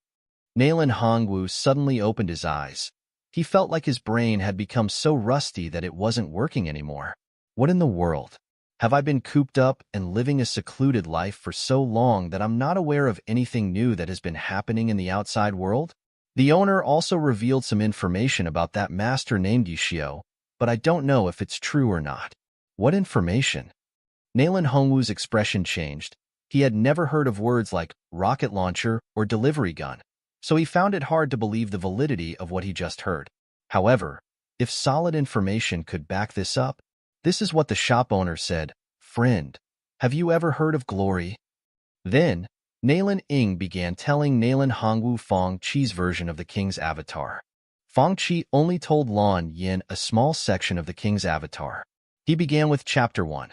Hongwu suddenly opened his eyes. He felt like his brain had become so rusty that it wasn't working anymore. What in the world? Have I been cooped up and living a secluded life for so long that I'm not aware of anything new that has been happening in the outside world? The owner also revealed some information about that master named Yishio, but I don't know if it's true or not. What information? Nalan Hongwu's expression changed. He had never heard of words like rocket launcher or delivery gun, so he found it hard to believe the validity of what he just heard. However, if solid information could back this up, this is what the shop owner said. Friend, have you ever heard of glory? Then, Nalan Ing began telling Nalan Hongwu Fang Qi's version of the king's avatar. Fang Qi only told Lan Yin a small section of the king's avatar. He began with Chapter 1,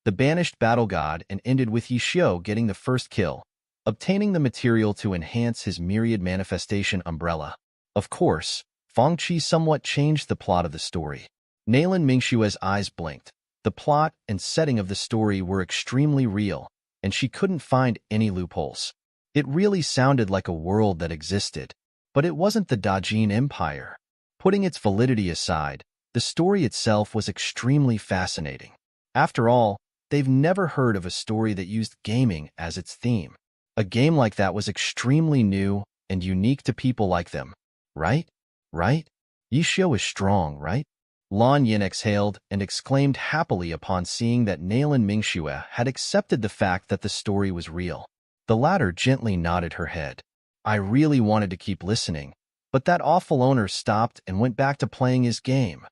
the banished battle god, and ended with Yishio getting the first kill, obtaining the material to enhance his myriad manifestation umbrella. Of course, Fang Qi somewhat changed the plot of the story. Nalan Mingshue's eyes blinked. The plot and setting of the story were extremely real, and she couldn't find any loopholes. It really sounded like a world that existed, but it wasn't the Dajin Empire. Putting its validity aside, the story itself was extremely fascinating. After all, they've never heard of a story that used gaming as its theme. A game like that was extremely new and unique to people like them. Right? Right? Yishio is strong, right? Lan Yin exhaled and exclaimed happily upon seeing that Nalan Mingxue had accepted the fact that the story was real. The latter gently nodded her head. I really wanted to keep listening, but that awful owner stopped and went back to playing his game.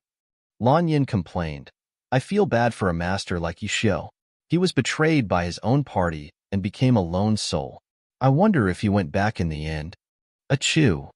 Lan Yin complained. I feel bad for a master like Yishio. He was betrayed by his own party and became a lone soul. I wonder if he went back in the end. Achoo.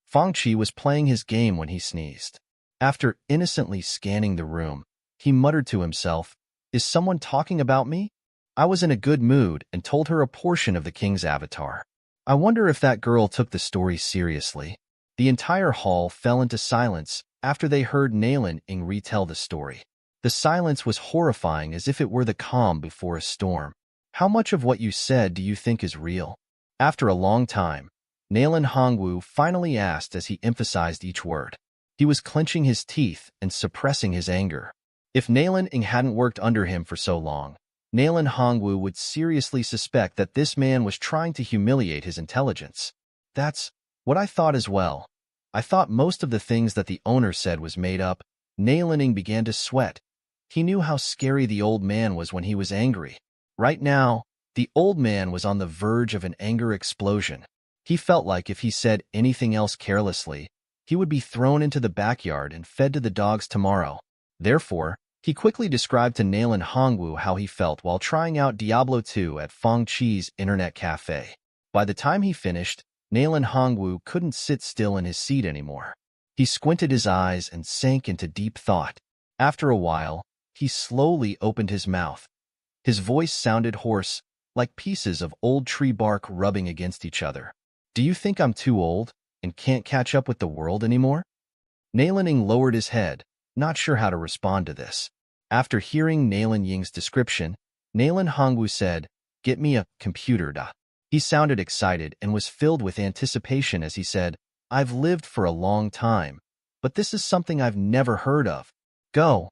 Fang Qi was playing his game when he sneezed. After innocently scanning the room, he muttered to himself, "Is someone talking about me?" I was in a good mood and told her a portion of the king's avatar. I wonder if that girl took the story seriously. The entire hall fell into silence after they heard Nalan Ing retell the story. The silence was horrifying, as if it were the calm before a storm. How much of what you said do you think is real? After a long time, Nalan Hongwu finally asked as he emphasized each word. He was clenching his teeth and suppressing his anger. If Nalan Ing hadn't worked under him for so long, Nalan Hongwu would seriously suspect that this man was trying to humiliate his intelligence. That's what I thought as well. I thought most of the things that the owner said was made up. Nalan Ing began to sweat. He knew how scary the old man was when he was angry. Right now, the old man was on the verge of an anger explosion. He felt like if he said anything else carelessly, he would be thrown into the backyard and fed to the dogs tomorrow. Therefore, he quickly described to Nalan Hongwu how he felt while trying out Diablo 2 at Fang Qi's internet cafe. By the time he finished, Nalan Hongwu couldn't sit still in his seat anymore. He squinted his eyes and sank into deep thought. After a while, he slowly opened his mouth. His voice sounded hoarse, like pieces of old tree bark rubbing against each other. Do you think I'm too old and can't catch up with the world anymore? Nalan Ing lowered his head, not sure how to respond to this. After hearing Nalan Ying's description, Nalan Hongwu said, "Get me a computer, da." He sounded excited and was filled with anticipation as he said, "I've lived for a long time, but this is something I've never heard of. Go.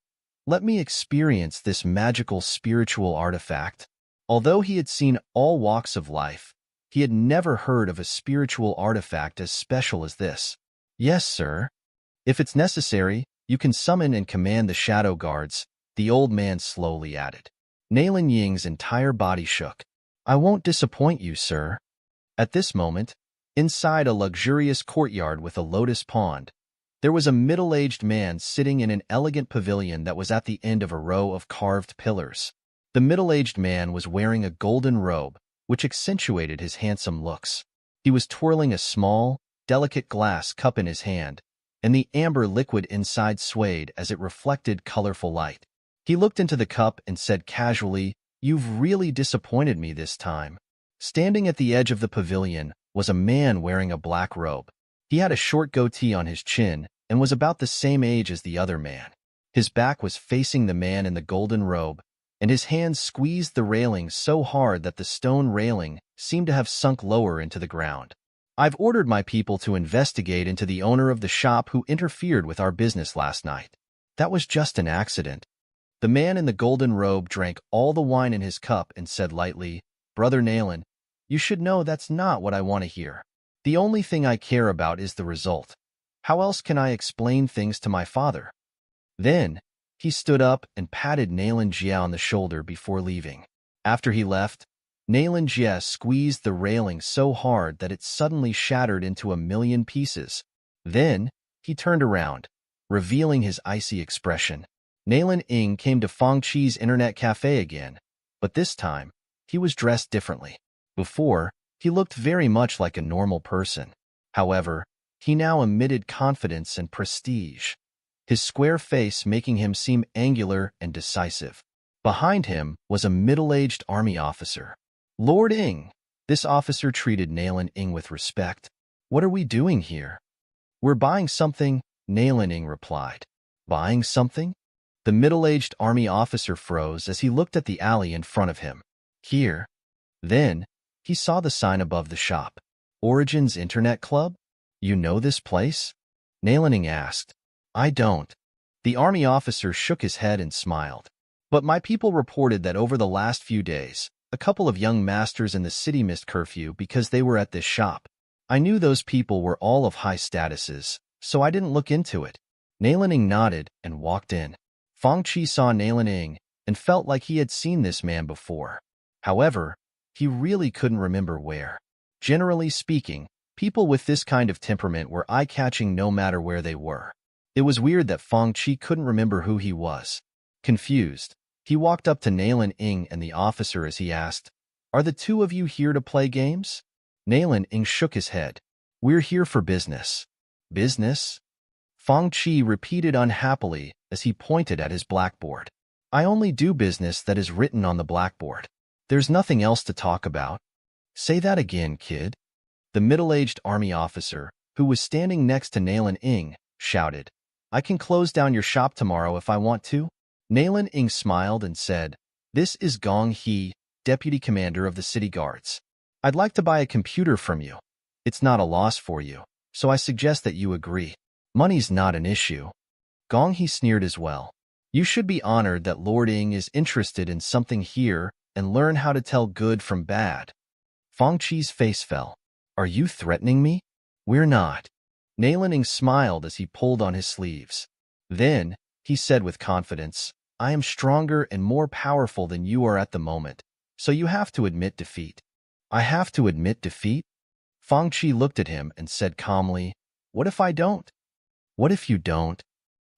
Let me experience this magical spiritual artifact." Although he had seen all walks of life, he had never heard of a spiritual artifact as special as this. "Yes, sir. If it's necessary, you can summon and command the shadow guards," the old man slowly added. Nalan Ying's entire body shook. "I won't disappoint you, sir." At this moment, inside a luxurious courtyard with a lotus pond, there was a middle-aged man sitting in an elegant pavilion that was at the end of a row of carved pillars. The middle-aged man was wearing a golden robe, which accentuated his handsome looks. He was twirling a small, delicate glass cup in his hand, and the amber liquid inside swayed as it reflected colorful light. He looked into the cup and said casually, "You've really disappointed me this time." Standing at the edge of the pavilion was a man wearing a black robe. He had a short goatee on his chin and was about the same age as the other man. His back was facing the man in the golden robe, and his hands squeezed the railing so hard that the stone railing seemed to have sunk lower into the ground. "I've ordered my people to investigate into the owner of the shop who interfered with our business last night. That was just an accident." The man in the golden robe drank all the wine in his cup and said lightly, "Brother Nalan, you should know that's not what I want to hear. The only thing I care about is the result. How else can I explain things to my father?" Then, he stood up and patted Nalan Jia on the shoulder before leaving. After he left, Nalan Jia squeezed the railing so hard that it suddenly shattered into a million pieces. Then, he turned around, revealing his icy expression. Nalan Ing came to Fang Qi's internet cafe again, but this time, he was dressed differently. Before, he looked very much like a normal person. However, he now emitted confidence and prestige, his square face making him seem angular and decisive. Behind him was a middle-aged army officer. "Lord Ing." This officer treated Nalan Ing with respect. "What are we doing here?" "We're buying something," Nalan Ing replied. "Buying something?" The middle-aged army officer froze as he looked at the alley in front of him. "Here." Then, he saw the sign above the shop. "Origins Internet Club? You know this place?" Nalan Ing asked. "I don't." The army officer shook his head and smiled. "But my people reported that over the last few days, a couple of young masters in the city missed curfew because they were at this shop. I knew those people were all of high statuses, so I didn't look into it." Nalan Ing nodded and walked in. Fang Qi saw Nalan Ing and felt like he had seen this man before. However, he really couldn't remember where. Generally speaking, people with this kind of temperament were eye-catching no matter where they were. It was weird that Fong Chi couldn't remember who he was. Confused, he walked up to Nailin Ing and the officer as he asked, "Are the two of you here to play games?" Nailin Ing shook his head. "We're here for business." "Business?" Fong Chi repeated unhappily as he pointed at his blackboard. "I only do business that is written on the blackboard. There's nothing else to talk about." "Say that again, kid." The middle-aged army officer, who was standing next to Nailin Ing, shouted, "I can close down your shop tomorrow if I want to." Nailin Ing smiled and said, "This is Gong He, deputy commander of the city guards. I'd like to buy a computer from you. It's not a loss for you, so I suggest that you agree. Money's not an issue." Gong He sneered as well. "You should be honored that Lord Ing is interested in something here and learn how to tell good from bad." Fong Chi's face fell. "Are you threatening me?" "We're not." Nailin Ing smiled as he pulled on his sleeves. Then, he said with confidence, "I am stronger and more powerful than you are at the moment, so you have to admit defeat." "I have to admit defeat?" Fong Chi looked at him and said calmly, "What if I don't?" "What if you don't?"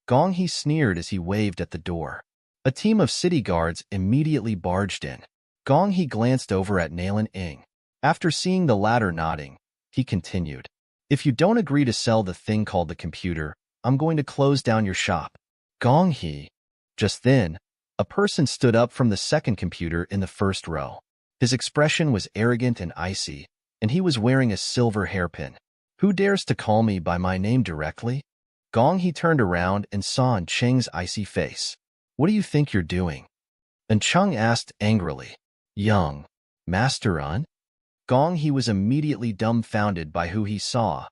Gong He sneered as he waved at the door. A team of city guards immediately barged in. Gong He glanced over at Nailin Ing. After seeing the latter nodding, he continued, "If you don't agree to sell the thing called the computer, I'm going to close down your shop." Gong He. Just then, a person stood up from the second computer in the first row. His expression was arrogant and icy, and he was wearing a silver hairpin. "Who dares to call me by my name directly?" Gong He turned around and saw An Cheng's icy face. "What do you think you're doing?" An Cheng asked angrily. "Young Master An?" Gong He was immediately dumbfounded by who he saw.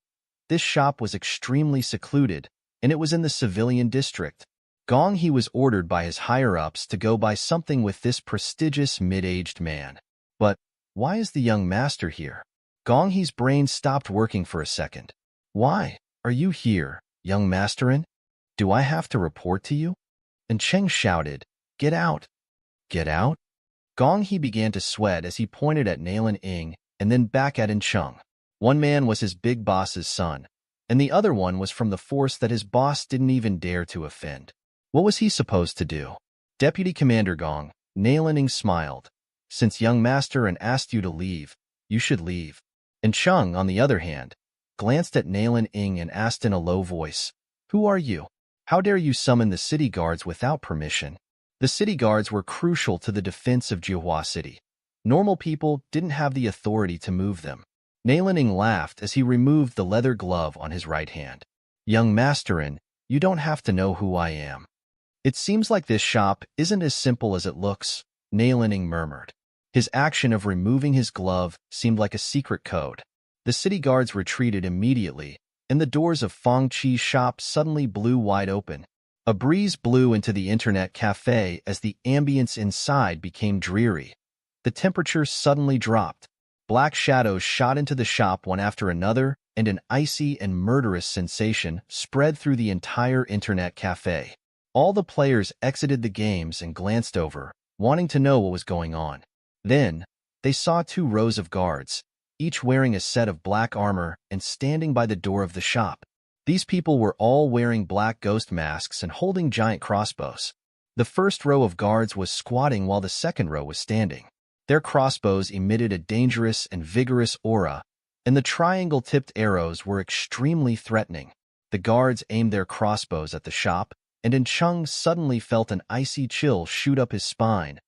This shop was extremely secluded, and it was in the civilian district. Gong He was ordered by his higher-ups to go buy something with this prestigious mid-aged man. But why is the young master here? Gong He's brain stopped working for a second. "Why are you here, young masterin? Do I have to report to you?" And Cheng shouted, "Get out!" "Get out?" Gong He began to sweat as he pointed at Nailin Ing and then back at An Cheng. One man was his big boss's son, and the other one was from the force that his boss didn't even dare to offend. What was he supposed to do? "Deputy Commander Gong," Nailin Ing smiled. "Since young master and asked you to leave, you should leave." And Cheng, on the other hand, glanced at Nailin Ing and asked in a low voice, "Who are you? How dare you summon the city guards without permission?" The city guards were crucial to the defense of Jiuhua City. Normal people didn't have the authority to move them. Nailin Ing laughed as he removed the leather glove on his right hand. "Young masterin, you don't have to know who I am." "It seems like this shop isn't as simple as it looks," Nailin Ing murmured. His action of removing his glove seemed like a secret code. The city guards retreated immediately, and the doors of Fong Chi's shop suddenly blew wide open. A breeze blew into the internet cafe as the ambience inside became dreary. The temperature suddenly dropped. Black shadows shot into the shop one after another, and an icy and murderous sensation spread through the entire internet cafe. All the players exited the games and glanced over, wanting to know what was going on. Then, they saw 2 rows of guards, each wearing a set of black armor and standing by the door of the shop. These people were all wearing black ghost masks and holding giant crossbows. The first row of guards was squatting while the second row was standing. Their crossbows emitted a dangerous and vigorous aura, and the triangle-tipped arrows were extremely threatening. The guards aimed their crossbows at the shop, and An Cheng suddenly felt an icy chill shoot up his spine,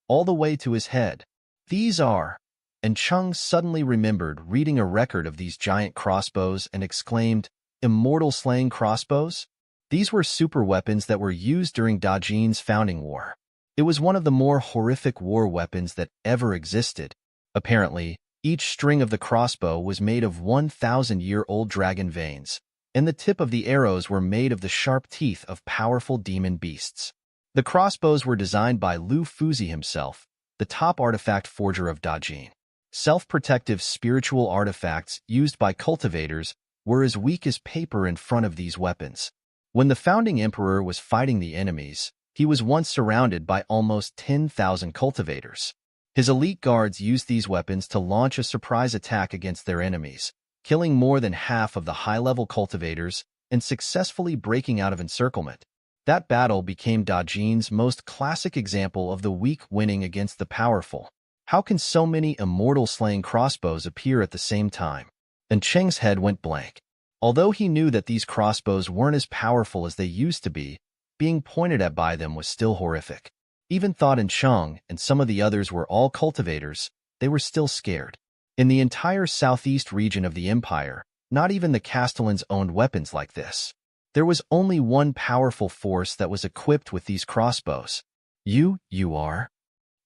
all the way to his head. "These are..." An Cheng suddenly remembered reading a record of these giant crossbows and exclaimed, "Immortal slaying crossbows?" These were super weapons that were used during Dajin's founding war. It was one of the more horrific war weapons that ever existed. Apparently, each string of the crossbow was made of 1,000-year-old dragon veins, and the tip of the arrows were made of the sharp teeth of powerful demon beasts. The crossbows were designed by Lu Fuzi himself, the top artifact forger of Dajin. Self-protective spiritual artifacts used by cultivators were as weak as paper in front of these weapons. When the founding emperor was fighting the enemies, he was once surrounded by almost 10,000 cultivators. His elite guards used these weapons to launch a surprise attack against their enemies, killing more than half of the high-level cultivators and successfully breaking out of encirclement. That battle became Dajin's most classic example of the weak winning against the powerful. How can so many immortal-slaying crossbows appear at the same time? And Cheng's head went blank. Although he knew that these crossbows weren't as powerful as they used to be, being pointed at by them was still horrific. Even Thought and Cheng and some of the others were all cultivators, they were still scared. In the entire southeast region of the empire, not even the Castellans owned weapons like this. There was only one powerful force that was equipped with these crossbows. You are?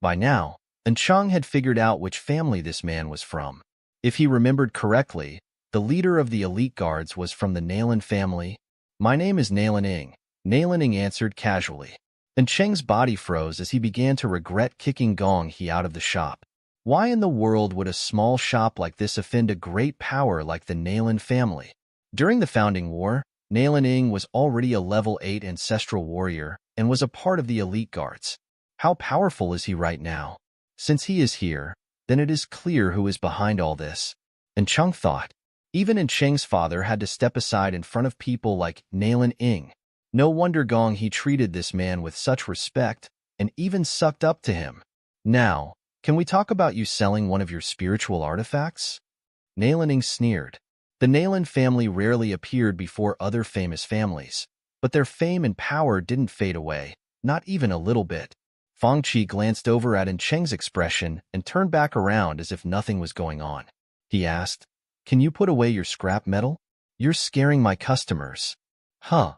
By now, and Cheng had figured out which family this man was from. If he remembered correctly, the leader of the elite guards was from the Nalan family. My name is Nalan Ing, Nalan Ing answered casually. And Cheng's body froze as he began to regret kicking Gong He out of the shop. Why in the world would a small shop like this offend a great power like the Nalan family? During the Founding War, Nalan Ing was already a level 8 ancestral warrior and was a part of the elite guards. How powerful is he right now? Since he is here, then it is clear who is behind all this. And Cheng thought. Even Cheng's father had to step aside in front of people like Nalan Ing. No wonder Gong He treated this man with such respect and even sucked up to him. Now, can we talk about you selling one of your spiritual artifacts? Nalan Ing sneered. The Nalan family rarely appeared before other famous families, but their fame and power didn't fade away, not even a little bit. Fang Qi glanced over at Cheng's expression and turned back around as if nothing was going on. He asked, "Can you put away your scrap metal? You're scaring my customers." Huh.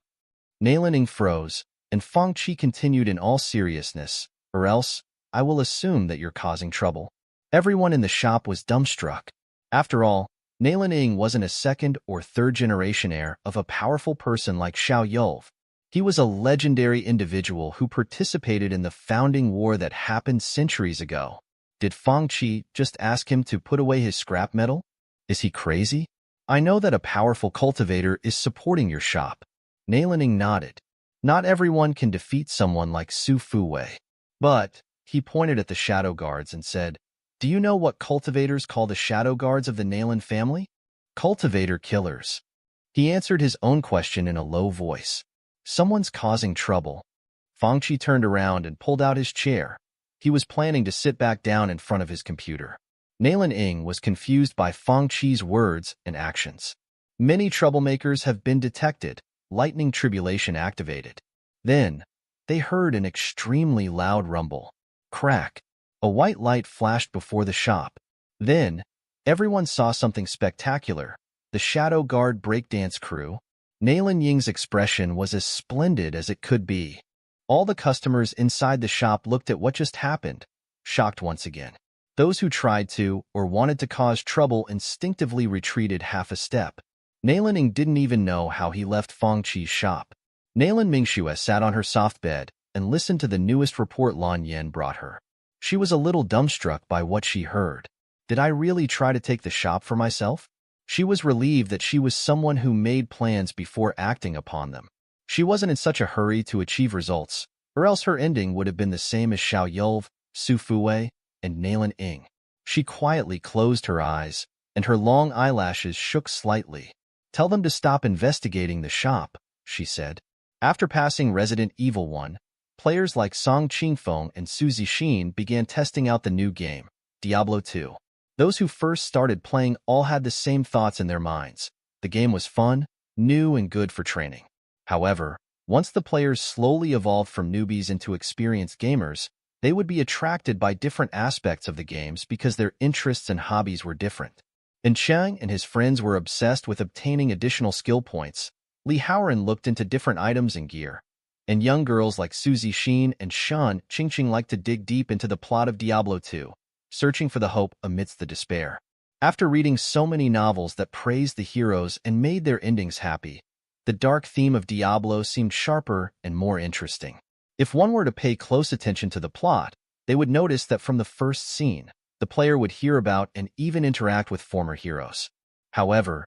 Nalan Ing froze, and Fang Qi continued in all seriousness, "Or else, I will assume that you're causing trouble." Everyone in the shop was dumbstruck. After all, Nalan Ing wasn't a second or third generation heir of a powerful person like Xiao Yolv. He was a legendary individual who participated in the founding war that happened centuries ago. Did Fang Qi just ask him to put away his scrap metal? Is he crazy? I know that a powerful cultivator is supporting your shop. Nalan Ing nodded. Not everyone can defeat someone like Su Fuwei. But, he pointed at the shadow guards and said, "Do you know what cultivators call the shadow guards of the Nalan family? Cultivator killers." He answered his own question in a low voice. Someone's causing trouble. Fang Qi turned around and pulled out his chair. He was planning to sit back down in front of his computer. Nalan Ing was confused by Fang Qi's words and actions. Many troublemakers have been detected, lightning tribulation activated. Then, they heard an extremely loud rumble. Crack. A white light flashed before the shop. Then, everyone saw something spectacular. The Shadow Guard breakdance crew. Nalan Ying's expression was as splendid as it could be. All the customers inside the shop looked at what just happened, shocked once again. Those who tried to or wanted to cause trouble instinctively retreated half a step. Nalan Ing didn't even know how he left Fang Qi's shop. Nalan Mingxue sat on her soft bed and listened to the newest report Lan Yen brought her. She was a little dumbstruck by what she heard. Did I really try to take the shop for myself? She was relieved that she was someone who made plans before acting upon them. She wasn't in such a hurry to achieve results, or else her ending would have been the same as Xiao Yolv, Su Fuwei, and Nalan Ing. She quietly closed her eyes, and her long eyelashes shook slightly. "Tell them to stop investigating the shop," she said. After passing Resident Evil 1, players like Song Qingfeng and Su Zixin began testing out the new game, Diablo 2. Those who first started playing all had the same thoughts in their minds. The game was fun, new, and good for training. However, once the players slowly evolved from newbies into experienced gamers, they would be attracted by different aspects of the games because their interests and hobbies were different. And Cheng and his friends were obsessed with obtaining additional skill points. Li Haoran looked into different items and gear. And young girls like Su Zixin and Shan Qingqing liked to dig deep into the plot of Diablo 2, searching for the hope amidst the despair. After reading so many novels that praised the heroes and made their endings happy, the dark theme of Diablo seemed sharper and more interesting. If one were to pay close attention to the plot, they would notice that from the first scene, the player would hear about and even interact with former heroes. However,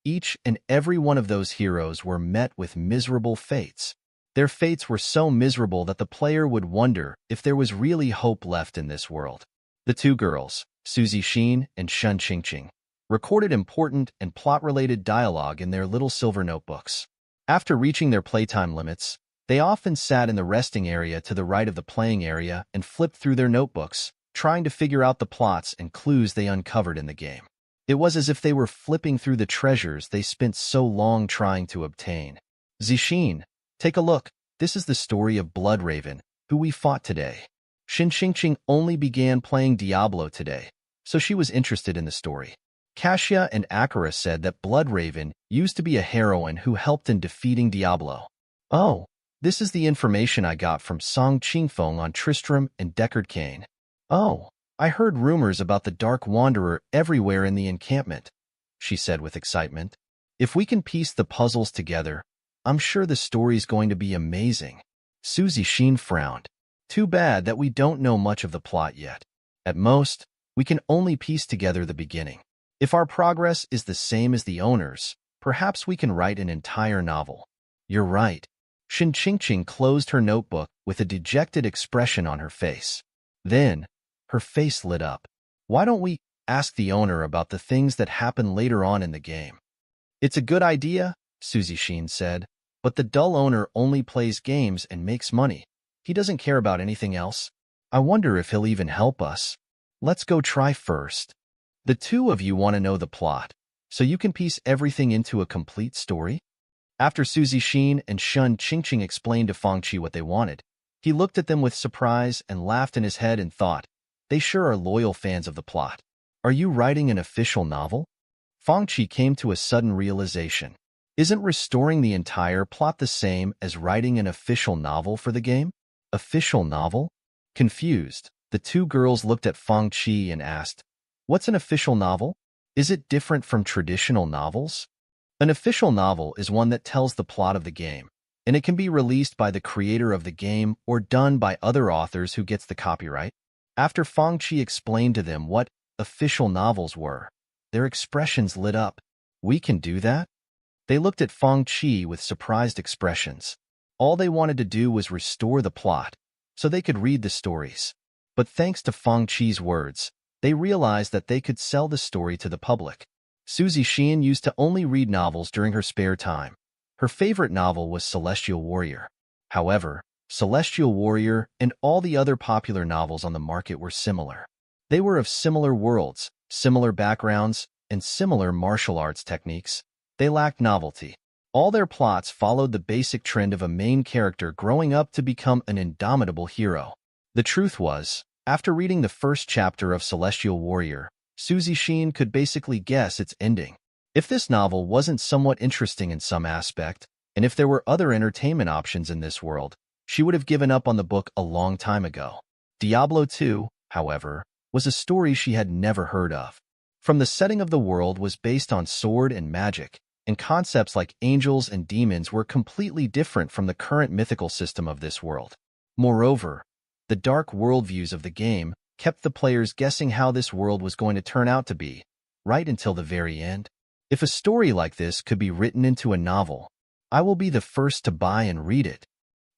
each and every one of those heroes were met with miserable fates. Their fates were so miserable that the player would wonder if there was really hope left in this world. The two girls, Su Zixin and Shan Qingqing, recorded important and plot-related dialogue in their little silver notebooks. After reaching their playtime limits, they often sat in the resting area to the right of the playing area and flipped through their notebooks, trying to figure out the plots and clues they uncovered in the game. It was as if they were flipping through the treasures they spent so long trying to obtain. Zixin, take a look. This is the story of Bloodraven, who we fought today. Xingqing only began playing Diablo today, so she was interested in the story. Kasia and Akira said that Bloodraven used to be a heroine who helped in defeating Diablo. Oh, this is the information I got from Song Qingfeng on Tristram and Deckard Cain. Oh, I heard rumors about the Dark Wanderer everywhere in the encampment, she said with excitement. If we can piece the puzzles together, I'm sure the story's going to be amazing. Suzy Sheen frowned. Too bad that we don't know much of the plot yet. At most, we can only piece together the beginning. If our progress is the same as the owner's, perhaps we can write an entire novel. You're right. Xingqing closed her notebook with a dejected expression on her face. Then, her face lit up. Why don't we ask the owner about the things that happen later on in the game? It's a good idea, Suzy Sheen said, but the dull owner only plays games and makes money. He doesn't care about anything else. I wonder if he'll even help us. Let's go try first. The two of you want to know the plot, so you can piece everything into a complete story? After Suzy Sheen and Shun Qingqing explained to Fangqi what they wanted, he looked at them with surprise and laughed in his head and thought, they sure are loyal fans of the plot. Are you writing an official novel? Fangqi came to a sudden realization. Isn't restoring the entire plot the same as writing an official novel for the game? Official novel? Confused, the two girls looked at Fangqi and asked, what's an official novel? Is it different from traditional novels? An official novel is one that tells the plot of the game, and it can be released by the creator of the game or done by other authors who gets the copyright. After Fangqi explained to them what official novels were, their expressions lit up. We can do that? They looked at Fangqi with surprised expressions. All they wanted to do was restore the plot, so they could read the stories. But thanks to Fangqi's words, they realized that they could sell the story to the public. Suzy Sheen used to only read novels during her spare time. Her favorite novel was Celestial Warrior. However, Celestial Warrior and all the other popular novels on the market were similar. They were of similar worlds, similar backgrounds, and similar martial arts techniques. They lacked novelty. All their plots followed the basic trend of a main character growing up to become an indomitable hero. The truth was, after reading the first chapter of Celestial Warrior, Suzy Sheen could basically guess its ending. If this novel wasn't somewhat interesting in some aspect, and if there were other entertainment options in this world, she would have given up on the book a long time ago. Diablo 2, however, was a story she had never heard of. From the setting of the world was based on sword and magic, and concepts like angels and demons were completely different from the current mythical system of this world. Moreover, the dark worldviews of the game kept the players guessing how this world was going to turn out to be, right until the very end. If a story like this could be written into a novel, I will be the first to buy and read it.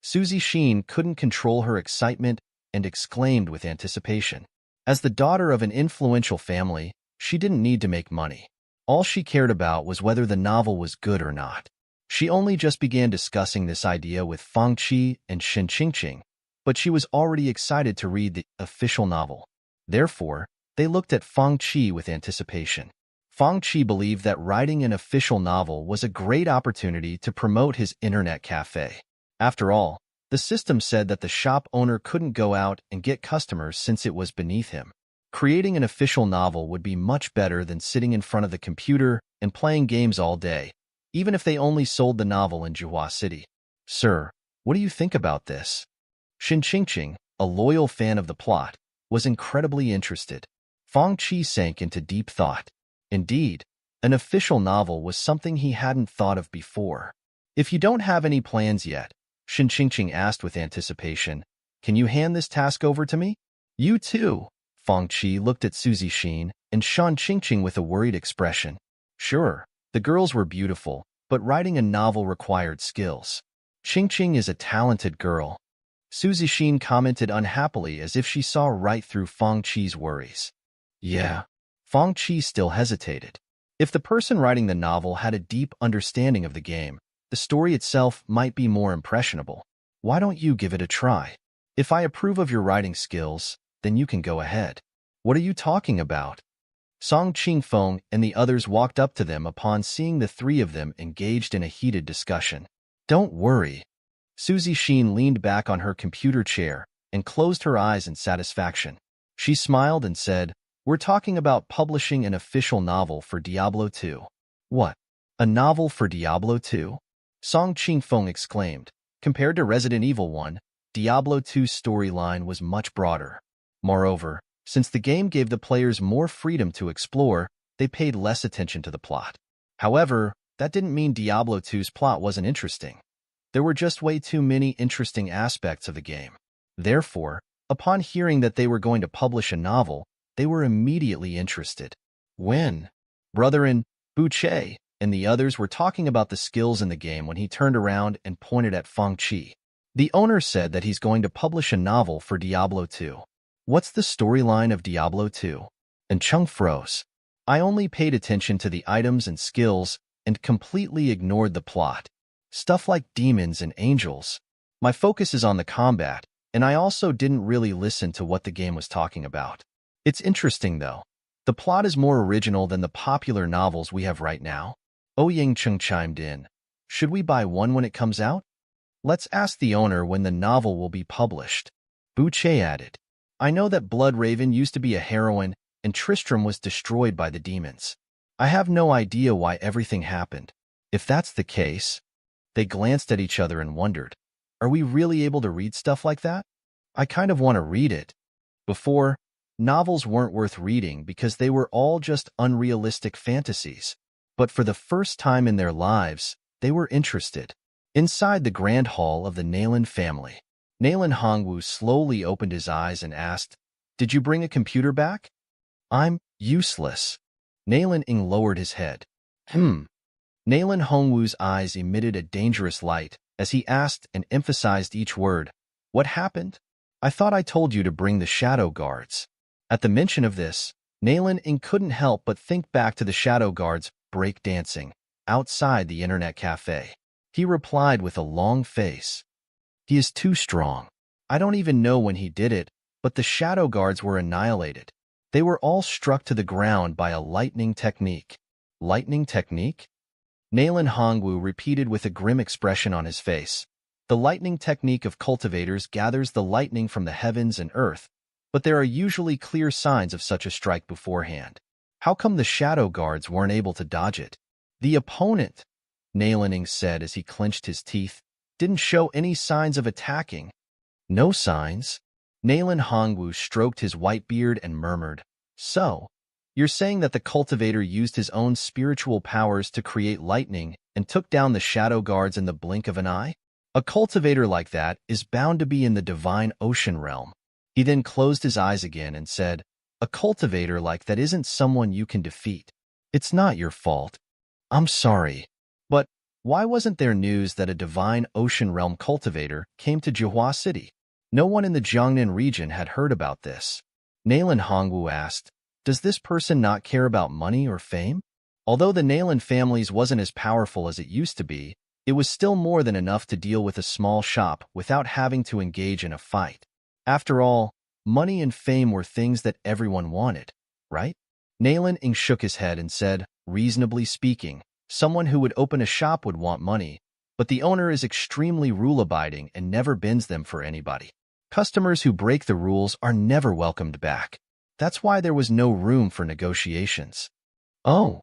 Suzy Sheen couldn't control her excitement and exclaimed with anticipation. As the daughter of an influential family, she didn't need to make money. All she cared about was whether the novel was good or not. She only just began discussing this idea with Fangqi and Xingqing, but she was already excited to read the official novel. Therefore, they looked at Fangqi with anticipation. Fangqi believed that writing an official novel was a great opportunity to promote his internet cafe. After all, the system said that the shop owner couldn't go out and get customers since it was beneath him. Creating an official novel would be much better than sitting in front of the computer and playing games all day, even if they only sold the novel in Juhua City. Sir, what do you think about this? Xingqing, a loyal fan of the plot, was incredibly interested. Fangqi sank into deep thought. Indeed, an official novel was something he hadn't thought of before. If you don't have any plans yet, Xingqing asked with anticipation, can you hand this task over to me? You too. Fangqi looked at Suzy Sheen and Shan Qingqing with a worried expression. Sure, the girls were beautiful, but writing a novel required skills. Qingqing is a talented girl. Suzy Sheen commented unhappily as if she saw right through Fangqi's worries. Yeah. Fangqi still hesitated. If the person writing the novel had a deep understanding of the game, the story itself might be more impressionable. Why don't you give it a try? If I approve of your writing skills, then you can go ahead. What are you talking about? Song Qingfeng and the others walked up to them upon seeing the three of them engaged in a heated discussion. Don't worry. Susie Sheen leaned back on her computer chair and closed her eyes in satisfaction. She smiled and said, "We're talking about publishing an official novel for Diablo 2. What? A novel for Diablo 2? Song Qingfeng exclaimed. Compared to Resident Evil 1, Diablo 2's storyline was much broader. Moreover, since the game gave the players more freedom to explore, they paid less attention to the plot. However, that didn't mean Diablo 2's plot wasn't interesting. There were just way too many interesting aspects of the game. Therefore, upon hearing that they were going to publish a novel, they were immediately interested. When Brother Buche and the others were talking about the skills in the game when he turned around and pointed at Feng Qi. The owner said that he's going to publish a novel for Diablo 2. What's the storyline of Diablo 2? And Chung froze. I only paid attention to the items and skills and completely ignored the plot. Stuff like demons and angels. My focus is on the combat, and I also didn't really listen to what the game was talking about. It's interesting, though. The plot is more original than the popular novels we have right now. Ouyang Chung chimed in. Should we buy one when it comes out? Let's ask the owner when the novel will be published. Buche added. I know that Bloodraven used to be a heroine and Tristram was destroyed by the demons. I have no idea why everything happened. If that's the case, they glanced at each other and wondered, are we really able to read stuff like that? I kind of want to read it. Before, novels weren't worth reading because they were all just unrealistic fantasies. But for the first time in their lives, they were interested. Inside the grand hall of the Nayland family, Nayland Hongwu slowly opened his eyes and asked, Did you bring a computer back? I'm useless. Nayland Ing lowered his head. Nayland Hongwu's eyes emitted a dangerous light as he asked and emphasized each word. What happened? I thought I told you to bring the shadow guards. At the mention of this, Nayland Ing couldn't help but think back to the shadow guards break-dancing outside the internet cafe. He replied with a long face. He is too strong. I don't even know when he did it, but the shadow guards were annihilated. They were all struck to the ground by a lightning technique. Lightning technique? Nayland Hongwu repeated with a grim expression on his face. The lightning technique of cultivators gathers the lightning from the heavens and earth, but there are usually clear signs of such a strike beforehand. How come the shadow guards weren't able to dodge it? The opponent, Nayland Ing said as he clenched his teeth, didn't show any signs of attacking. No signs? Nayland Hongwu stroked his white beard and murmured, So, you're saying that the cultivator used his own spiritual powers to create lightning and took down the shadow guards in the blink of an eye? A cultivator like that is bound to be in the divine ocean realm. He then closed his eyes again and said, A cultivator like that isn't someone you can defeat. It's not your fault. I'm sorry. But why wasn't there news that a divine ocean realm cultivator came to Jihua City? No one in the Jiangnan region had heard about this. Nayland Hongwu asked, Does this person not care about money or fame? Although the Nayland families wasn't as powerful as it used to be, it was still more than enough to deal with a small shop without having to engage in a fight. After all, money and fame were things that everyone wanted, right? Nayland Ing shook his head and said, Reasonably speaking, someone who would open a shop would want money, but the owner is extremely rule-abiding and never bends them for anybody. Customers who break the rules are never welcomed back. That's why there was no room for negotiations. Oh.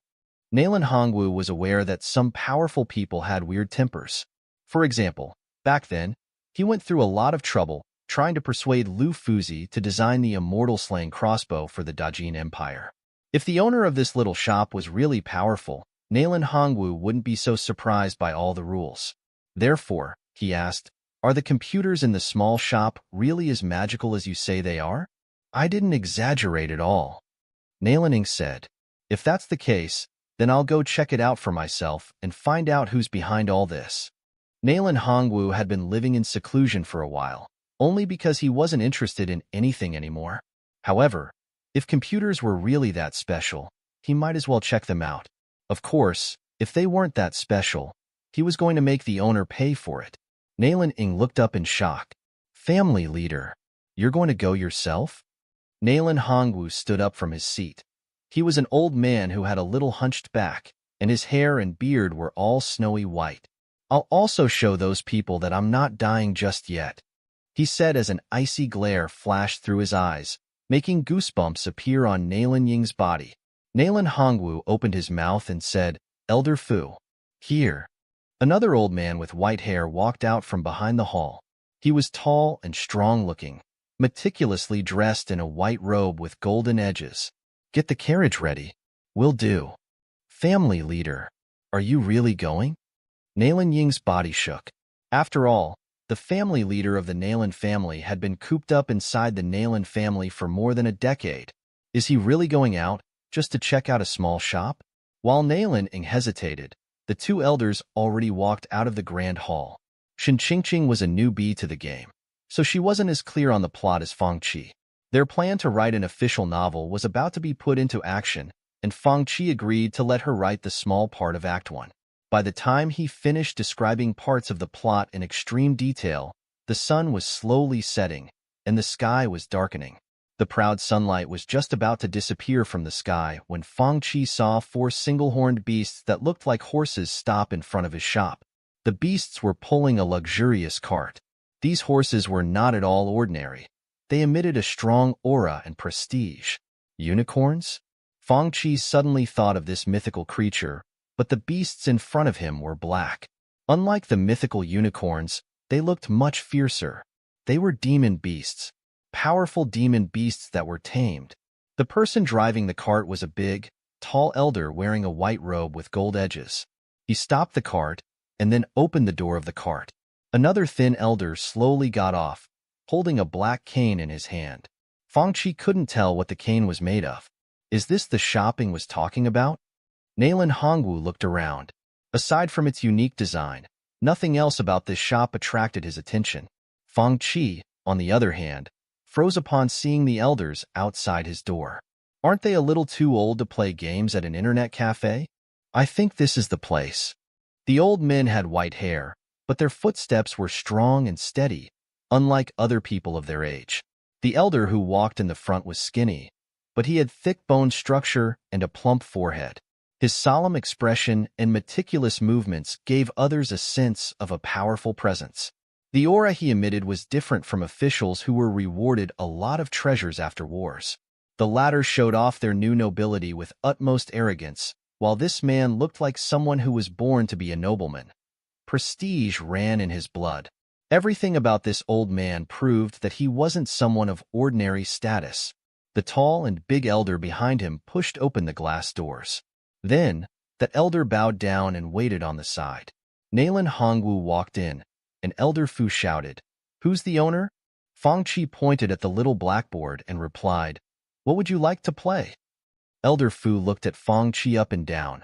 Nayland Hongwu was aware that some powerful people had weird tempers. For example, back then, he went through a lot of trouble trying to persuade Lu Fuzi to design the immortal slaying crossbow for the Dajin Empire. If the owner of this little shop was really powerful, Nayland Hongwu wouldn't be so surprised by all the rules. Therefore, he asked, Are the computers in the small shop really as magical as you say they are? I didn't exaggerate at all. Nayland Ing said, If that's the case, then I'll go check it out for myself and find out who's behind all this. Nayland Hongwu had been living in seclusion for a while, only because he wasn't interested in anything anymore. However, if computers were really that special, he might as well check them out. Of course, if they weren't that special, he He was going to make the owner pay for it. Nalan Ing looked up in shock. Family leader, you're going to go yourself? Nalan Hongwu stood up from his seat. He was an old man who had a little hunched back, and his hair and beard were all snowy white. I'll also show those people that I'm not dying just yet, he said as an icy glare flashed through his eyes, making goosebumps appear on Nalan Ying's body. Nalan Hongwu opened his mouth and said, Elder Fu. Here. Another old man with white hair walked out from behind the hall. He was tall and strong-looking, meticulously dressed in a white robe with golden edges. Get the carriage ready. Will do. Family leader, are you really going? Nalan Ying's body shook. After all, the family leader of the Nalan family had been cooped up inside the Nalan family for more than a decade. Is he really going out, just to check out a small shop? While Nalan Ing hesitated, the two elders already walked out of the grand hall. Shen Qingqing was a newbie to the game, so she wasn't as clear on the plot as Fang Qi. Their plan to write an official novel was about to be put into action, and Fang Qi agreed to let her write the small part of Act 1. By the time he finished describing parts of the plot in extreme detail, the sun was slowly setting, and the sky was darkening. The proud sunlight was just about to disappear from the sky when Fang Qi saw 4 single-horned beasts that looked like horses stop in front of his shop. The beasts were pulling a luxurious cart. These horses were not at all ordinary. They emitted a strong aura and prestige. Unicorns? Fang Qi suddenly thought of this mythical creature, but the beasts in front of him were black. Unlike the mythical unicorns, they looked much fiercer. They were demon beasts, powerful demon beasts that were tamed. The person driving the cart was a big, tall elder wearing a white robe with gold edges. He stopped the cart and then opened the door of the cart. Another thin elder slowly got off, holding a black cane in his hand. Fang Qi couldn't tell what the cane was made of. Is this the shopping was talking about? Nalan Hongwu looked around. Aside from its unique design, nothing else about this shop attracted his attention. Fang Qi, on the other hand, froze upon seeing the elders outside his door. Aren't they a little too old to play games at an internet cafe? I think this is the place. The old men had white hair, but their footsteps were strong and steady, unlike other people of their age. The elder who walked in the front was skinny, but he had thick bone structure and a plump forehead. His solemn expression and meticulous movements gave others a sense of a powerful presence. The aura he emitted was different from officials who were rewarded a lot of treasures after wars. The latter showed off their new nobility with utmost arrogance, while this man looked like someone who was born to be a nobleman. Prestige ran in his blood. Everything about this old man proved that he wasn't someone of ordinary status. The tall and big elder behind him pushed open the glass doors. Then, the elder bowed down and waited on the side. Nalan Hongwu walked in, and Elder Fu shouted, Who's the owner? Fang Qi pointed at the little blackboard and replied, What would you like to play? Elder Fu looked at Fang Qi up and down.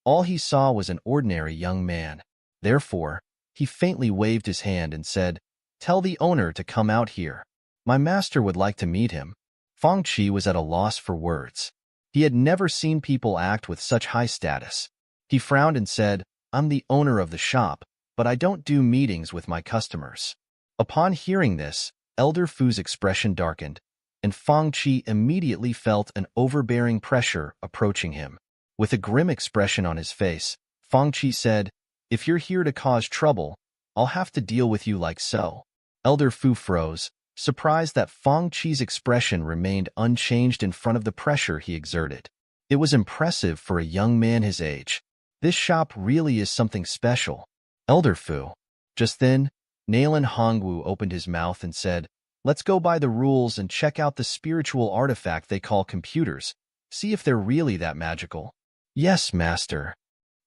All he saw was an ordinary young man. Therefore, he faintly waved his hand and said, Tell the owner to come out here. My master would like to meet him. Fang Qi was at a loss for words. He had never seen people act with such high status. He frowned and said, I'm the owner of the shop, but I don't do meetings with my customers. Upon hearing this, Elder Fu's expression darkened, and Fang Qi immediately felt an overbearing pressure approaching him. With a grim expression on his face, Fang Qi said, If you're here to cause trouble, I'll have to deal with you like so. Elder Fu froze, surprised that Fang Qi's expression remained unchanged in front of the pressure he exerted. It was impressive for a young man his age. This shop really is something special. Elder Fu. Just then, Nalan Hongwu opened his mouth and said, Let's go by the rules and check out the spiritual artifact they call computers. See if they're really that magical. Yes, master.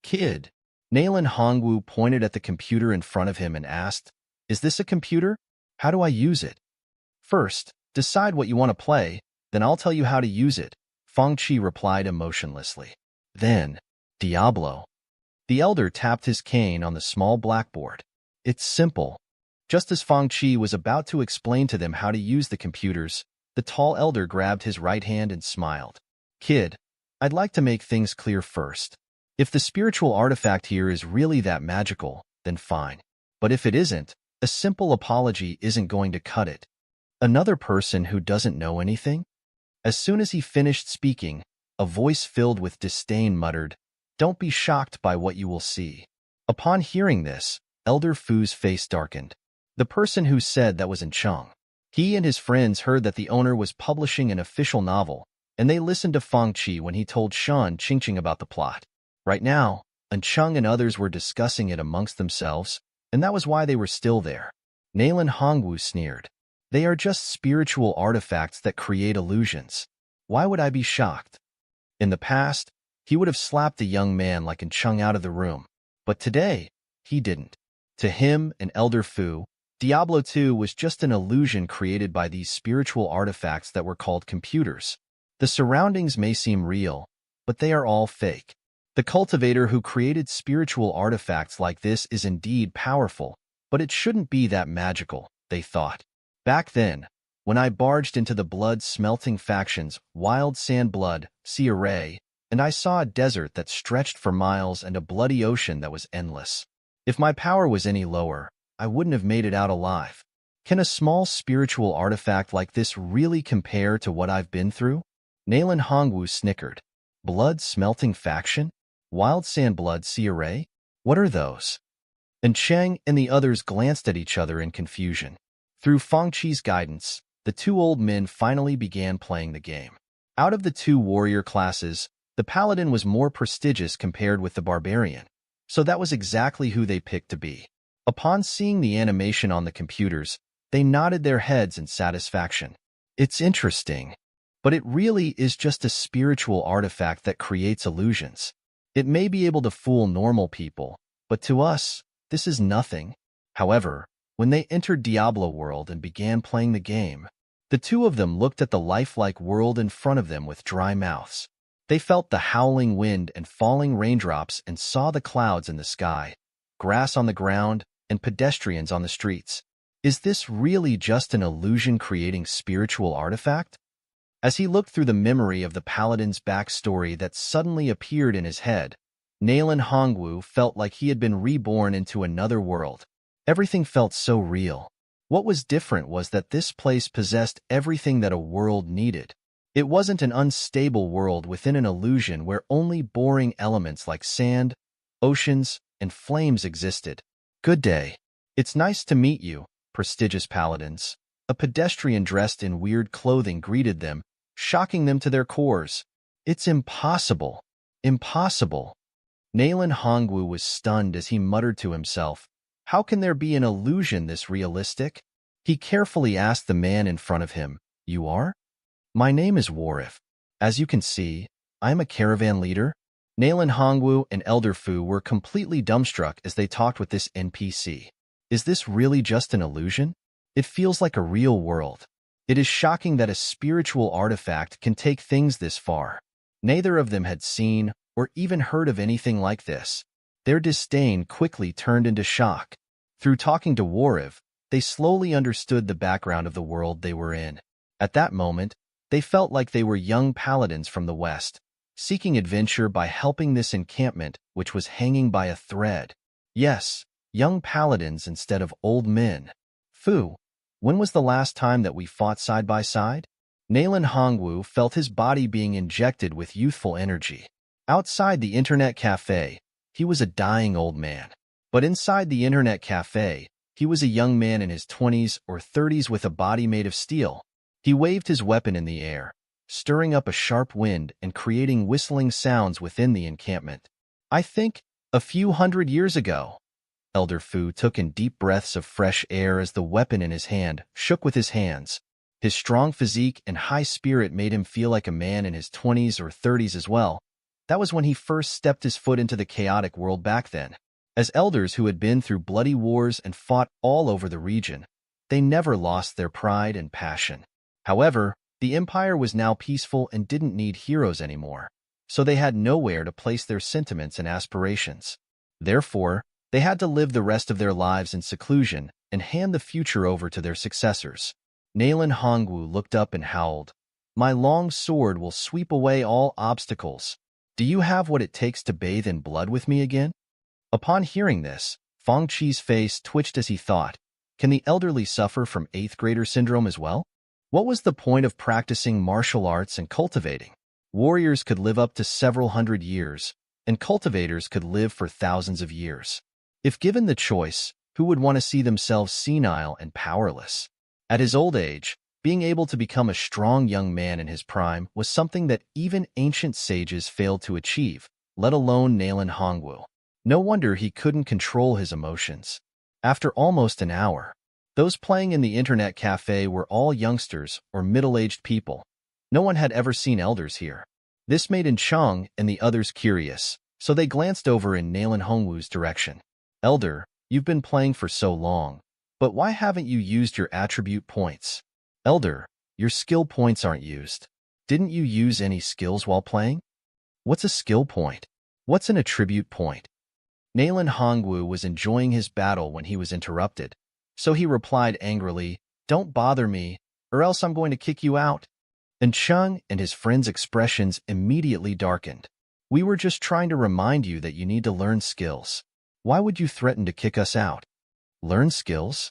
Kid. Nalan Hongwu pointed at the computer in front of him and asked, Is this a computer? How do I use it? First, decide what you want to play, then I'll tell you how to use it, Fang Qi replied emotionlessly. Then, Diablo. The elder tapped his cane on the small blackboard. It's simple. Just as Fang Qi was about to explain to them how to use the computers, the tall elder grabbed his right hand and smiled. Kid, I'd like to make things clear first. If the spiritual artifact here is really that magical, then fine. But if it isn't, a simple apology isn't going to cut it. Another person who doesn't know anything? As soon as he finished speaking, a voice filled with disdain muttered, "Don't be shocked by what you will see." Upon hearing this, Elder Fu's face darkened. The person who said that was Cheng. He and his friends heard that the owner was publishing an official novel, and they listened to Feng Qi when he told Shan Qingqing about the plot. Right now, Cheng and others were discussing it amongst themselves, and that was why they were still there. Naylan Hongwu sneered. They are just spiritual artifacts that create illusions. Why would I be shocked? In the past, he would have slapped the young man like Cheng out of the room. But today, he didn't. To him and Elder Fu, Diablo 2 was just an illusion created by these spiritual artifacts that were called computers. The surroundings may seem real, but they are all fake. The cultivator who created spiritual artifacts like this is indeed powerful, but it shouldn't be that magical, they thought. Back then, when I barged into the blood-smelting factions, Wild Sand Blood, Ray, and I saw a desert that stretched for miles and a bloody ocean that was endless. If my power was any lower, I wouldn't have made it out alive. Can a small spiritual artifact like this really compare to what I've been through? Naylan Hongwu snickered. Blood-smelting faction? Wild Sand Blood, Ray? What are those? And Cheng and the others glanced at each other in confusion. Through Feng Qi's guidance, the two old men finally began playing the game. Out of the two warrior classes, the paladin was more prestigious compared with the barbarian, so that was exactly who they picked to be. Upon seeing the animation on the computers, they nodded their heads in satisfaction. It's interesting, but it really is just a spiritual artifact that creates illusions. It may be able to fool normal people, but to us, this is nothing. However, when they entered Diablo World and began playing the game, the two of them looked at the lifelike world in front of them with dry mouths. They felt the howling wind and falling raindrops and saw the clouds in the sky, grass on the ground, and pedestrians on the streets. Is this really just an illusion-creating spiritual artifact? As he looked through the memory of the paladin's backstory that suddenly appeared in his head, Naylan Hongwu felt like he had been reborn into another world. Everything felt so real. What was different was that this place possessed everything that a world needed. It wasn't an unstable world within an illusion where only boring elements like sand, oceans, and flames existed. Good day. It's nice to meet you, prestigious paladins. A pedestrian dressed in weird clothing greeted them, shocking them to their cores. It's impossible. Impossible. Naylan Hongwu was stunned as he muttered to himself, "How can there be an illusion this realistic?" He carefully asked the man in front of him, "You are?" "My name is Warif. As you can see, I'm a caravan leader." Naylan Hongwu and Elder Fu were completely dumbstruck as they talked with this NPC. Is this really just an illusion? It feels like a real world. It is shocking that a spiritual artifact can take things this far. Neither of them had seen or even heard of anything like this. Their disdain quickly turned into shock. Through talking to Warif, they slowly understood the background of the world they were in. At that moment, they felt like they were young paladins from the West, seeking adventure by helping this encampment which was hanging by a thread. Yes, young paladins instead of old men. Fu, when was the last time that we fought side by side? Naylan Hongwu felt his body being injected with youthful energy. Outside the internet cafe, he was a dying old man. But inside the internet cafe, he was a young man in his 20s or 30s with a body made of steel. He waved his weapon in the air, stirring up a sharp wind and creating whistling sounds within the encampment. I think, a few hundred years ago. Elder Fu took in deep breaths of fresh air as the weapon in his hand shook with his hands. His strong physique and high spirit made him feel like a man in his 20s or 30s as well. That was when he first stepped his foot into the chaotic world back then. As elders who had been through bloody wars and fought all over the region, they never lost their pride and passion. However, the empire was now peaceful and didn't need heroes anymore, so they had nowhere to place their sentiments and aspirations. Therefore, they had to live the rest of their lives in seclusion and hand the future over to their successors. Naylan Hongwu looked up and howled, "My long sword will sweep away all obstacles." Do you have what it takes to bathe in blood with me again? Upon hearing this, Fang Chi's face twitched as he thought, can the elderly suffer from 8th grader syndrome as well? What was the point of practicing martial arts and cultivating? Warriors could live up to several hundred years, and cultivators could live for thousands of years. If given the choice, who would want to see themselves senile and powerless? At his old age, being able to become a strong young man in his prime was something that even ancient sages failed to achieve, let alone Nalen Hongwu. No wonder he couldn't control his emotions. After almost an hour, those playing in the internet cafe were all youngsters or middle-aged people. No one had ever seen elders here. This made Chang and the others curious, so they glanced over in Nalen Hongwu's direction. Elder, you've been playing for so long, but why haven't you used your attribute points? Elder, your skill points aren't used. Didn't you use any skills while playing? What's a skill point? What's an attribute point? Nalen Hongwu was enjoying his battle when he was interrupted, so he replied angrily, don't bother me, or else I'm going to kick you out. And Chung and his friend's expressions immediately darkened. We were just trying to remind you that you need to learn skills. Why would you threaten to kick us out? Learn skills?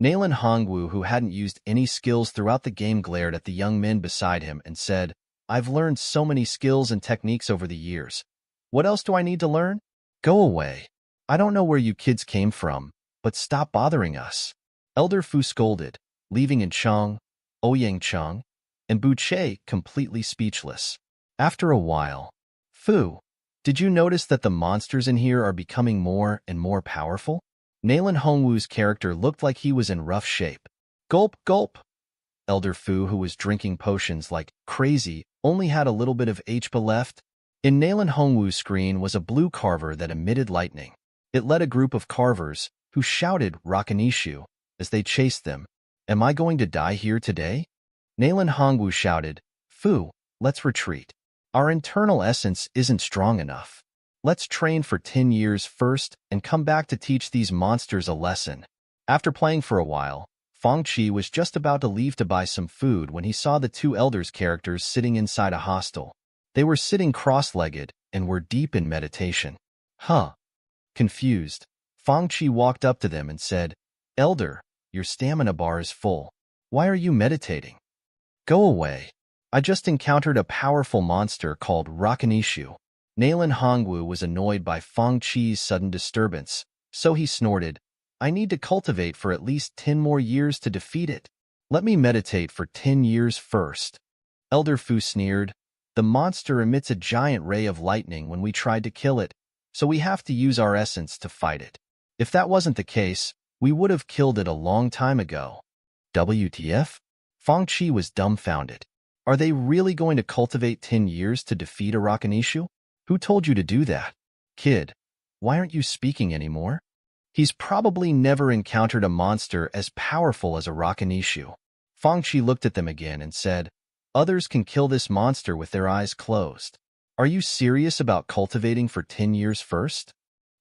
Nalen Hongwu, who hadn't used any skills throughout the game, glared at the young men beside him and said, I've learned so many skills and techniques over the years. What else do I need to learn? Go away. I don't know where you kids came from, but stop bothering us. Elder Fu scolded, leaving Chang, Ouyang Chang, and Bu Che completely speechless. After a while, Fu, did you notice that the monsters in here are becoming more and more powerful? Nalen Hongwu's character looked like he was in rough shape. Gulp, gulp. Elder Fu, who was drinking potions like crazy, only had a little bit of HP left. In Nalen Hongwu's screen was a blue carver that emitted lightning. It led a group of carvers, who shouted Rakanishu as they chased them. Am I going to die here today? Nalen Hongwu shouted, Fu, let's retreat. Our internal essence isn't strong enough. Let's train for 10 years first and come back to teach these monsters a lesson. After playing for a while, Fang Chi was just about to leave to buy some food when he saw the two elders' characters sitting inside a hostel. They were sitting cross-legged and were deep in meditation. Huh. Confused, Fang Chi walked up to them and said, Elder, your stamina bar is full. Why are you meditating? Go away. I just encountered a powerful monster called Rakanishu. Nalen Hongwu was annoyed by Fang Chi's sudden disturbance, so he snorted, I need to cultivate for at least 10 more years to defeat it. Let me meditate for 10 years first. Elder Fu sneered, the monster emits a giant ray of lightning when we tried to kill it, so we have to use our essence to fight it. If that wasn't the case, we would have killed it a long time ago. WTF? Fang Chi was dumbfounded. Are they really going to cultivate 10 years to defeat a Rakanishu? Who told you to do that? Kid, why aren't you speaking anymore? He's probably never encountered a monster as powerful as a Rakanishu. Fang Chi looked at them again and said, Others can kill this monster with their eyes closed. Are you serious about cultivating for 10 years first?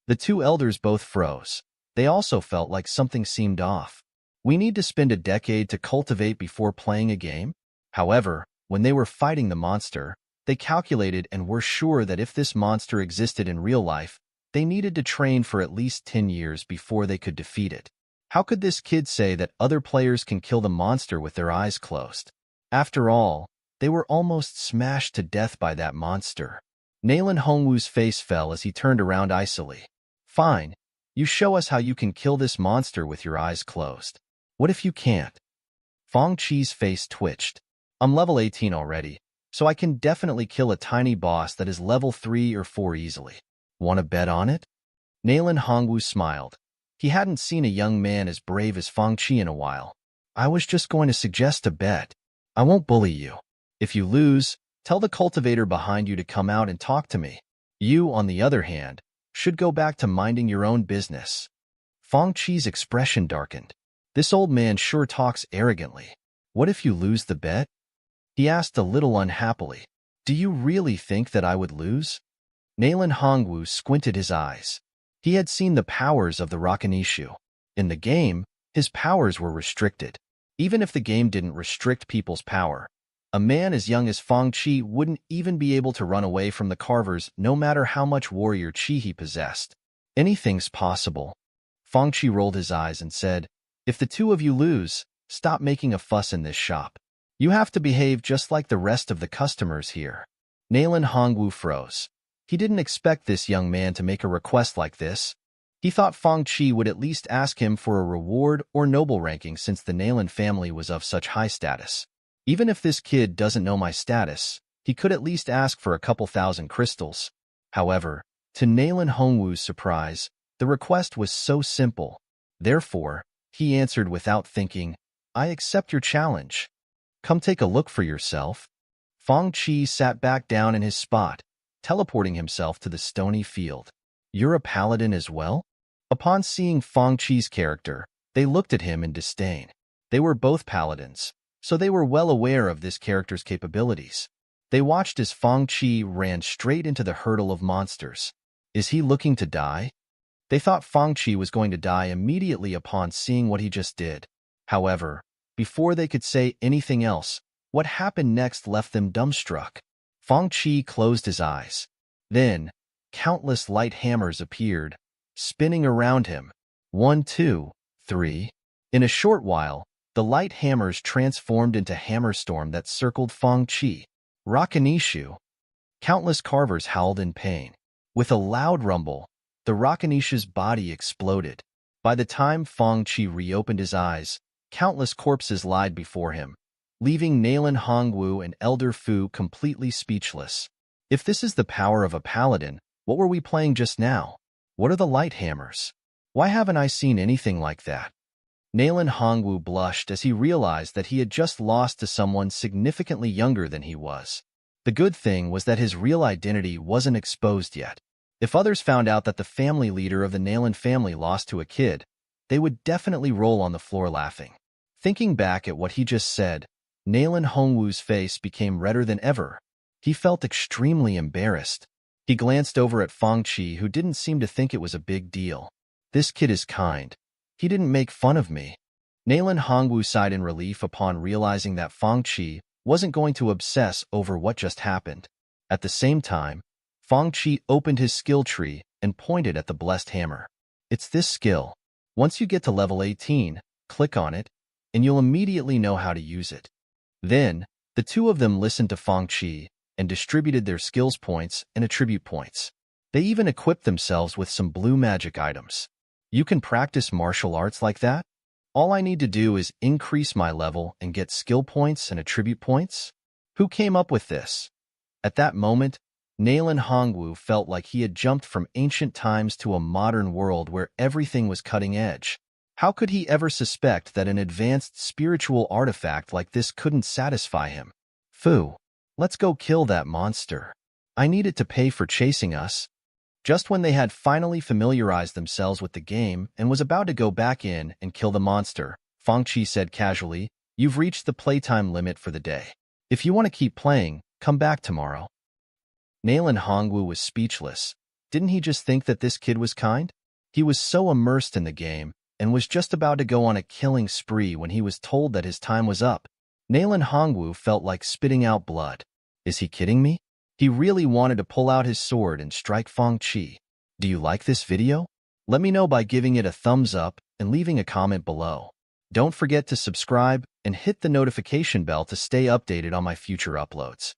The two elders both froze. They also felt like something seemed off. We need to spend a decade to cultivate before playing a game? However, when they were fighting the monster, they calculated and were sure that if this monster existed in real life, they needed to train for at least 10 years before they could defeat it. How could this kid say that other players can kill the monster with their eyes closed? After all, they were almost smashed to death by that monster. Nalen Hongwu's face fell as he turned around icily. Fine, you show us how you can kill this monster with your eyes closed. What if you can't? Fang Chi's face twitched. I'm level 18 already, so I can definitely kill a tiny boss that is level 3 or 4 easily. Want to bet on it? Nalen Hongwu smiled. He hadn't seen a young man as brave as Fang Chi in a while. I was just going to suggest a bet. I won't bully you. If you lose, tell the cultivator behind you to come out and talk to me. You, on the other hand, should go back to minding your own business. Fang Chi's expression darkened. This old man sure talks arrogantly. What if you lose the bet? He asked a little unhappily. Do you really think that I would lose? Nalen Hongwu squinted his eyes. He had seen the powers of the Rakanishu. In the game, his powers were restricted. Even if the game didn't restrict people's power, A man as young as Fang Chi wouldn't even be able to run away from the carvers no matter how much warrior chi he possessed. Anything's possible. Fang Chi rolled his eyes and said, "If the two of you lose, stop making a fuss in this shop. You have to behave just like the rest of the customers here." Nayland Hongwu froze. He didn't expect this young man to make a request like this. He thought Fang Chi would at least ask him for a reward or noble ranking since the Nayland family was of such high status. Even if this kid doesn't know my status, he could at least ask for a couple thousand crystals. However, to Nayland Hongwu's surprise, the request was so simple. Therefore, he answered without thinking, "I accept your challenge. Come take a look for yourself." Fang Chi sat back down in his spot, teleporting himself to the stony field. "You're a paladin as well?" Upon seeing Fang Chi's character, they looked at him in disdain. They were both paladins, so they were well aware of this character's capabilities. They watched as Fang Chi ran straight into the hurdle of monsters. Is he looking to die? They thought Fang Chi was going to die immediately upon seeing what he just did. However, before they could say anything else, what happened next left them dumbstruck. Fang Chi closed his eyes. Then, countless light hammers appeared, spinning around him. 1, 2, 3. In a short while, the light hammers transformed into hammerstorm that circled Fang Chi. Rakanishu. Countless carvers howled in pain. With a loud rumble, the Rakanishu's body exploded. By the time Fang Chi reopened his eyes, countless corpses lied before him, leaving Nayland Hongwu and Elder Fu completely speechless. If this is the power of a paladin, what were we playing just now? What are the light hammers? Why haven't I seen anything like that? Nayland Hongwu blushed as he realized that he had just lost to someone significantly younger than he was. The good thing was that his real identity wasn't exposed yet. If others found out that the family leader of the Nayland family lost to a kid, they would definitely roll on the floor laughing. Thinking back at what he just said, Nayland Hongwu's face became redder than ever. He felt extremely embarrassed. He glanced over at Fang Chi, who didn't seem to think it was a big deal. This kid is kind. He didn't make fun of me. Nayland Hongwu sighed in relief upon realizing that Fang Chi wasn't going to obsess over what just happened. At the same time, Fang Chi opened his skill tree and pointed at the blessed hammer. It's this skill. Once you get to level 18, click on it, and you'll immediately know how to use it. Then, the two of them listened to Fang Chi and distributed their skills points and attribute points. They even equipped themselves with some blue magic items. You can practice martial arts like that? All I need to do is increase my level and get skill points and attribute points? Who came up with this? At that moment, Nayland Hongwu felt like he had jumped from ancient times to a modern world where everything was cutting edge. How could he ever suspect that an advanced spiritual artifact like this couldn't satisfy him? Phew, let's go kill that monster. I need it to pay for chasing us. Just when they had finally familiarized themselves with the game and was about to go back in and kill the monster, Fang Chi said casually, "You've reached the playtime limit for the day. If you want to keep playing, come back tomorrow." Nayland Hongwu was speechless. Didn't he just think that this kid was kind? He was so immersed in the game and was just about to go on a killing spree when he was told that his time was up. Nayland Hongwu felt like spitting out blood. Is he kidding me? He really wanted to pull out his sword and strike Fang Chi. Do you like this video? Let me know by giving it a thumbs up and leaving a comment below. Don't forget to subscribe and hit the notification bell to stay updated on my future uploads.